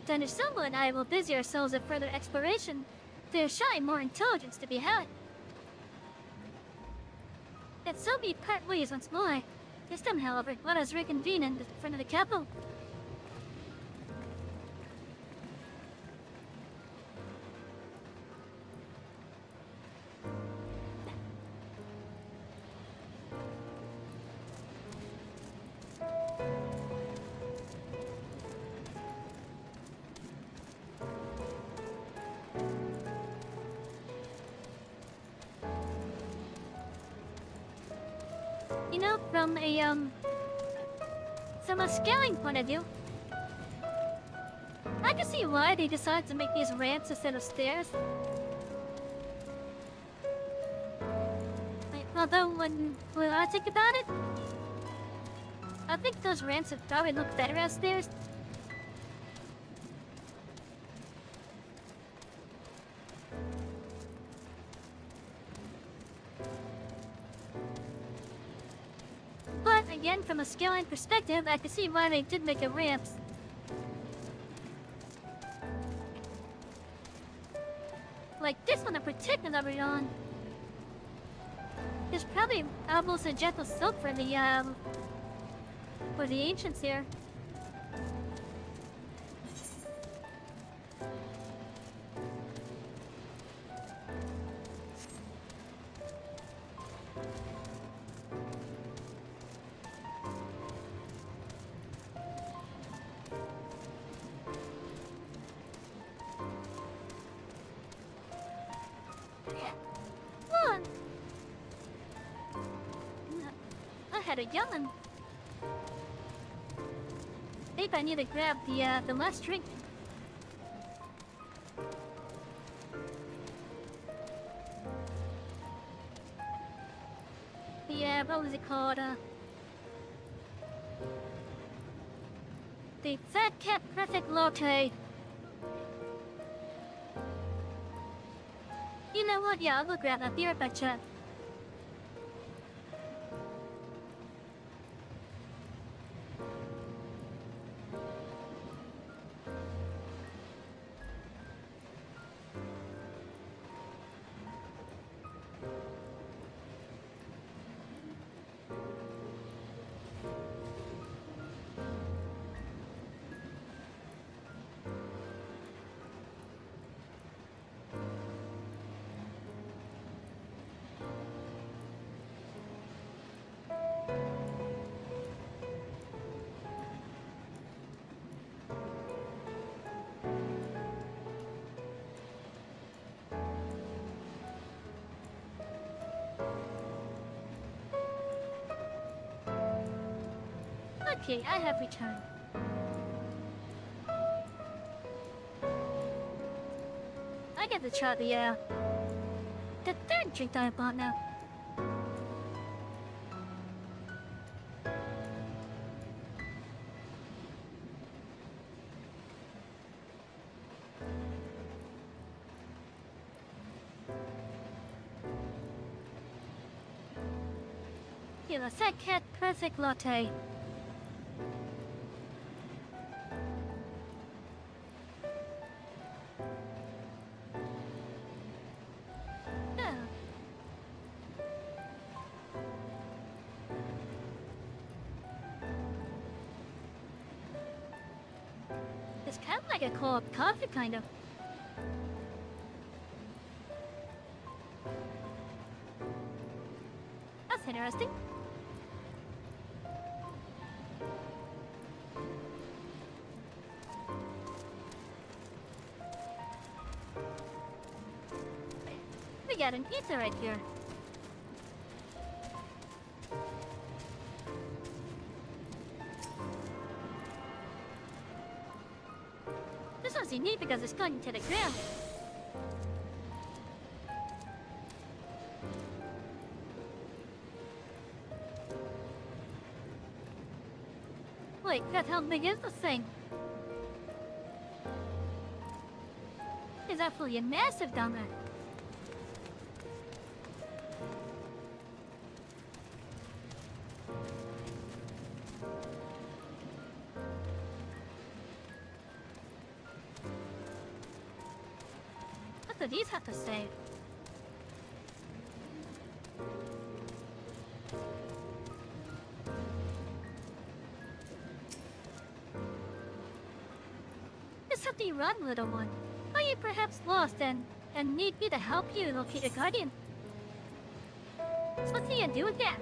Then Isoma and I will busy ourselves with further exploration. There's surely more intelligence to be had. Let's so be part ways once more. This time, however, let us reconvene in front of the capital. You know, from a scaling point of view, I can see why they decided to make these ramps instead of stairs. Although, when I think about it, I think those ramps would probably look better as stairs. But again, from a scaling perspective, I can see why they did make a ramps. Like this one in particular we're on. There's probably almost a gentle slope for the ancients here. One. I had a yawn. Maybe I need to grab the last drink. Yeah, what was it called? The Fat Cat Perfect Latte. You know what? Yeah, I'll go grab that beer, but okay, I have returned. I get to try the third drink that I bought now. Here, the Fat Cat Perfect Latte. like a co-op coffee, kind of. That's interesting. We got an eater right here. This one's unique because it's going to the ground. Wait, that's how big is this thing? It's absolutely massive down there. What do these have to say? There's something wrong, little one. Are you perhaps lost and need me to help you locate your guardian? What do you do with that?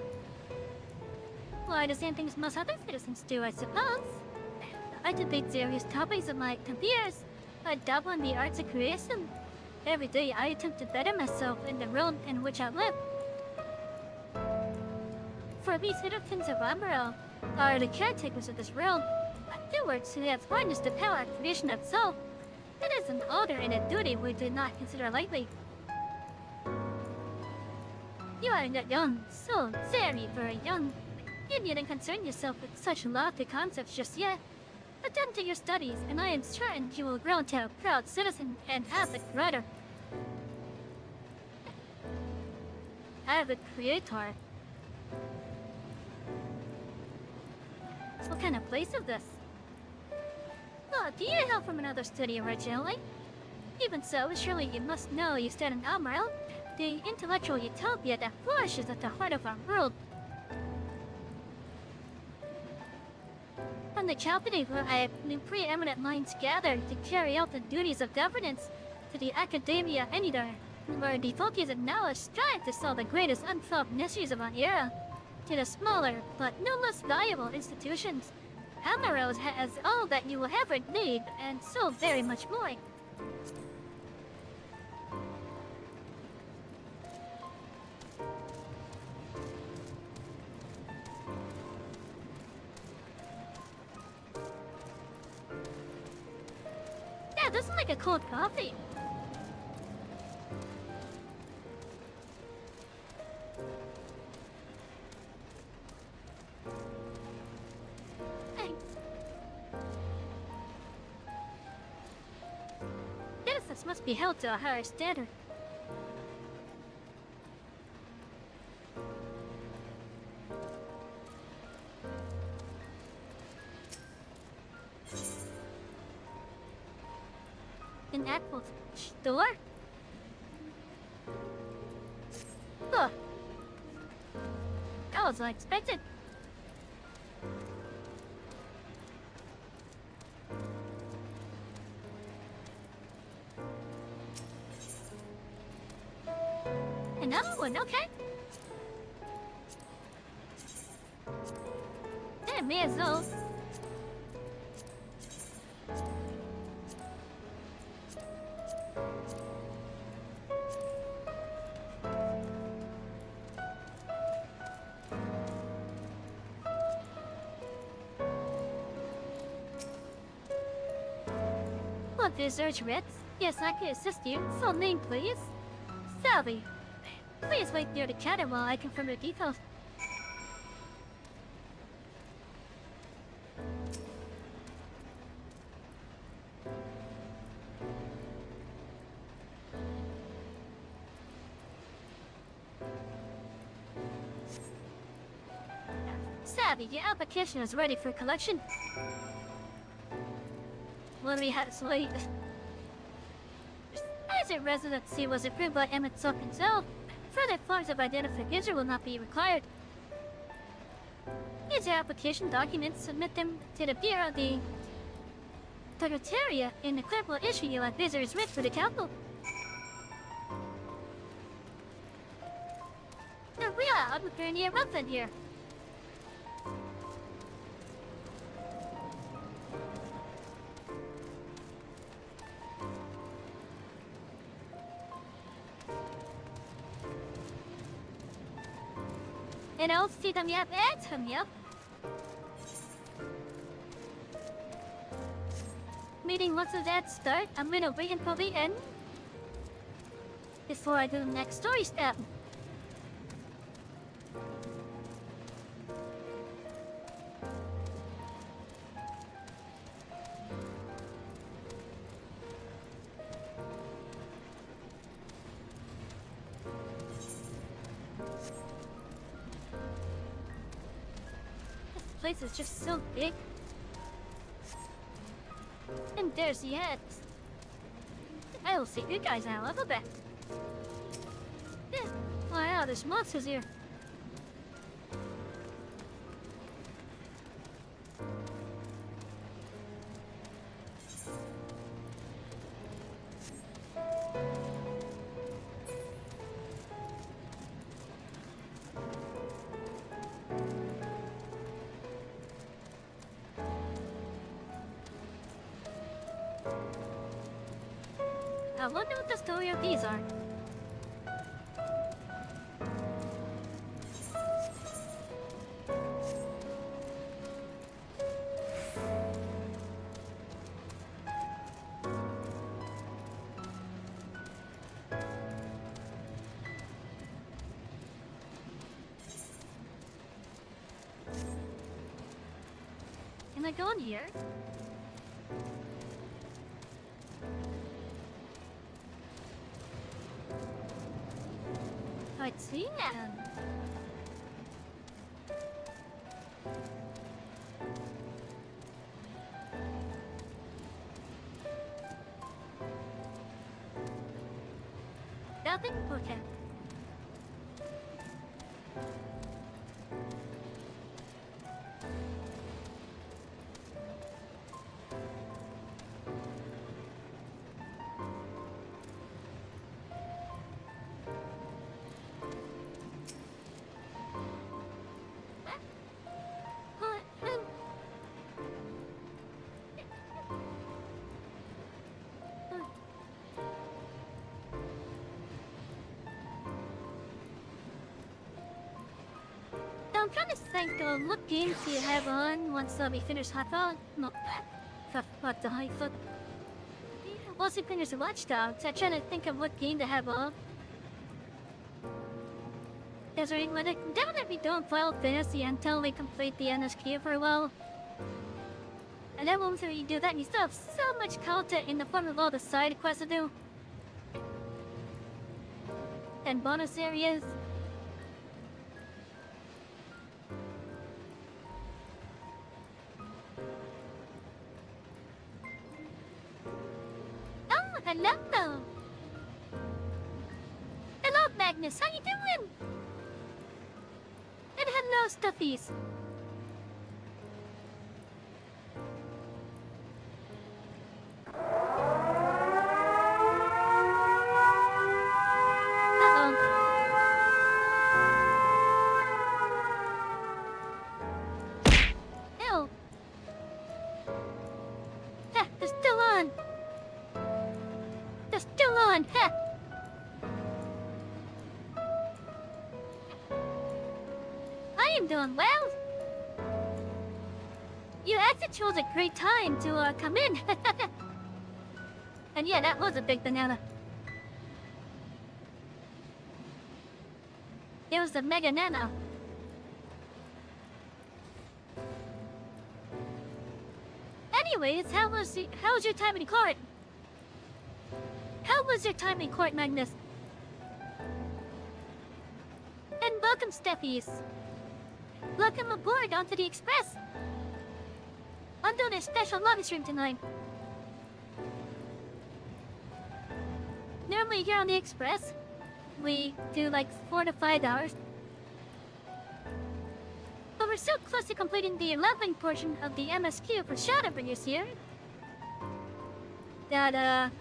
Why, the same things most other citizens do, I suppose. I debate various topics of my compeers. I dabble in the arts of creation. Every day I attempt to better myself in the realm in which I live. For we citizens of Amaral are the caretakers of this realm. Stewards who have harnessed the power of creation itself. It is an honor and a duty we do not consider lightly. You are not young, so very young. You needn't concern yourself with such lofty concepts just yet. Attend to your studies, and I am certain you will grow into a proud citizen and avid writer. Avid creator. What kind of place is this? Oh, do you hail from another study originally? Even so, surely you must know you stand in Amaral, the intellectual utopia that flourishes at the heart of our world. From the capital where I have new preeminent minds gathered to carry out the duties of governance, to the academia anywhere, where the focus of knowledge strive to solve the greatest unsolved mysteries of our era, to the smaller but no less valuable institutions, Amaral has all that you will ever need, and so very much more. Yeah, this is like a cold coffee. This must be held to a higher standard. An apple store? Huh. That was unexpected. Another one, okay. Yeah, may as well. Want research, Ritz? Yes, I can assist you. Full name, please. Salvi. Please wait near the counter while I confirm the details. Savvy, your application is ready for collection. When we had to wait. As your residency was approved by MSQ himself, further forms of identification will not be required. Here's your application documents. Submit them to the Bureau. Tartaria in the critical issue you have visitors with for the capital. No, we are pretty near Ruffin here. And I'll see them yet at him, yep. Meeting once of that start, I'm gonna wait until the end before I do the next story step. This place is just so big. And there's the ads. I'll see you guys now a little bit. Yeah. Wow, there's monsters here. I wonder what the story of these are. Can I go in here? I'd see them. Nothing? Okay. I'm trying to think of what games do you have on once we finish Hata? No, what the high foot. Once we finish the Watchdogs, I'm trying to think of what game to have on. There's a when I definitely don't Final Fantasy until we complete the MSQ for a while. And then once we do that, you still have so much content in the form of all the side quests to do. And bonus areas. Hello! Hello, Magnus, how you doing? And hello, Stuffies. Ew. Ha, they're still on. They're still on! Ha! I am doing well! You actually chose a great time to come in! And yeah, that was a big banana. It was the Mega Nano. Anyways, how was your time in court? How was your time in court, Magnus? And welcome, Steffies. Welcome aboard onto the Express. I'm doing a special lobby stream tonight. Normally here on the Express, we do like 4 to 5 hours. But we're so close to completing the 11th portion of the MSQ for Shadowbringers here. that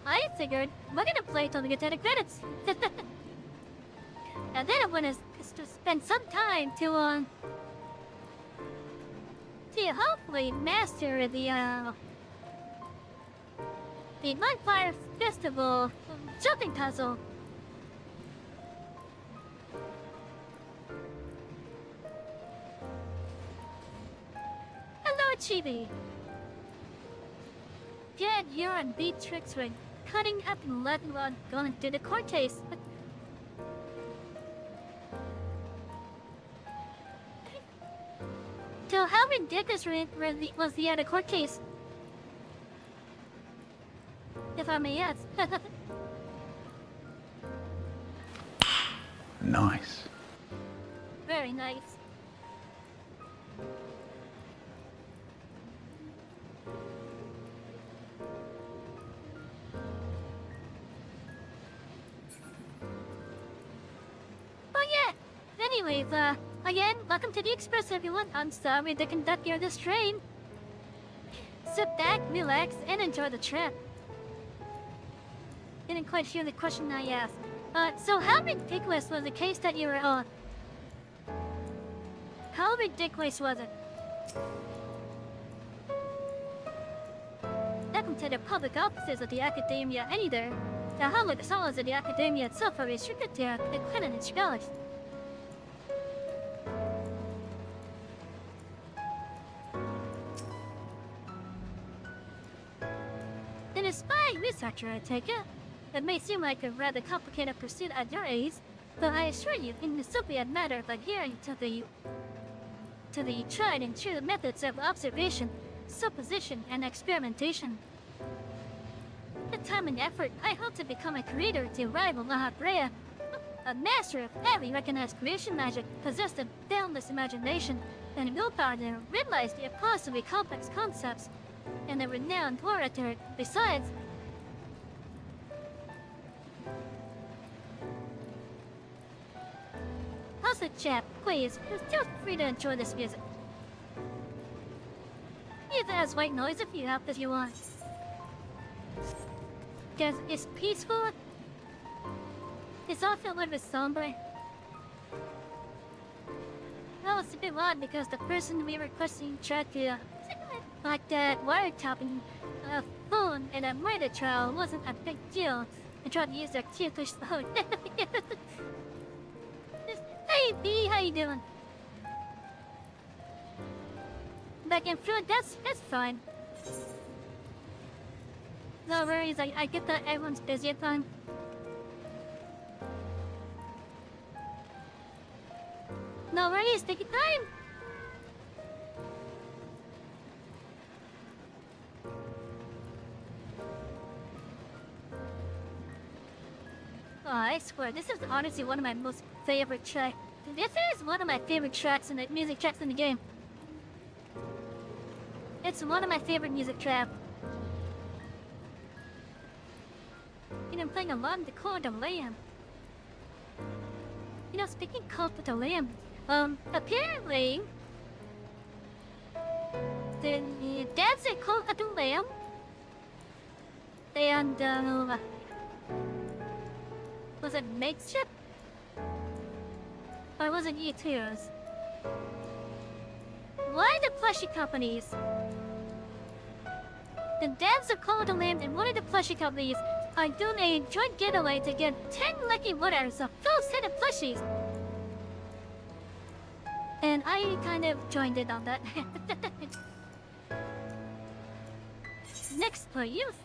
I figured we're gonna play till we get to the credits. And then I'm gonna spend some time to hopefully master the Bonfire Festival jumping puzzle. Hello, Chibi. Get you're on beat tricks ring, cutting up and letting one going to the court case. So how ridiculous was the other court case? If I may ask. Nice. Very nice. Oh yeah! Anyways, again, welcome to the Express, everyone. I'm sorry to conduct you on this train. Sit back, relax, and enjoy the trip. Didn't quite hear the question I asked. So how ridiculous was the case that you were on? How ridiculous was it? Welcome to the public offices of the Academia either. The Howard halls of the Academia itself are restricted to accredited scholars. Then a spy researcher, I take it. It may seem like a rather complicated pursuit at your age, but I assure you, it is simply a matter of adhering to the tried and true methods of observation, supposition, and experimentation. With time and effort, I hope to become a creator to rival La Brea, a master of every recognized creation magic, possessed of boundless imagination and willpower to realize the impossibly complex concepts, and a renowned orator besides. How's the chap? Please, feel free to enjoy this music. Use it as white noise if you have if you want. Because it's peaceful. It's also a little bit somber. Well, it's a bit odd because the person we were requesting tried to like that wiretapping phone and a murder trial wasn't a big deal. I tried to use their cue push phone. Hey B, how you doing? Back in fluid, that's fine. No worries, I get that everyone's busy at time. No worries, take your time. Oh, I swear, this is honestly one of my most favorite tracks. This is one of my favorite tracks in the music tracks in the game. It's one of my favorite music tracks. You know, I'm playing a lot of the Cult of Lamb. You know, speaking Cult of the Lamb, apparently, that's a Cult of the Lamb. And, was it Makeshift? Or was it E2's? Why the plushie companies? The devs of Call of the Lamb and one of the plushie companies are doing a joint getaway to get 10 lucky winners of full set of plushies. And I kind of joined in on that. Next for youth.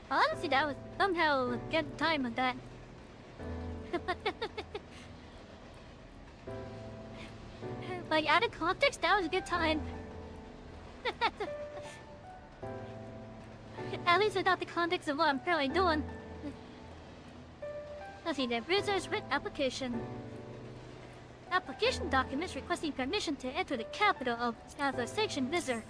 Honestly, that was somehow a good time with that. Like, out of context, that was a good time. At least without the context of what I'm currently doing. Let's see, the Blizzard's written application. Application documents requesting permission to enter the capital of as a sanctioned visitor.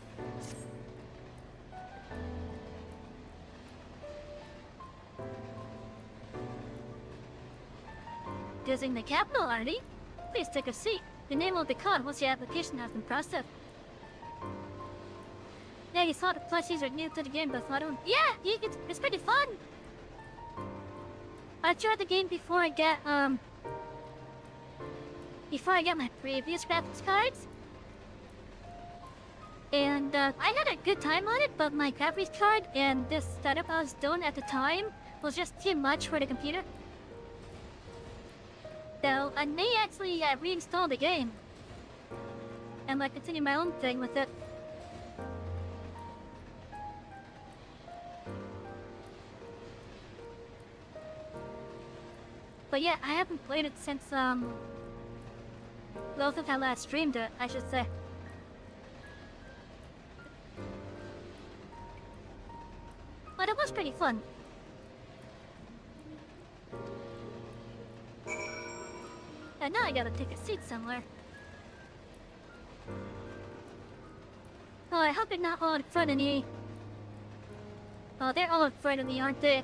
Using the capital already? Please take a seat. The name will be called once the application has been processed. Yeah, you saw the plushies are new to the game, but I don't. Yeah, it's pretty fun. I tried the game before I get my previous graphics cards, and I had a good time on it. But my graphics card and this setup I was doing at the time was just too much for the computer. So I may actually reinstall the game and like continue my own thing with it. But yeah, I haven't played it since well, since I last streamed it, I should say. But it was pretty fun. And now I gotta take a seat somewhere. Oh, I hope they're not all in front of me. Oh, they're all in front of me, aren't they?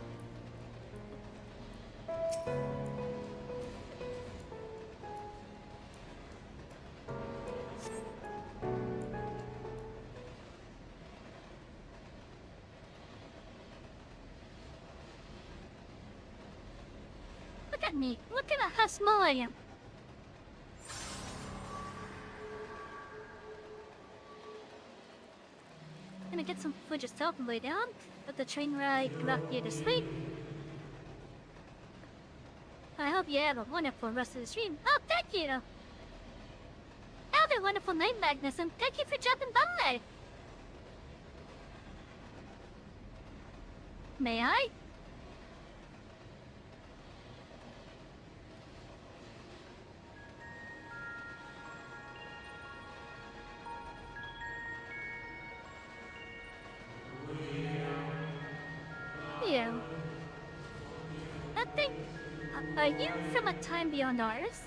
Look at me. Look at how small I am. Gonna get some food yourself and lay down. Let the train ride rock you to sleep. I hope you have a wonderful rest of the stream. Oh, thank you! Have a wonderful night, Magnus, and thank you for dropping by. May I? You. Nothing. Are you from a time beyond ours?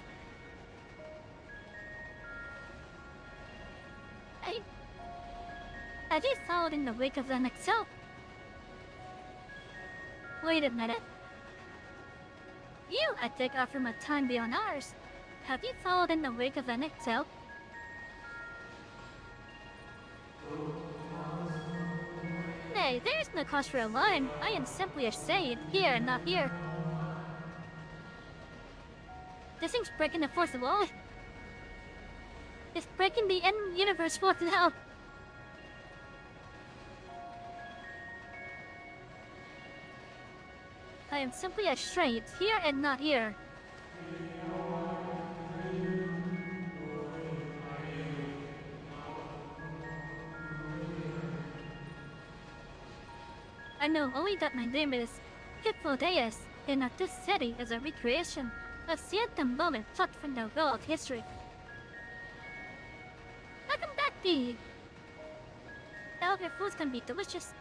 Have you followed in the wake of the MSQ? Wait a minute. You, I think, are from a time beyond ours. Have you followed in the wake of the MSQ? Nay, there is no cause for alarm. I am simply a shade, here and not here. This thing's breaking the fourth wall. It's breaking the in-universe fourth wall. I am simply a shade, here and not here. I know only that my name is Hippodeus, and that this city is a recreation of Santum moment plucked from the well of history. Welcome back, Bee! All of your foods can be delicious.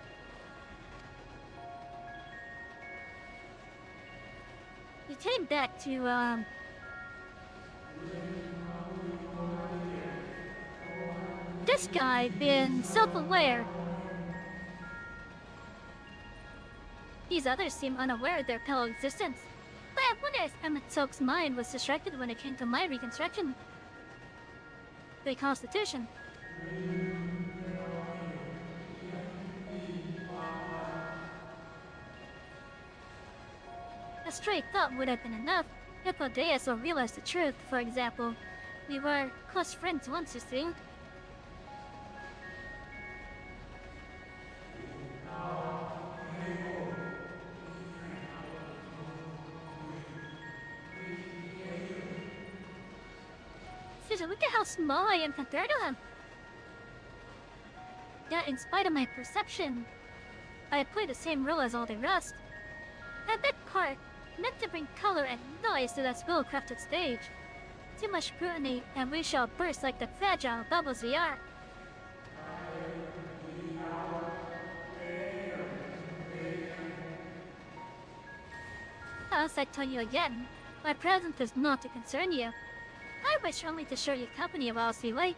We came back to, this guy being self-aware. These others seem unaware of their fellow existence. But I wonder if MSQ's mind was distracted when it came to my reconstruction. The Constitution. A stray thought would have been enough. Hippodeus will realize the truth, for example. We were close friends once, you see. Susan, look at how small I am compared to him. Yet, in spite of my perception, I apply the same rule as all the rest. A bit part meant to bring color and noise to that well-crafted stage. Too much scrutiny, and we shall burst like the fragile bubbles we are. As I tell you again, my presence is not to concern you. I wish only to show you company whilst we wait.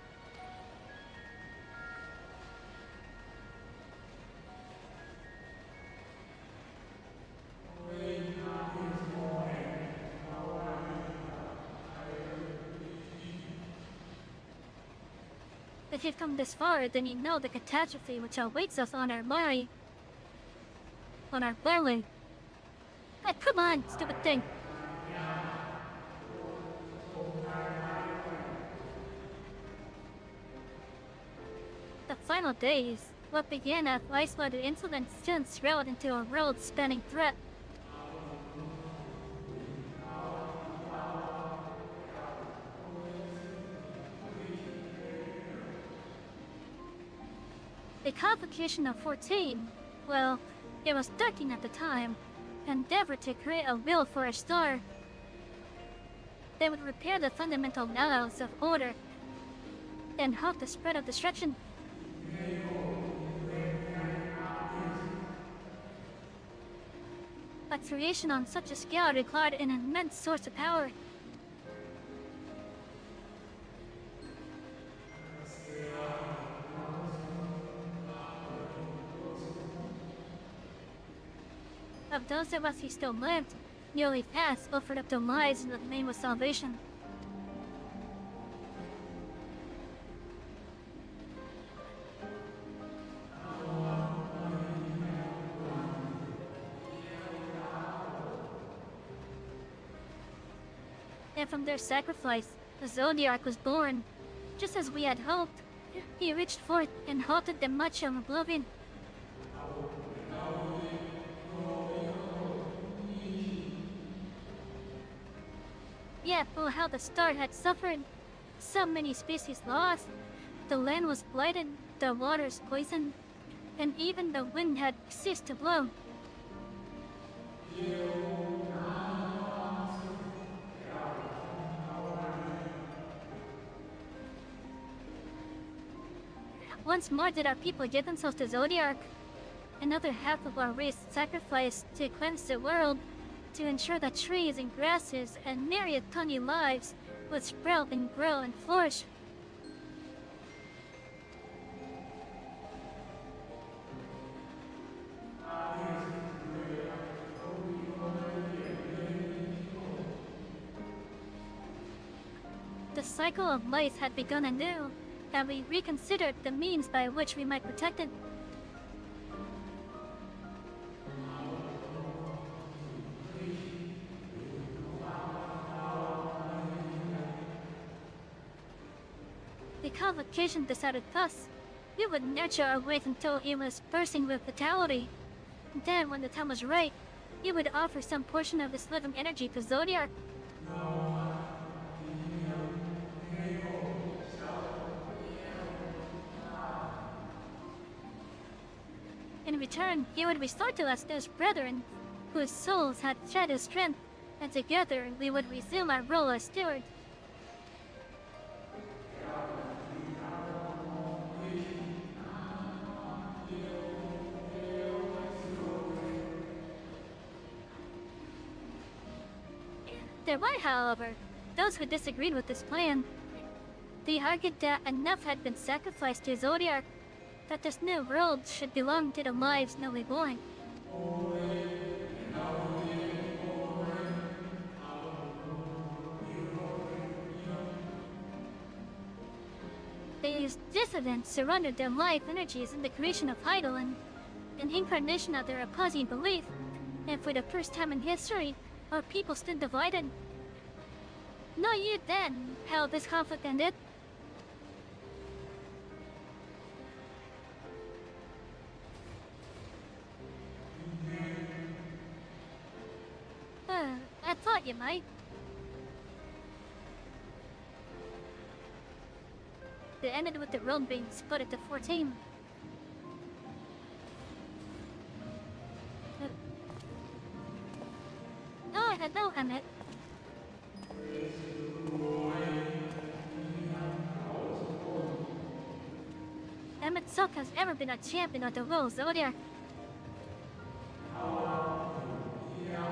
The If you've come this far, then you know the catastrophe which awaits us on our way. On our way. Hey, come on, stupid thing. The final days, what began as isolated incidents soon swelled into a world-spanning threat. The convocation of 14, well, it was 13 at the time, endeavored to create a will for a star. They would repair the fundamental laws of order and halt the spread of destruction. But creation on such a scale required an immense source of power. Of those of us who still lived, nearly half offered up their lives in the name of salvation. And from their sacrifice, the Zodiac was born. Just as we had hoped, he reached forth and halted the march of oblivion. Yet, for how the star had suffered, so many species lost, the land was blighted, the waters poisoned, and even the wind had ceased to blow. Once more did our people give themselves to Zodiac. Another half of our race sacrificed to cleanse the world, to ensure that trees and grasses and myriad tiny lives would sprout and grow and flourish. The cycle of life had begun anew, and we reconsidered the means by which we might protect it. The convocation decided thus: we would nurture our ways until it was bursting with vitality. Then, when the time was right, we would offer some portion of this living energy to Zodiac. In return, he would restore to us those brethren whose souls had shed his strength, and together we would resume our role as steward. There were, however, those who disagreed with this plan. They argued that enough had been sacrificed to Zodiac, that this new world should belong to the lives newly born. These dissidents surrendered their life energies in the creation of Heidelin, an incarnation of their opposing belief, and for the first time in history, our people stood divided. Know you then how this conflict ended? I thought you might. It ended with the world being split into 14. Oh, hello, Emmett. Emmett Silk has ever been a champion of the Will Zodiac.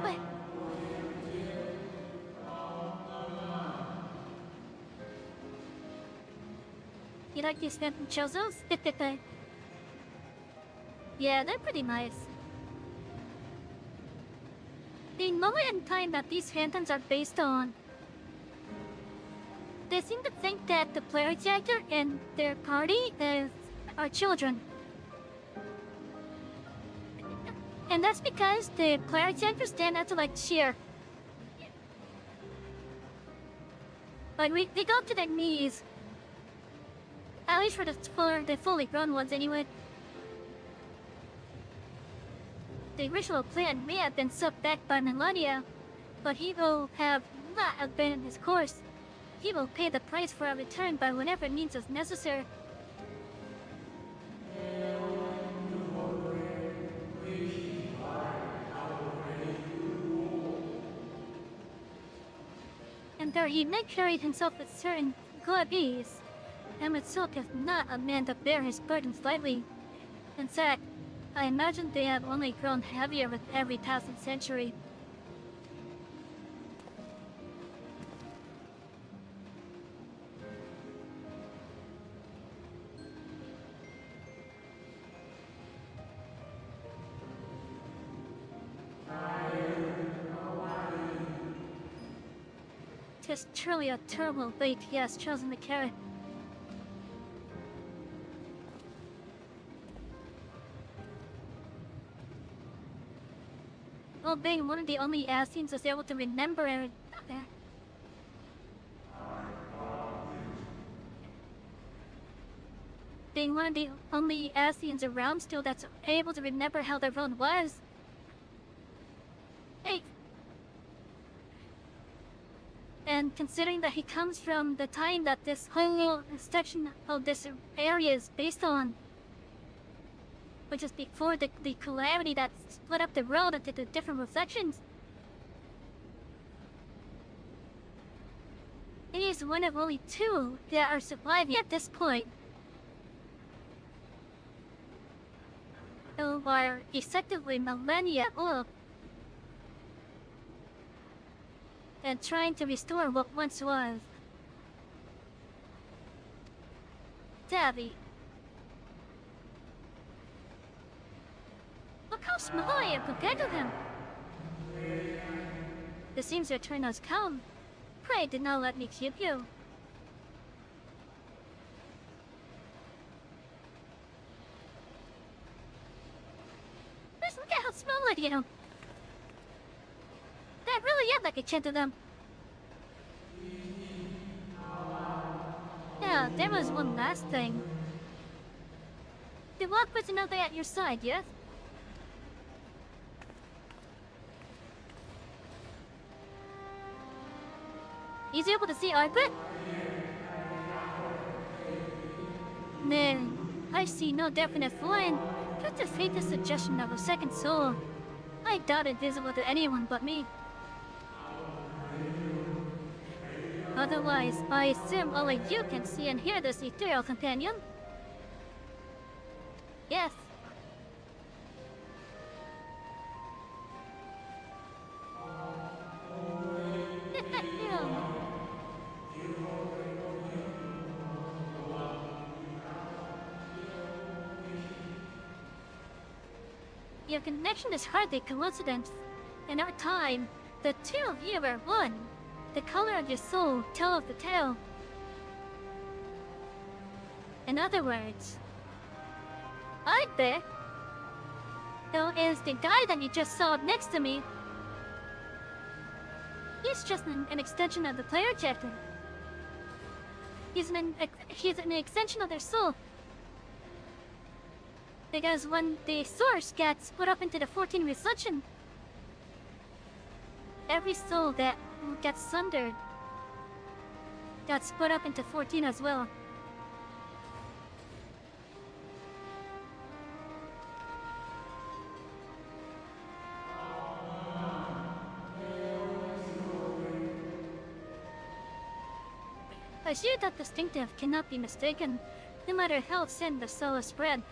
Wait. You like these phantom chozos? Yeah, they're pretty nice. The moment in time that these phantoms are based on, they seem to think that the player character and their party are children. And that's because the player characters stand out to like cheer. But they go up to their knees. At least for the fully grown ones anyway. The original plan may have been sucked back by Melania, but he will have not abandoned his course. He will pay the price for our return by whatever means is necessary. And though he may carry himself with certain good ease, MSQ is not a man to bear his burdens lightly. In fact, I imagine they have only grown heavier with every passing century. Tis truly a terrible fate he has chosen to carry. Well, being one of the only Assassins was able to remember everything. Being one of the only Assassins around still that's able to remember how their world was. Hey. And considering that he comes from the time that this whole section of this area is based on, which is before the calamity that split up the world into the different reflections. He is one of only two that are surviving at this point. Who are effectively millennia old. And trying to restore what once was. Davy. Look how small I am compared to him. This seems your turn has come. Pray do not let me keep you. Just look at how small I am. That really is like a chin to them. Yeah, there was one last thing. The walk was another at your side, yes? He's able to see Arbit? Then, I see no definite flying. Just the faintest suggestion of a second soul. I doubt it visible to anyone but me. Otherwise, I assume only you can see and hear this ethereal companion. Yes. Your connection is hardly coincidence. In our time, the two of you are one. The color of your soul tells the tale. In other words, I bet though is the guy that you just saw next to me. He's just an extension of the player chapter. He's an extension of their soul. Because when the source gets split up into the 14 reflection, every soul that gets sundered got split up into 14 as well. I see that distinctive cannot be mistaken, no matter how thin the soul is spread.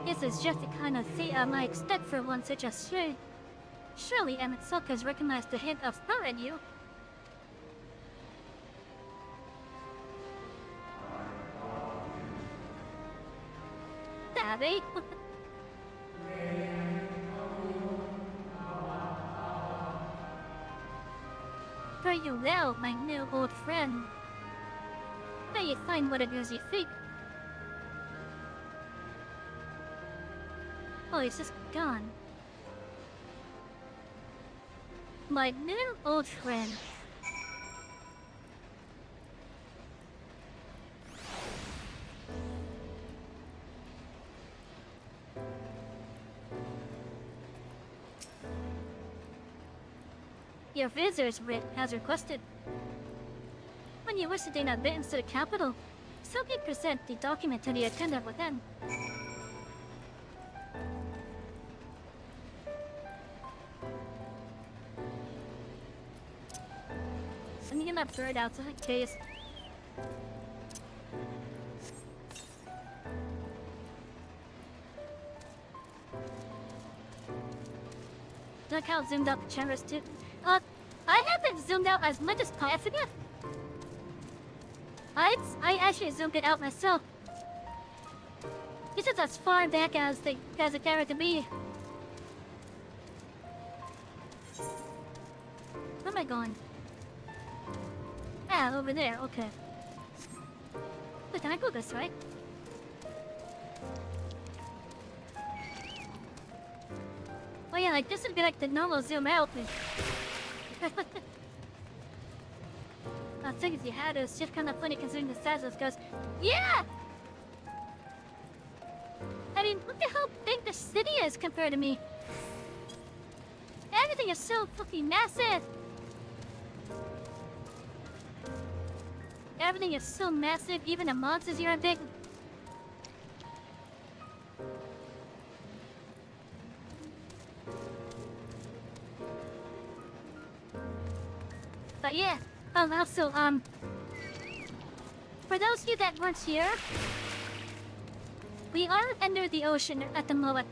This is just the kind of thing I might expect for one such as you. Surely MSQ has recognized the hint of her in you. Daddy? are you now, my new old friend? May you find what it is you seek. Oh, he's just gone. My new old friend. Your visitor's writ has requested. When you wish to gain admittance to the capital, simply present the document to the attendant within. Sending that bird out to the case. Look how zoomed out the chambers too. I haven't zoomed out as much as possible. I actually zoomed it out myself. This is as far back as the camera can be. Where am I going? Ah, over there, okay. But can I go this way? Oh yeah, like this would be like the normal zoom out. I think if you had it, it's just kind of funny considering the size of this goes. Yeah! I mean, look at how big the city is compared to me. Everything is so fucking massive. Everything is so massive, even the monsters here are big. But yeah, also, for those of you that weren't here, we are under the ocean at the moment.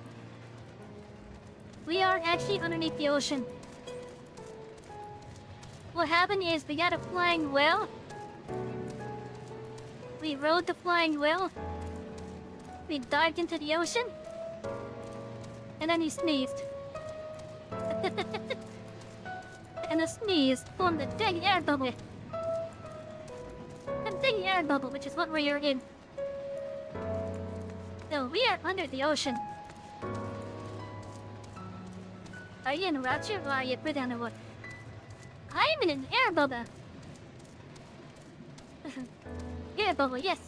We are actually underneath the ocean. What happened is we got a flying whale. We rode the flying whale. We dived into the ocean. And then he sneezed. And the sneeze formed a big air bubble. A big air bubble, which is what we're in. So we are under the ocean. Are you in rapture or are you pretty underwater? I'm in an air bubble. Air bubble, yes.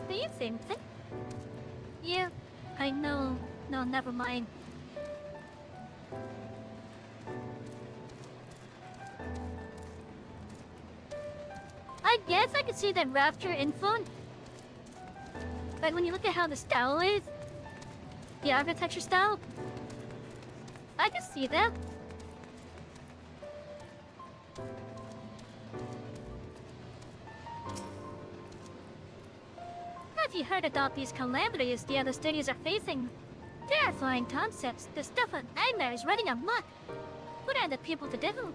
Do you same thing? Yeah, I know. No, never mind. I guess I could see that rapture info. But when you look at how the style is, the architecture style, I can see that. Have you heard about these calamities the other studies are facing? Terrifying concepts, the stuff of nightmares running amok. What are the people to do?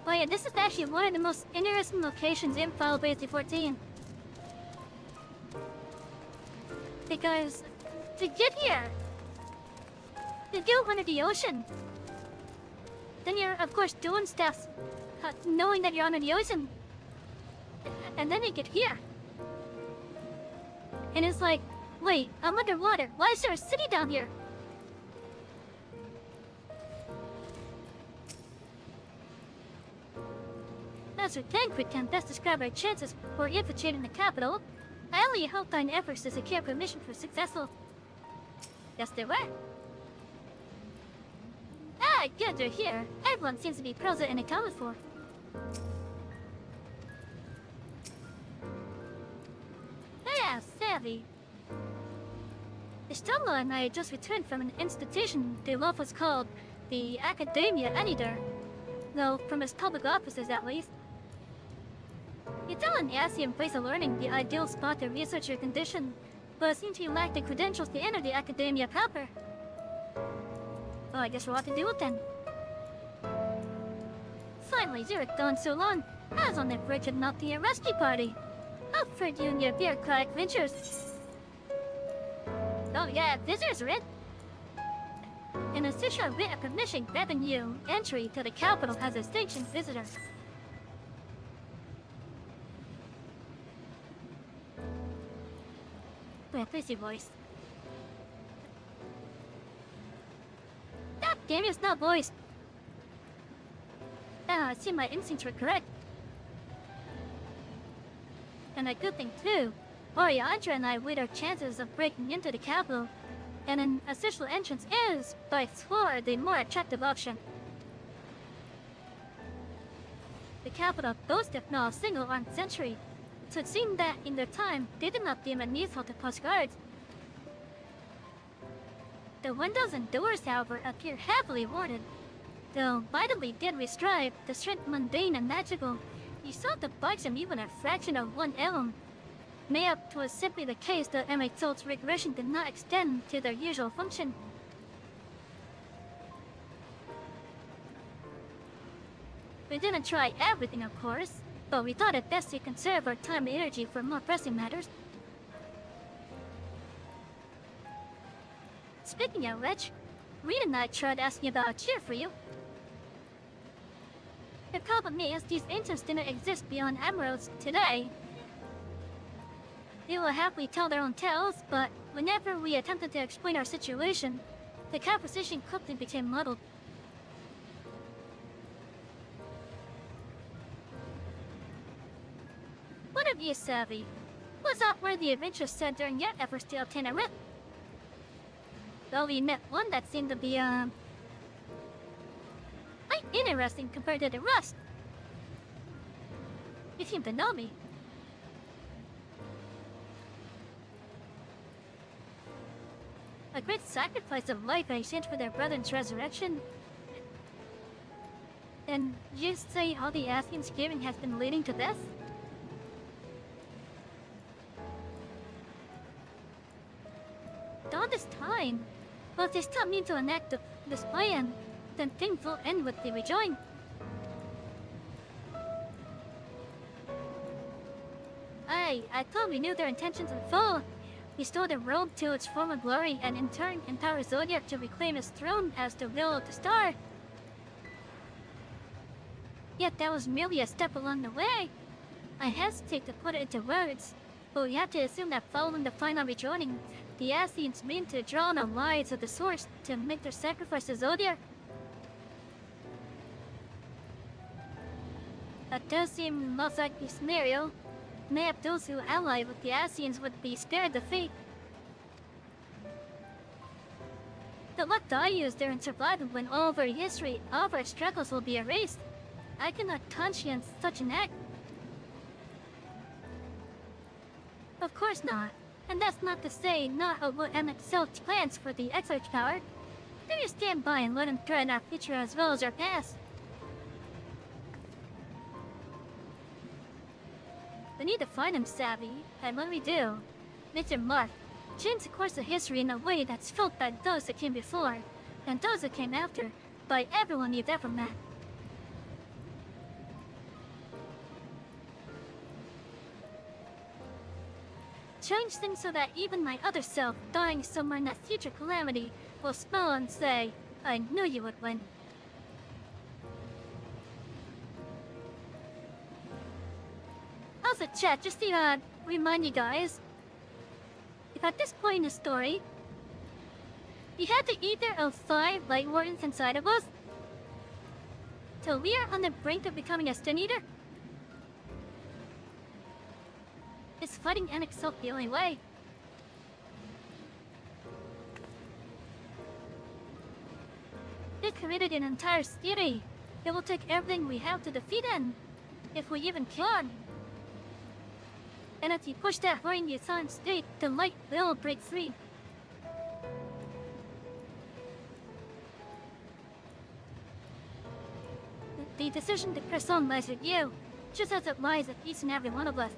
Well, yeah, this is actually one of the most interesting locations in Final Fantasy XIV. Because to get here, to go under the ocean, then you're of course doing stuff, knowing that you're under the ocean, and then you get here, and it's like, wait, I'm underwater. Why is there a city down here? As we think we can best describe our chances for infiltrating the capital, I only hope thine efforts to secure permission for successful. Yes, there were. Ah, good, they're here. Everyone seems to be present and accounted for. Yeah, savvy. Istella and I just returned from an institution the love was called the Academia Anyder. Though, from its public offices at least. You tell an Asian place of learning the ideal spot to research your condition, but seem to lack the credentials to enter the Academia proper. Well, I guess we'll have to do it then. Finally, Zurich gone so long, I was on the verge of not being a rescue party. Up for you and your bureaucratic ventures. Oh yeah, visitors writ. An official writ of permission granting you entry to the capital as a sanctioned visitor. Wait, busy voice. God damn it's not voice. Ah, I see my instincts were correct. And a good thing too. Oriandra and I weighed our chances of breaking into the capital, and an official entrance is, by far, the more attractive option. The capital boasted not a single armed sentry, so it seemed that in their time they did not deem it needful to post guards. The windows and doors, however, appear heavily warded. Though vitally did we strive, the strength mundane and magical, you saw the budge them even a fraction of one elm. Mayhap 'twas simply the case that MSQ's regression did not extend to their usual function. We didn't try everything, of course, but we thought it best to conserve our time and energy for more pressing matters. Speaking of which, Reed and I tried asking about a cheer for you. The problem is, these ancients didn't exist beyond emeralds today. They will happily tell their own tales, but whenever we attempted to explain our situation, the conversation quickly became muddled. One of you, Savvy, was not where the adventurers said during your efforts to obtain a writ. Though we met one that seemed to be, quite interesting compared to the rest. You seem to know me. A great sacrifice of life in exchange for their brother's resurrection. And you say how the Athenians' giving has been leading to this? All this time, well, if they stop me to enact this plan, then things will end with the rejoin. I thought we knew their intentions in full. We stole the robe to its former glory and in turn empowered Zodiac to reclaim his throne as the will of the star. Yet that was merely a step along the way. I hesitate to put it into words, but we have to assume that following the final rejoining, the Athenians mean to draw on the lives of the source to make their sacrifice to Zodiac. That does seem most likely scenario. Mayhap those who ally with the Athenians would be spared the fate. The luck I used during survival when all of our history, all of our struggles will be erased. I cannot conscience such an act. Of course not. And that's not to say not of what MSQ's plans for the Exarch power. Let me stand by and let him threaten our future as well as our past. We need to find him, Savvy, and when we do, Mr. Mark, change the course of history in a way that's felt by those that came before, and those that came after, by everyone you've ever met. Change things so that even my other self, dying somewhere in that future calamity, will smile and say, I knew you would win. Also, chat, just to remind you guys, if at this point in the story, you had to either of 5 Light Wardens inside of us, so we are on the brink of becoming a Stone Eater. Is fighting MSQ the only way? We created an entire city. It will take everything we have to defeat it, if we even can. And if you push that hard in the assigned state, the light will break free. The decision to press on lies with you, just as it lies with each and every one of us.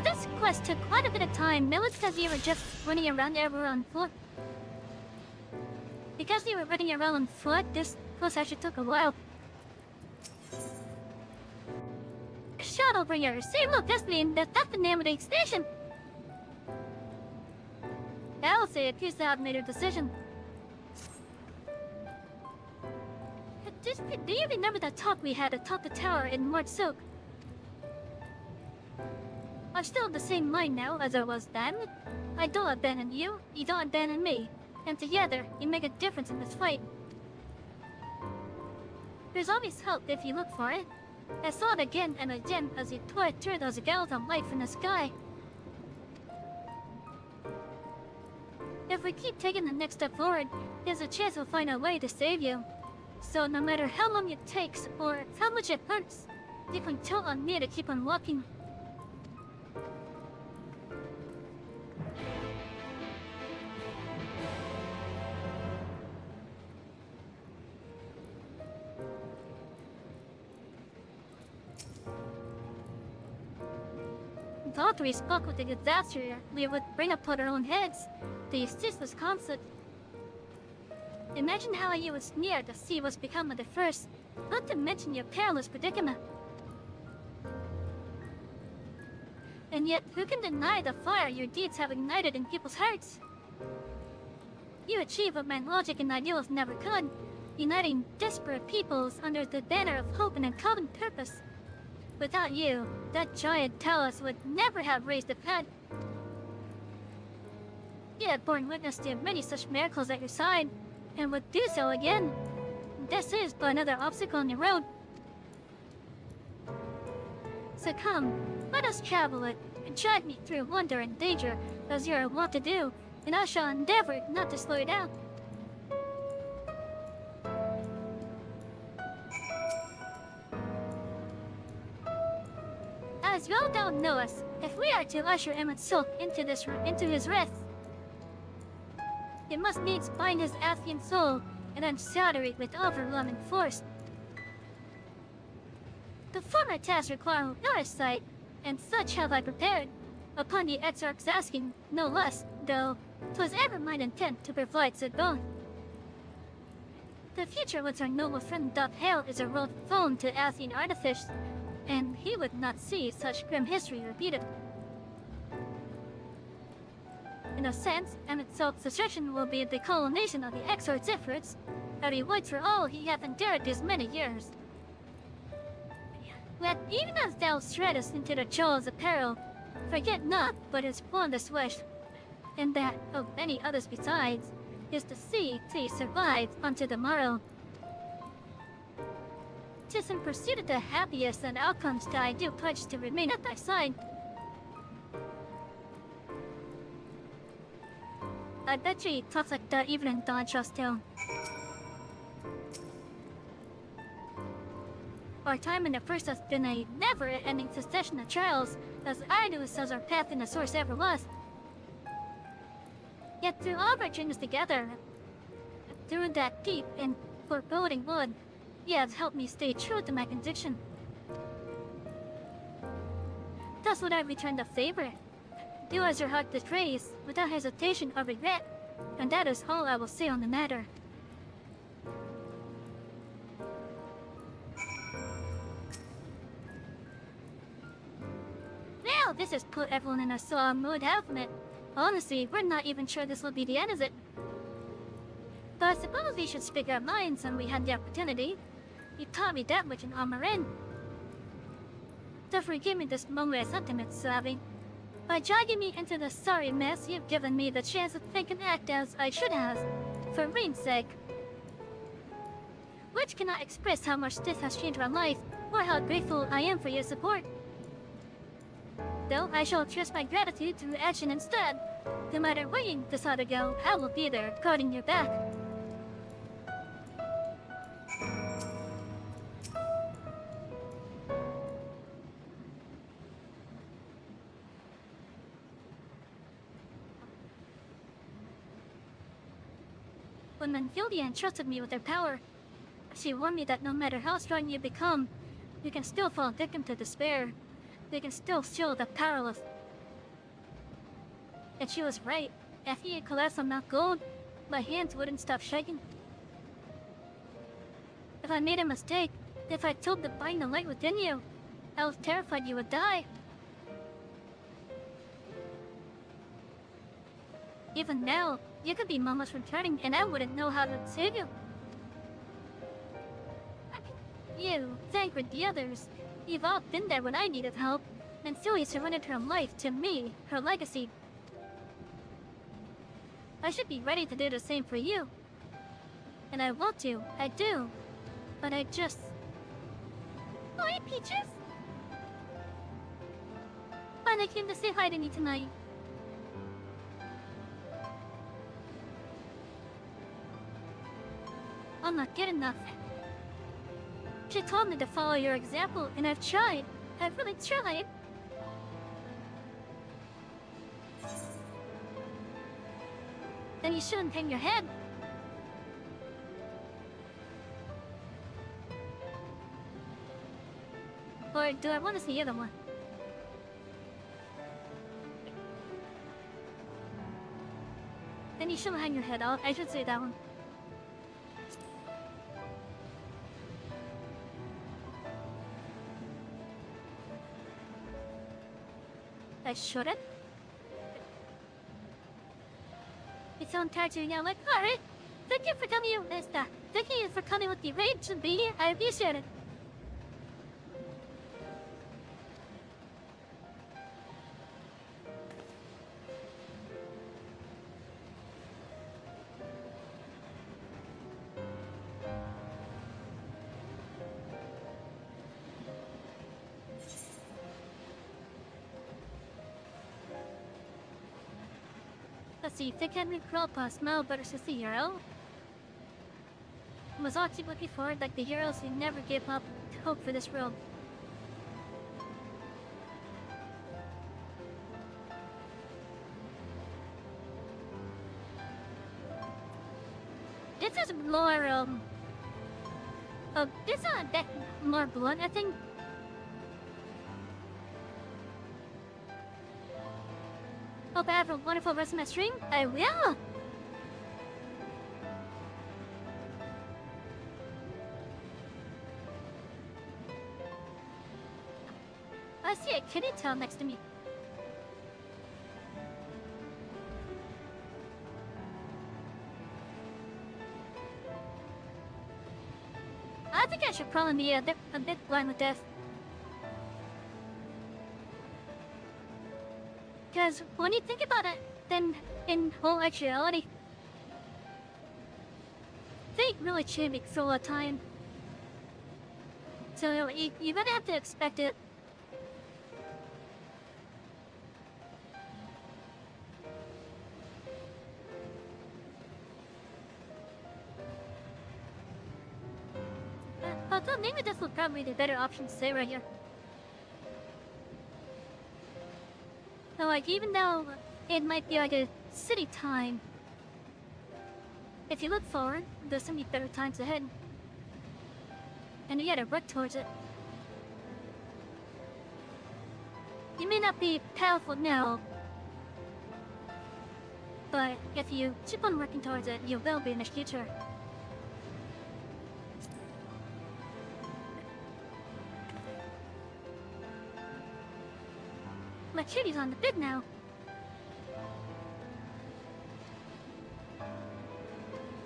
This quest took quite a bit of time. Millet says you were just running around everywhere on foot. Because you were running around on foot, this quest actually took a while. Shadowbringers. See, look, that's the name of the station. I'll say it appears to have made a decision. Do you remember that talk we had atop the tower in Mortsuk? I'm still of the same mind now as I was then. I don't abandon you, you don't abandon me. And together, we make a difference in this fight. There's always help if you look for it. I saw it again and again as you tore through those gales of light from the sky. If we keep taking the next step forward, there's a chance we'll find a way to save you. So no matter how long it takes, or how much it hurts, you can count on me to keep on walking. Thought we spoke with the disaster we would bring upon our own heads. The ceaseless conflict. Imagine how you would sneer to see what's become of the first, not to mention your perilous predicament. And yet, who can deny the fire your deeds have ignited in people's hearts? You achieve what my logic and ideals never could, uniting disparate peoples under the banner of hope and a common purpose. Without you, that giant Talus would never have raised a head. You had borne witness to many such miracles at your side, and would do so again. This is but another obstacle on your road. So come, let us travel it, and drive me through wonder and danger, as you are wont to do, and I shall endeavor not to slow you down. As well thou knowest, if we are to usher MSQ into his rest, it must needs bind his Athian soul and unsaturate it with overwhelming force. The former tasks require no sight, and such have I prepared, upon the Exarch's asking, no less, though 'twas ever mine intent to provide said both. The future which our noble friend doth hail is a world prone to Athian artifice, and he would not see such grim history repeated. In a sense, MSQ's destruction will be the culmination of the Exarch's efforts, a reward for all he hath endured these many years. Yet even as thou shreddest into the jaws of peril, forget not but his fondest wish, and that of many others besides, is to see thee survive unto the morrow. 'Tis in pursuit of the happiest and outcomes that I do pledge to remain at thy side. I bet you he talks like that even in Dawn Trust Town. Our time in the first has been a never-ending succession of trials, as arduous as our path in the source ever was. Yet through all our journeys together, through that deep and foreboding wood, you have helped me stay true to my conviction. Thus would I return the favor. Do as your heart betrays, without hesitation or regret, and that is all I will say on the matter. Now this has put everyone in a sore mood, hasn't it? Honestly, we're not even sure this will be the end, is it? But I suppose we should speak our minds when we had the opportunity. You taught me that much in Armorin. So forgive me this moment of sentiment, Savvy. By dragging me into the sorry mess, you've given me the chance to think and act as I should have, for Rain's sake. Which cannot express how much this has changed my life, or how grateful I am for your support. Though I shall express my gratitude through action instead. No matter where you decide to go, I will be there, guarding your back. When Manfildia entrusted me with her power, she warned me that no matter how strong you become, you can still fall victim to despair. You can still feel the And she was right. After you collapsed on Mount Gold, my hands wouldn't stop shaking. If I made a mistake, if I told to bind the light within you, I was terrified you would die. Even now, you could be Mama's returning and I wouldn't know how to save you. You, Thancred, the others, you've all been there when I needed help, and Zoe surrendered her life to me, her legacy. I should be ready to do the same for you. And I want to, I do. But I just... Oh, hey, Peaches! Finally came to say hi to me tonight. I'm not good enough. She told me to follow your example, and I've tried. I've really tried. Then you shouldn't hang your head. Or do I want to see the other one? Then you shouldn't hang your head out. I should say that one. I shouldn't? It's so encouraging now, like, alright. Thank you for coming with this stuff. Thank you for coming with the rage and be here. I appreciate it. Let's see, they can recrawl past Mel versus the hero. Was actually looking forward like the heroes who never gave up hope for this world. This is more, this is a bit more blunt, I think. Hope I have a wonderful rest of my stream. I will! I see a kitty tail next to me. I think I should probably be a bit blind with death. Because when you think about it, then in whole actuality, fate really changed through all the time. So you gotta have to expect it. Although maybe this will probably be the better option to say right here. So like, even though it might be like a city time, if you look forward, there's so many better times ahead. And you gotta work towards it. You may not be powerful now, but if you keep on working towards it, you will be in the future. My kitty's on the bed now.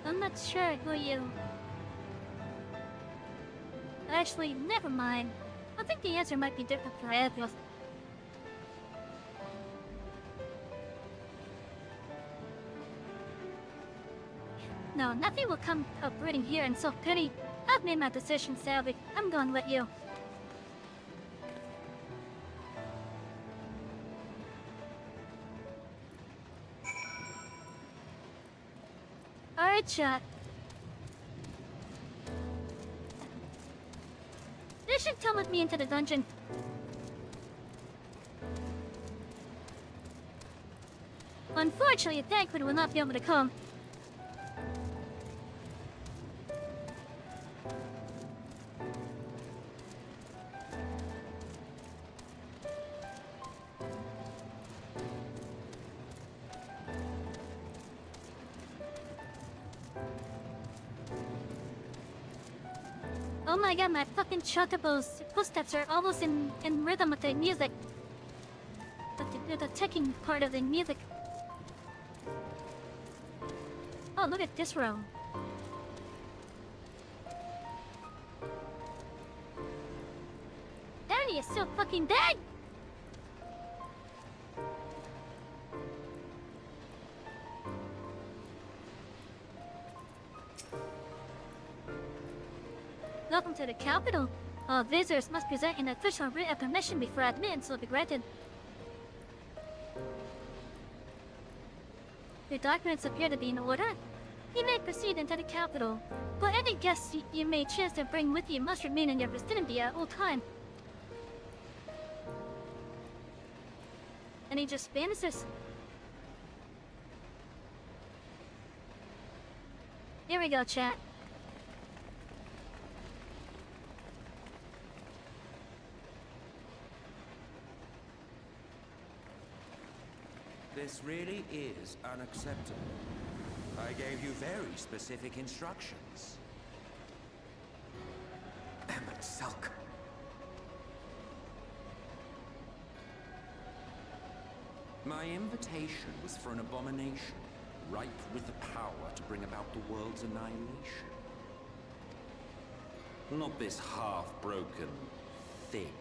I'm not sure who you... Actually, never mind. I think the answer might be different for everyone. No, nothing will come of breeding here in self-pity. I've made my decision, Salvi. I'm going with you. Alright, chat. They should come with me into the dungeon. Unfortunately, Thancred will not be able to come. Oh my god, my fucking Chocobo's footsteps are almost in rhythm with the music. The ticking part of the music. Oh, look at this row. Danny is still fucking dead! Welcome to the capital. All visitors must present an official writ of permission before admittance will be granted. Your documents appear to be in order. You may proceed into the capital, but any guests you may chance to bring with you must remain in your vicinity at all times. Any just vanishes. Here we go, chat. This really is unacceptable. I gave you very specific instructions. Sulk. My invitation was for an abomination, ripe with the power to bring about the world's annihilation. Not this half-broken thing.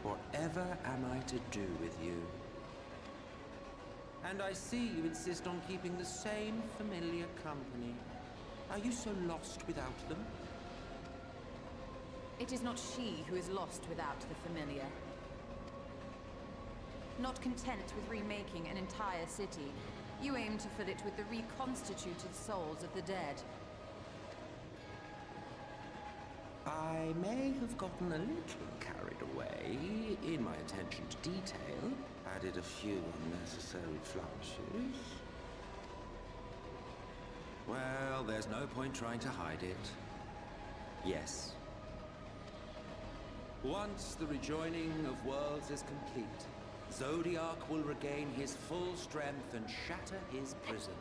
Whatever am I to do with you? And I see you insist on keeping the same familiar company. Are you so lost without them? It is not she who is lost without the familiar. Not content with remaking an entire city, you aim to fill it with the reconstituted souls of the dead. I may have gotten a little carried away in my attention to detail, added a few unnecessary flourishes. Well, there's no point trying to hide it. Yes. Once the rejoining of worlds is complete, Zodiac will regain his full strength and shatter his prison.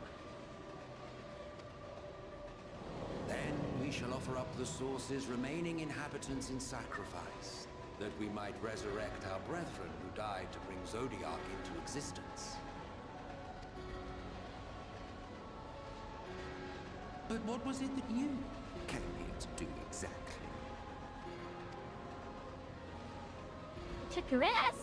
Then we shall offer up the Source's remaining inhabitants in sacrifice, that we might resurrect our brethren who died to bring Zodiac into existence. But what was it that you came here to do exactly? Took your ass.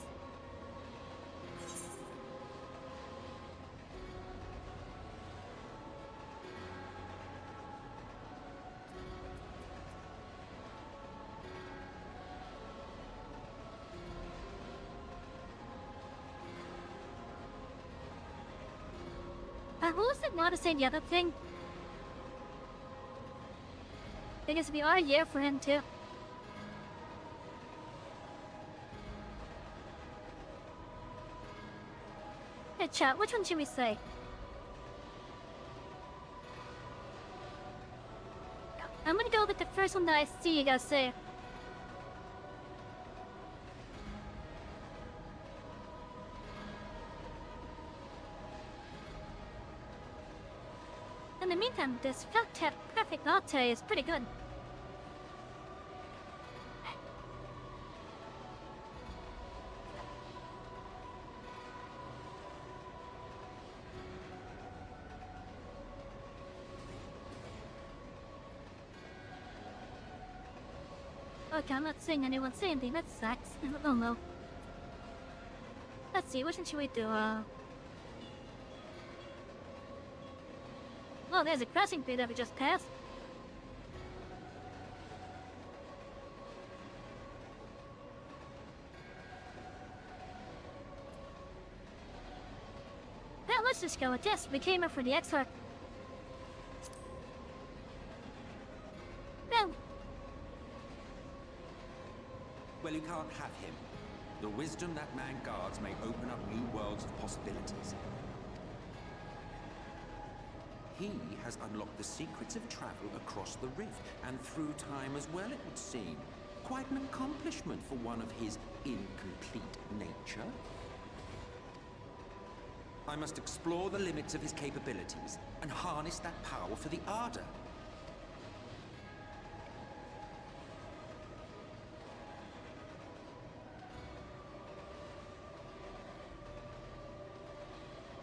Who was it not to say the other thing? Because we are here for him too. Hey chat, which one should we say? I'm gonna go with the first one that I see you guys say. In the meantime, this perfect latte is pretty good. Okay, I'm not seeing anyone say anything. That sucks. I don't know. Let's see, which one should we do? Well, there's a crossing through that we just passed. Well, let's just go with this. We came up for the X-Arc. Well, you can't have him. The wisdom that man guards may open up new worlds of possibilities. He has unlocked the secrets of travel across the rift, and through time as well, it would seem. Quite an accomplishment for one of his incomplete nature. I must explore the limits of his capabilities, and harness that power for the Ardor.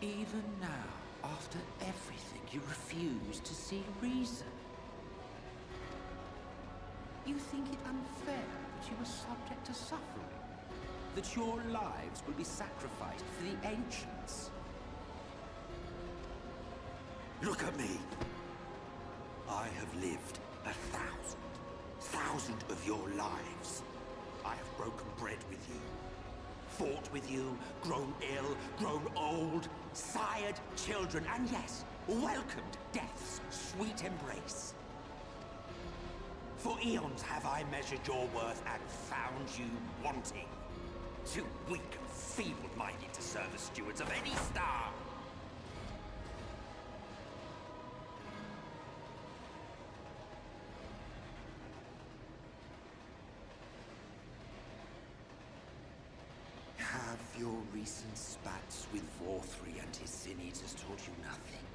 Even now, after everything, you refuse to see reason. You think it unfair that you are subject to suffering? That your lives will be sacrificed for the ancients? Look at me! I have lived 1,000 of your lives. I have broken bread with you, fought with you, grown ill, grown old, sired children, and yes, welcomed death's sweet embrace. For eons have I measured your worth and found you wanting. Too weak and feeble-minded to serve as stewards of any star. Have your recent spats with Vorthri and his sin eaters taught you nothing?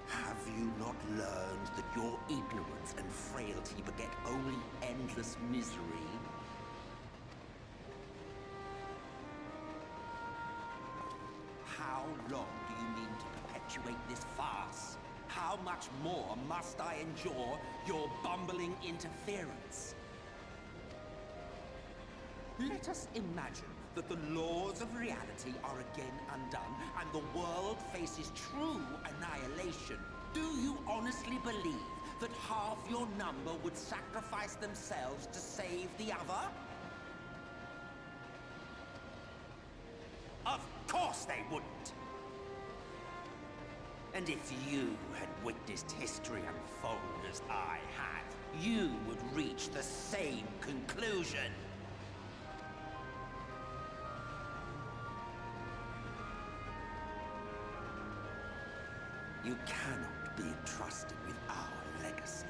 Have you not learned that your ignorance and frailty beget only endless misery? How long do you mean to perpetuate this farce? How much more must I endure your bumbling interference? Let us imagine that the laws of reality are again undone and the world faces true annihilation. Do you honestly believe that half your number would sacrifice themselves to save the other? Of course they wouldn't! And if you had witnessed history unfold as I have, you would reach the same conclusion. You cannot be entrusted with our legacy.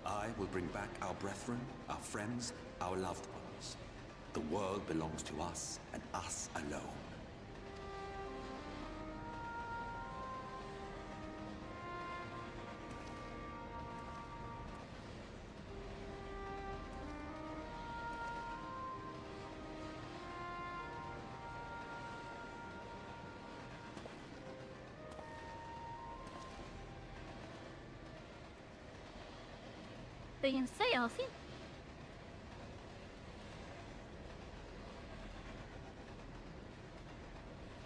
I will bring back our brethren, our friends, our loved ones. The world belongs to us, and us alone. They can say, Elsie.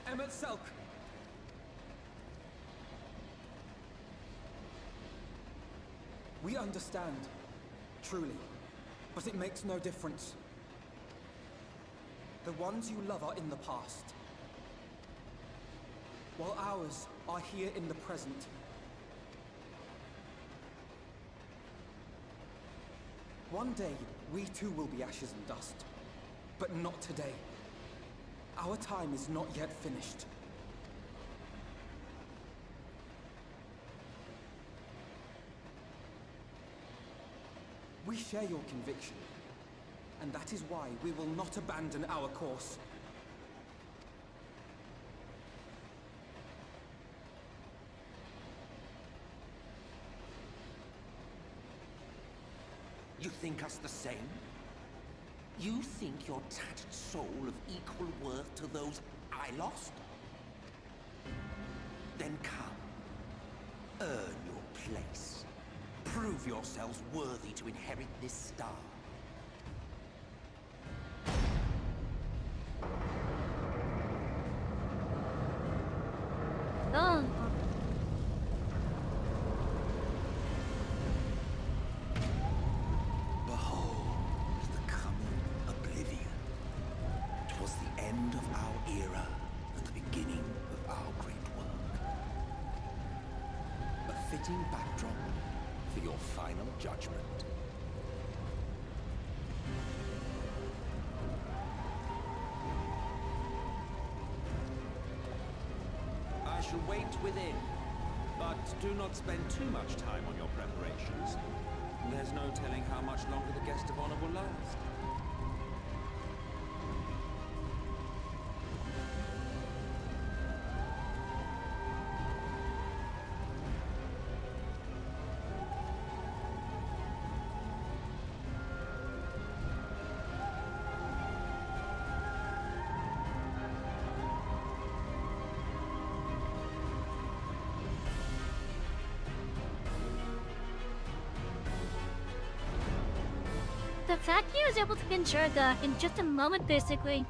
MSQ! We understand, truly, but it makes no difference. The ones you love are in the past, while ours are here in the present. One day, we too will be ashes and dust, but not today. Our time is not yet finished. We share your conviction, and that is why we will not abandon our course. You think us the same? You think your tattered soul of equal worth to those I lost? Then come. Earn your place. Prove yourselves worthy to inherit this star. Oh. Backdrop for your final judgment. I shall wait within, but do not spend too much time on your preparations. There's no telling how much longer the guest of honor will last. FFXIV is able to conjure that in just a moment, basically.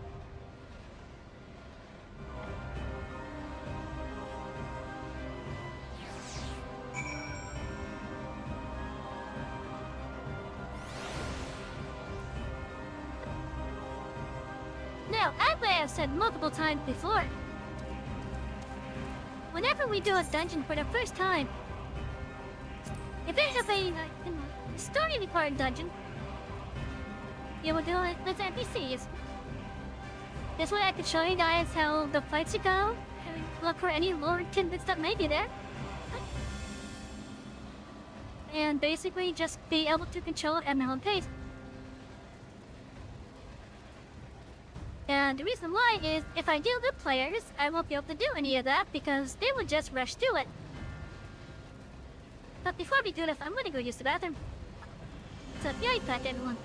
Now, as I have said multiple times before, whenever we do a dungeon for the first time, if it is a story part dungeon, you will do it with NPCs. This way I can show you guys how the fights should go, and look for any lore tidbits that may be there. And basically just be able to control ML pace. And the reason why is, if I deal with players, I won't be able to do any of that because they will just rush through it. But before we do this, I'm gonna go use the bathroom. So be right back, everyone.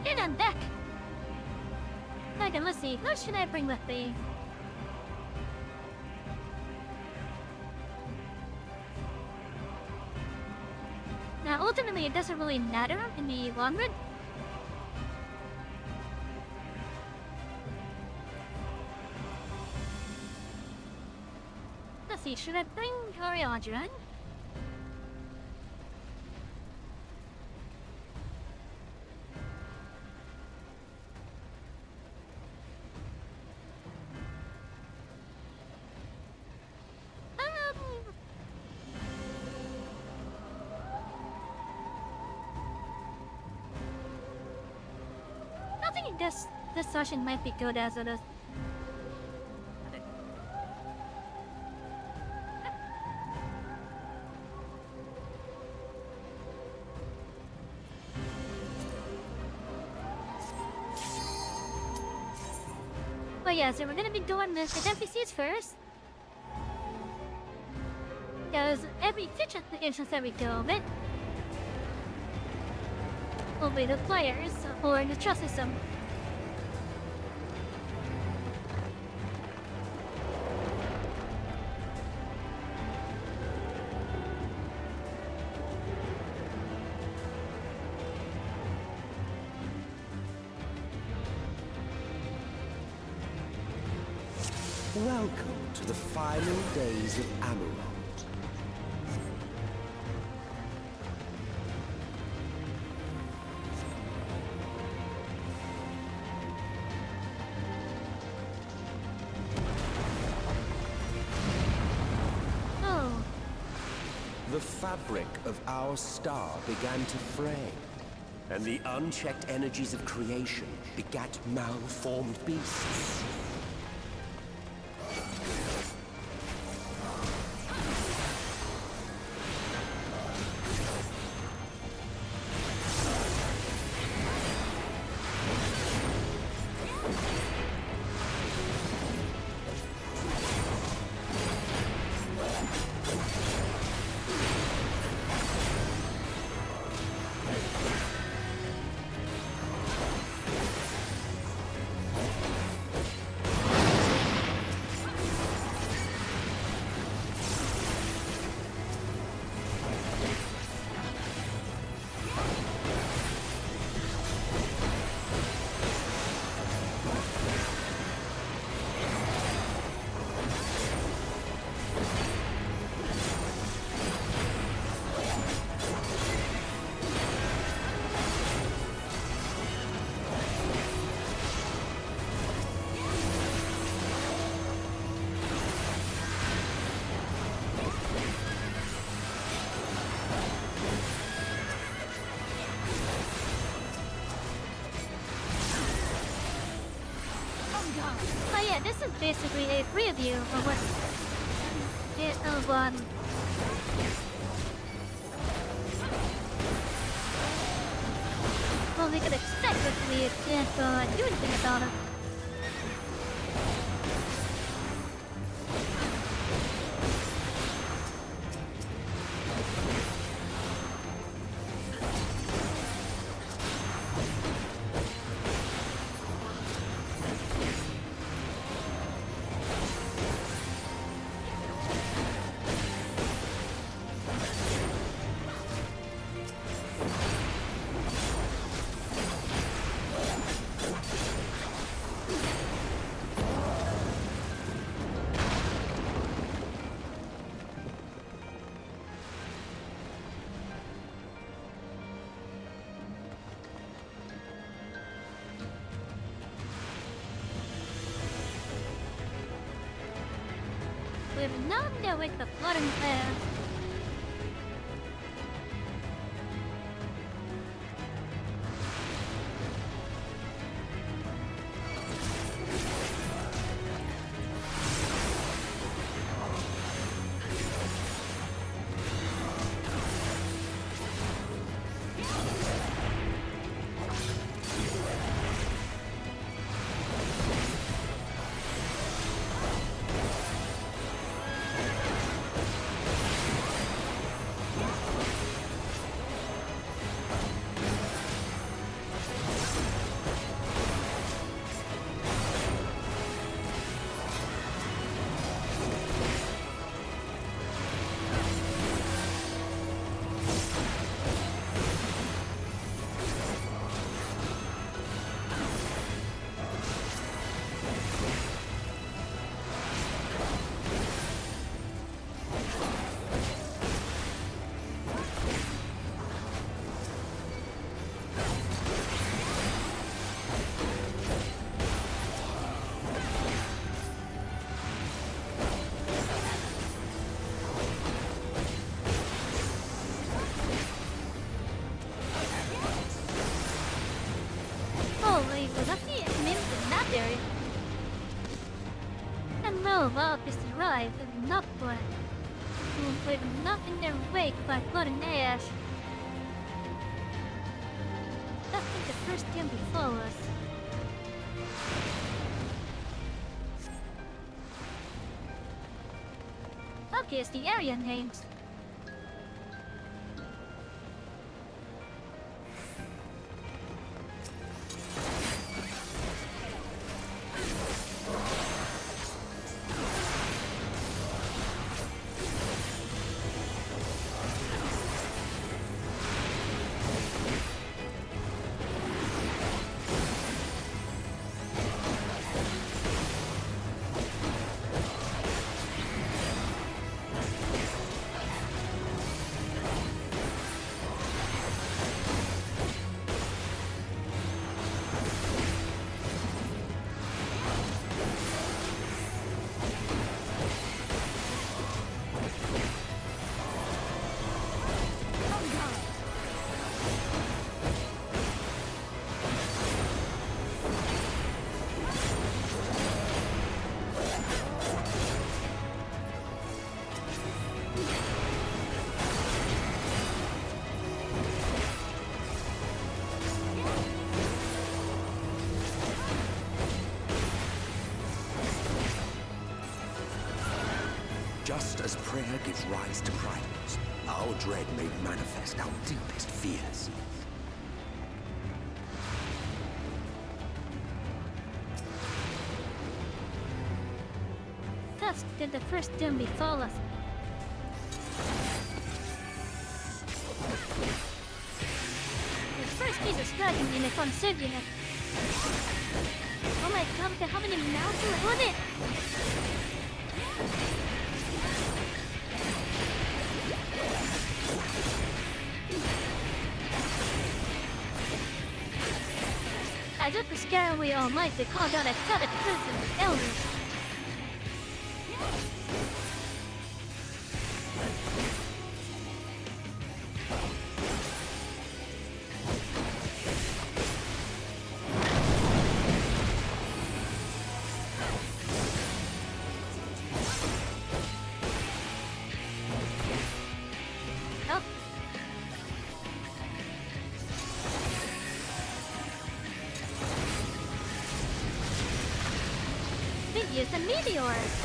And I'm back! Okay, let's see, what should I bring with me? Now, ultimately, it doesn't really matter in the long run. Let's see, should I bring Oriadran? I think this session might be good as it is. But yeah, so we're gonna be doing this with NPCs first. Because every instance that we do of it will be the players or the trust system. Welcome to the final days of Amarant. The fabric of our star began to fray, and the unchecked energies of creation begat malformed beasts. basically a preview of what one. Well, we could expect if we can't do anything about it. We're not knowing the flooding plans. Is arrived and not one who would not in their wake by blood and ash. That's like the first time before us. Okay, it's the area names. Just as prayer gives rise to pride, our dread made manifest our deepest fears. Thus did the first doom befall us. The first piece of striking in the conservative. Oh my god, how many mouths were on it? As if the Scarabee Almighty called out a set of prison elders. asteroids and meteors.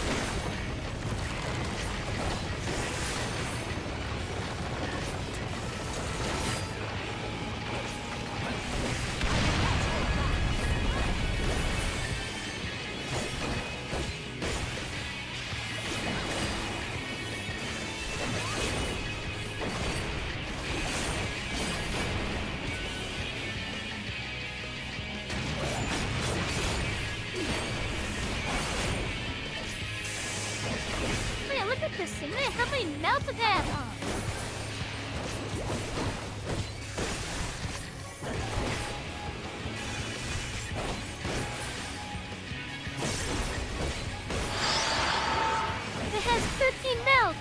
Man, how many melted that? It has 13 melts.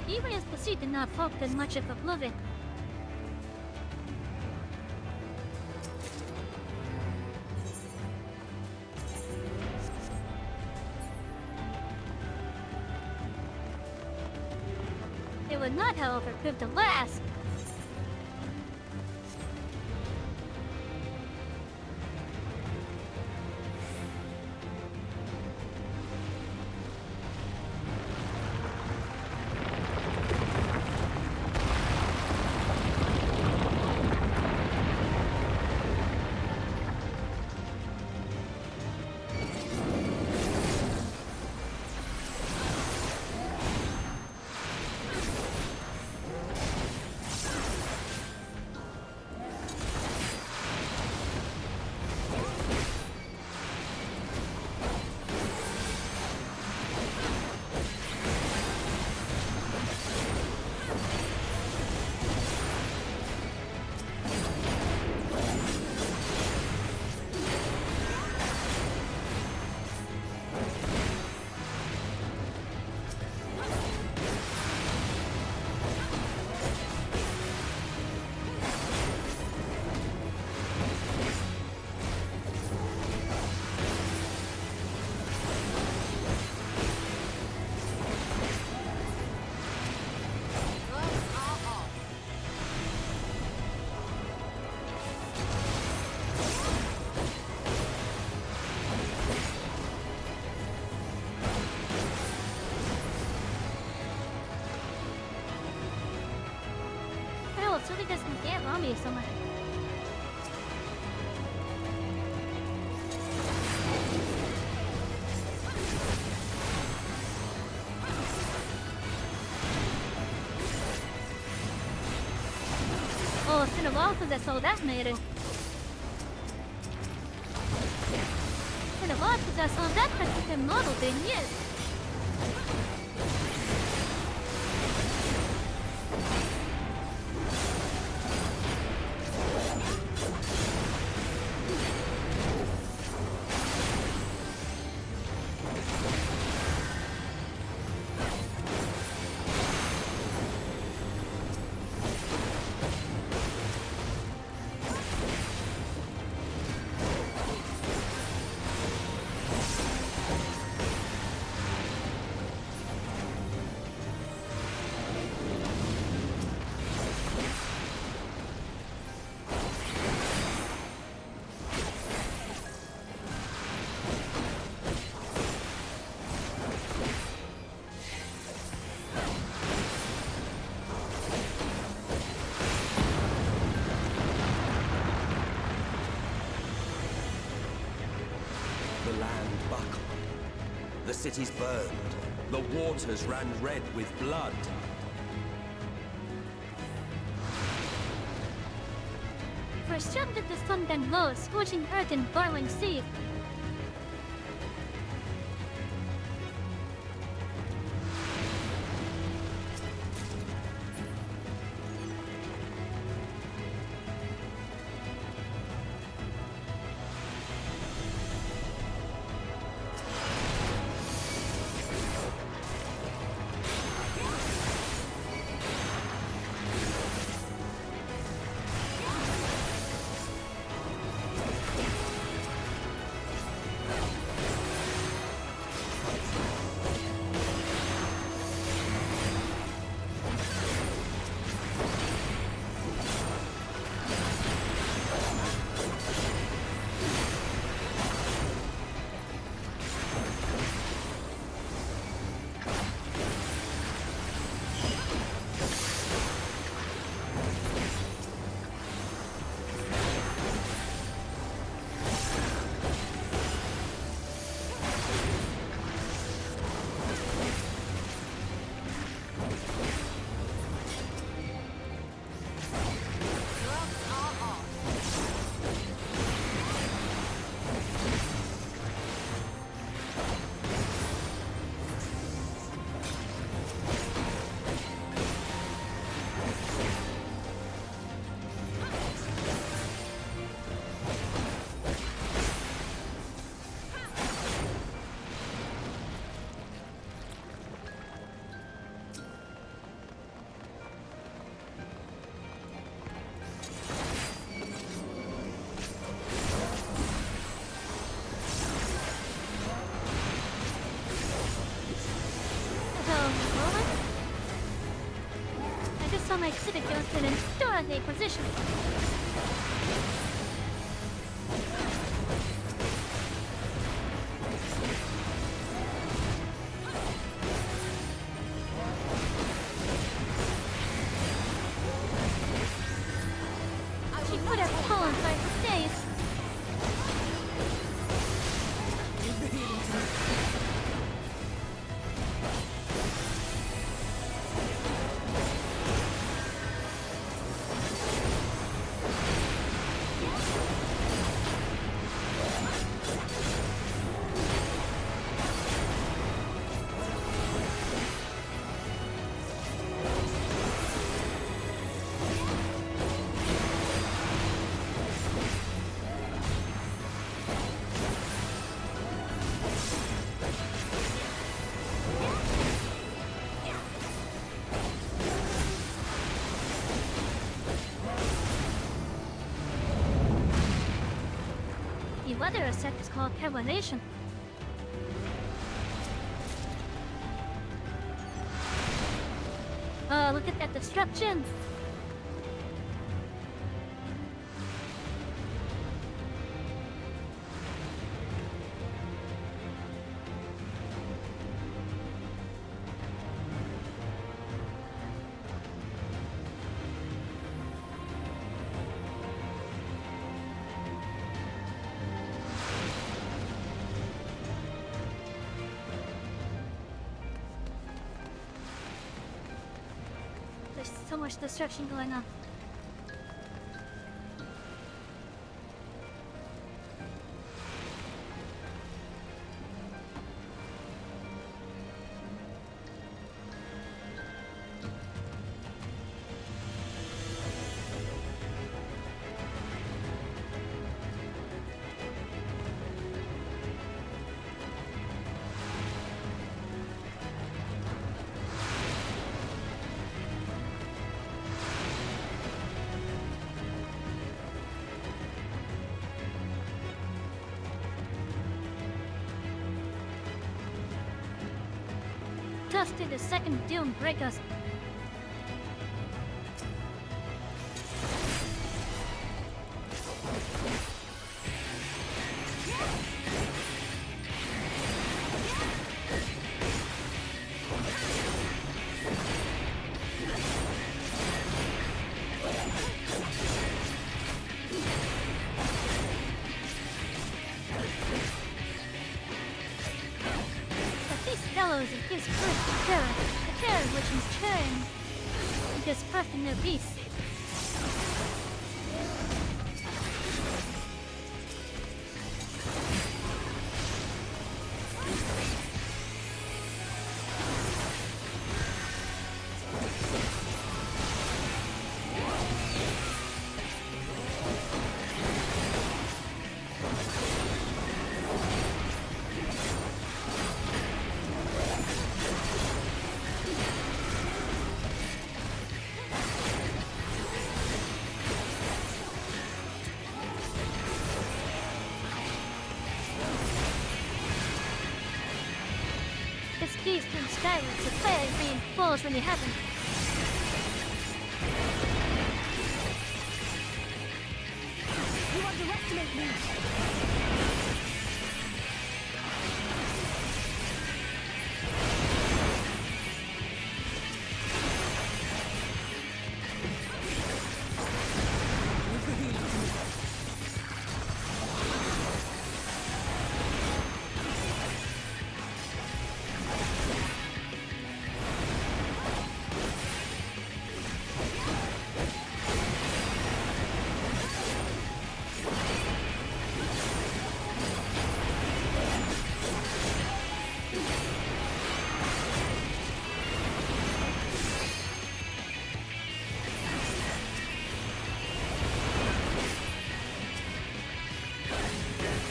Even as the sea did not focus much of oblivion. It would not, however, prove to last. So he doesn't get on me so much. Oh, it's been a while since I saw that maiden. It's been a while since I saw that particular model being used. land buckled. The cities burned. The waters ran red with blood. For struck did the sun bend low, scorching earth and boiling sea. My exhibit goes in an extraordinary position. She could have fallen by her days. The other effect is called carbonation. Oh, look at that destruction! There's so much destruction going on. Dusted the second dune break us. follows it gives birth to terror, the terror which in turn gives birth to no peace. This keys turn skywards, the fire rain falls from the heaven. You underestimate me!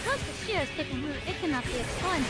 Once the shear is taken root, it cannot be expunged.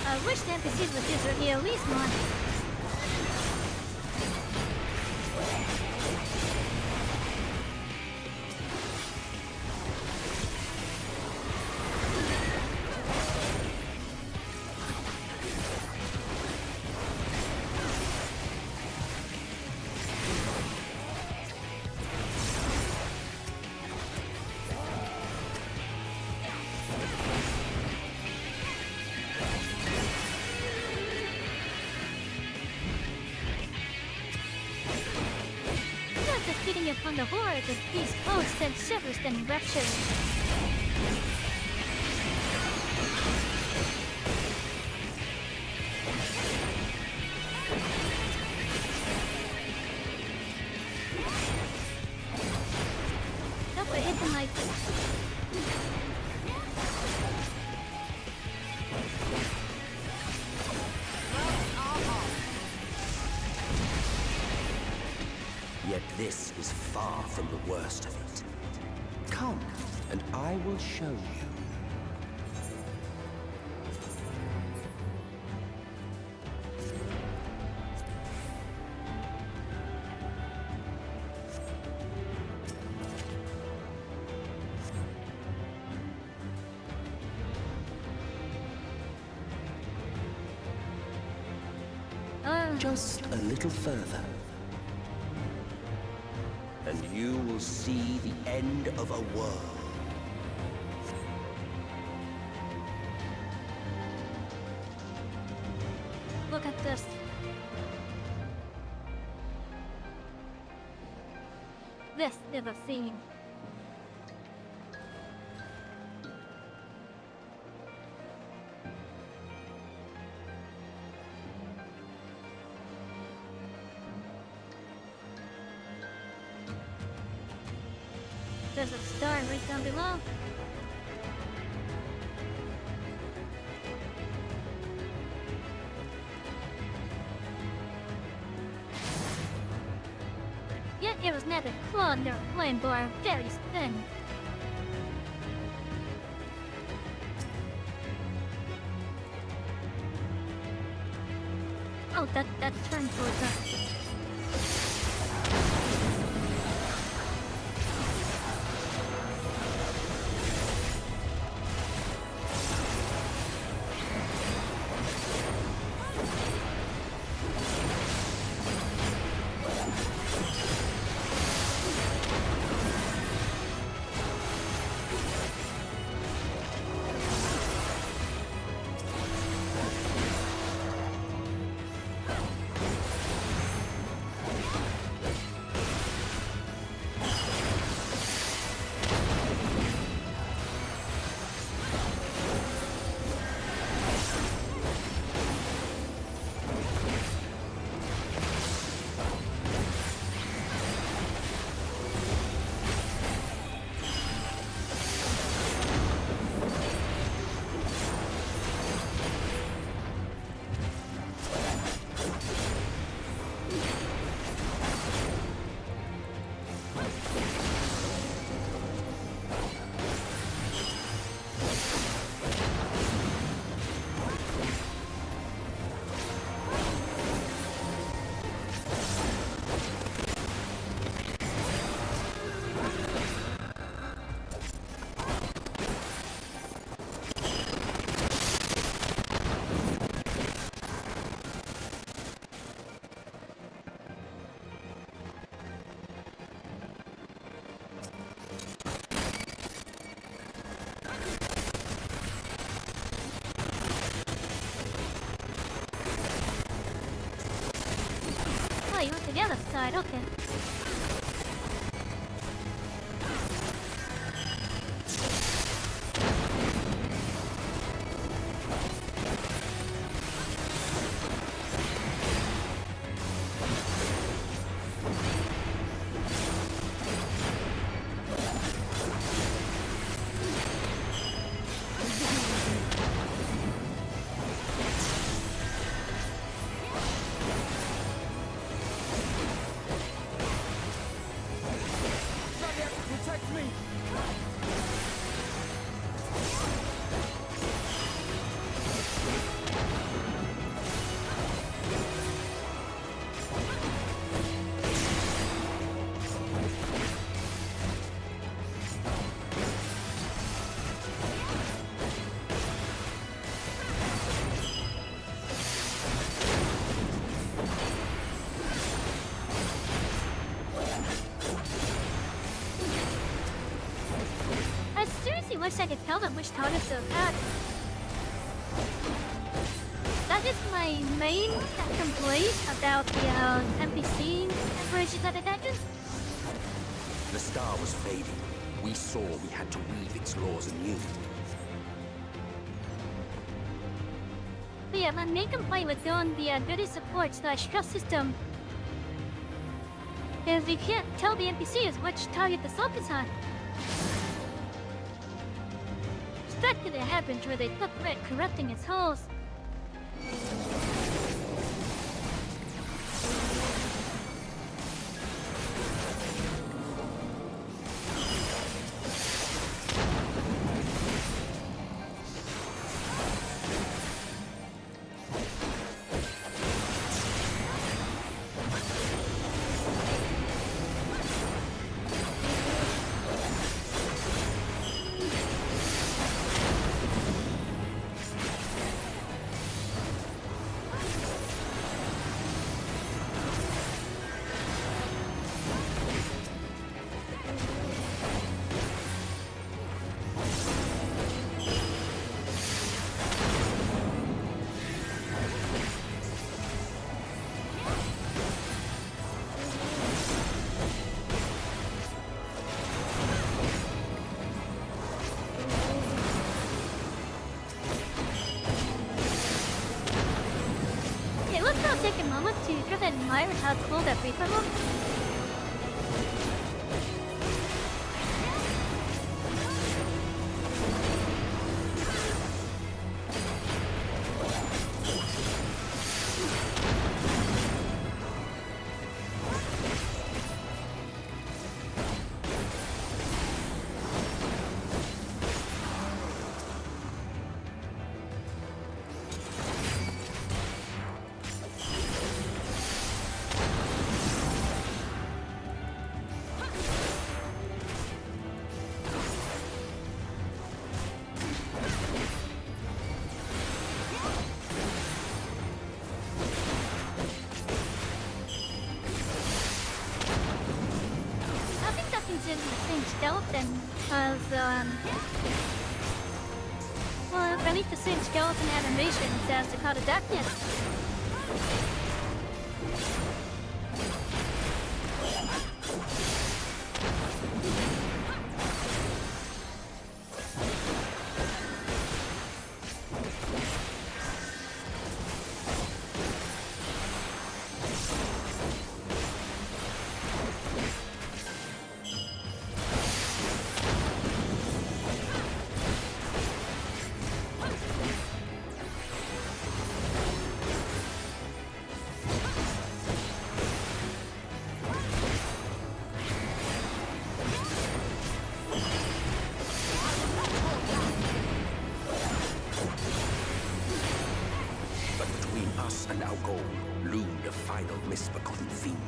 I wish the NPCs would desert me at least one. Feeding upon the horrors of these hosts and shivers and raptures. Don't put hit them like this. Yet this is far from the worst of it. Come, and I will show you. Just a little further. And you will see the end of a world. Look at this. This is a scene. There's a star right down below. Yet it was neither claw nor flame, but are very thin. Oh, that turned towards us. You went to the other side, okay. Wish I could tell them which targets to attack. That is my main complaint about the NPC operations that attacked. The star was fading. We saw we had to weave its laws anew. But yeah, my main complaint with doing the duty support / trust system is you can't tell the NPCs which target to focus on. That could have happened where they took Red corrupting its holes. Take a moment to just admire how cool that Reaper looks. using the same skeleton as, well, at least the same skeleton animations as the God of Darkness. And our goal loomed a final misbegotten fiend.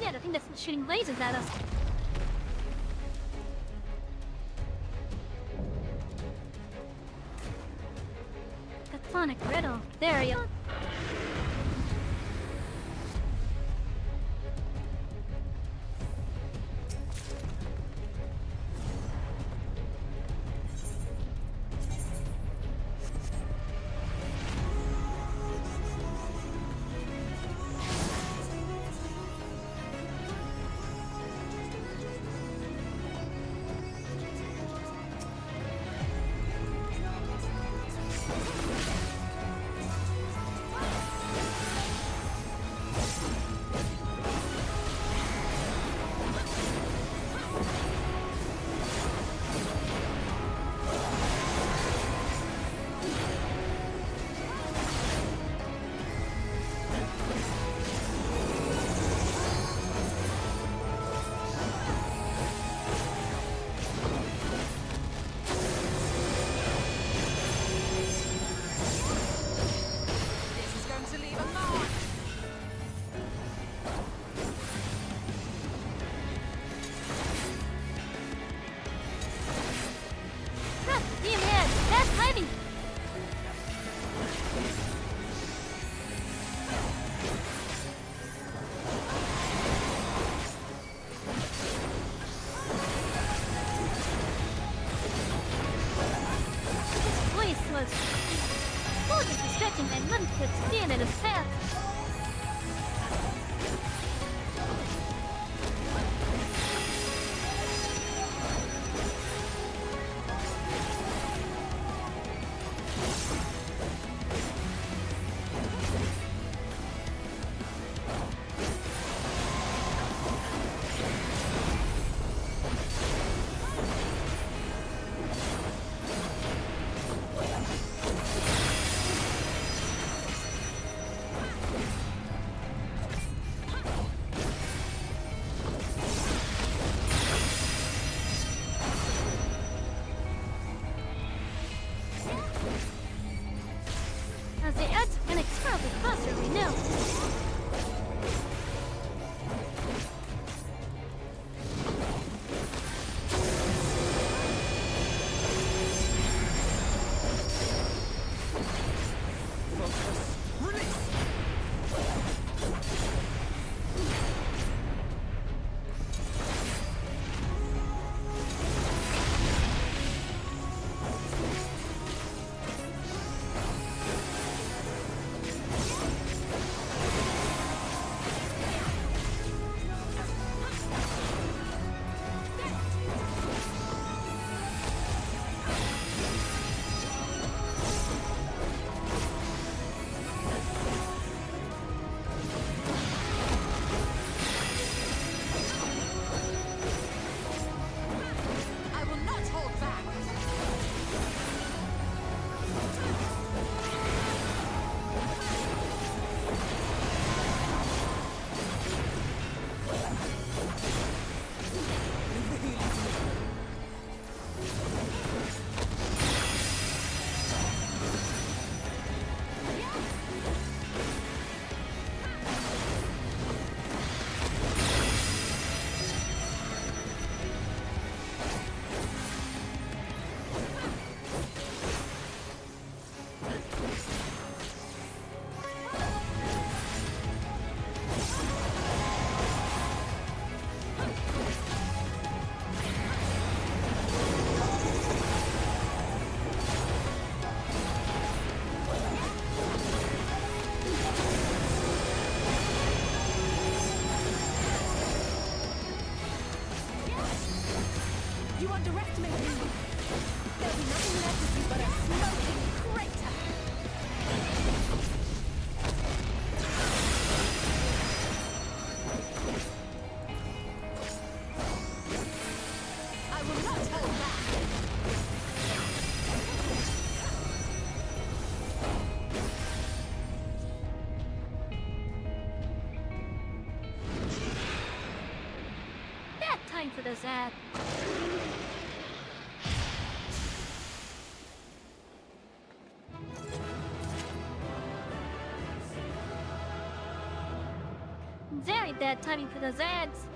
Yeah, I think that's shooting lasers at us. Chthonic riddle. There you go. And one could stand in his path. for this ad. Very bad timing for those ads.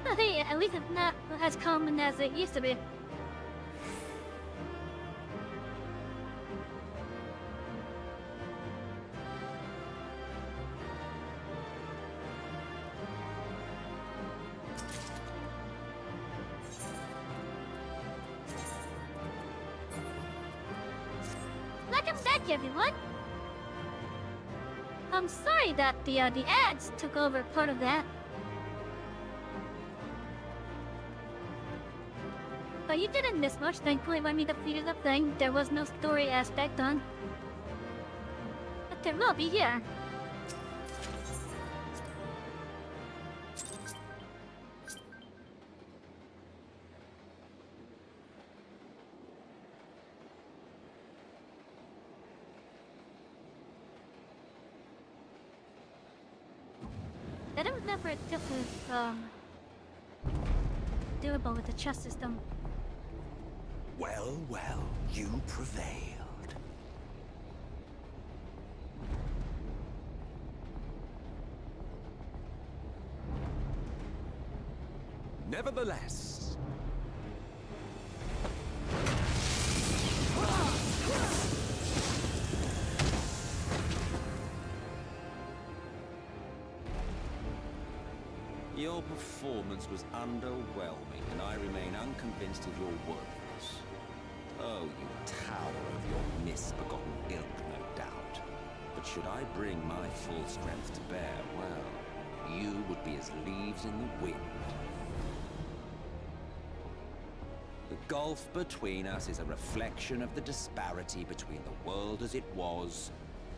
But hey, at least it's not as common as it used to be. Welcome back, everyone. I'm sorry that the ads took over part of that. But you didn't miss much, thankfully. When we completed the thing, there was no story aspect on. But there will be here. I don't remember if this was, doable with the chest system. Well, well, you prevailed. Nevertheless, Your performance was underwhelming, and I remain unconvinced of your worthiness. Oh, you tower of your misbegotten ilk, no doubt. But should I bring my full strength to bear, well, you would be as leaves in the wind. The gulf between us is a reflection of the disparity between the world as it was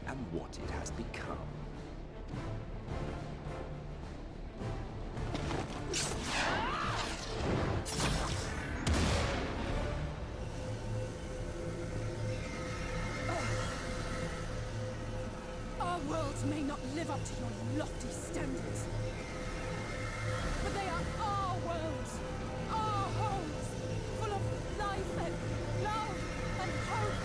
and what it has become. Our worlds may not live up to your lofty standards, but they are our worlds, our homes, full of life and love and hope.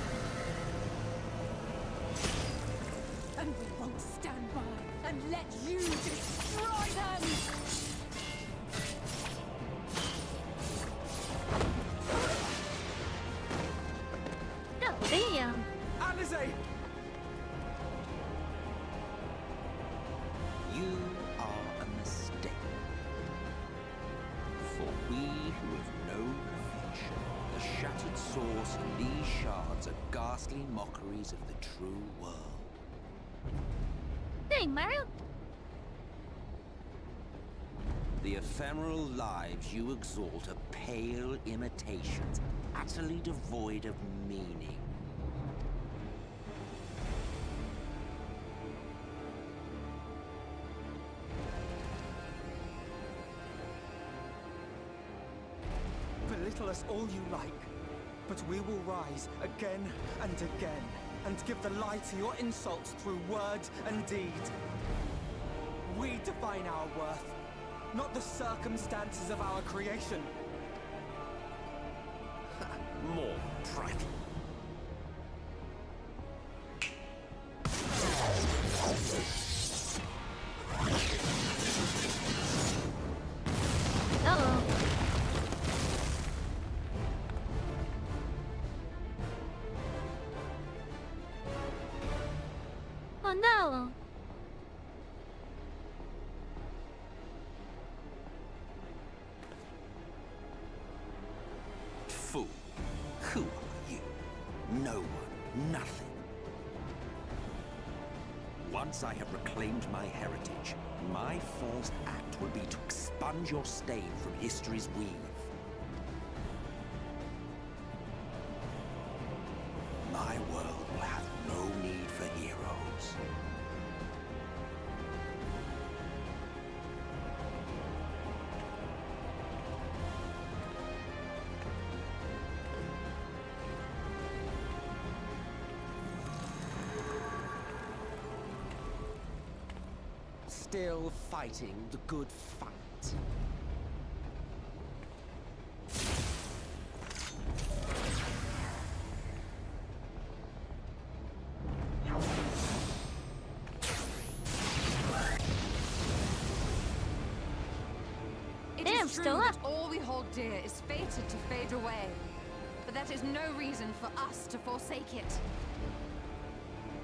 And we won't stand by and let you destroy them! No, damn! Alizé! You are a mistake. For we who have known perfection, the shattered source and these shards are ghastly mockeries of the true world. Dang, Mario! The ephemeral lives you exalt are pale imitations, utterly devoid of meaning. Belittle us all you like, but we will rise again and again, and give the lie to your insults through word and deed. We define our worth, not the circumstances of our creation. More prattle. Uh-oh. Oh no! Fool. Who are you? No one. Nothing. Once I have reclaimed my heritage, my first act will be to expunge your stain from history's weave. My world will have no need for heroes. still fighting the good fight. It Damn, is true still that up. all we hold dear is fated to fade away. But that is no reason for us to forsake it.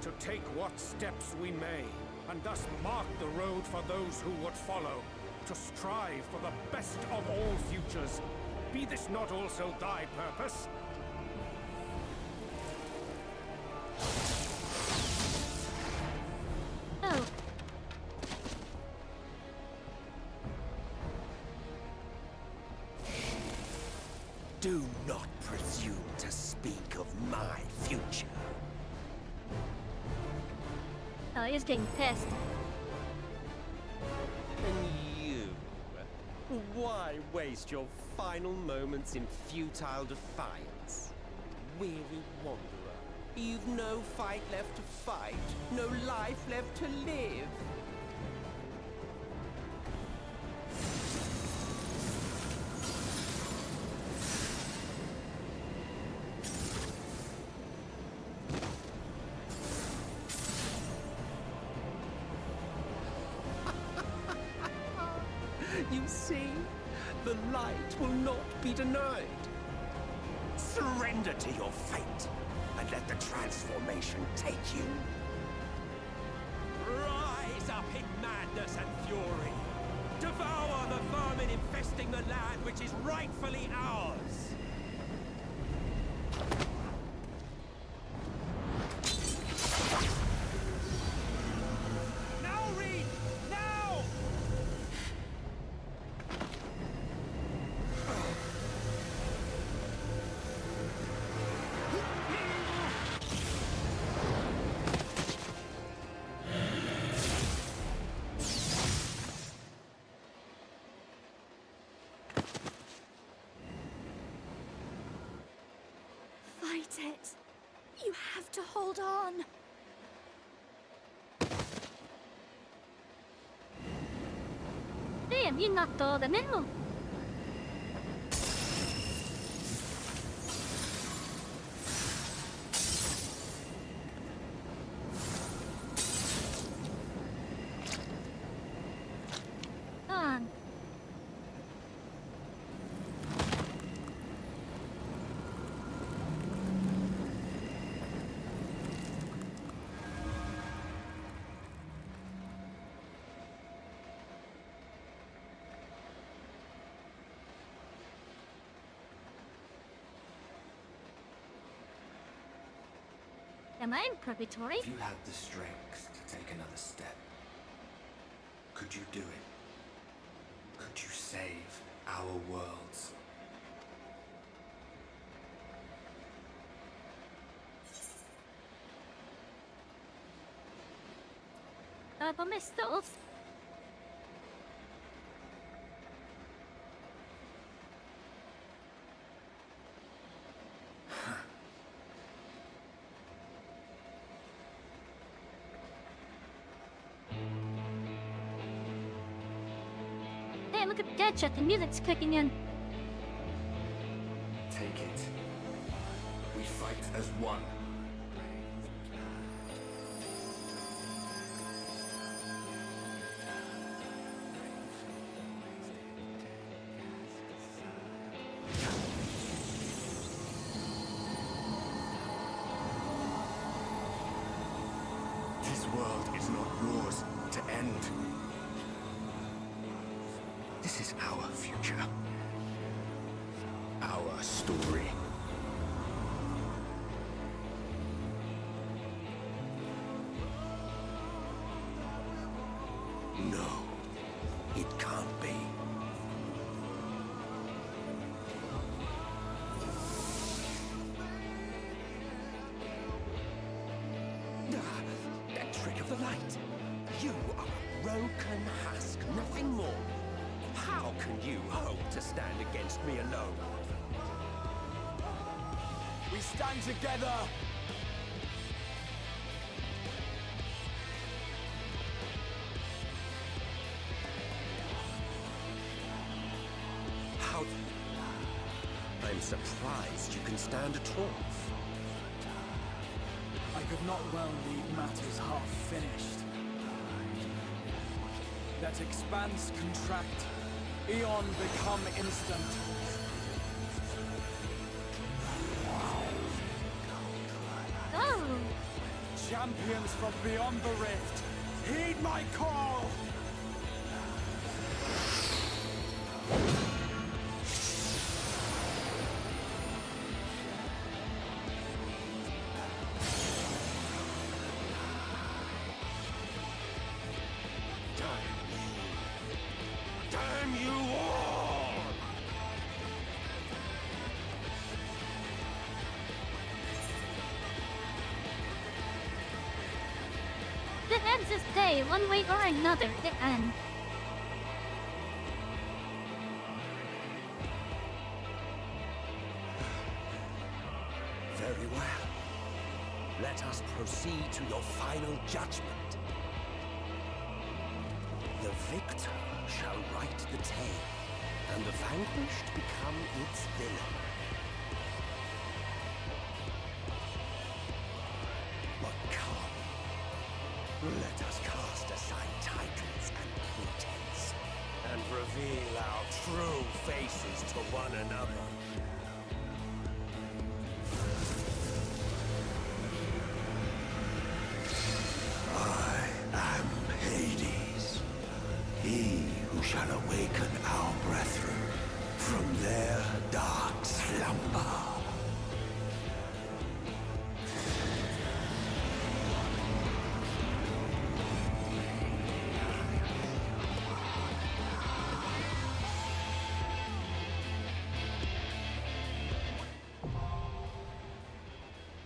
To take what steps we may, and thus mark the road for those who would follow. To strive for the best of all futures. Be this not also thy purpose? Oh. Do not presume to speak of my future. Oh, he's getting pissed. And you? Why waste your final moments in futile defiance? Weary wanderer, you've no fight left to fight, no life left to live. You see, the light will not be denied. Surrender to your fate, and let the transformation take you. Rise up in madness and fury. Devour the vermin infesting the land which is rightfully ours. Now, Reed! Now! Fight it. You have to hold on. Damn, you knocked all them out. On. Am I in purgatory? If you had the strength to take another step, could you do it? Could you save our worlds? But my stalls. Hey, look at Deadshot, the music's kicking in. Take it. We fight as one. This world is not yours to end. This is our future. Our story. No, it can't be. That trick of the light. You are a broken husk, nothing more. How can you hope to stand against me alone? We stand together! I'm surprised you can stand a trance. I could not well leave matters half finished. Let expanse contract, eon become instant. Oh! Champions from beyond the rift, heed my call! Damn you all! It ends this day, one way or another. It ends. Very well. Let us proceed to your final judgment. The victor shall write the tale, and the vanquished become its villain. But come, let us cast aside titles and pretense, and reveal our true faces to one another. I am Hades, he who shall awaken our brethren from their dark slumber.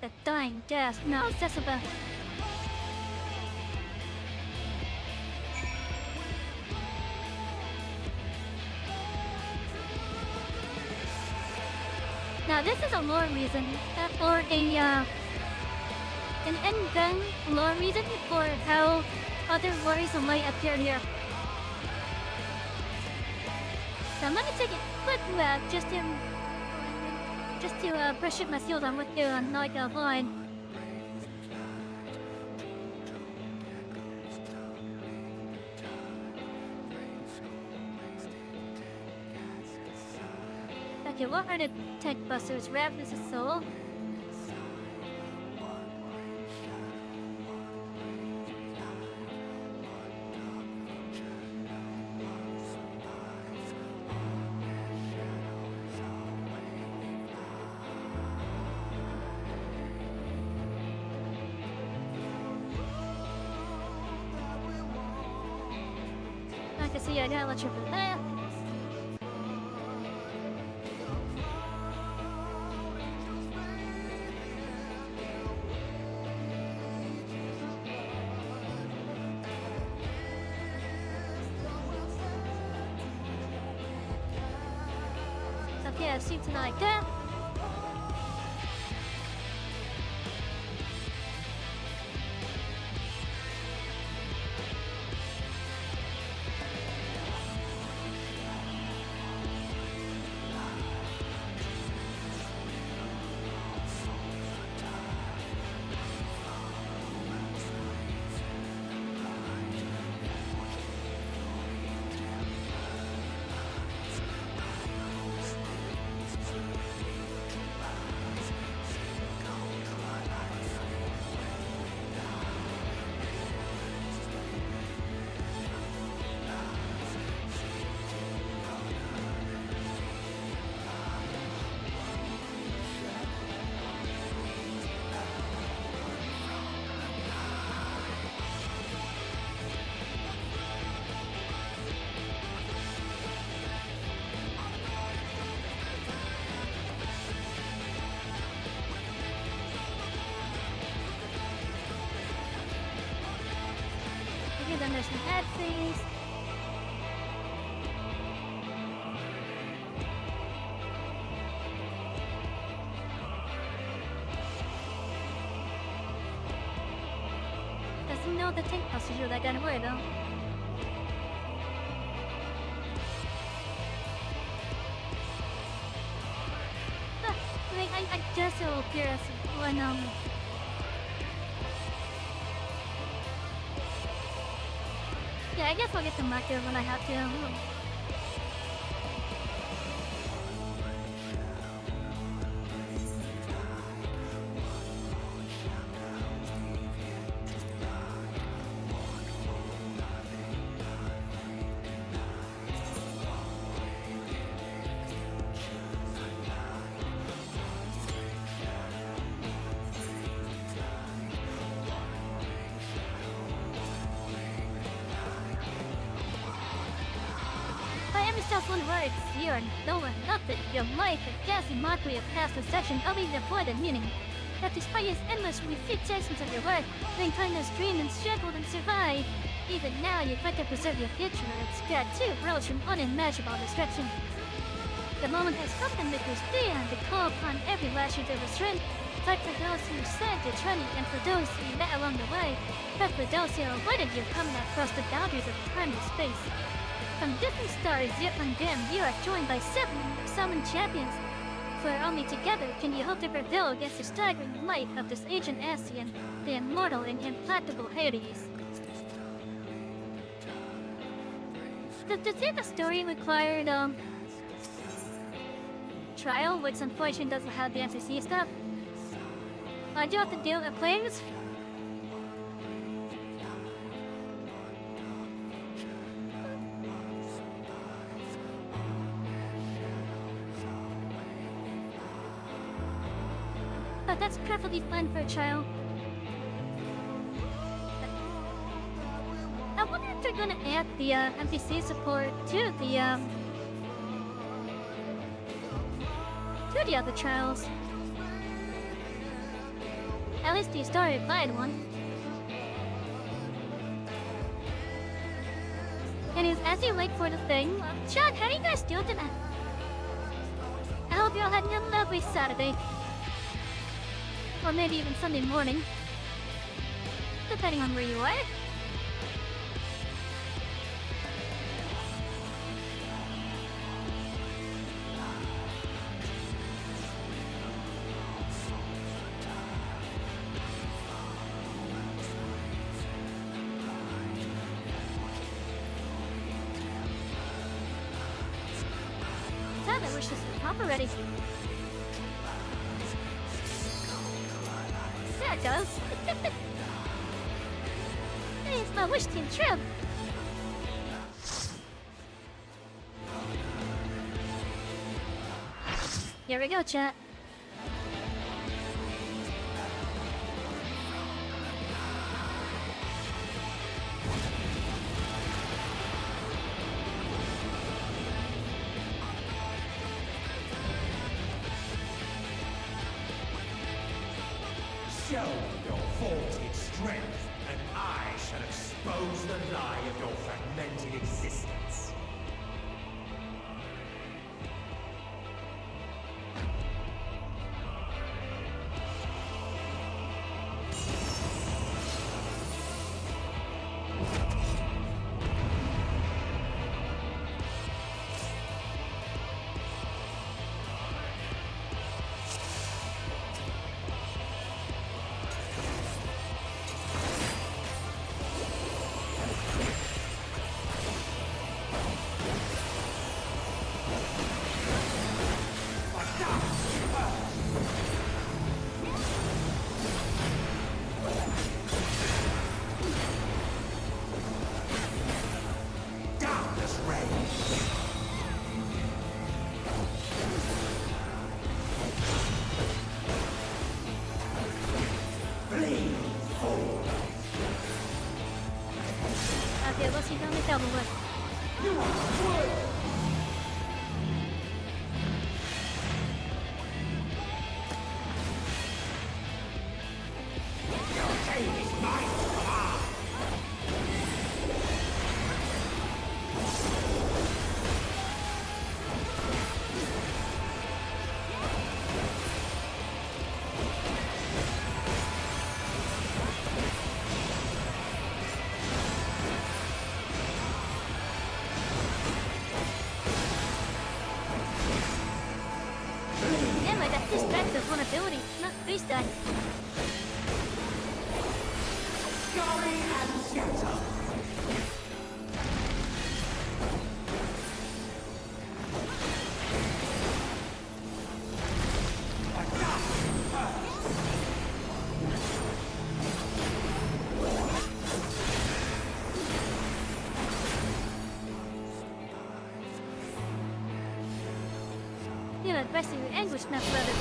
The dying death now accessible. Now this is a lore reason, or an endgame lore reason for how other warriors might appear here. So I'm gonna take a quick look just to brush up my skills on what they're not offline. Okay, what are the tech busters? Ravenous Soul. I can see I got a lecture for that. Okay, I seem to like that. Then there's some ad freeze. Doesn't know the tank busters are that kind of worry though. I just a little curious when yeah, I guess I'll get to mark it when I have to. Just one word, you are no one, nothing. Your life, a ghastly mockery of past possession, only devoid of meaning. That despite his endless refutations of your worth, mankind has dreamed and struggled and survived. Even now, you fight to preserve your future and spare two worlds from unimaginable destruction. The moment has come to make us stand to call upon every last shred of strength. Fight for those who said your journey and for those you met along the way. Fight for those who avoided you coming across the boundaries of time and space. From different stars yet undimmed, you are joined by 7 summoned champions. For only together can you hope to prevail against the staggering might of this ancient Ascian, the immortal and implacable Hades. To say the story required, trial, which unfortunately doesn't have the NPC stuff. Do you have to deal with players? But that's perfectly fine for a child. I wonder if they're gonna add the NPC support to the other trials. At least the story applied one. Anyways, as you wait for the thing, Sean, how are you guys doing tonight? I hope you all had a lovely Saturday. Or maybe even Sunday morning. Depending on where you are. Sad, I wish this was top already. Yeah, it does. Hey, it's my wish team trip. Here we go, chat. Show your vaunted strength, and I shall expose the lie of your fragmented existence. Distract is one ability, not face that. Scurry and scatter. You're addressing your anguish now, brother.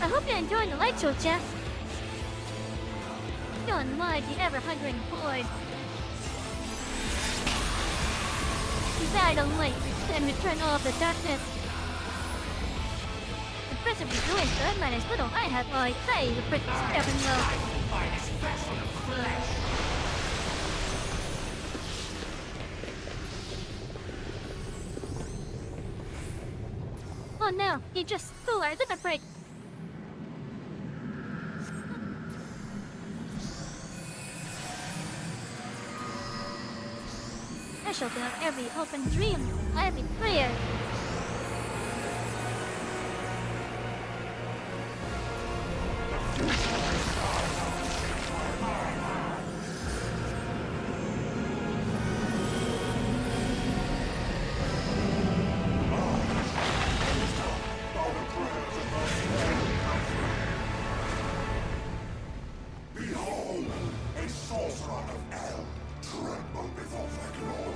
I hope you're enjoying the light show, Jeff. Don't mind the ever-hungering void. Desire the light, and return all of the darkness. Impressive resilience to Earthman is little I have while I play the pretty stubborn low. Oh no, he just stole our dinner break. I shall fill every hope and dream, every prayer. Behold, a sorcerer of El, tremble before the glory.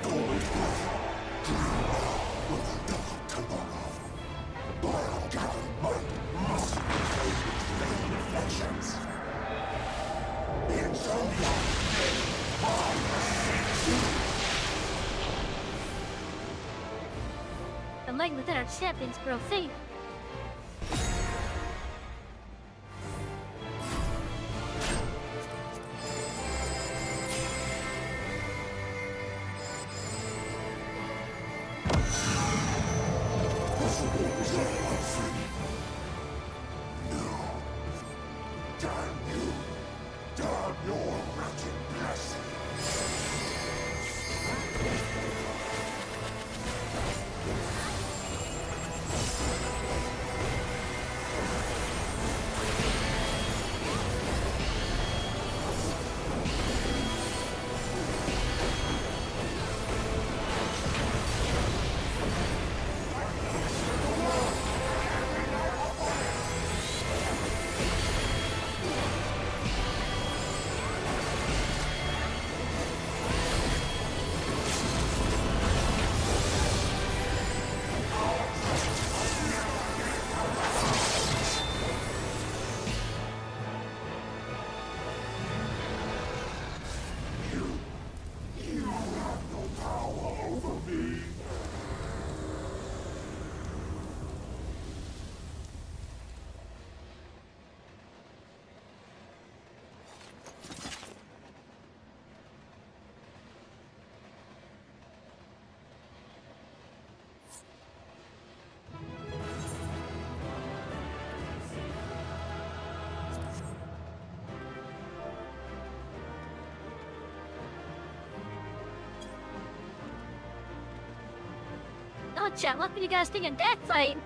The leg within our champions grow faint. Oh, chat, what were you guys thinking that fight?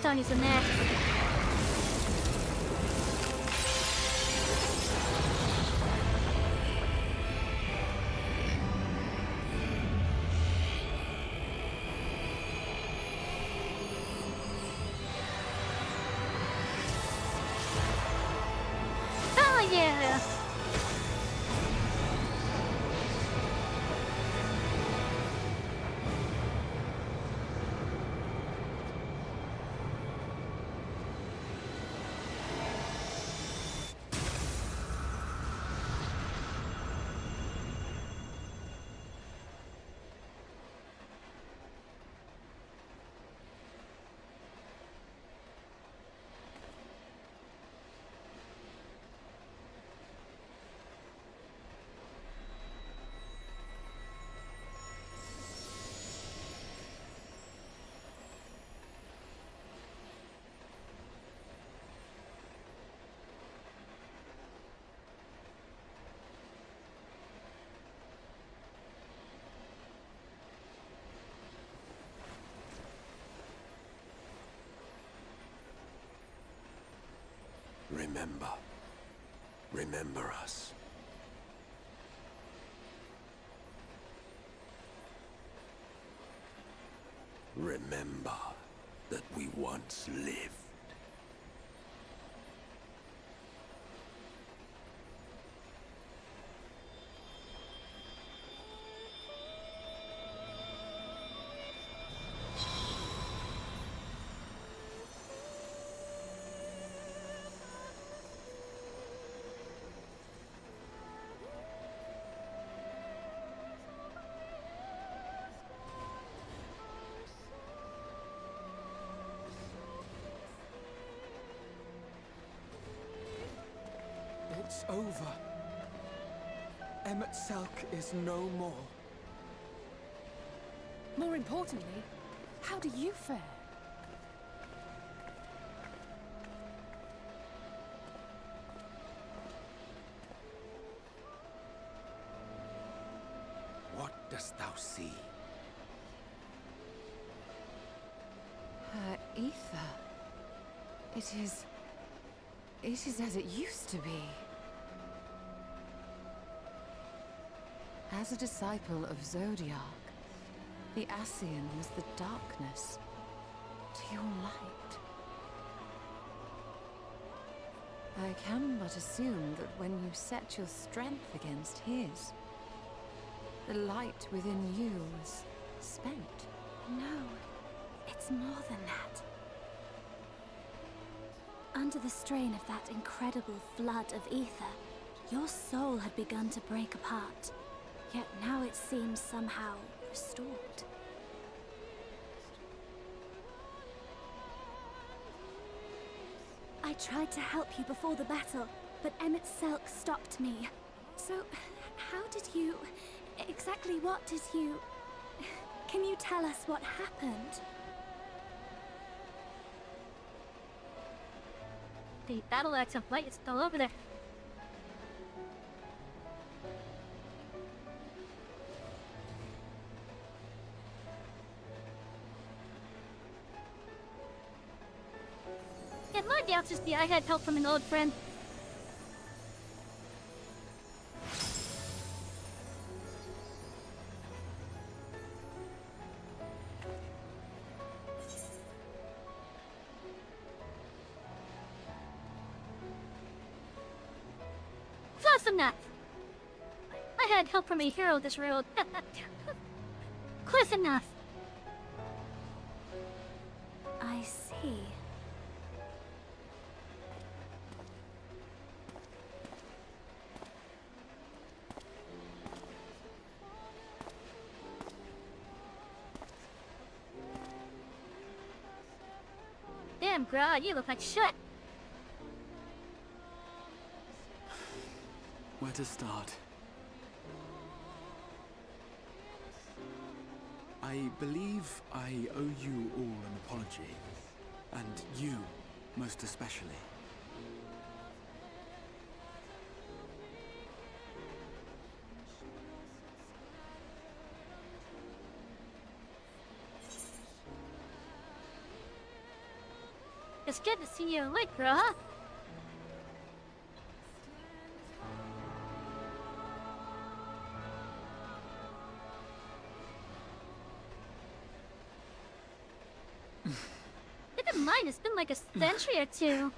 Tony's in there. Oh yeah! Remember. Remember us. Remember that we once lived. It's over. Emet-Selch is no more. More importantly, how do you fare? What dost thou see? Ether. It is as it used to be. As a disciple of Zodiark, the Ascian was the darkness to your light. I can but assume that when you set your strength against his, the light within you was spent. No, it's more than that. Under the strain of that incredible flood of ether, your soul had begun to break apart. Yet now it seems somehow restored. I tried to help you before the battle, but Emet-Selch stopped me. So, how did you... exactly what did you... Can you tell us what happened? The battle axe of light is still over there. Yeah, my doubts is I had help from an old friend. Close enough! I had help from a hero this road. Close enough! I see. Damn, Grod, you look like shit. Where to start? I believe I owe you all an apology. And you, most especially. It's good to see you awake, Grod. Keep in mind, it's been like a century or two.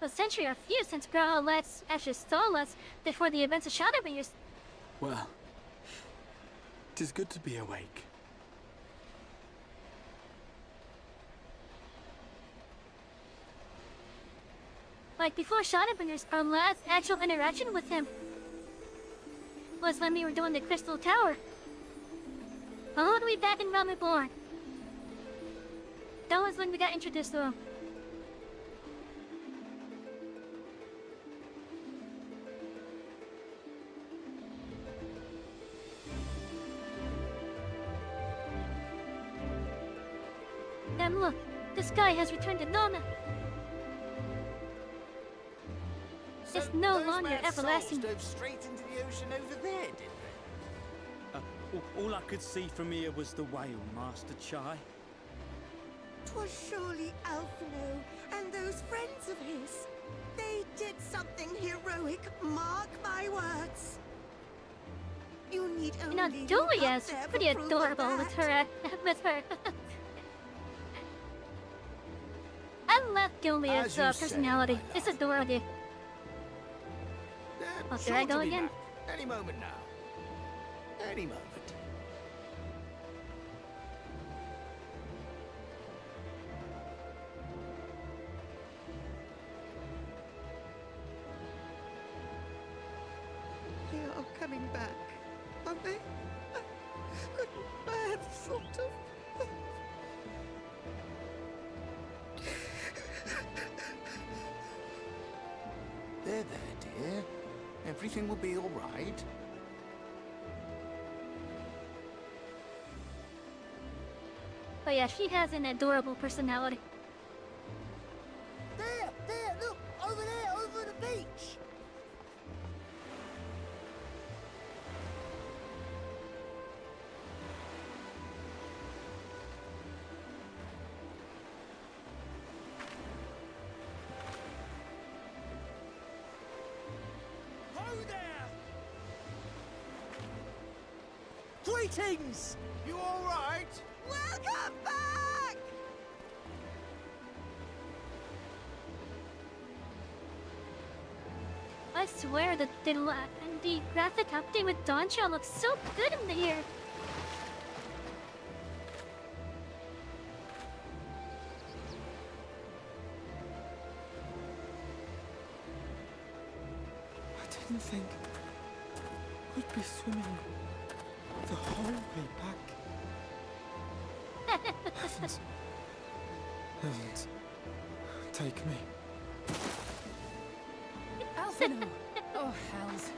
A century or few since Grod last actually stole us before the events of Shadowbringers. Well, 'tis good to be awake. Like before Shadowbringers, our last actual interaction with him was when we were doing the Crystal Tower. All the way back in Realm Reborn. That was when we got introduced to him. Damn, look, the sky has returned to normal. It's no longer everlasting. Dove straight into the ocean over there, didn't they? All I could see from here was the whale, Master Chai. 'Twas surely Alphino And those friends of his, they did something heroic, mark my words. You need only You know, Julia's pretty adorable with her, I love Julia's As you say, personality. my It's love. adorable. They're Oh, there sure I to go be again. back any moment now. Any moment. They are coming back, aren't they? I have sort of... There, dear. Everything will be all right. But yeah, she has an adorable personality. There, look! Over there, over the beach! Ho there! Greetings! You all right? Welcome back! I swear that the graphic update with Doncha looks so good in the here. I didn't think we'd be swimming the whole way back. Heavens, take me. Alphino! Oh, hells.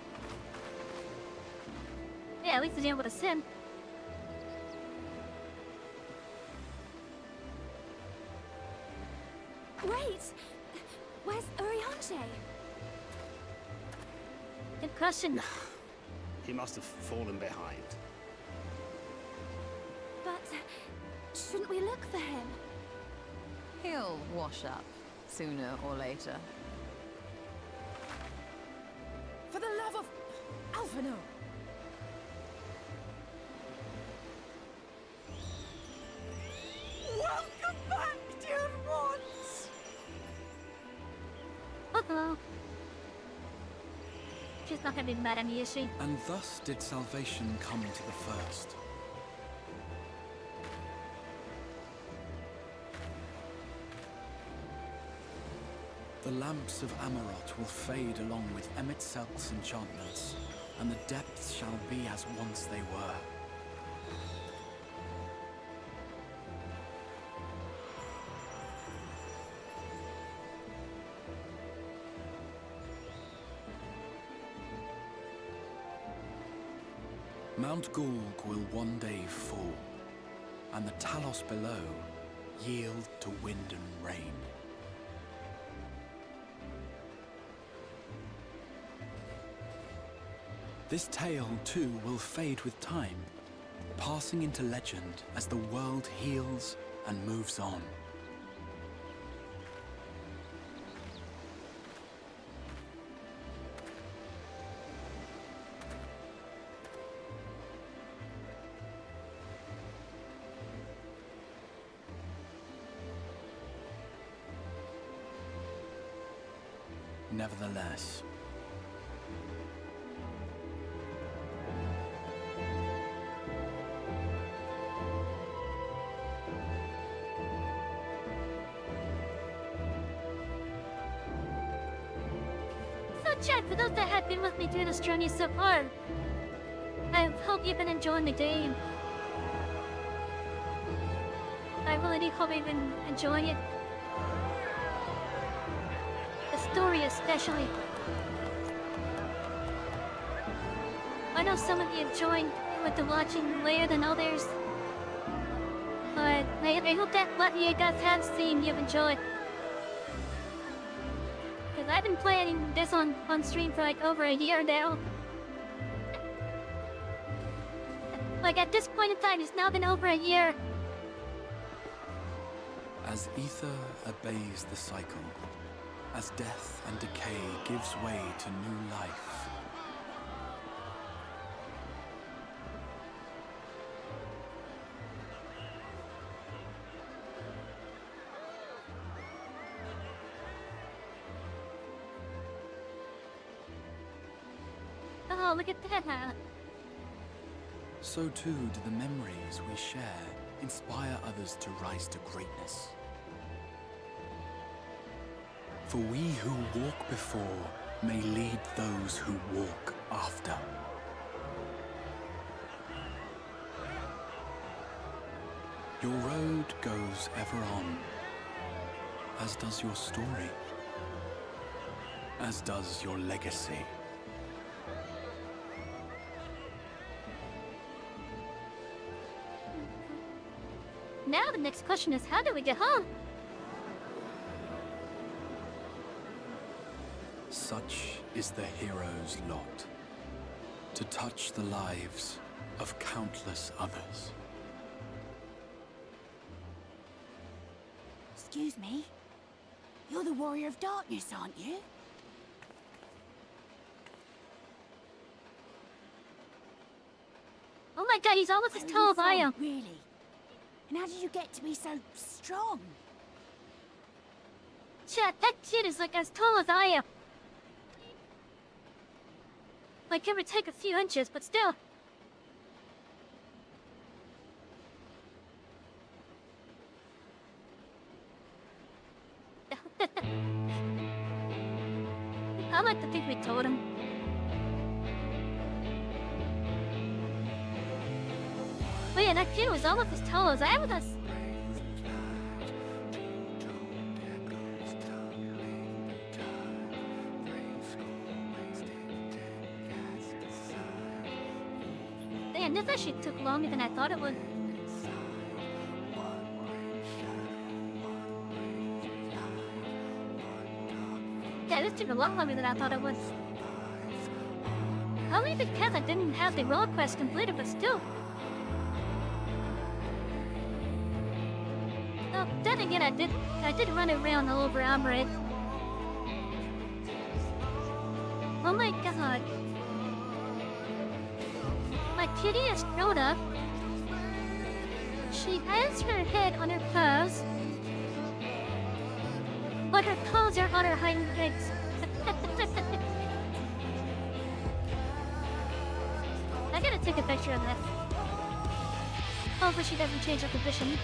Yeah, at least he's able to swim. Wait! Where's Urianger? Good question. He must have fallen behind. But shouldn't we look for him? He'll wash up sooner or later. For the love of Alphino! Welcome back, dear ones! Hello. She's not gonna be mad at me, is she? And thus did salvation come to the first. The lamps of Amarot will fade along with Emet-Selk's enchantments, and the depths shall be as once they were. Mount Gulg will one day fall, and the Talos below yield to wind and rain. This tale, too, will fade with time, passing into legend as the world heals and moves on. Nevertheless, So chat, for those that have been with me through this journey so far, I hope you've been enjoying the game. I really do hope you've been enjoying it. The story especially. I know some of you joined with the watching later than others. But I hope that what you guys have seen you've enjoyed. Because I've been playing this on stream for like over a year now. Like at this point in time, it's now been over a year. As ether obeys the cycle, as death and decay gives way to new life, oh, look at that. so too do the memories we share inspire others to rise to greatness. For we who walk before may lead those who walk after. Your road goes ever on, as does your story, as does your legacy. Now the next question is, how do we get home? Such is the hero's lot, to touch the lives of countless others. Excuse me? You're the Warrior of Darkness, aren't you? Oh my god, he's almost as tall as I am. Really? And how did you get to be so strong? Chat, that kid is like as tall as I am. Like, give or take a few inches, but still. I like to think we told him. But yeah, that kid was almost as tall as I was. Damn, this actually took longer than I thought it would. Yeah, this took a lot longer than I thought it would. Only because I didn't have the role quest completed, but still. Oh, then again, I did run around all over Armored. Oh my god. My kitty is grown up. She has her head on her paws, but her paws are on her hind legs. I gotta take a picture of that. Hopefully she doesn't change her position.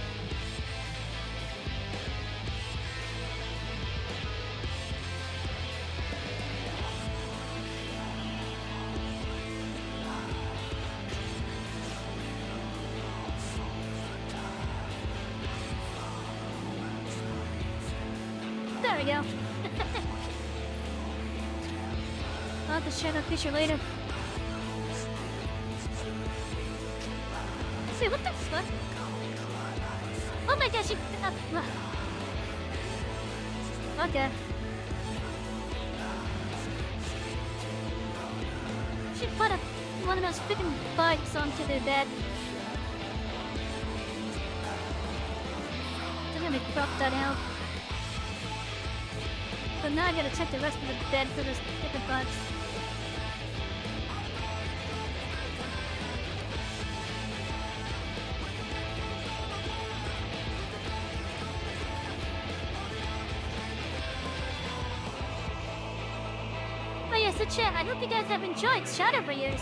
There we go. I'll have to share that picture later. See, what the fuck? Oh my gosh, okay. She put one of those freaking bikes onto their bed. They're gonna crop that out. But now I gotta check the rest of the bed for those freaking bugs. Oh yeah, so chat, I hope you guys have enjoyed Shadowbringers.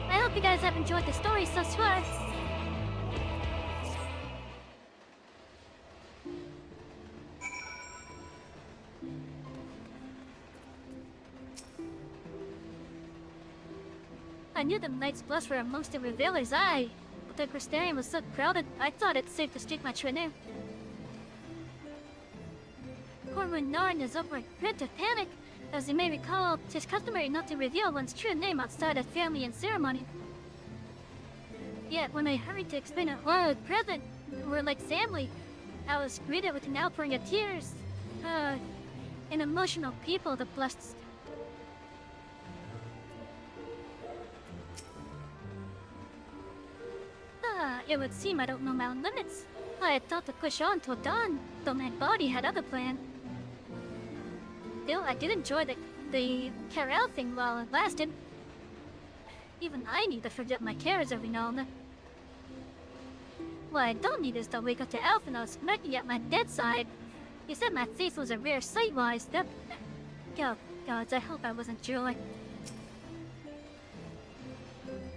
I hope you guys have enjoyed the story so far. I knew the Knight's Plus were amongst the revealers, but the Crystarium was so crowded, I thought it's safe to stick my train in. Corwin Narn is over at Grid to panic. As you may recall, it's customary not to reveal one's true name outside of family and ceremony. Yet, when I hurried to explain it all present, we're like family, I was greeted with an outpouring of tears. An emotional people, the blessed. it would seem I don't know my own limits. I had thought to push on till dawn, though my body had other plans. Still, I did enjoy the Carol thing while it lasted. Even I need to forget my cares every now and then. What I don't need is to wake up to Alphanos smacking at my dead side. He said my face was a rare sight while I stepped. Oh, gods, I hope I wasn't drooling.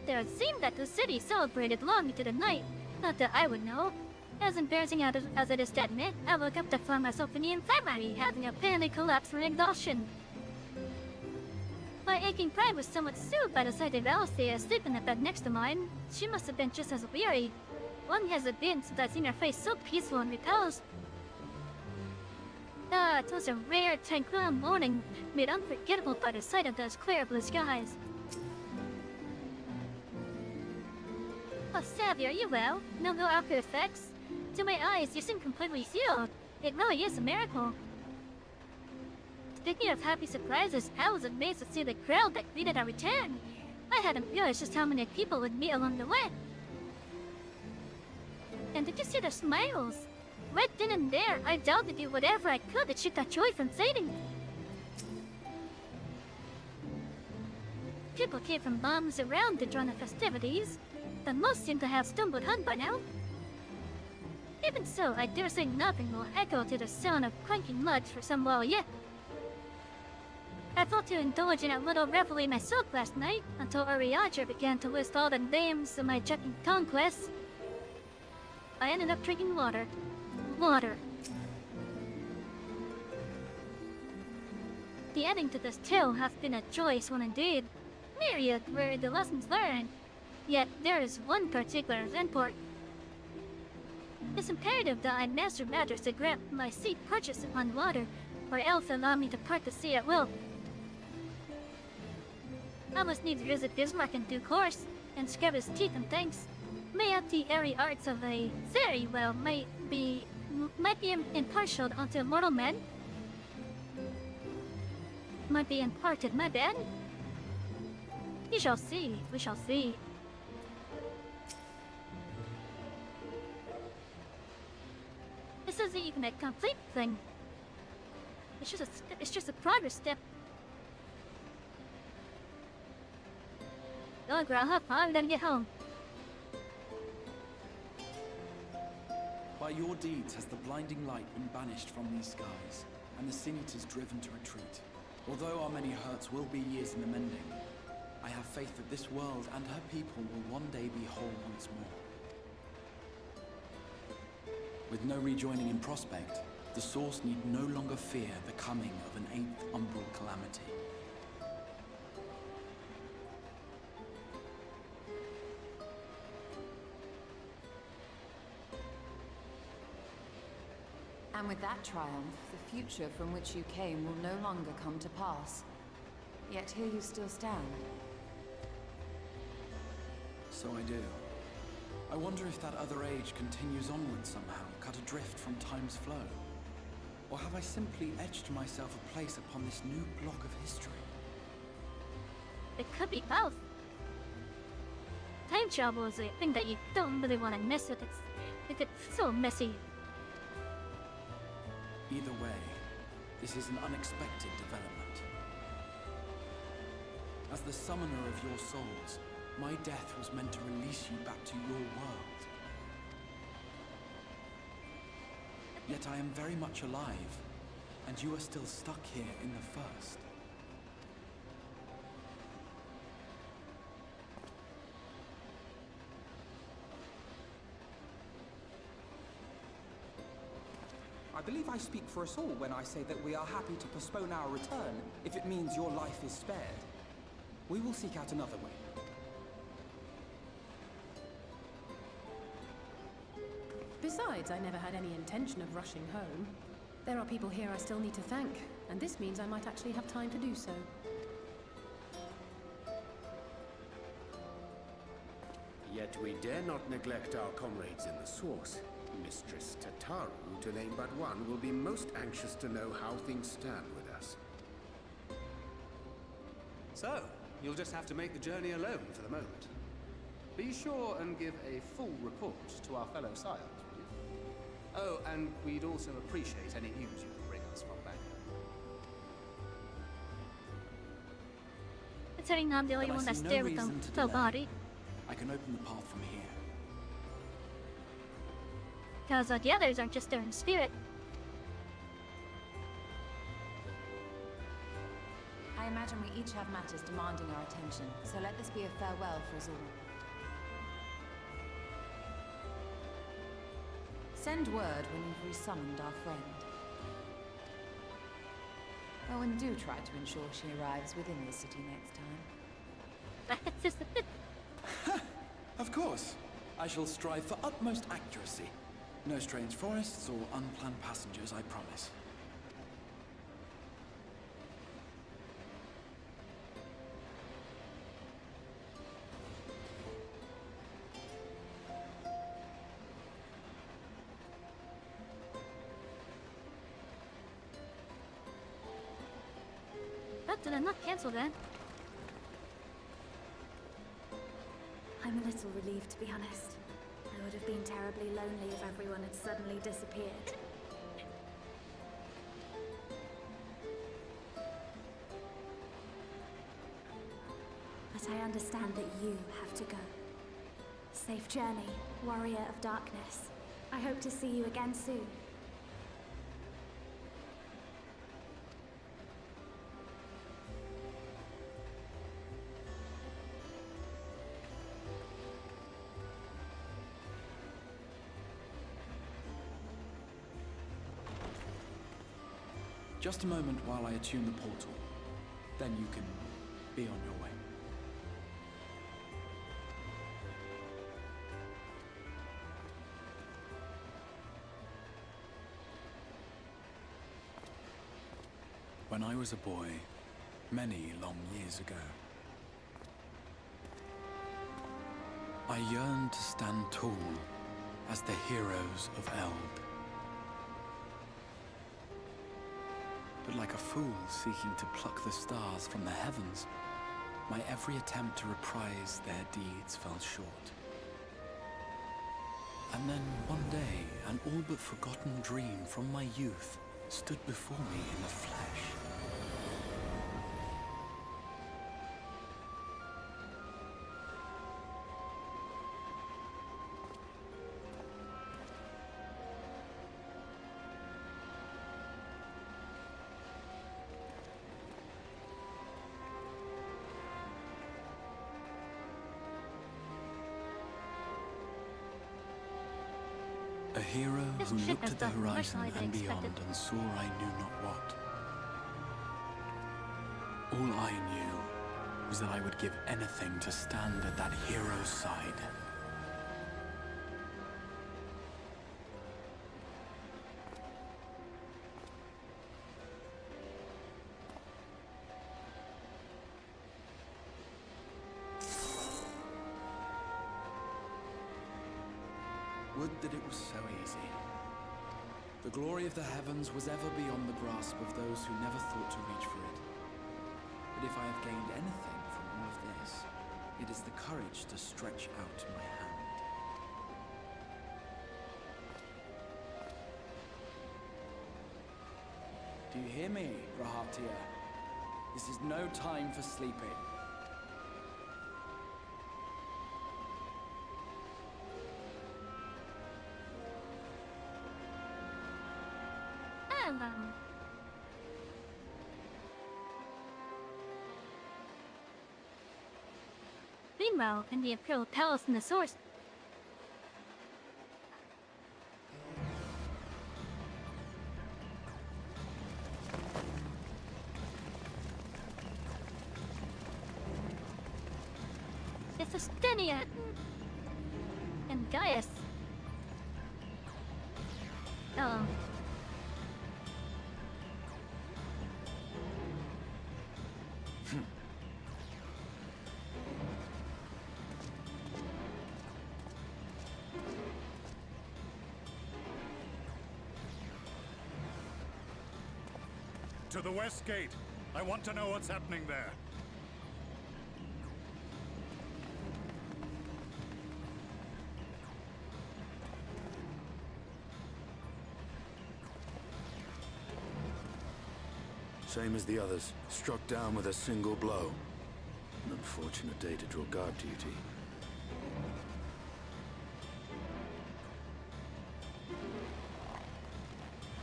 There seemed that the city celebrated long into the night. Not that I would know. As embarrassing as it is to admit, I woke up to find myself in the infirmary, having a panic collapse from exhaustion. My aching pride was somewhat soothed by the sight of Althea asleep in the bed next to mine. She must have been just as weary. Long has it been since I've seen her face so peaceful and repose. It was a rare, tranquil morning, made unforgettable by the sight of those clear blue skies. Oh, Savvy, are you well? No after effects? To my eyes, you seem completely healed. It really is a miracle. Speaking of happy surprises, I was amazed to see the crowd that greeted our return. I hadn't realized just how many people would meet along the way. And did you see the smiles? Right then and there, I vowed to do whatever I could to keep that joy from fading. People came from miles around to join the festivities, but most seem to have stumbled home by now. Even so, I dare say nothing will echo to the sound of clanking lugs for some while yet. I thought to indulge in a little revelry myself last night, until Ariadne began to list all the names of my checking conquests. I ended up drinking water. Water. The ending to this tale hath been a joyous one indeed. Myriad were the lessons learned. Yet there is one particular import. It's imperative that I master matters to grant my seat purchase upon water, or else allow me to part the sea at will. I must needs visit Bismarck in due course, and scrub his teeth and things. Mayhap the airy arts of a fairy well might be impartial unto mortal men. Might be imparted, my bad. We shall see, we shall see. This isn't even a complete thing. It's just a progress step. Oh, Grandpa, I'm gonna get home. By your deeds has the blinding light been banished from these skies, and the Sin-Eaters driven to retreat. Although our many hurts will be years in the mending, I have faith that this world and her people will one day be whole once more. With no rejoining in prospect, the Source need no longer fear the coming of an 8th umbral calamity. And with that triumph, the future from which you came will no longer come to pass. Yet here you still stand. So I do. I wonder if that other age continues onward somehow, cut adrift from time's flow. Or have I simply etched myself a place upon this new block of history? It could be both. Time travel is a thing that you don't really want to mess with. It's so messy. Either way, this is an unexpected development. As the summoner of your souls, my death was meant to release you back to your world. Yet I am very much alive, and you are still stuck here in the first. I believe I speak for us all when I say that we are happy to postpone our return if it means your life is spared. We will seek out another way. Besides, I never had any intention of rushing home. There are people here I still need to thank, and this means I might actually have time to do so. Yet we dare not neglect our comrades in the Source. Mistress Tataru, to name but one, will be most anxious to know how things stand with us. So, you'll just have to make the journey alone for the moment. Be sure and give a full report to our fellow scions, will you? Oh, and we'd also appreciate any news you can bring us from back home. Considering I'm the only But I one that's see no there with the reason to full delay. body. I can open the path from here. Because the others are just there in spirit. I imagine we each have matters demanding our attention, so let this be a farewell for us all. Send word when you've resummoned our friend. Oh, and do try to ensure she arrives within the city next time. Of course. I shall strive for utmost accuracy. No strange forests or unplanned passengers, I promise. That did I not cancel that? I'm a little relieved, to be honest. I would have been terribly lonely if everyone had suddenly disappeared. But I understand that you have to go. Safe journey, warrior of darkness. I hope to see you again soon. Just a moment while I attune the portal. Then you can be on your way. When I was a boy, many long years ago, I yearned to stand tall as the heroes of Eld. But like a fool seeking to pluck the stars from the heavens, my every attempt to reprise their deeds fell short. And then one day, an all but forgotten dream from my youth stood before me in the flesh. A hero This who ship looked has at the done much horizon more than and beyond expected. and saw I knew not what. All I knew was that I would give anything to stand at that hero's side. Would that it was so easy. The glory of the heavens was ever beyond the grasp of those who never thought to reach for it. But if I have gained anything from all of this, it is the courage to stretch out my hand. Do you hear me, Rahatia? This is no time for sleeping. Hello. Meanwhile, in the Imperial Palace in the Source, it's Astinia and Gaius. Oh. To the west gate. I want to know what's happening there. Same as the others, struck down with a single blow. An unfortunate day to draw guard duty.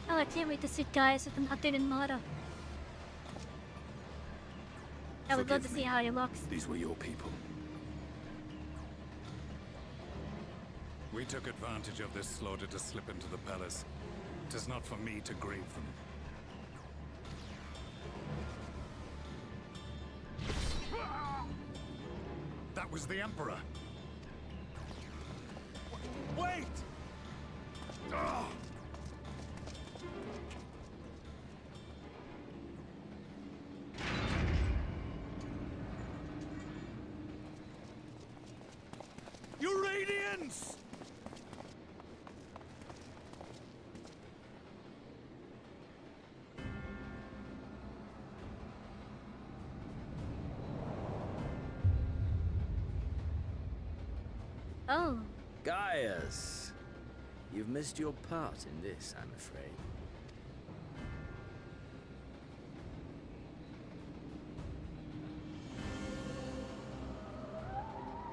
Oh, I can't wait to see guys with an updated model. I would love to see how he looks. These were your people. We took advantage of this slaughter to slip into the palace. It is not for me to grieve them. That was the Emperor. Wait! Ah! Uranians! Oh. Gaius, you've missed your part in this, I'm afraid.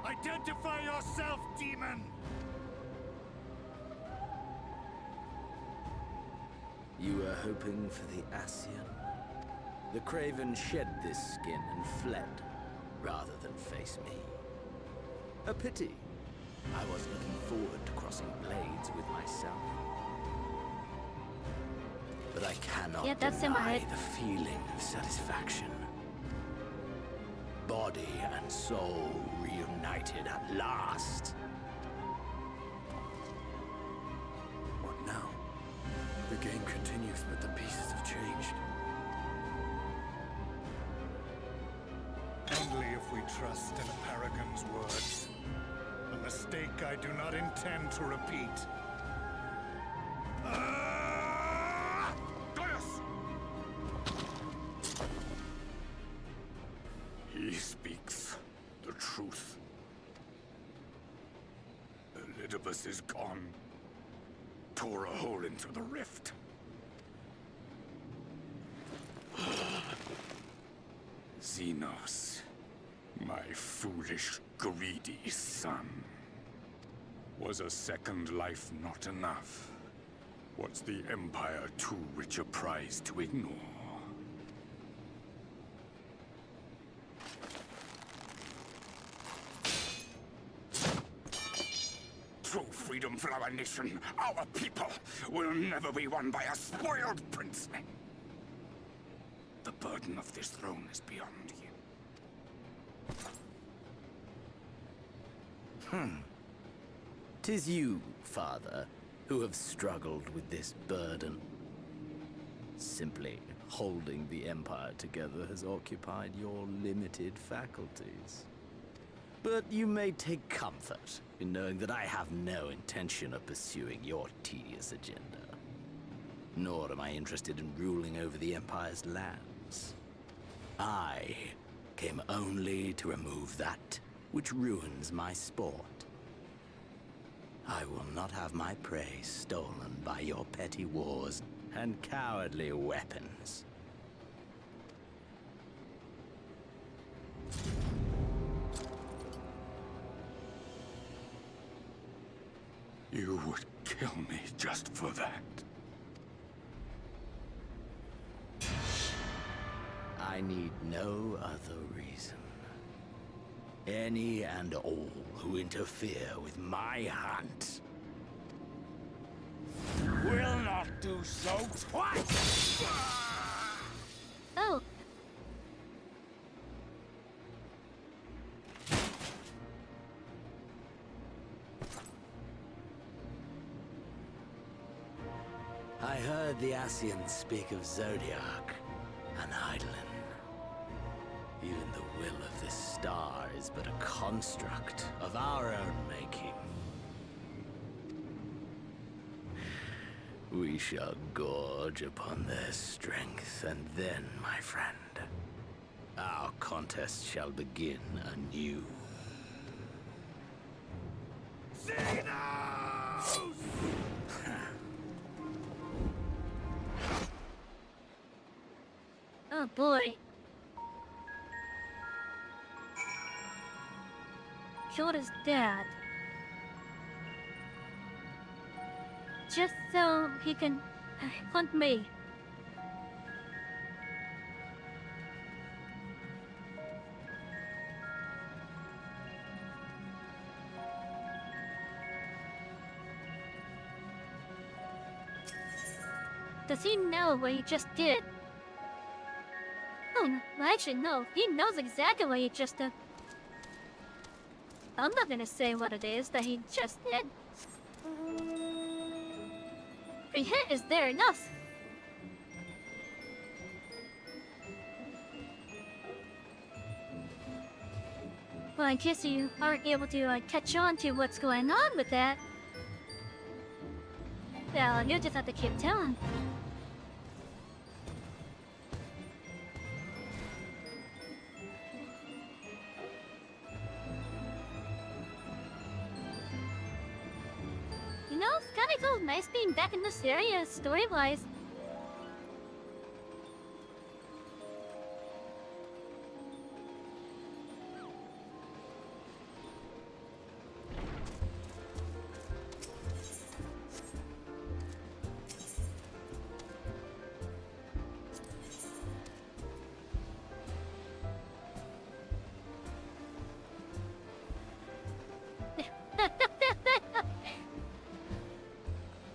Identify yourself, demon! You were hoping for the Ascian? The Craven shed this skin and fled, rather than face me. A pity. I was looking forward to crossing blades with myself. But I cannot deny the feeling of satisfaction. Body and soul reunited at last. What now? The game continues, but the pieces have changed. Only if we trust in Paragon's words. A mistake I do not intend to repeat. Gaius! He speaks the truth. Elidibus is gone. Tore a hole into the rift. Xenos, my foolish, greedy son. Was a second life not enough? Was the Empire too rich a prize to ignore? True freedom for our nation, our people, will never be won by a spoiled princeling. The burden of this throne is beyond you. 'Tis you, father, who have struggled with this burden. Simply holding the Empire together has occupied your limited faculties. But you may take comfort in knowing that I have no intention of pursuing your tedious agenda. Nor am I interested in ruling over the Empire's lands. I came only to remove that which ruins my sport. I will not have my prey stolen by your petty wars and cowardly weapons. You would kill me just for that. I need no other reason. Any and all who interfere with my hunt will not do so twice! Oh. I heard the Ascians speak of Zodiac and Eidolon. Even the will of this star is but a construct of our own making. We shall gorge upon their strength, and then, my friend, our contest shall begin anew. Xenos! Oh boy. Killed his dad. Just so he can hunt me. Does he know what he just did? Oh, actually, no. He knows exactly what he just did. I'm not gonna say what it is that he just did. A hit is there enough. Well, in case you aren't able to catch on to what's going on with that, well, you just have to keep telling. You know, it's kinda feels nice being back in this area, story-wise.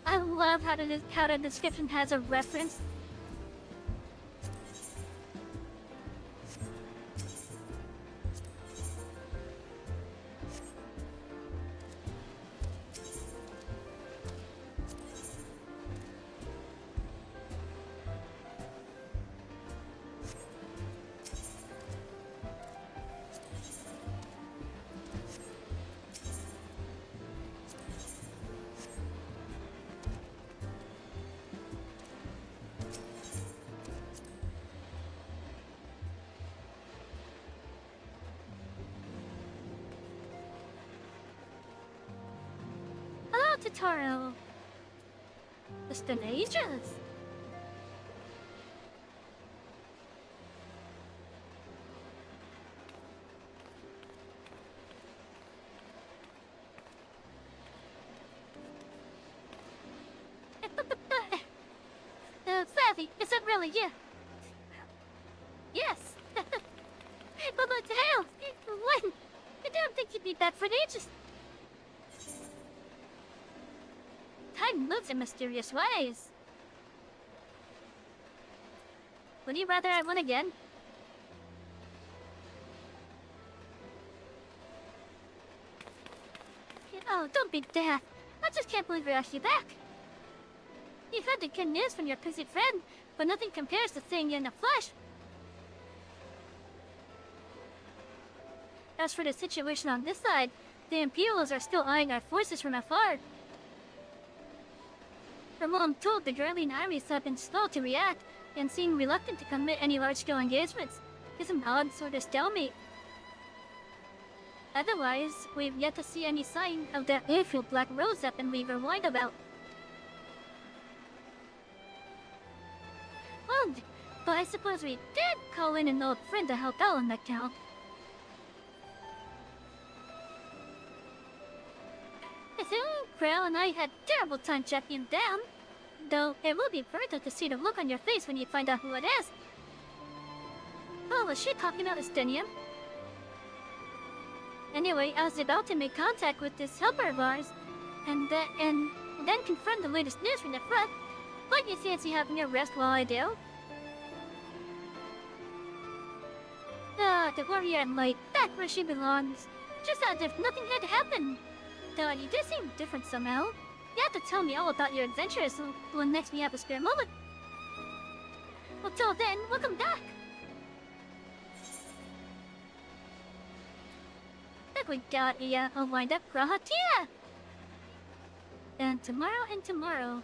I love how the description has a reference. Hello, tutorial. It's been ages. Savvy, is it really you? Yes. But what the hell? When? I don't think you'd be back for ages. Time moves in mysterious ways. Would you rather I won again? Oh, don't be daft. I just can't believe you're actually back. You've had the good news from your pixie friend, but nothing compares to seeing you in the flesh. As for the situation on this side, the Imperials are still eyeing our forces from afar. From what I'm told, the Guardian armies have been slow to react and seem reluctant to commit any large-scale engagements. Gives an odd sort of stalemate. Otherwise, we've yet to see any sign of that airfield Black Rose that we were worried about. Well, but I suppose we did call in an old friend to help out on that count. I think Krell and I had terrible time tracking him down. Though it will be further to see the look on your face when you find out who it is. Oh, was she talking about Estinium? Anyway, I was about to make contact with this helper of ours, and then confirm the latest news from the front. But you fancy having a rest while I do? Ah, the warrior in light, back where she belongs. Just as if nothing had happened. Though you do seem different somehow. You have to tell me all about your adventures when next we have a spare moment. Well, till then, welcome back. Look, we got a wind-up Grahatia. And tomorrow.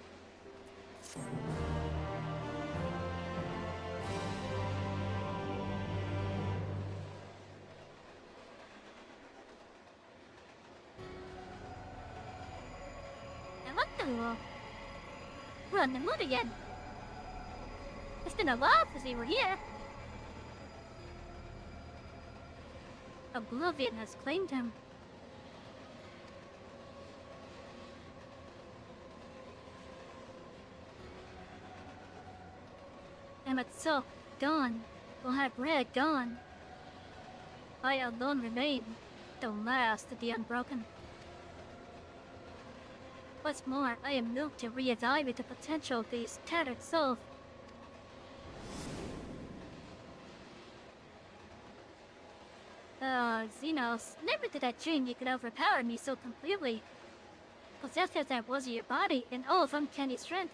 We're on the mood again. It's been a while since we were here. Oblivion has claimed him. And itself gone, will have red gone. I alone remain, the last of the unbroken. What's more, I am moved to re-evaluate the potential of these tattered souls. Xenos, never did I dream you could overpower me so completely. Possessed as I was of your body and all of uncanny strength.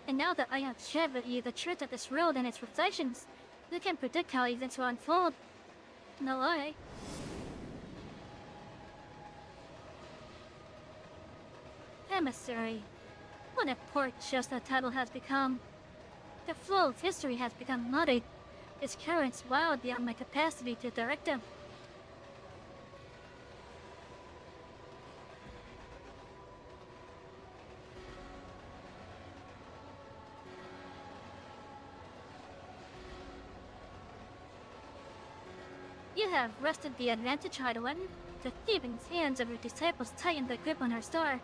And now that I have shared with you the truth of this world and its reflections, you can predict how events will unfold. No lie. Emissary. What a poor choice that title has become. The flow of history has become muddied. Its currents wild beyond my capacity to direct them. You have wrested the advantage, Hideaway. The thieving hands of your disciples tightened their grip on our star.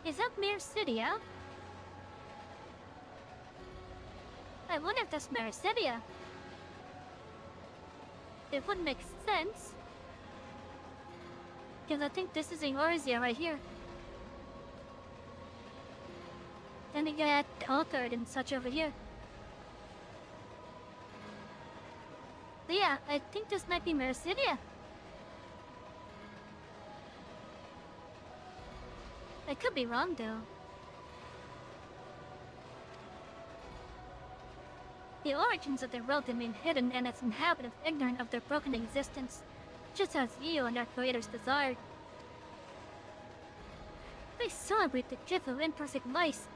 Is that Mercedia? I wonder if that's Mercedia. It would make sense. Because I think this is Eorzea right here. Then you get altered and such over here. But yeah, I think this might be Mercedia. I could be wrong though. The origins of the world remain hidden and its inhabitants ignorant of their broken existence, just as you and our creators desired. They celebrate the gift of imperfect life,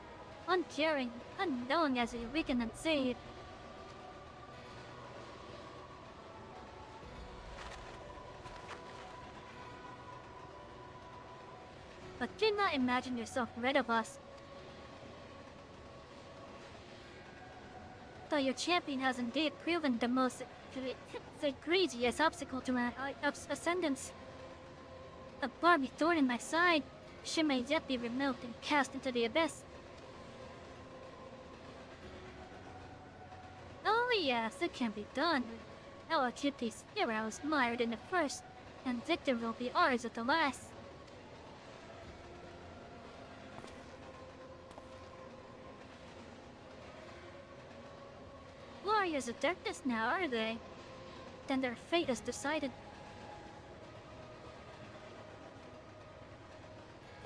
uncaring, unknowing as we weaken and fade. But do not imagine yourself rid of us. Though your champion has indeed proven the most egregious obstacle to my ascendance. A barbed thorn in my side, she may yet be removed and cast into the abyss. Oh yes, it can be done. I will keep these heroes mired in the first, and victory will be ours at the last. Warriors of darkness now, are they? Then their fate is decided.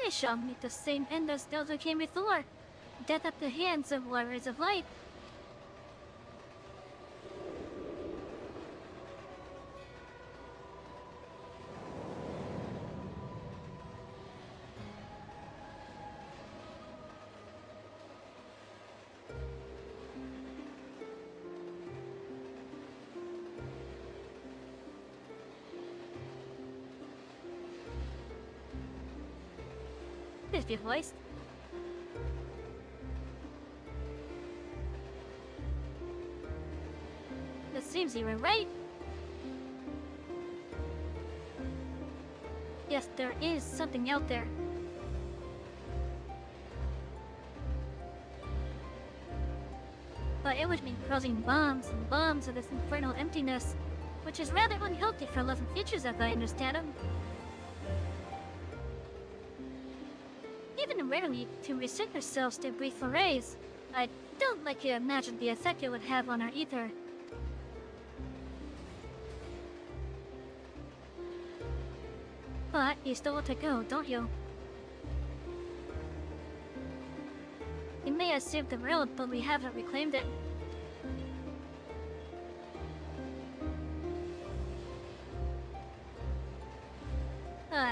They shall meet the same end as those who came before. Death at the hands of warriors of light. Please be voiced. It seems you were right. Yes, there is something out there. But it would mean causing bombs and bombs of this infernal emptiness, which is rather unhealthy for living features as I understand them. Even rarely to restrict ourselves to brief forays. I don't like to imagine the effect it would have on our ether. But you still want to go, don't you? We may have saved the world, but we haven't reclaimed it.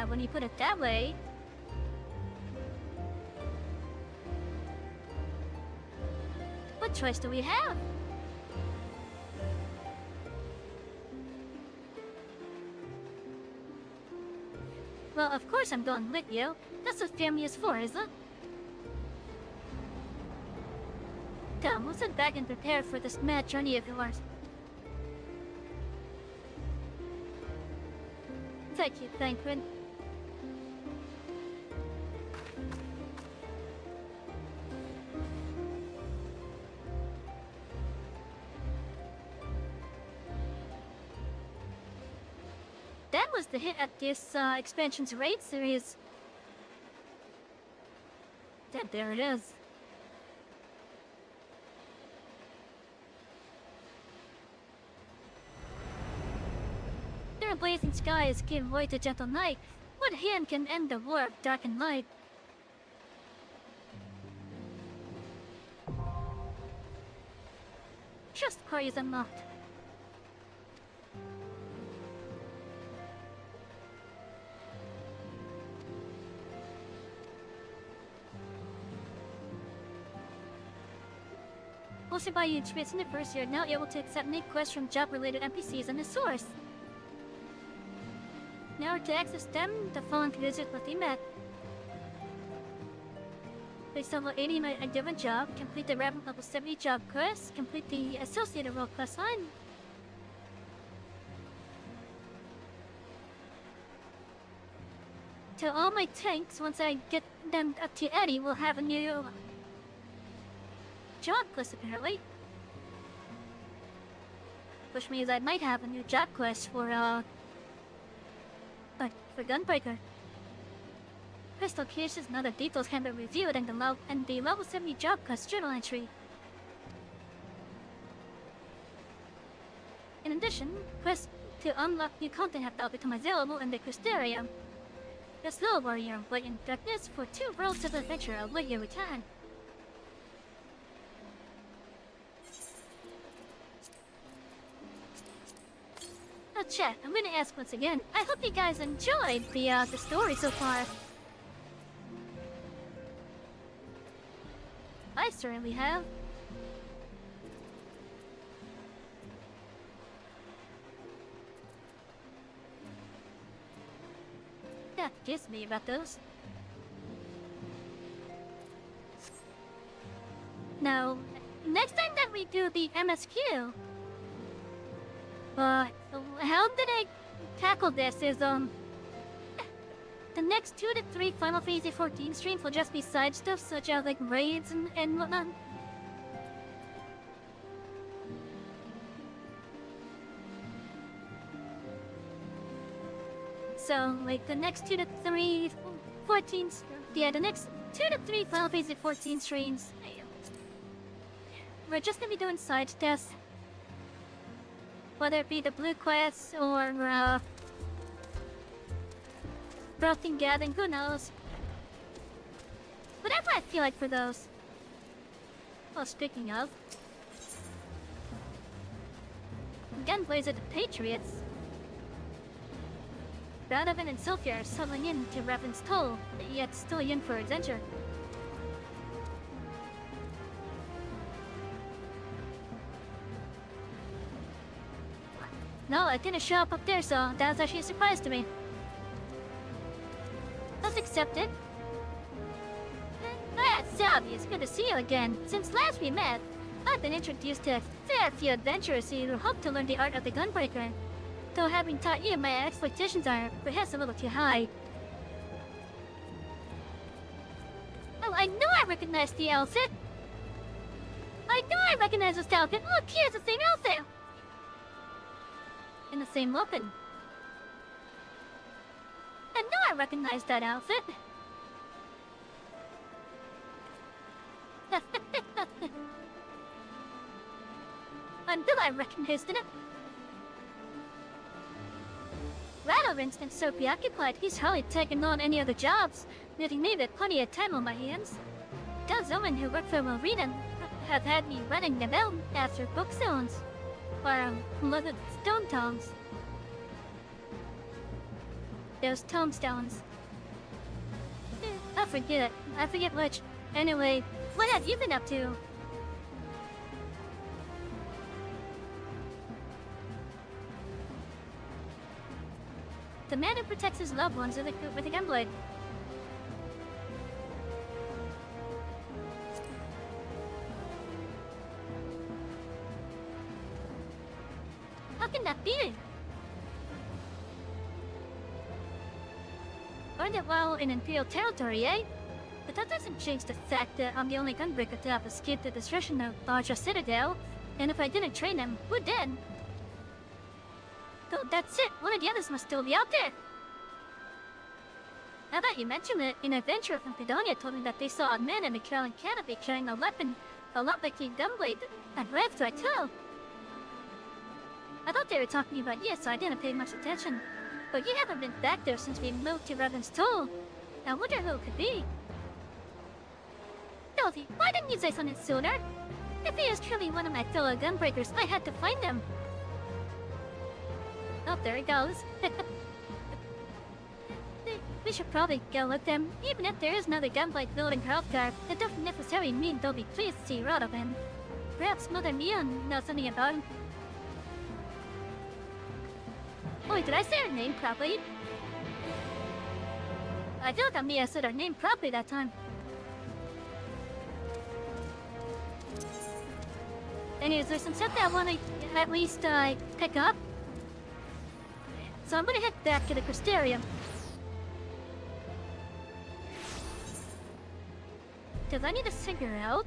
When you put it that way... What choice do we have? Well, of course I'm going with you. That's what family is for, isn't it? Come, we'll sit back and prepare for this mad journey of yours. Thank you, Thancred. That was the hit at this expansion's raid series. There it is. Their blazing skies give way to gentle night. What hand can end the war of dark and light? Just core is unlocked. Hosted by you, in the first year, now able to accept new quests from job-related NPCs and the source. Now to access them, the following visit with the map. Place level 80 in a different job, complete the rapid level 70 job quest, complete the associated role quest line. To all my tanks, once I get them up to 80, we'll have a new job quest apparently. Which means I might have a new job quest for Gunbreaker. Crystal cases and other details can be reviewed in the level 70 job quest journal entry. In addition, quests to unlock new content have now become available in the quest area. The Slow Warrior and Blatant Darkness for 2 worlds of adventure await your return. Oh, chat, I'm gonna ask once again. I hope you guys enjoyed the story so far. I certainly have. That gives me about those. Now, next time that we do the MSQ, how did I tackle this is, the next 2 to 3 Final Fantasy XIV streams will just be side stuff such as like raids and whatnot. So, like the next 2 to 3 the next 2 to 3 Final Fantasy XIV streams, we're just gonna be doing side stuff. Whether it be the blue quests or Broken Gathering, who knows? Whatever I feel like for those. Well, speaking of, Gunblaze of the Patriots. Radovan and Sophia are settling in to Raven's toll, yet still young for adventure. No, I didn't show up there, so that was actually a surprise to me. Let's accept it. Salvi, it's good to see you again. Since last we met, I've been introduced to a fair few adventurers who hope to learn the art of the Gunbreaker. Though having taught you, my expectations are perhaps a little too high. Oh, I know I recognize the outfit! I know I recognize this outfit! Look, here's the same outfit! In the same weapon. I know I recognize that outfit. Until I recognized it. Radovan's been so preoccupied, he's hardly taken on any other jobs, leaving me with plenty of time on my hands. Those women who work for Marina have had me running them out after book zones. Or, leather stone tomes. Those tombstones. I forget which. Anyway, what have you been up to? The man who protects his loved ones with a gunblade. Earned it while in Imperial territory, eh? But that doesn't change the fact that I'm the only gunbreaker to have escaped the destruction of Larger Citadel, and if I didn't train him, who did? So that's it, one of the others must still be out there. Now that you mention it, an adventurer from Pedonia told me that they saw a man in a Carolyn canopy carrying a weapon, a lot like a gunblade, and red right too. I thought they were talking about you, so I didn't pay much attention. But you haven't been back there since we moved to Revan's Toll. I wonder who it could be. Delphi, why didn't you say something sooner? If he is truly one of my fellow gunbreakers, I had to find him. Oh, there he goes. We should probably go with them. Even if there is another gunfight building Healthguard, it doesn't necessarily mean they'll be pleased to see Radovan. Perhaps Mother Mia knows something about him. Wait, did I say her name properly? I feel like Mia said her name properly that time. Anyways, there's some stuff that I want to at least pick up. So I'm gonna head back to the Crystarium. Does I need to figure out?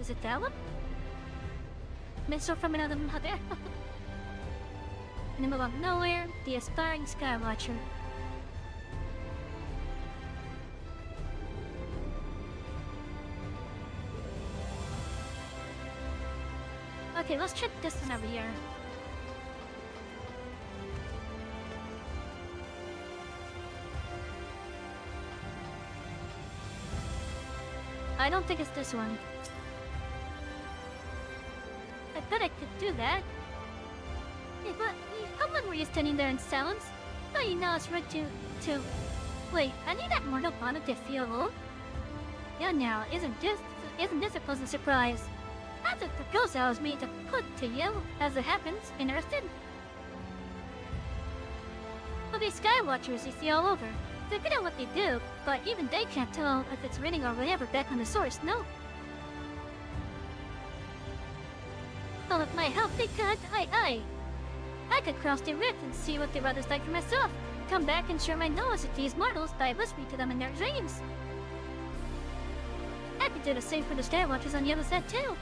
Is it that one? Missile from another mother. In the middle of nowhere, the aspiring Skywatcher. Okay, let's check this one over here. I don't think it's this one. I bet I could do that. Hey, but how long were you standing there in silence? Oh, you know it's right to... Wait, I need that mortal bonnet to feel. Yeah, now, isn't this a pleasant surprise? As if the proposal I was made to put to you, as it happens, interested? Well, these Skywatchers you see all over. They're good at what they do, but even they can't tell if it's raining or whatever back on the source, no? Well, with my help, they could, I could cross the rift and see what the others like for myself. Come back and share my knowledge with these mortals by whispering to them in their dreams. I could do the same for the Skywatchers on the other side, too.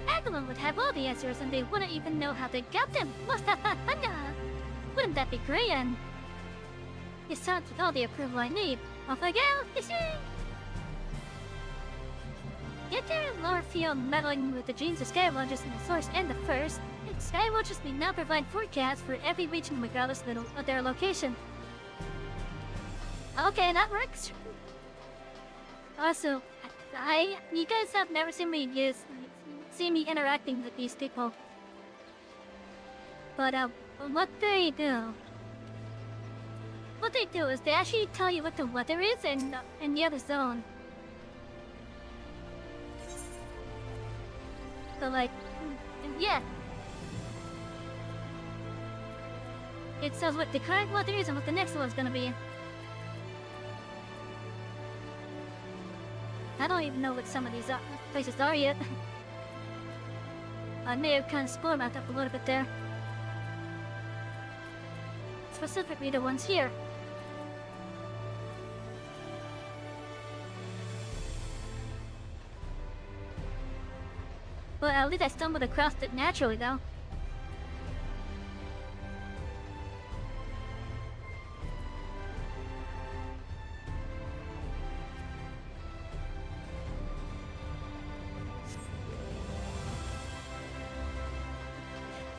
Everyone would have all the answers and they wouldn't even know how they got them. Wouldn't that be great? And besides, with all the approval I need, off I go! Get there in lower field meddling with the dreams of Skywatchers in the source and the first. Skywatchers may now provide forecasts for every region regardless of their location. Okay, that works. Also, you guys have never seen me see me interacting with these people. But what they do is they actually tell you what the weather is in the other zone. So like, yeah. It says what the current weather is and what the next one's gonna be. I don't even know what some of these places are yet. I may have kind of spoiled myself a little bit there. Specifically the ones here. But at least I stumbled across it naturally though.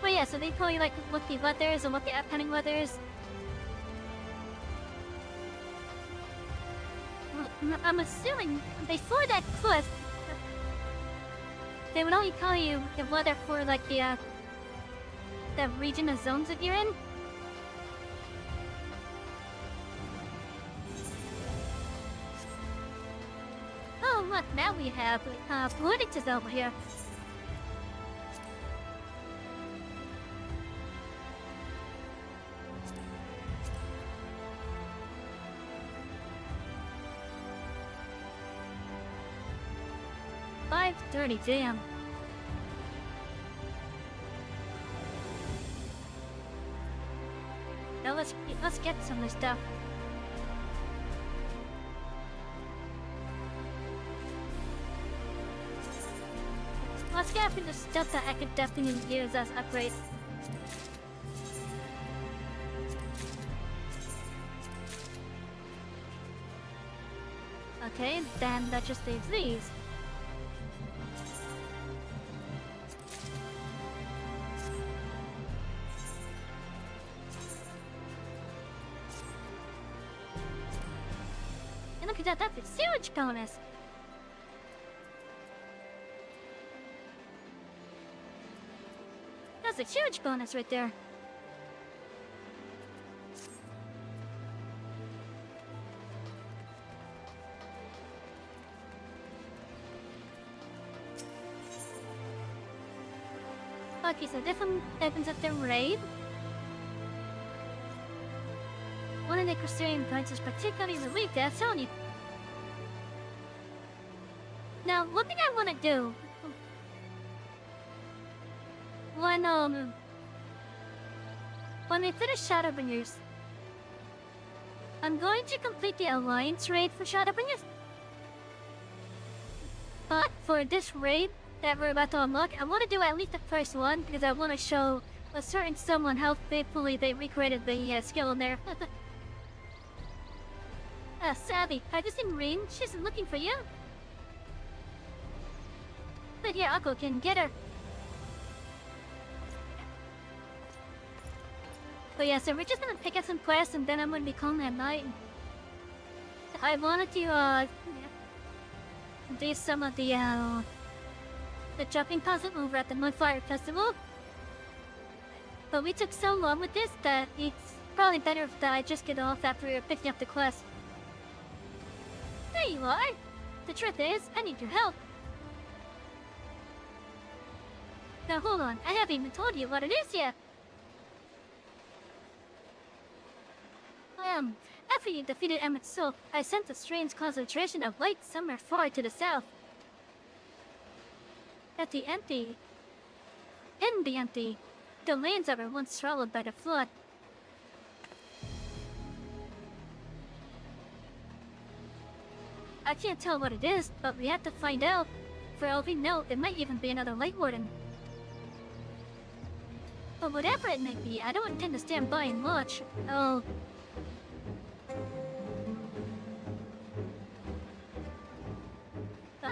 But yeah, so they tell you like what the weather is and what the upcoming weather is. Well, I'm assuming before that cliff, they would only tell you the weather for like the region of zones that you're in. Oh look, now we have politics over here. .30 jam. Now let's get some of this stuff. Let's get up into stuff that I could definitely use as upgrades. Okay, then that just leaves these. And look at that, that's a sewage bonus! That's a huge bonus right there. Okay, so different opens up their raid. One of the crusading points is particularly relieved, I'm telling you. Now, one thing I want to do when we finish Shadowbringers, I'm going to complete the Alliance raid for Shadowbringers. But for this raid that we're about to unlock, I want to do at least the first one because I want to show a certain someone how faithfully they recreated the skill in there. Savvy, I just seen Rin. She's looking for you. But yeah, Akko can get her. But yeah, so we're just gonna pick up some quests and then I'm gonna be calling at night. I wanted to do some of the jumping puzzle over at the Mudfire Festival. But we took so long with this that it's probably better if I just get off after we're picking up the quest. There you are! The truth is, I need your help. Now hold on, I haven't even told you what it is yet. After you defeated MSQ, I sent a strange concentration of light somewhere far to the south. In the empty domains that were once swallowed by the flood. I can't tell what it is, but we have to find out. For all we know, it might even be another Light Warden. But whatever it may be, I don't intend to stand by and watch.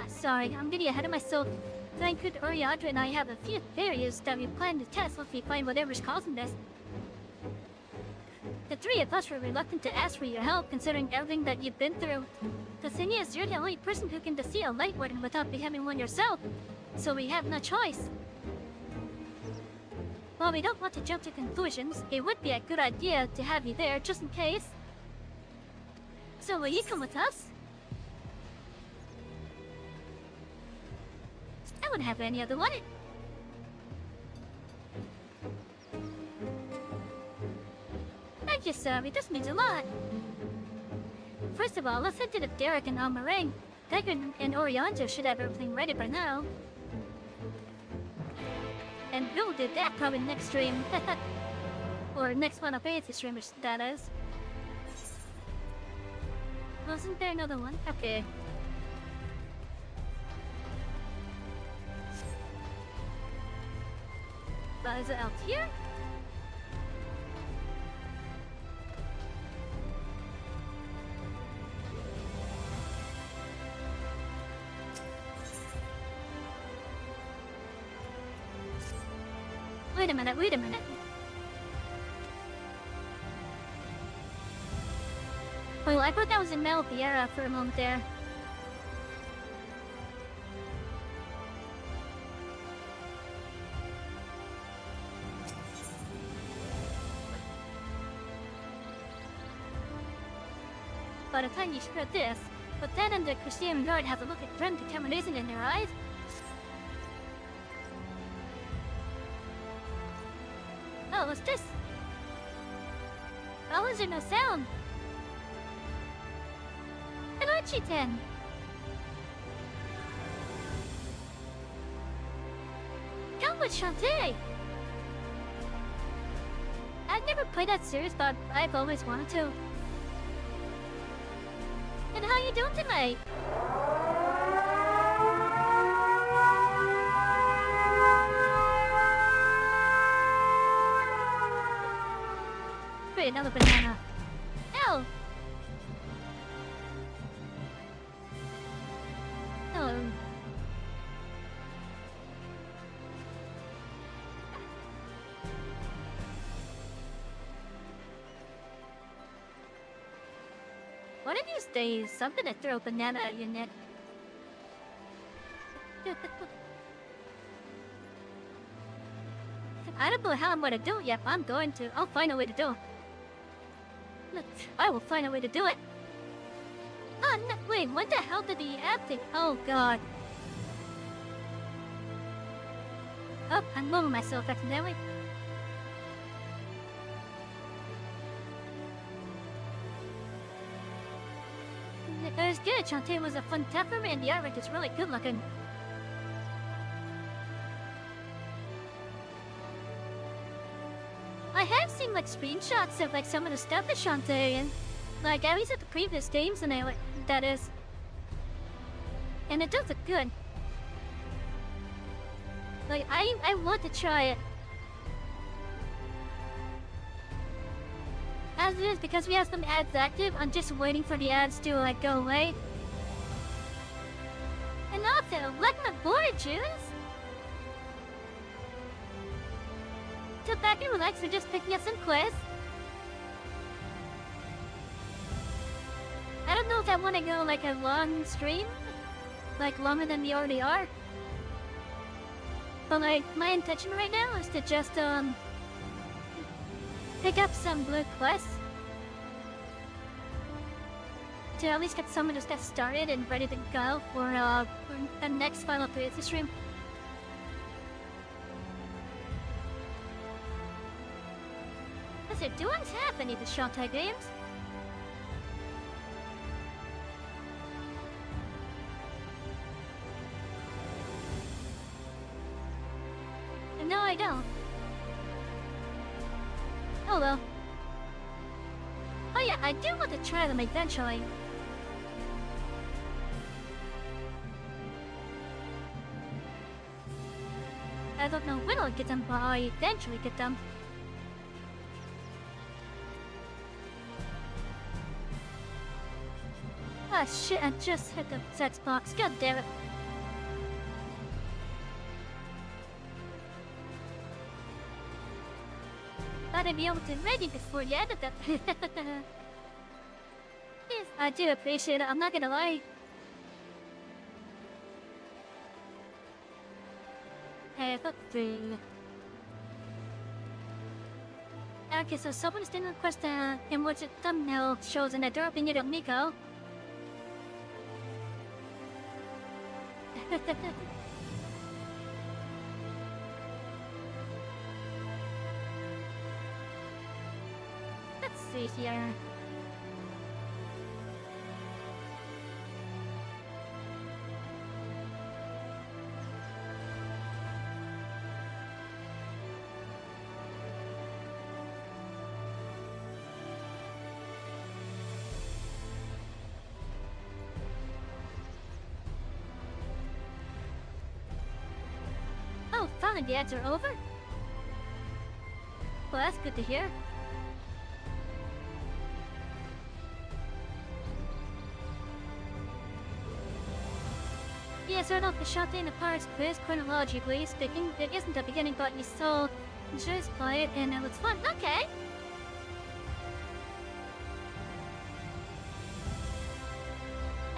Sorry, I'm getting ahead of myself. Thank good Oriadra and I have a few theories that we plan to test once we find whatever's causing this. The three of us were reluctant to ask for your help considering everything that you've been through. The thing is, you're the only person who can see a Light Warden without becoming one yourself, so we have no choice. While we don't want to jump to conclusions, it would be a good idea to have you there just in case. So will you come with us? I wouldn't have any other one. Thank you, Savvy. This means a lot. First of all, let's head to the Derek and Almarang. Dagon and Orianjo should have everything ready by now. And Bill did that probably next stream. Or next one of 80 streamers, that is. Wasn't there another one? Okay. But is it out here? Wait a minute, wait a minute. Well, I thought that was in Malviera for a moment there. By the time you heard this, but then and the Christian guard has a look of grim determination in their eyes. Oh, what's this? How is there no sound? An Archie-ten! Come with Shantae! I've never played that series, but I've always wanted to. And how you doing tonight? Wait, another banana. Ow! Hello. One of these days, something to throw a banana at your neck. I don't know how I'm gonna do it yet, but I'm going to. I'll find a way to do it. Look, I will find a way to do it. Oh, no, wait, what the hell did the app think? Oh, God. Oh, I'm moving myself accidentally. It was good. Shantae was a fun tapper, and the artwork is really good looking. I have seen like screenshots of like some of the stuff that Shantae and like at least at the previous games and like that is. And it does look good. Like I want to try it. As it is, because we have some ads active, I'm just waiting for the ads to like go away. And also, like my board, Juice. Sit back and relax, we're just picking up some quests. I don't know if I want to go like a long stream, like longer than we already are. But like, my intention right now is to just pick up some blue quests. To at least get some of the stuff started and ready to go for the next Final Fantasy stream. I said, do I have any of the Shantae games? No, I don't. Oh well. Oh yeah, I do want to try them eventually. I don't know when I'll get them, but I'll eventually get them. Ah shit, I just hit the sex box, god damn it. Thought I'd be able to ready before you edit that. Yes, I do appreciate it, I'm not gonna lie. Hey, fuck thing. Okay, so someone's doing a quest in which a thumbnail shows an adorable little Miko. Let's see here. Oh, finally the ads are over? Well, that's good to hear. Yes, I know the Shantae in the Pirates quiz, chronologically speaking, it isn't the beginning, but you saw just play it and it was fun. Okay!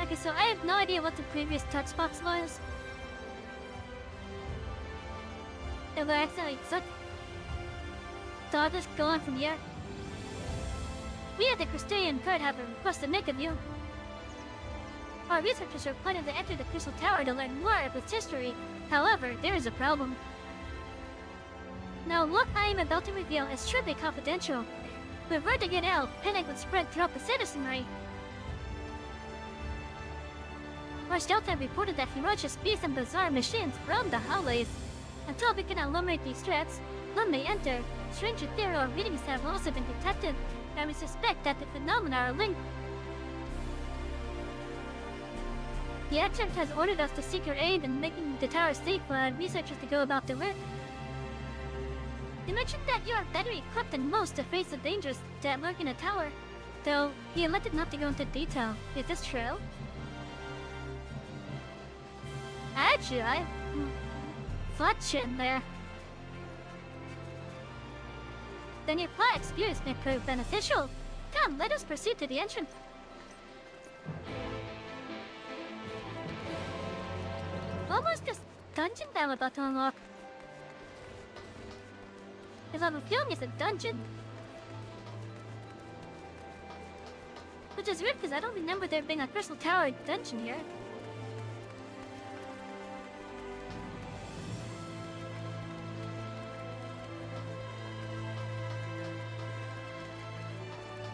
Okay, so I have no idea what the previous text box was. It was actually such. So I'll just go on from here. We at the Crystallian Court have a request to make of you. Our researchers are planning to enter the Crystal Tower to learn more of its history. However, there is a problem. Now, what I am about to reveal is strictly confidential. But word to get out, panic would spread throughout the citizenry. Our scouts have reported that ferocious beasts and bizarre machines roam the hallways. Until we can eliminate these threats, none may enter. strange ethereal readings have also been detected, and we suspect that the phenomena are linked. The Exarch has ordered us to seek your aid in making the tower safe for researchers to go about their work. He mentioned that you are better equipped than most to face the dangers that lurk in a tower, though he elected not to go into detail. Is this true? Actually, I've thought shit in there. Then your prior experience may prove beneficial. Come, let us proceed to the entrance. What was this dungeon that I'm about to unlock? Because I have a feeling it's a dungeon. Which is weird because I don't remember there being a Crystal Tower dungeon here.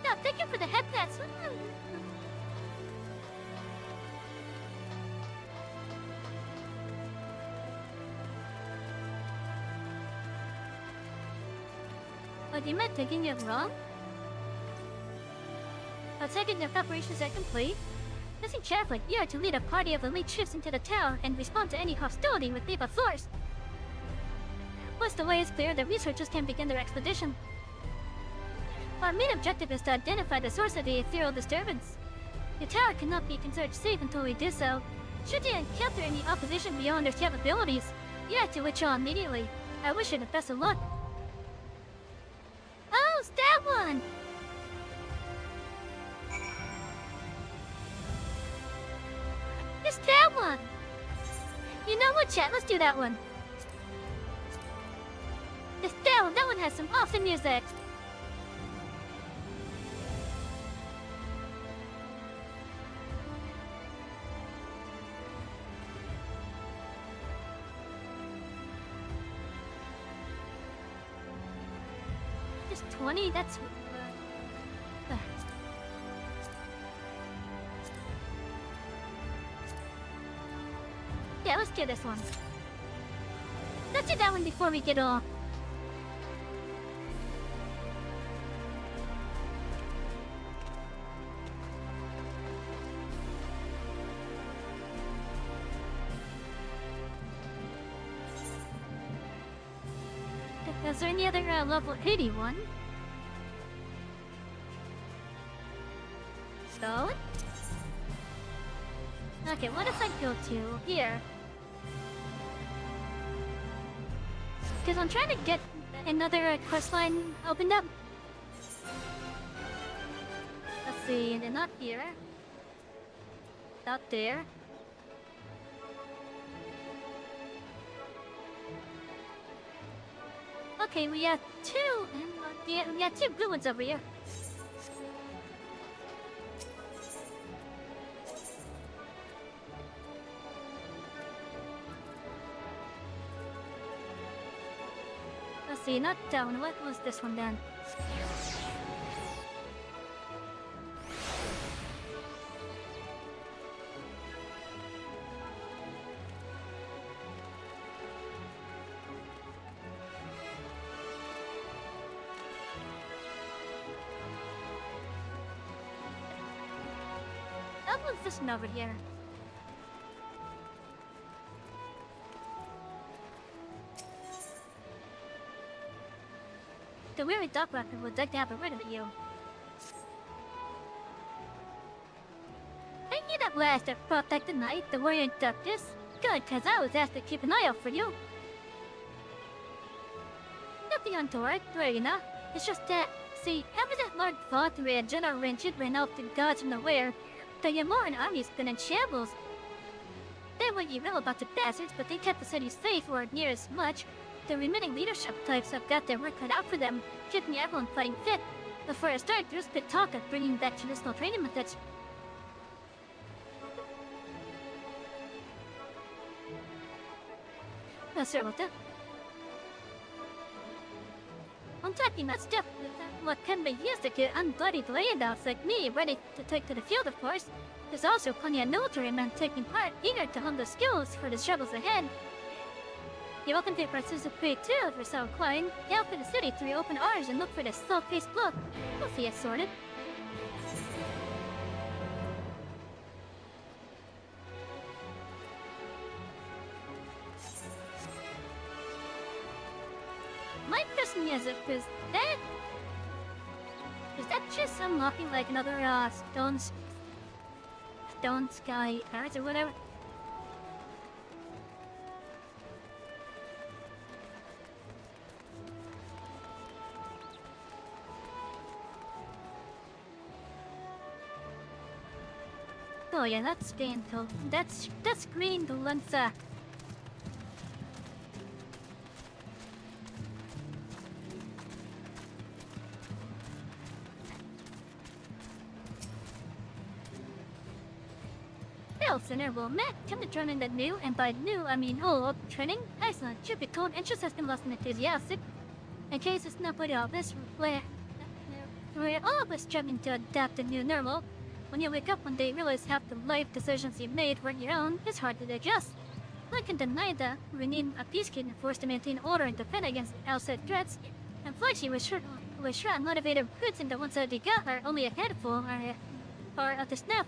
No, thank you for the headpats. What, you meant taking it wrong? I'll take it your preparations are complete. Missing Chaplain, you are to lead a party of elite troops into the tower and respond to any hostility with lethal force. Once the way is clear, the researchers can begin their expedition. Our main objective is to identify the source of the ethereal disturbance. The tower cannot be considered safe until we do so. Should you encounter any opposition beyond their capabilities, you have to withdraw immediately. I wish you the best of luck. Oh, it's that one! It's that one! You know what, chat? Let's do that one. It's that one. That one has some awesome music. Just 20? That's... Yeah, let's do this one. Let's do that one before we get off. Is there any other level 81? Stone? Okay, what if I go to here? Because I'm trying to get another quest line opened up. Let's see, and then not here. Not there. Okay, we have two, and we have two blue ones over here. Let's see, not down. What was this one then? That one's this one over here. The weary duck weapon would like to have rid of you. I need a blast to protect the night, the warrior in darkness. Good, cause I was asked to keep an eye out for you. Nothing untoward, worry not. It's just that, see, ever since Lord Valtteri and General Ranchid ran out the gods from nowhere, the Yamoran army's been in shambles. They weren't evil about the bastards, but they kept the city safe or near as much. The remaining leadership types have got their work cut out for them, keeping everyone fighting fit. Before I start, there's been talk of bringing back traditional training methods. No, sir, about that. I'm talking about stuff what can be used to get unbloodied layouts like me ready to take to the field, of course. There's also plenty of military men taking part, eager to hone their skills for the struggles ahead. You're welcome to participate too if you're so inclined. Get out for the city through open arms and look for the slow-paced block. We'll see it sorted. My question is, is that just unlocking like another stone sky cards or whatever? Oh yeah, that's painful. That's green to Lanza. Well, Senator, well, Matt, come to join in that new, and by new, I mean old, training. Excellent. Should be cold. Interest has been lost and enthusiastic. In case it's not pretty obvious, we're all of us struggling to adapt the new normal. When you wake up one day, realize half the life decisions you made weren't your own, it's hard to digest. One can deny that we need a peacekeeping force to maintain order and defend against outside threats. Unfortunately, we're short on motivated recruits, and the ones that we got are only a handful are at the snap.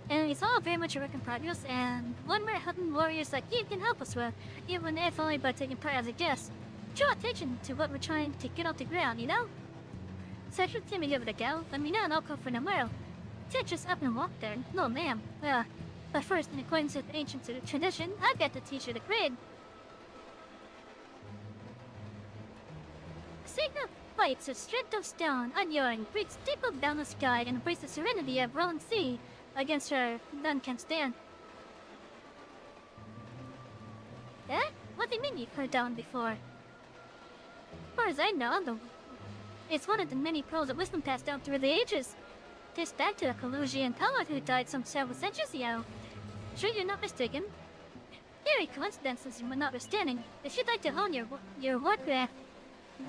And it's all very much a work in progress, and one more helping warriors like you can help us with, even if only by taking part as a guest. Draw attention to what we're trying to get off the ground, you know? So if you tell me give it a go, let me know and I'll go for tomorrow. Can't just up and walk there. No, ma'am. But first, in accordance with ancient tradition, I've got to teach you the grade. Signal fights a strength of stone, unyawing, breaks deep up down the sky, and embrace the serenity of rolling sea. Against her, none can stand. Eh? What do you mean you've heard that one before? As far as I know, it's one of the many pearls of wisdom passed down through the ages. Dates back to a Collusian poet who died some several centuries ago. Sure you're not mistaken? Very coincidences notwithstanding, if you'd like to hone your warcraft,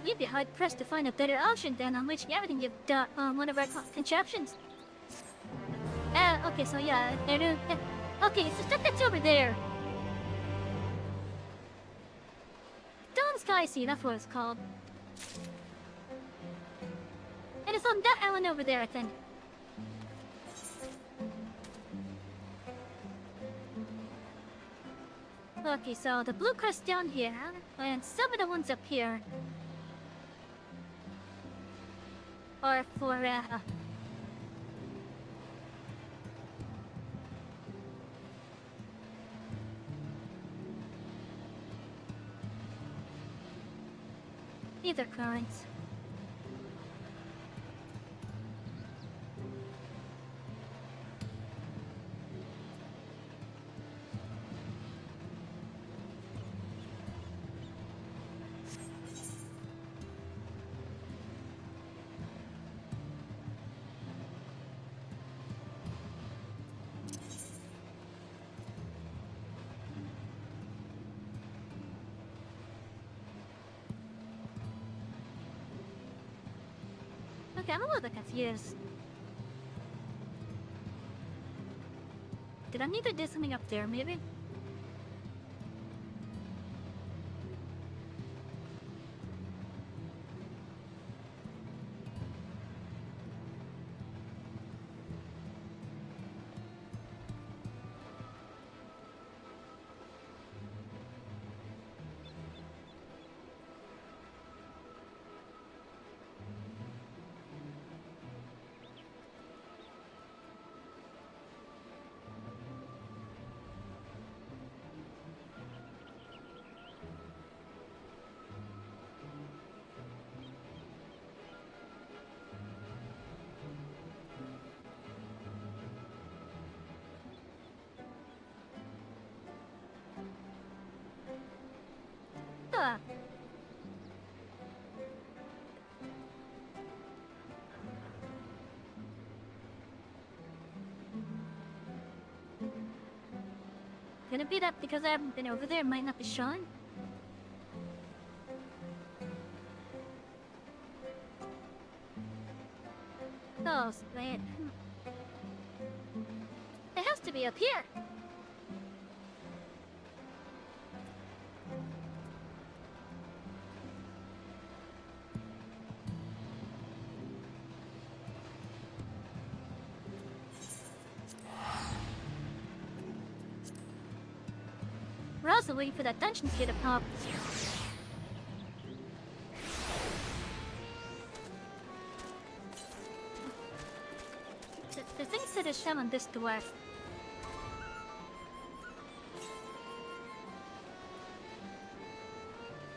you'd be hard-pressed to find a better option than on which everything you've done on one of our contraptions. Okay, so yeah, okay, so stuff that's over there. Dawn Sky Sea, that's what it's called. And it's on that island over there, I think. Okay, so the blue crest down here, and some of the ones up here are for, either currents. Okay, I'm a little bit confused. Did I need to do something up there, maybe? Gonna be that because I haven't been over there, might not be shown. Oh, man. It has to be up here. also waiting for that dungeon key to pop. The thing said is shown on this dwarf.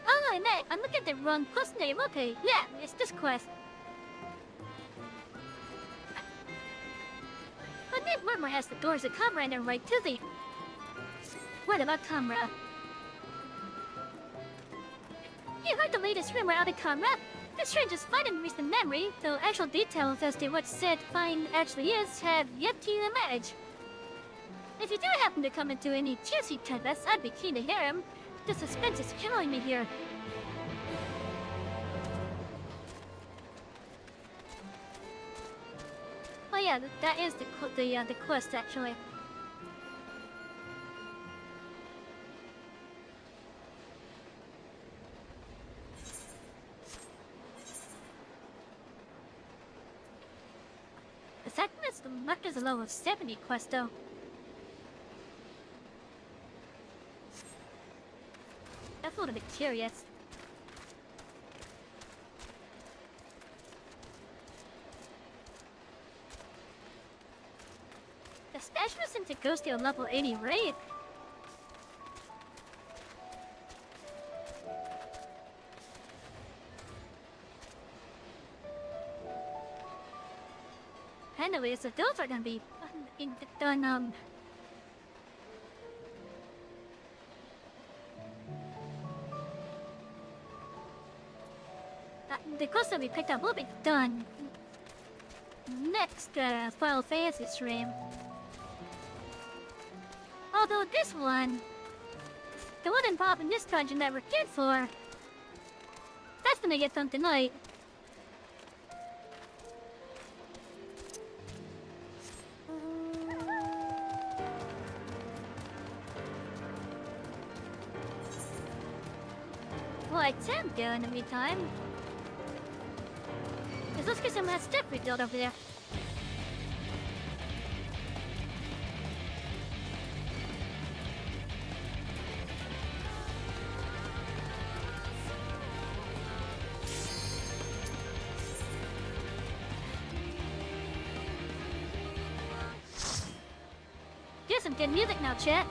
Oh, I'm looking at the wrong quest name. Okay, yeah, it's this quest. But Ned Murmur has the doors of Comrade and right to the... What about Comrade? You heard the latest rumor out of Comrade? The strangest find in recent memory, though actual details as to what said find actually is have yet to emerge. If you do happen to come into any juicy tidbits, I'd be keen to hear him. The suspense is killing me here. Oh yeah, that is the quest actually. The second is the marked as a level 70 quest though. That's a little bit curious. The special seems to go to a level 80 raid. Anyway, so those are gonna be done, the quest that we picked up will be done next Final Fantasy stream. Although this one, the one involved in this dungeon that we're good for, that's gonna get done tonight. Well, I can do in the meantime. Let's get some of that stuff rebuilt over there. Do some good music now, chat.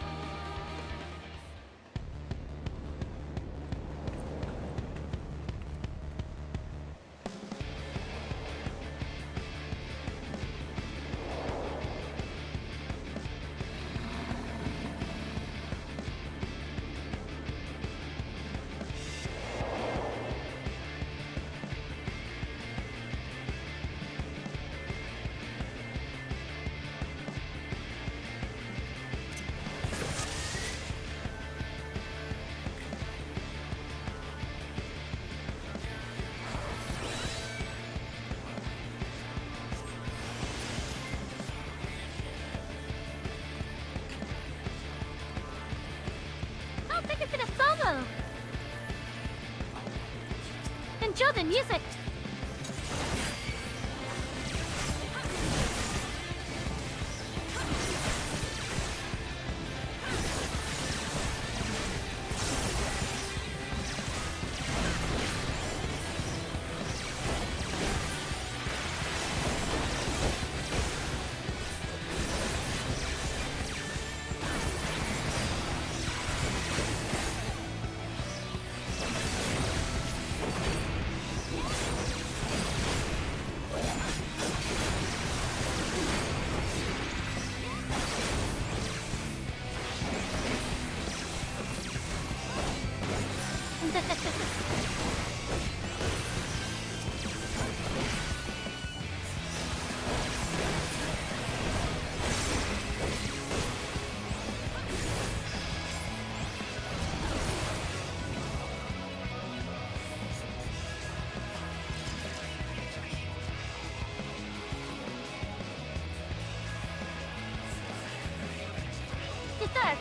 Enjoy the music!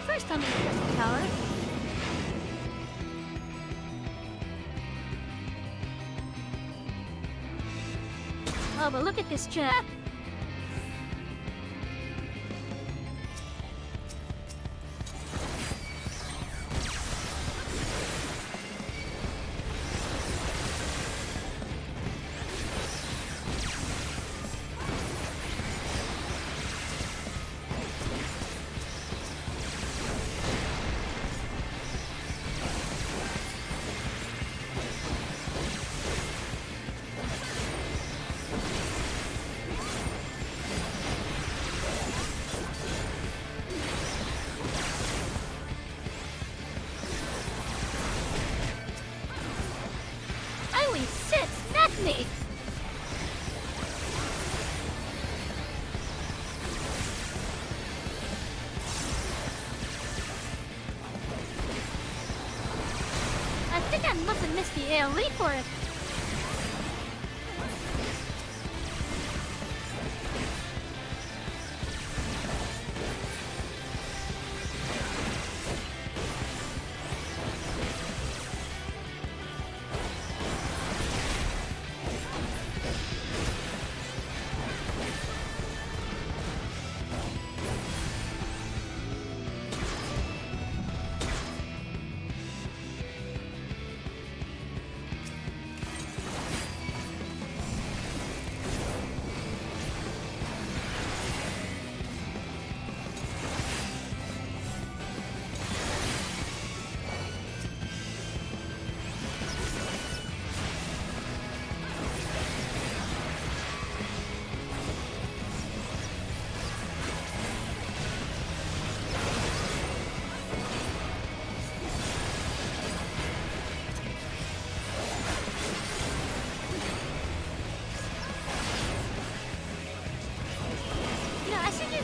First time in the Crystal Tower. Oh, but look at this chap. love me. I think I must have missed the AoE for it.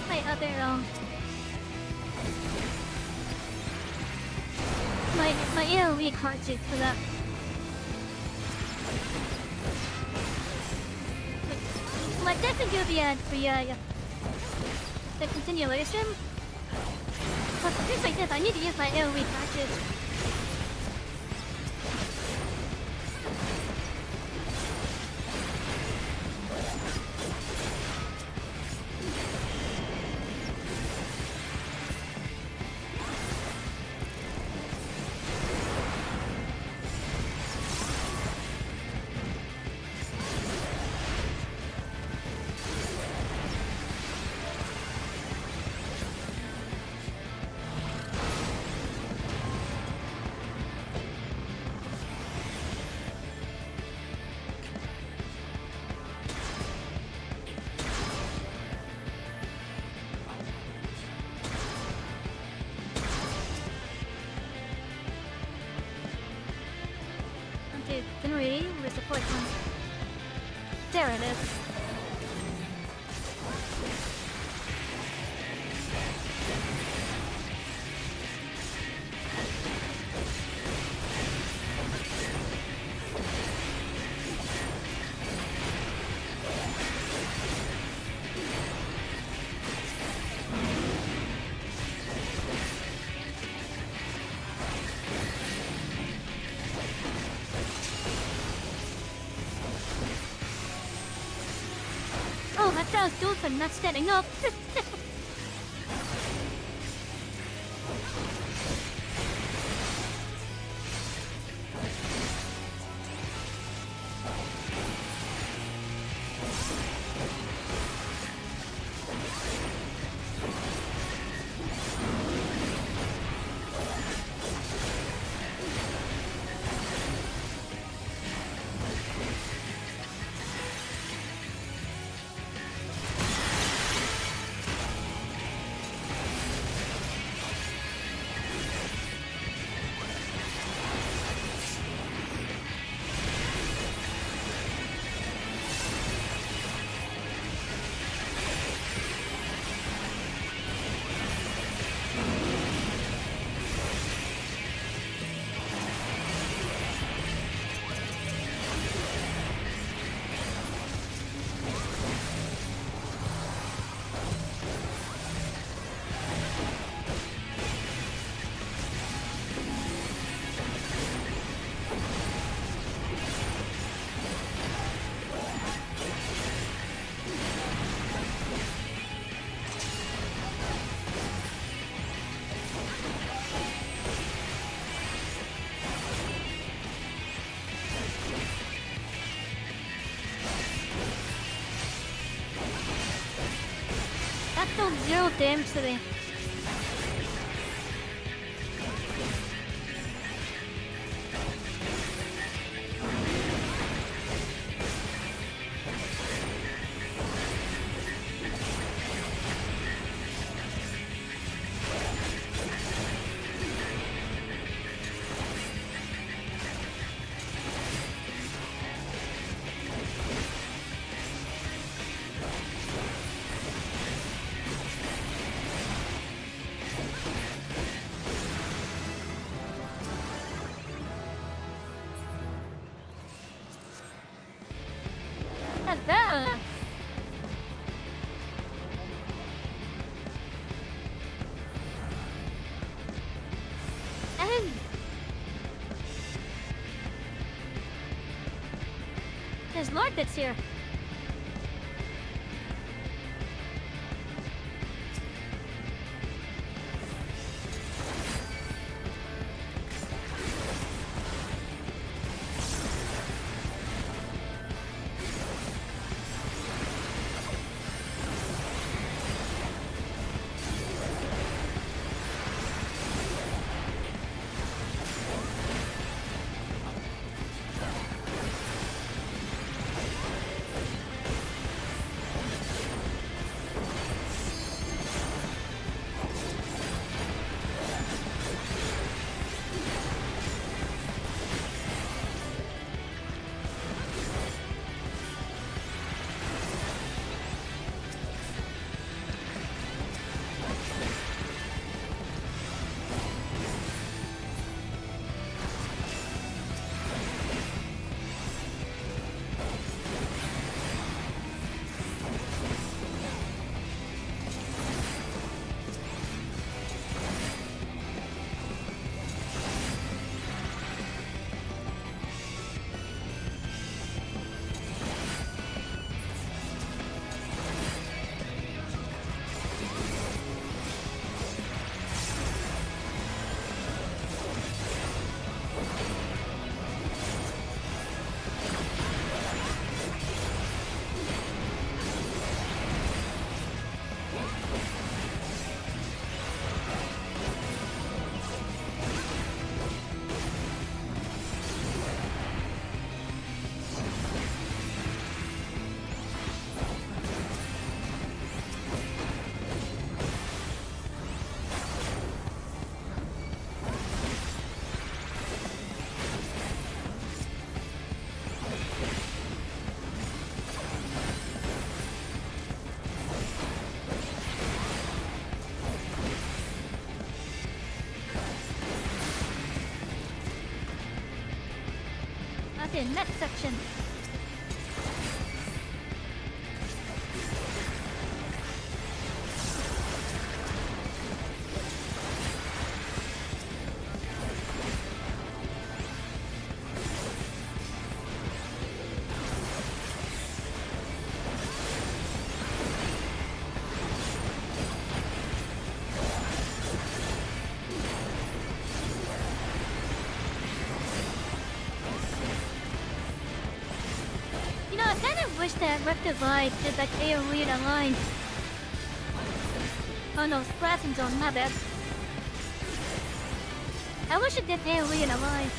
My other my AoE cartridge for that. My definitely gonna be the continuation. But for things like this, I need to use my AoE cartridge. Okay, where's the fourth one? There it is. Oh, that sounds dolphin, not standing up. That dealt 0 damage to me. That's that. And there's Lord that's here. Okay, next section. I kind of wish that Rectified did that AoE online. Oh no, Splashing Zone, my bad. I wish it did AoE in a line.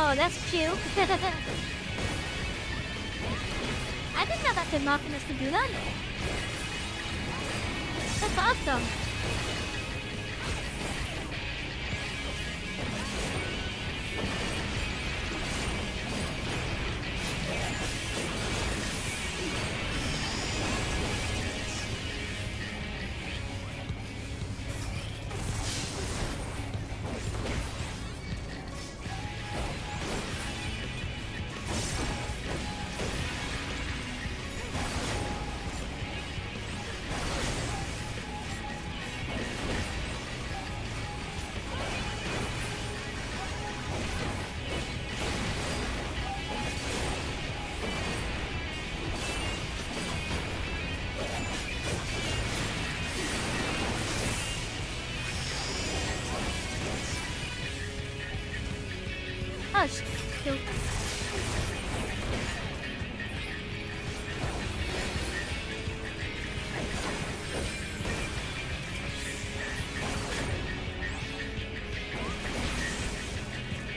Oh, that's cute. I didn't know that they're knocking us to do that. That's awesome. Oh, shoot.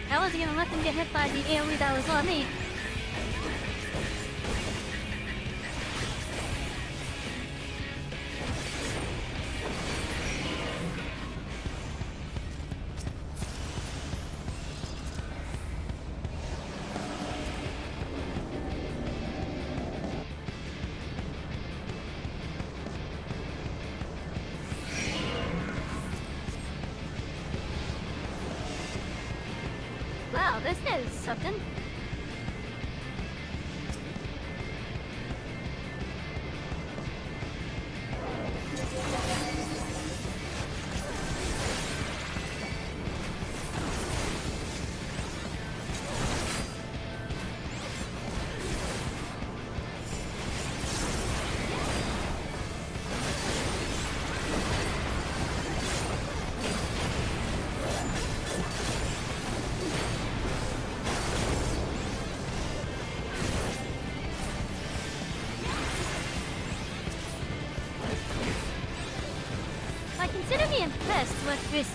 I wasn't gonna let them get hit by the AoE that was on me. Wow, this is something. Consider me impressed with this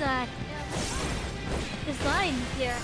design here.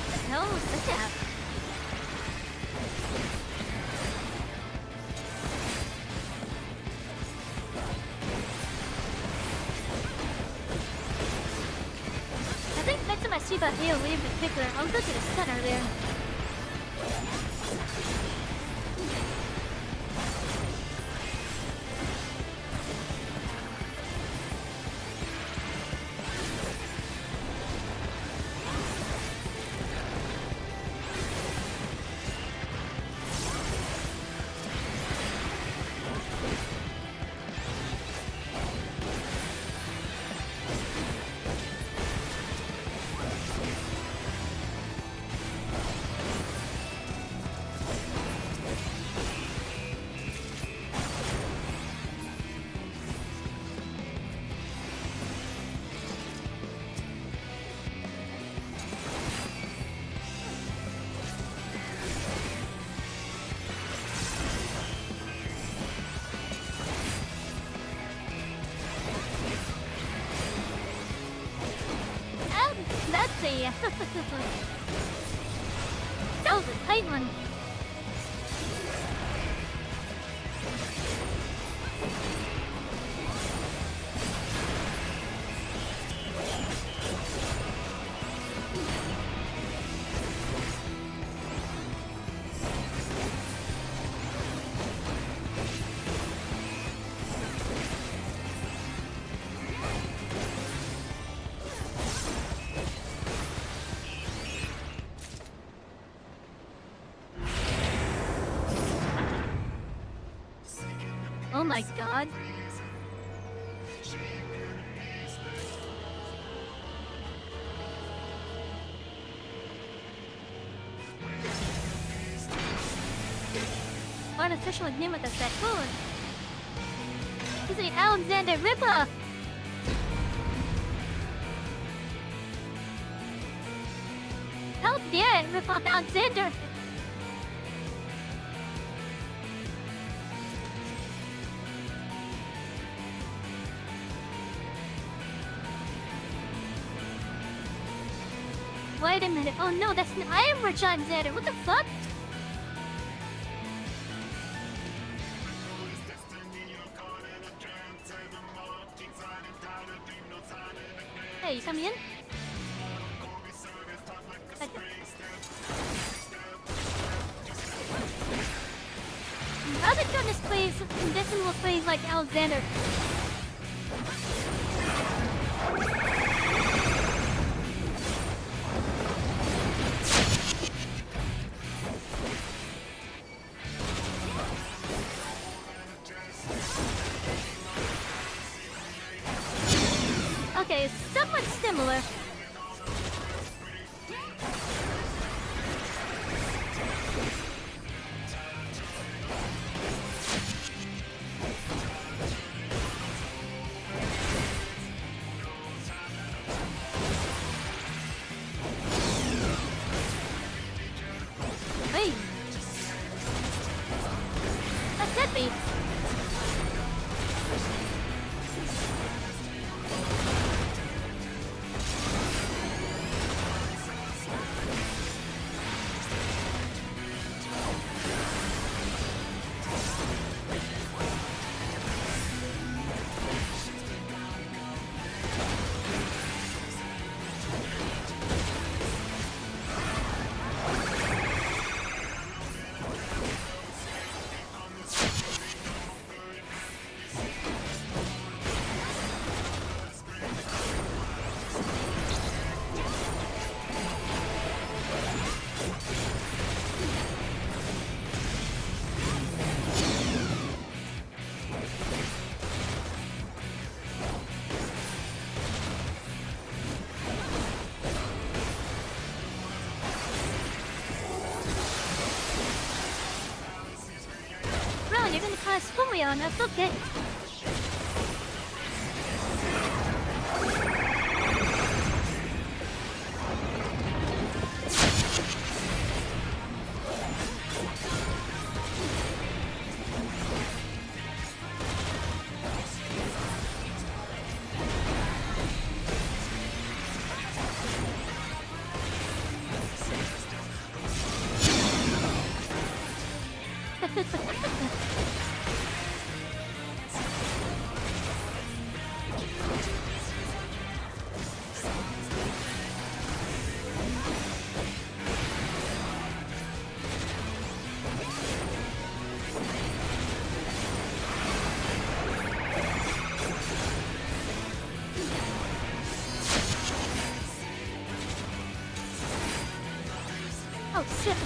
What the hell was that? I think next time I see that AoE in particular, I'll go to the center there. see. That was a tight one. Oh my god. Artificial agreement that's that cool. He's the Alexander Ripper! How dare it rip off Alexander! Wait a minute. Oh no, that's I am Rich Alexander. What the fuck? Hey, you coming in? Other goodness plays Decimal plays like Alexander. Okay, it's somewhat similar. Hey! That's it, me. Bro, you're gonna cause story on us, okay. Oh shit.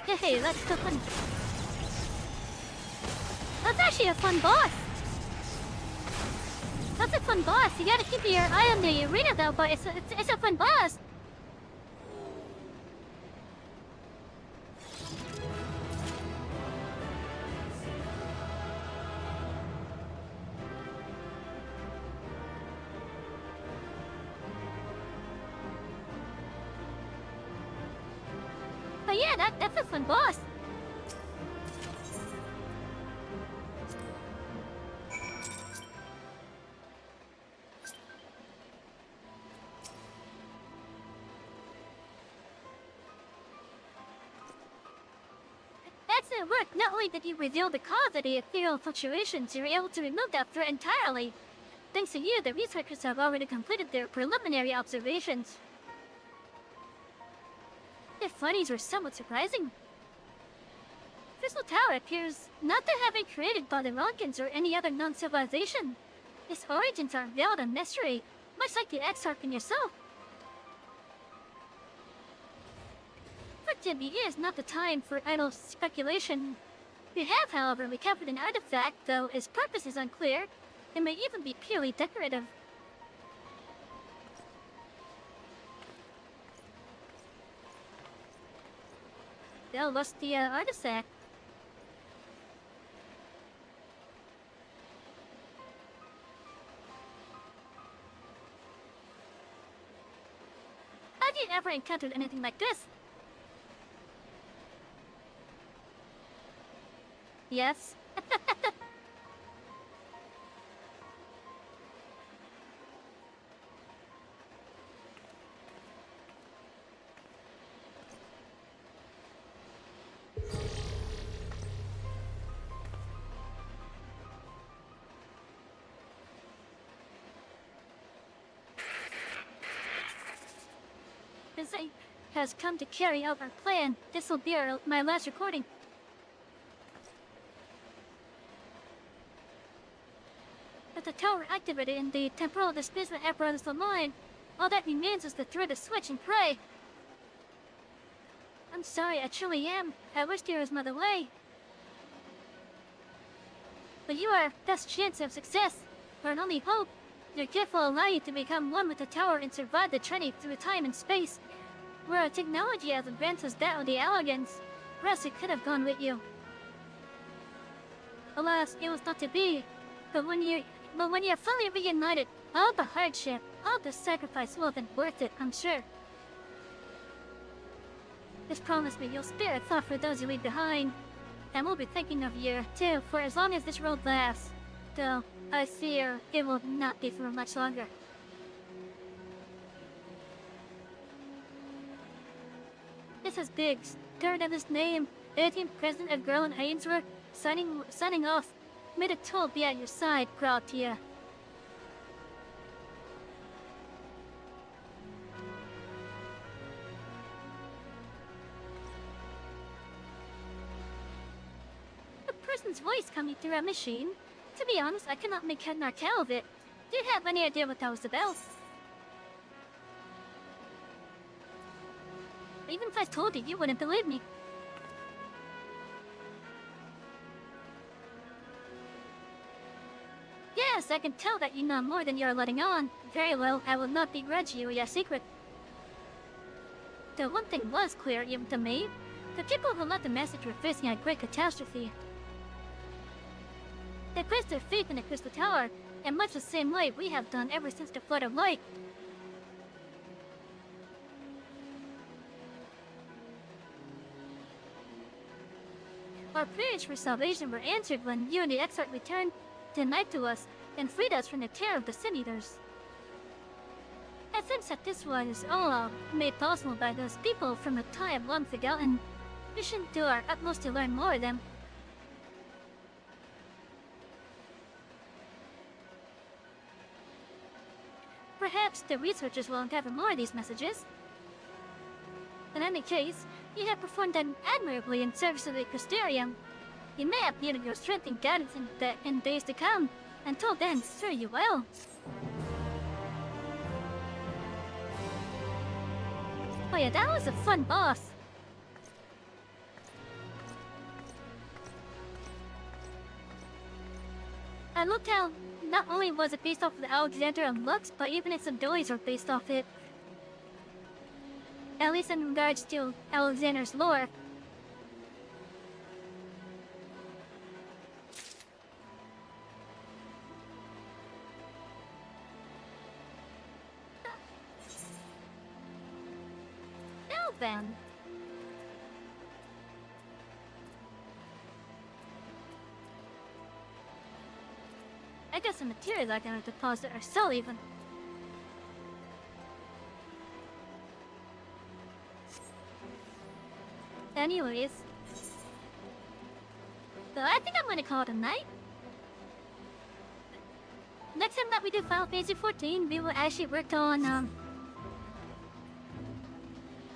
Hey, that's still fun. That's actually a fun boss. That's a fun boss. You gotta keep your eye on the arena though, but it's a fun boss. But yeah, that's a fun boss. Excellent work! Not only did you reveal the cause of the ethereal fluctuations, you were able to remove that threat entirely. Thanks to you, the researchers have already completed their preliminary observations. Their findings were somewhat surprising. Crystal Tower appears not to have been created by the Ronkins or any other non-civilization. Its origins are veiled in mystery, much like the Exarch and yourself. Fortunately, it is not the time for idle speculation. We have, however, recovered an artifact, though its purpose is unclear. It may even be purely decorative. They'll lost the artifact. Have you ever encountered anything like this? Yes. Bizet has come to carry out our plan. This will be my last recording. With the tower activated and the temporal displacement apparatus online, all that remains is to throw the switch and pray. I'm sorry, I truly am. I wish there was another way. But you are our best chance of success. Our only hope. Your gift will allow you to become one with the tower and survive the journey through time and space. Where our technology has advanced as that of the Elegans, perhaps it could have gone with you. Alas, it was not to be. But when you're fully reunited, all the hardship, all the sacrifice will have been worth it, I'm sure. Just promise me you'll spare a thought for those you leave behind. And we'll be thinking of you, too, for as long as this road lasts. Though, I fear it will not be for much longer. This is Biggs, third of his name, 18th President of Garland Ainsworth, signing off. May the toll be at your side, proud Tia. A person's voice coming through a machine. To be honest, I cannot make head nor tail of it. Do you have any idea what that was about? Even if I told you, you wouldn't believe me. Yes, I can tell that you know more than you are letting on. Very well, I will not begrudge you your secret. The one thing was clear even to me. The people who left the message were facing a great catastrophe. They placed their faith in the Crystal Tower, in much the same way we have done ever since the Flood of Light. Our prayers for salvation were answered when you and the Exarch returned tonight to us and freed us from the terror of the Sin Eaters. It seems that this was all made possible by those people from a time long forgotten. We should do our utmost to learn more of them. Perhaps the researchers will uncover more of these messages. In any case, you have performed admirably in service of the Crystarium. You may have needed your strength and guidance in days to come. Until then, sure you will. Oh yeah, that was a fun boss. I looked how not only was it based off of Alexander and Lux, but even its abilities are based off it. At least in regards to Alexander's lore. Now then. I guess the materials I can deposit or sell even. Anyways. So I think I'm gonna call it a night. Next time that we do Final Fantasy 14, we will actually work on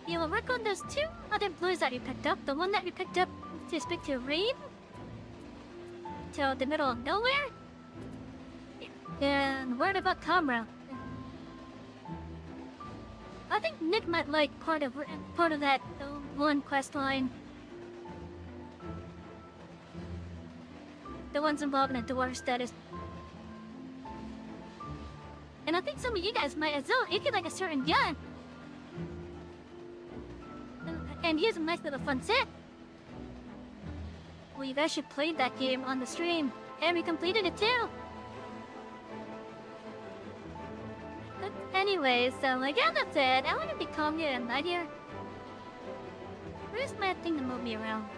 we will work on those two other blues that we picked up. The one that we picked up to speak to Reed. To the middle of nowhere. And word about Kamra. I think Nick might like part of that one quest line. The ones involving a dwarf status. And I think some of you guys might as well if you like a certain gun. And here's a nice little fun set. We've actually played that game on the stream. And we completed it too. But anyways, like I said, I want to be calm here and night here. Where's my thing to move me around?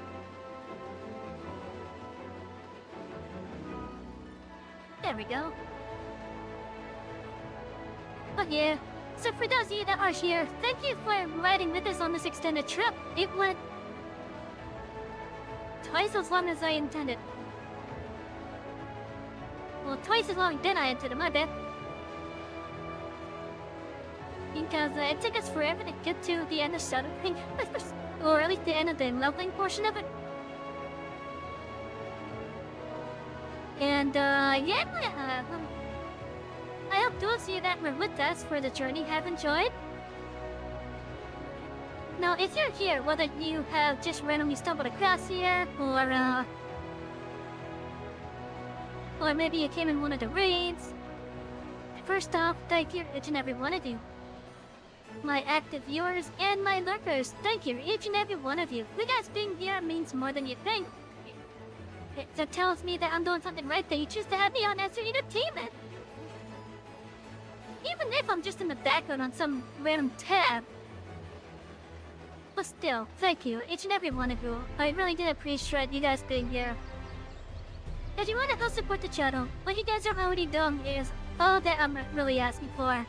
There we go. But yeah, so for those of you that are here, thank you for riding with us on this extended trip. It went twice as long as I intended. Well, twice as long than I intended, my bad. Because it took us forever to get to the end of Shadowbringers, or at least the end of the leveling portion of it. And yeah, I hope those of you that were with us for the journey have enjoyed. Now, if you're here, whether you have just randomly stumbled across here, or maybe you came in one of the raids. First off, thank you each and every one of you. My active viewers and my lurkers, thank you each and every one of you. You guys being here means more than you think. It tells me that I'm doing something right that you choose to have me on as your entertainment. Even if I'm just in the background on some random tab. But still, thank you, each and every one of you. I really did appreciate you guys being here. If you want to help support the channel, what you guys are already doing is all that I'm really asking for.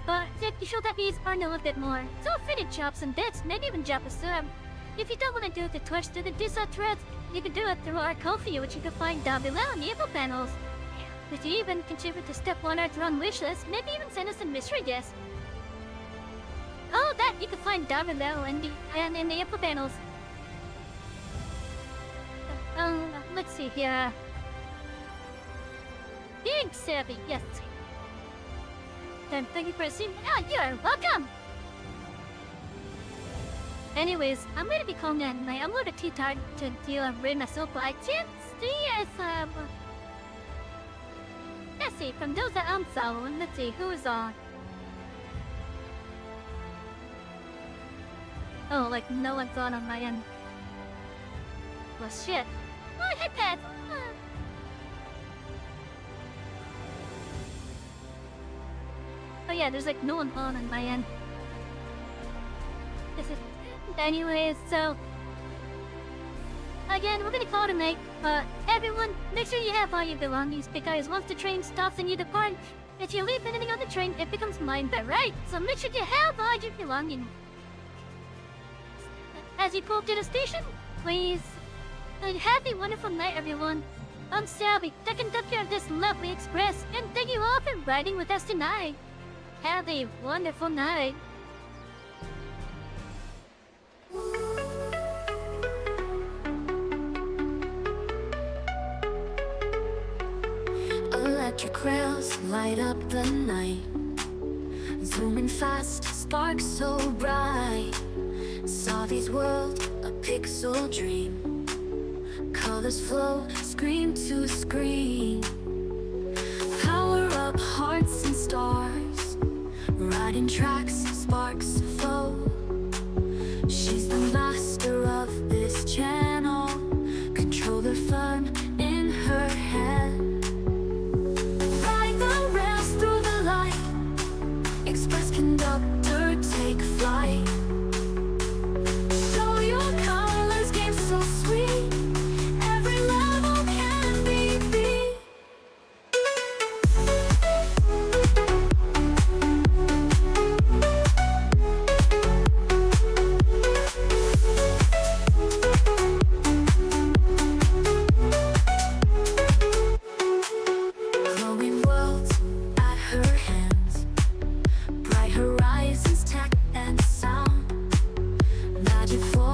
But if you feel that we earn a little bit more, feel free to drop some bits, maybe even drop a sub. If you don't want to do it through Twitch, through the Discord threads, you can do it through our Ko-fi, which you can find down below in the info panels. If you even contribute to Step 1 or on wishlist, maybe even send us a mystery guest. All that you can find down below in the info panels. Let's see here. Big Savvy, yes. Then thank you for seeing. Oh, you're welcome. Anyways, I'm gonna be calling that night. I'm a little too tired to deal and read myself, but I can't see if let's see, from those that I'm following, let's see who is on. Oh, like no one's on my end. Well, shit. Oh, hey, Pat. Oh yeah, there's like no one on my end. This is anyways, so again, we're gonna call it a night. Everyone, make sure you have all your belongings because once the train stops and you depart, if you leave anything on the train, it becomes mine by right. So make sure you have all your belongings. As you pull up to the station, please have a wonderful night, everyone. I'm Salvi, the conductor of this lovely express, and thank you all for riding with us tonight. Have a wonderful night. Electric rails light up the night, zooming fast, sparks so bright. Savi's world, a pixel dream. Colors flow, screen to screen. up hearts and stars, riding tracks, sparks flow. She's the master of this channel, controller firm in her hand. Ride the rails through the light, express conductor, take flight. Show your colors, game so sweet, every level can be beat. Glowing worlds at her hands, bright horizons, tech and sound, magic for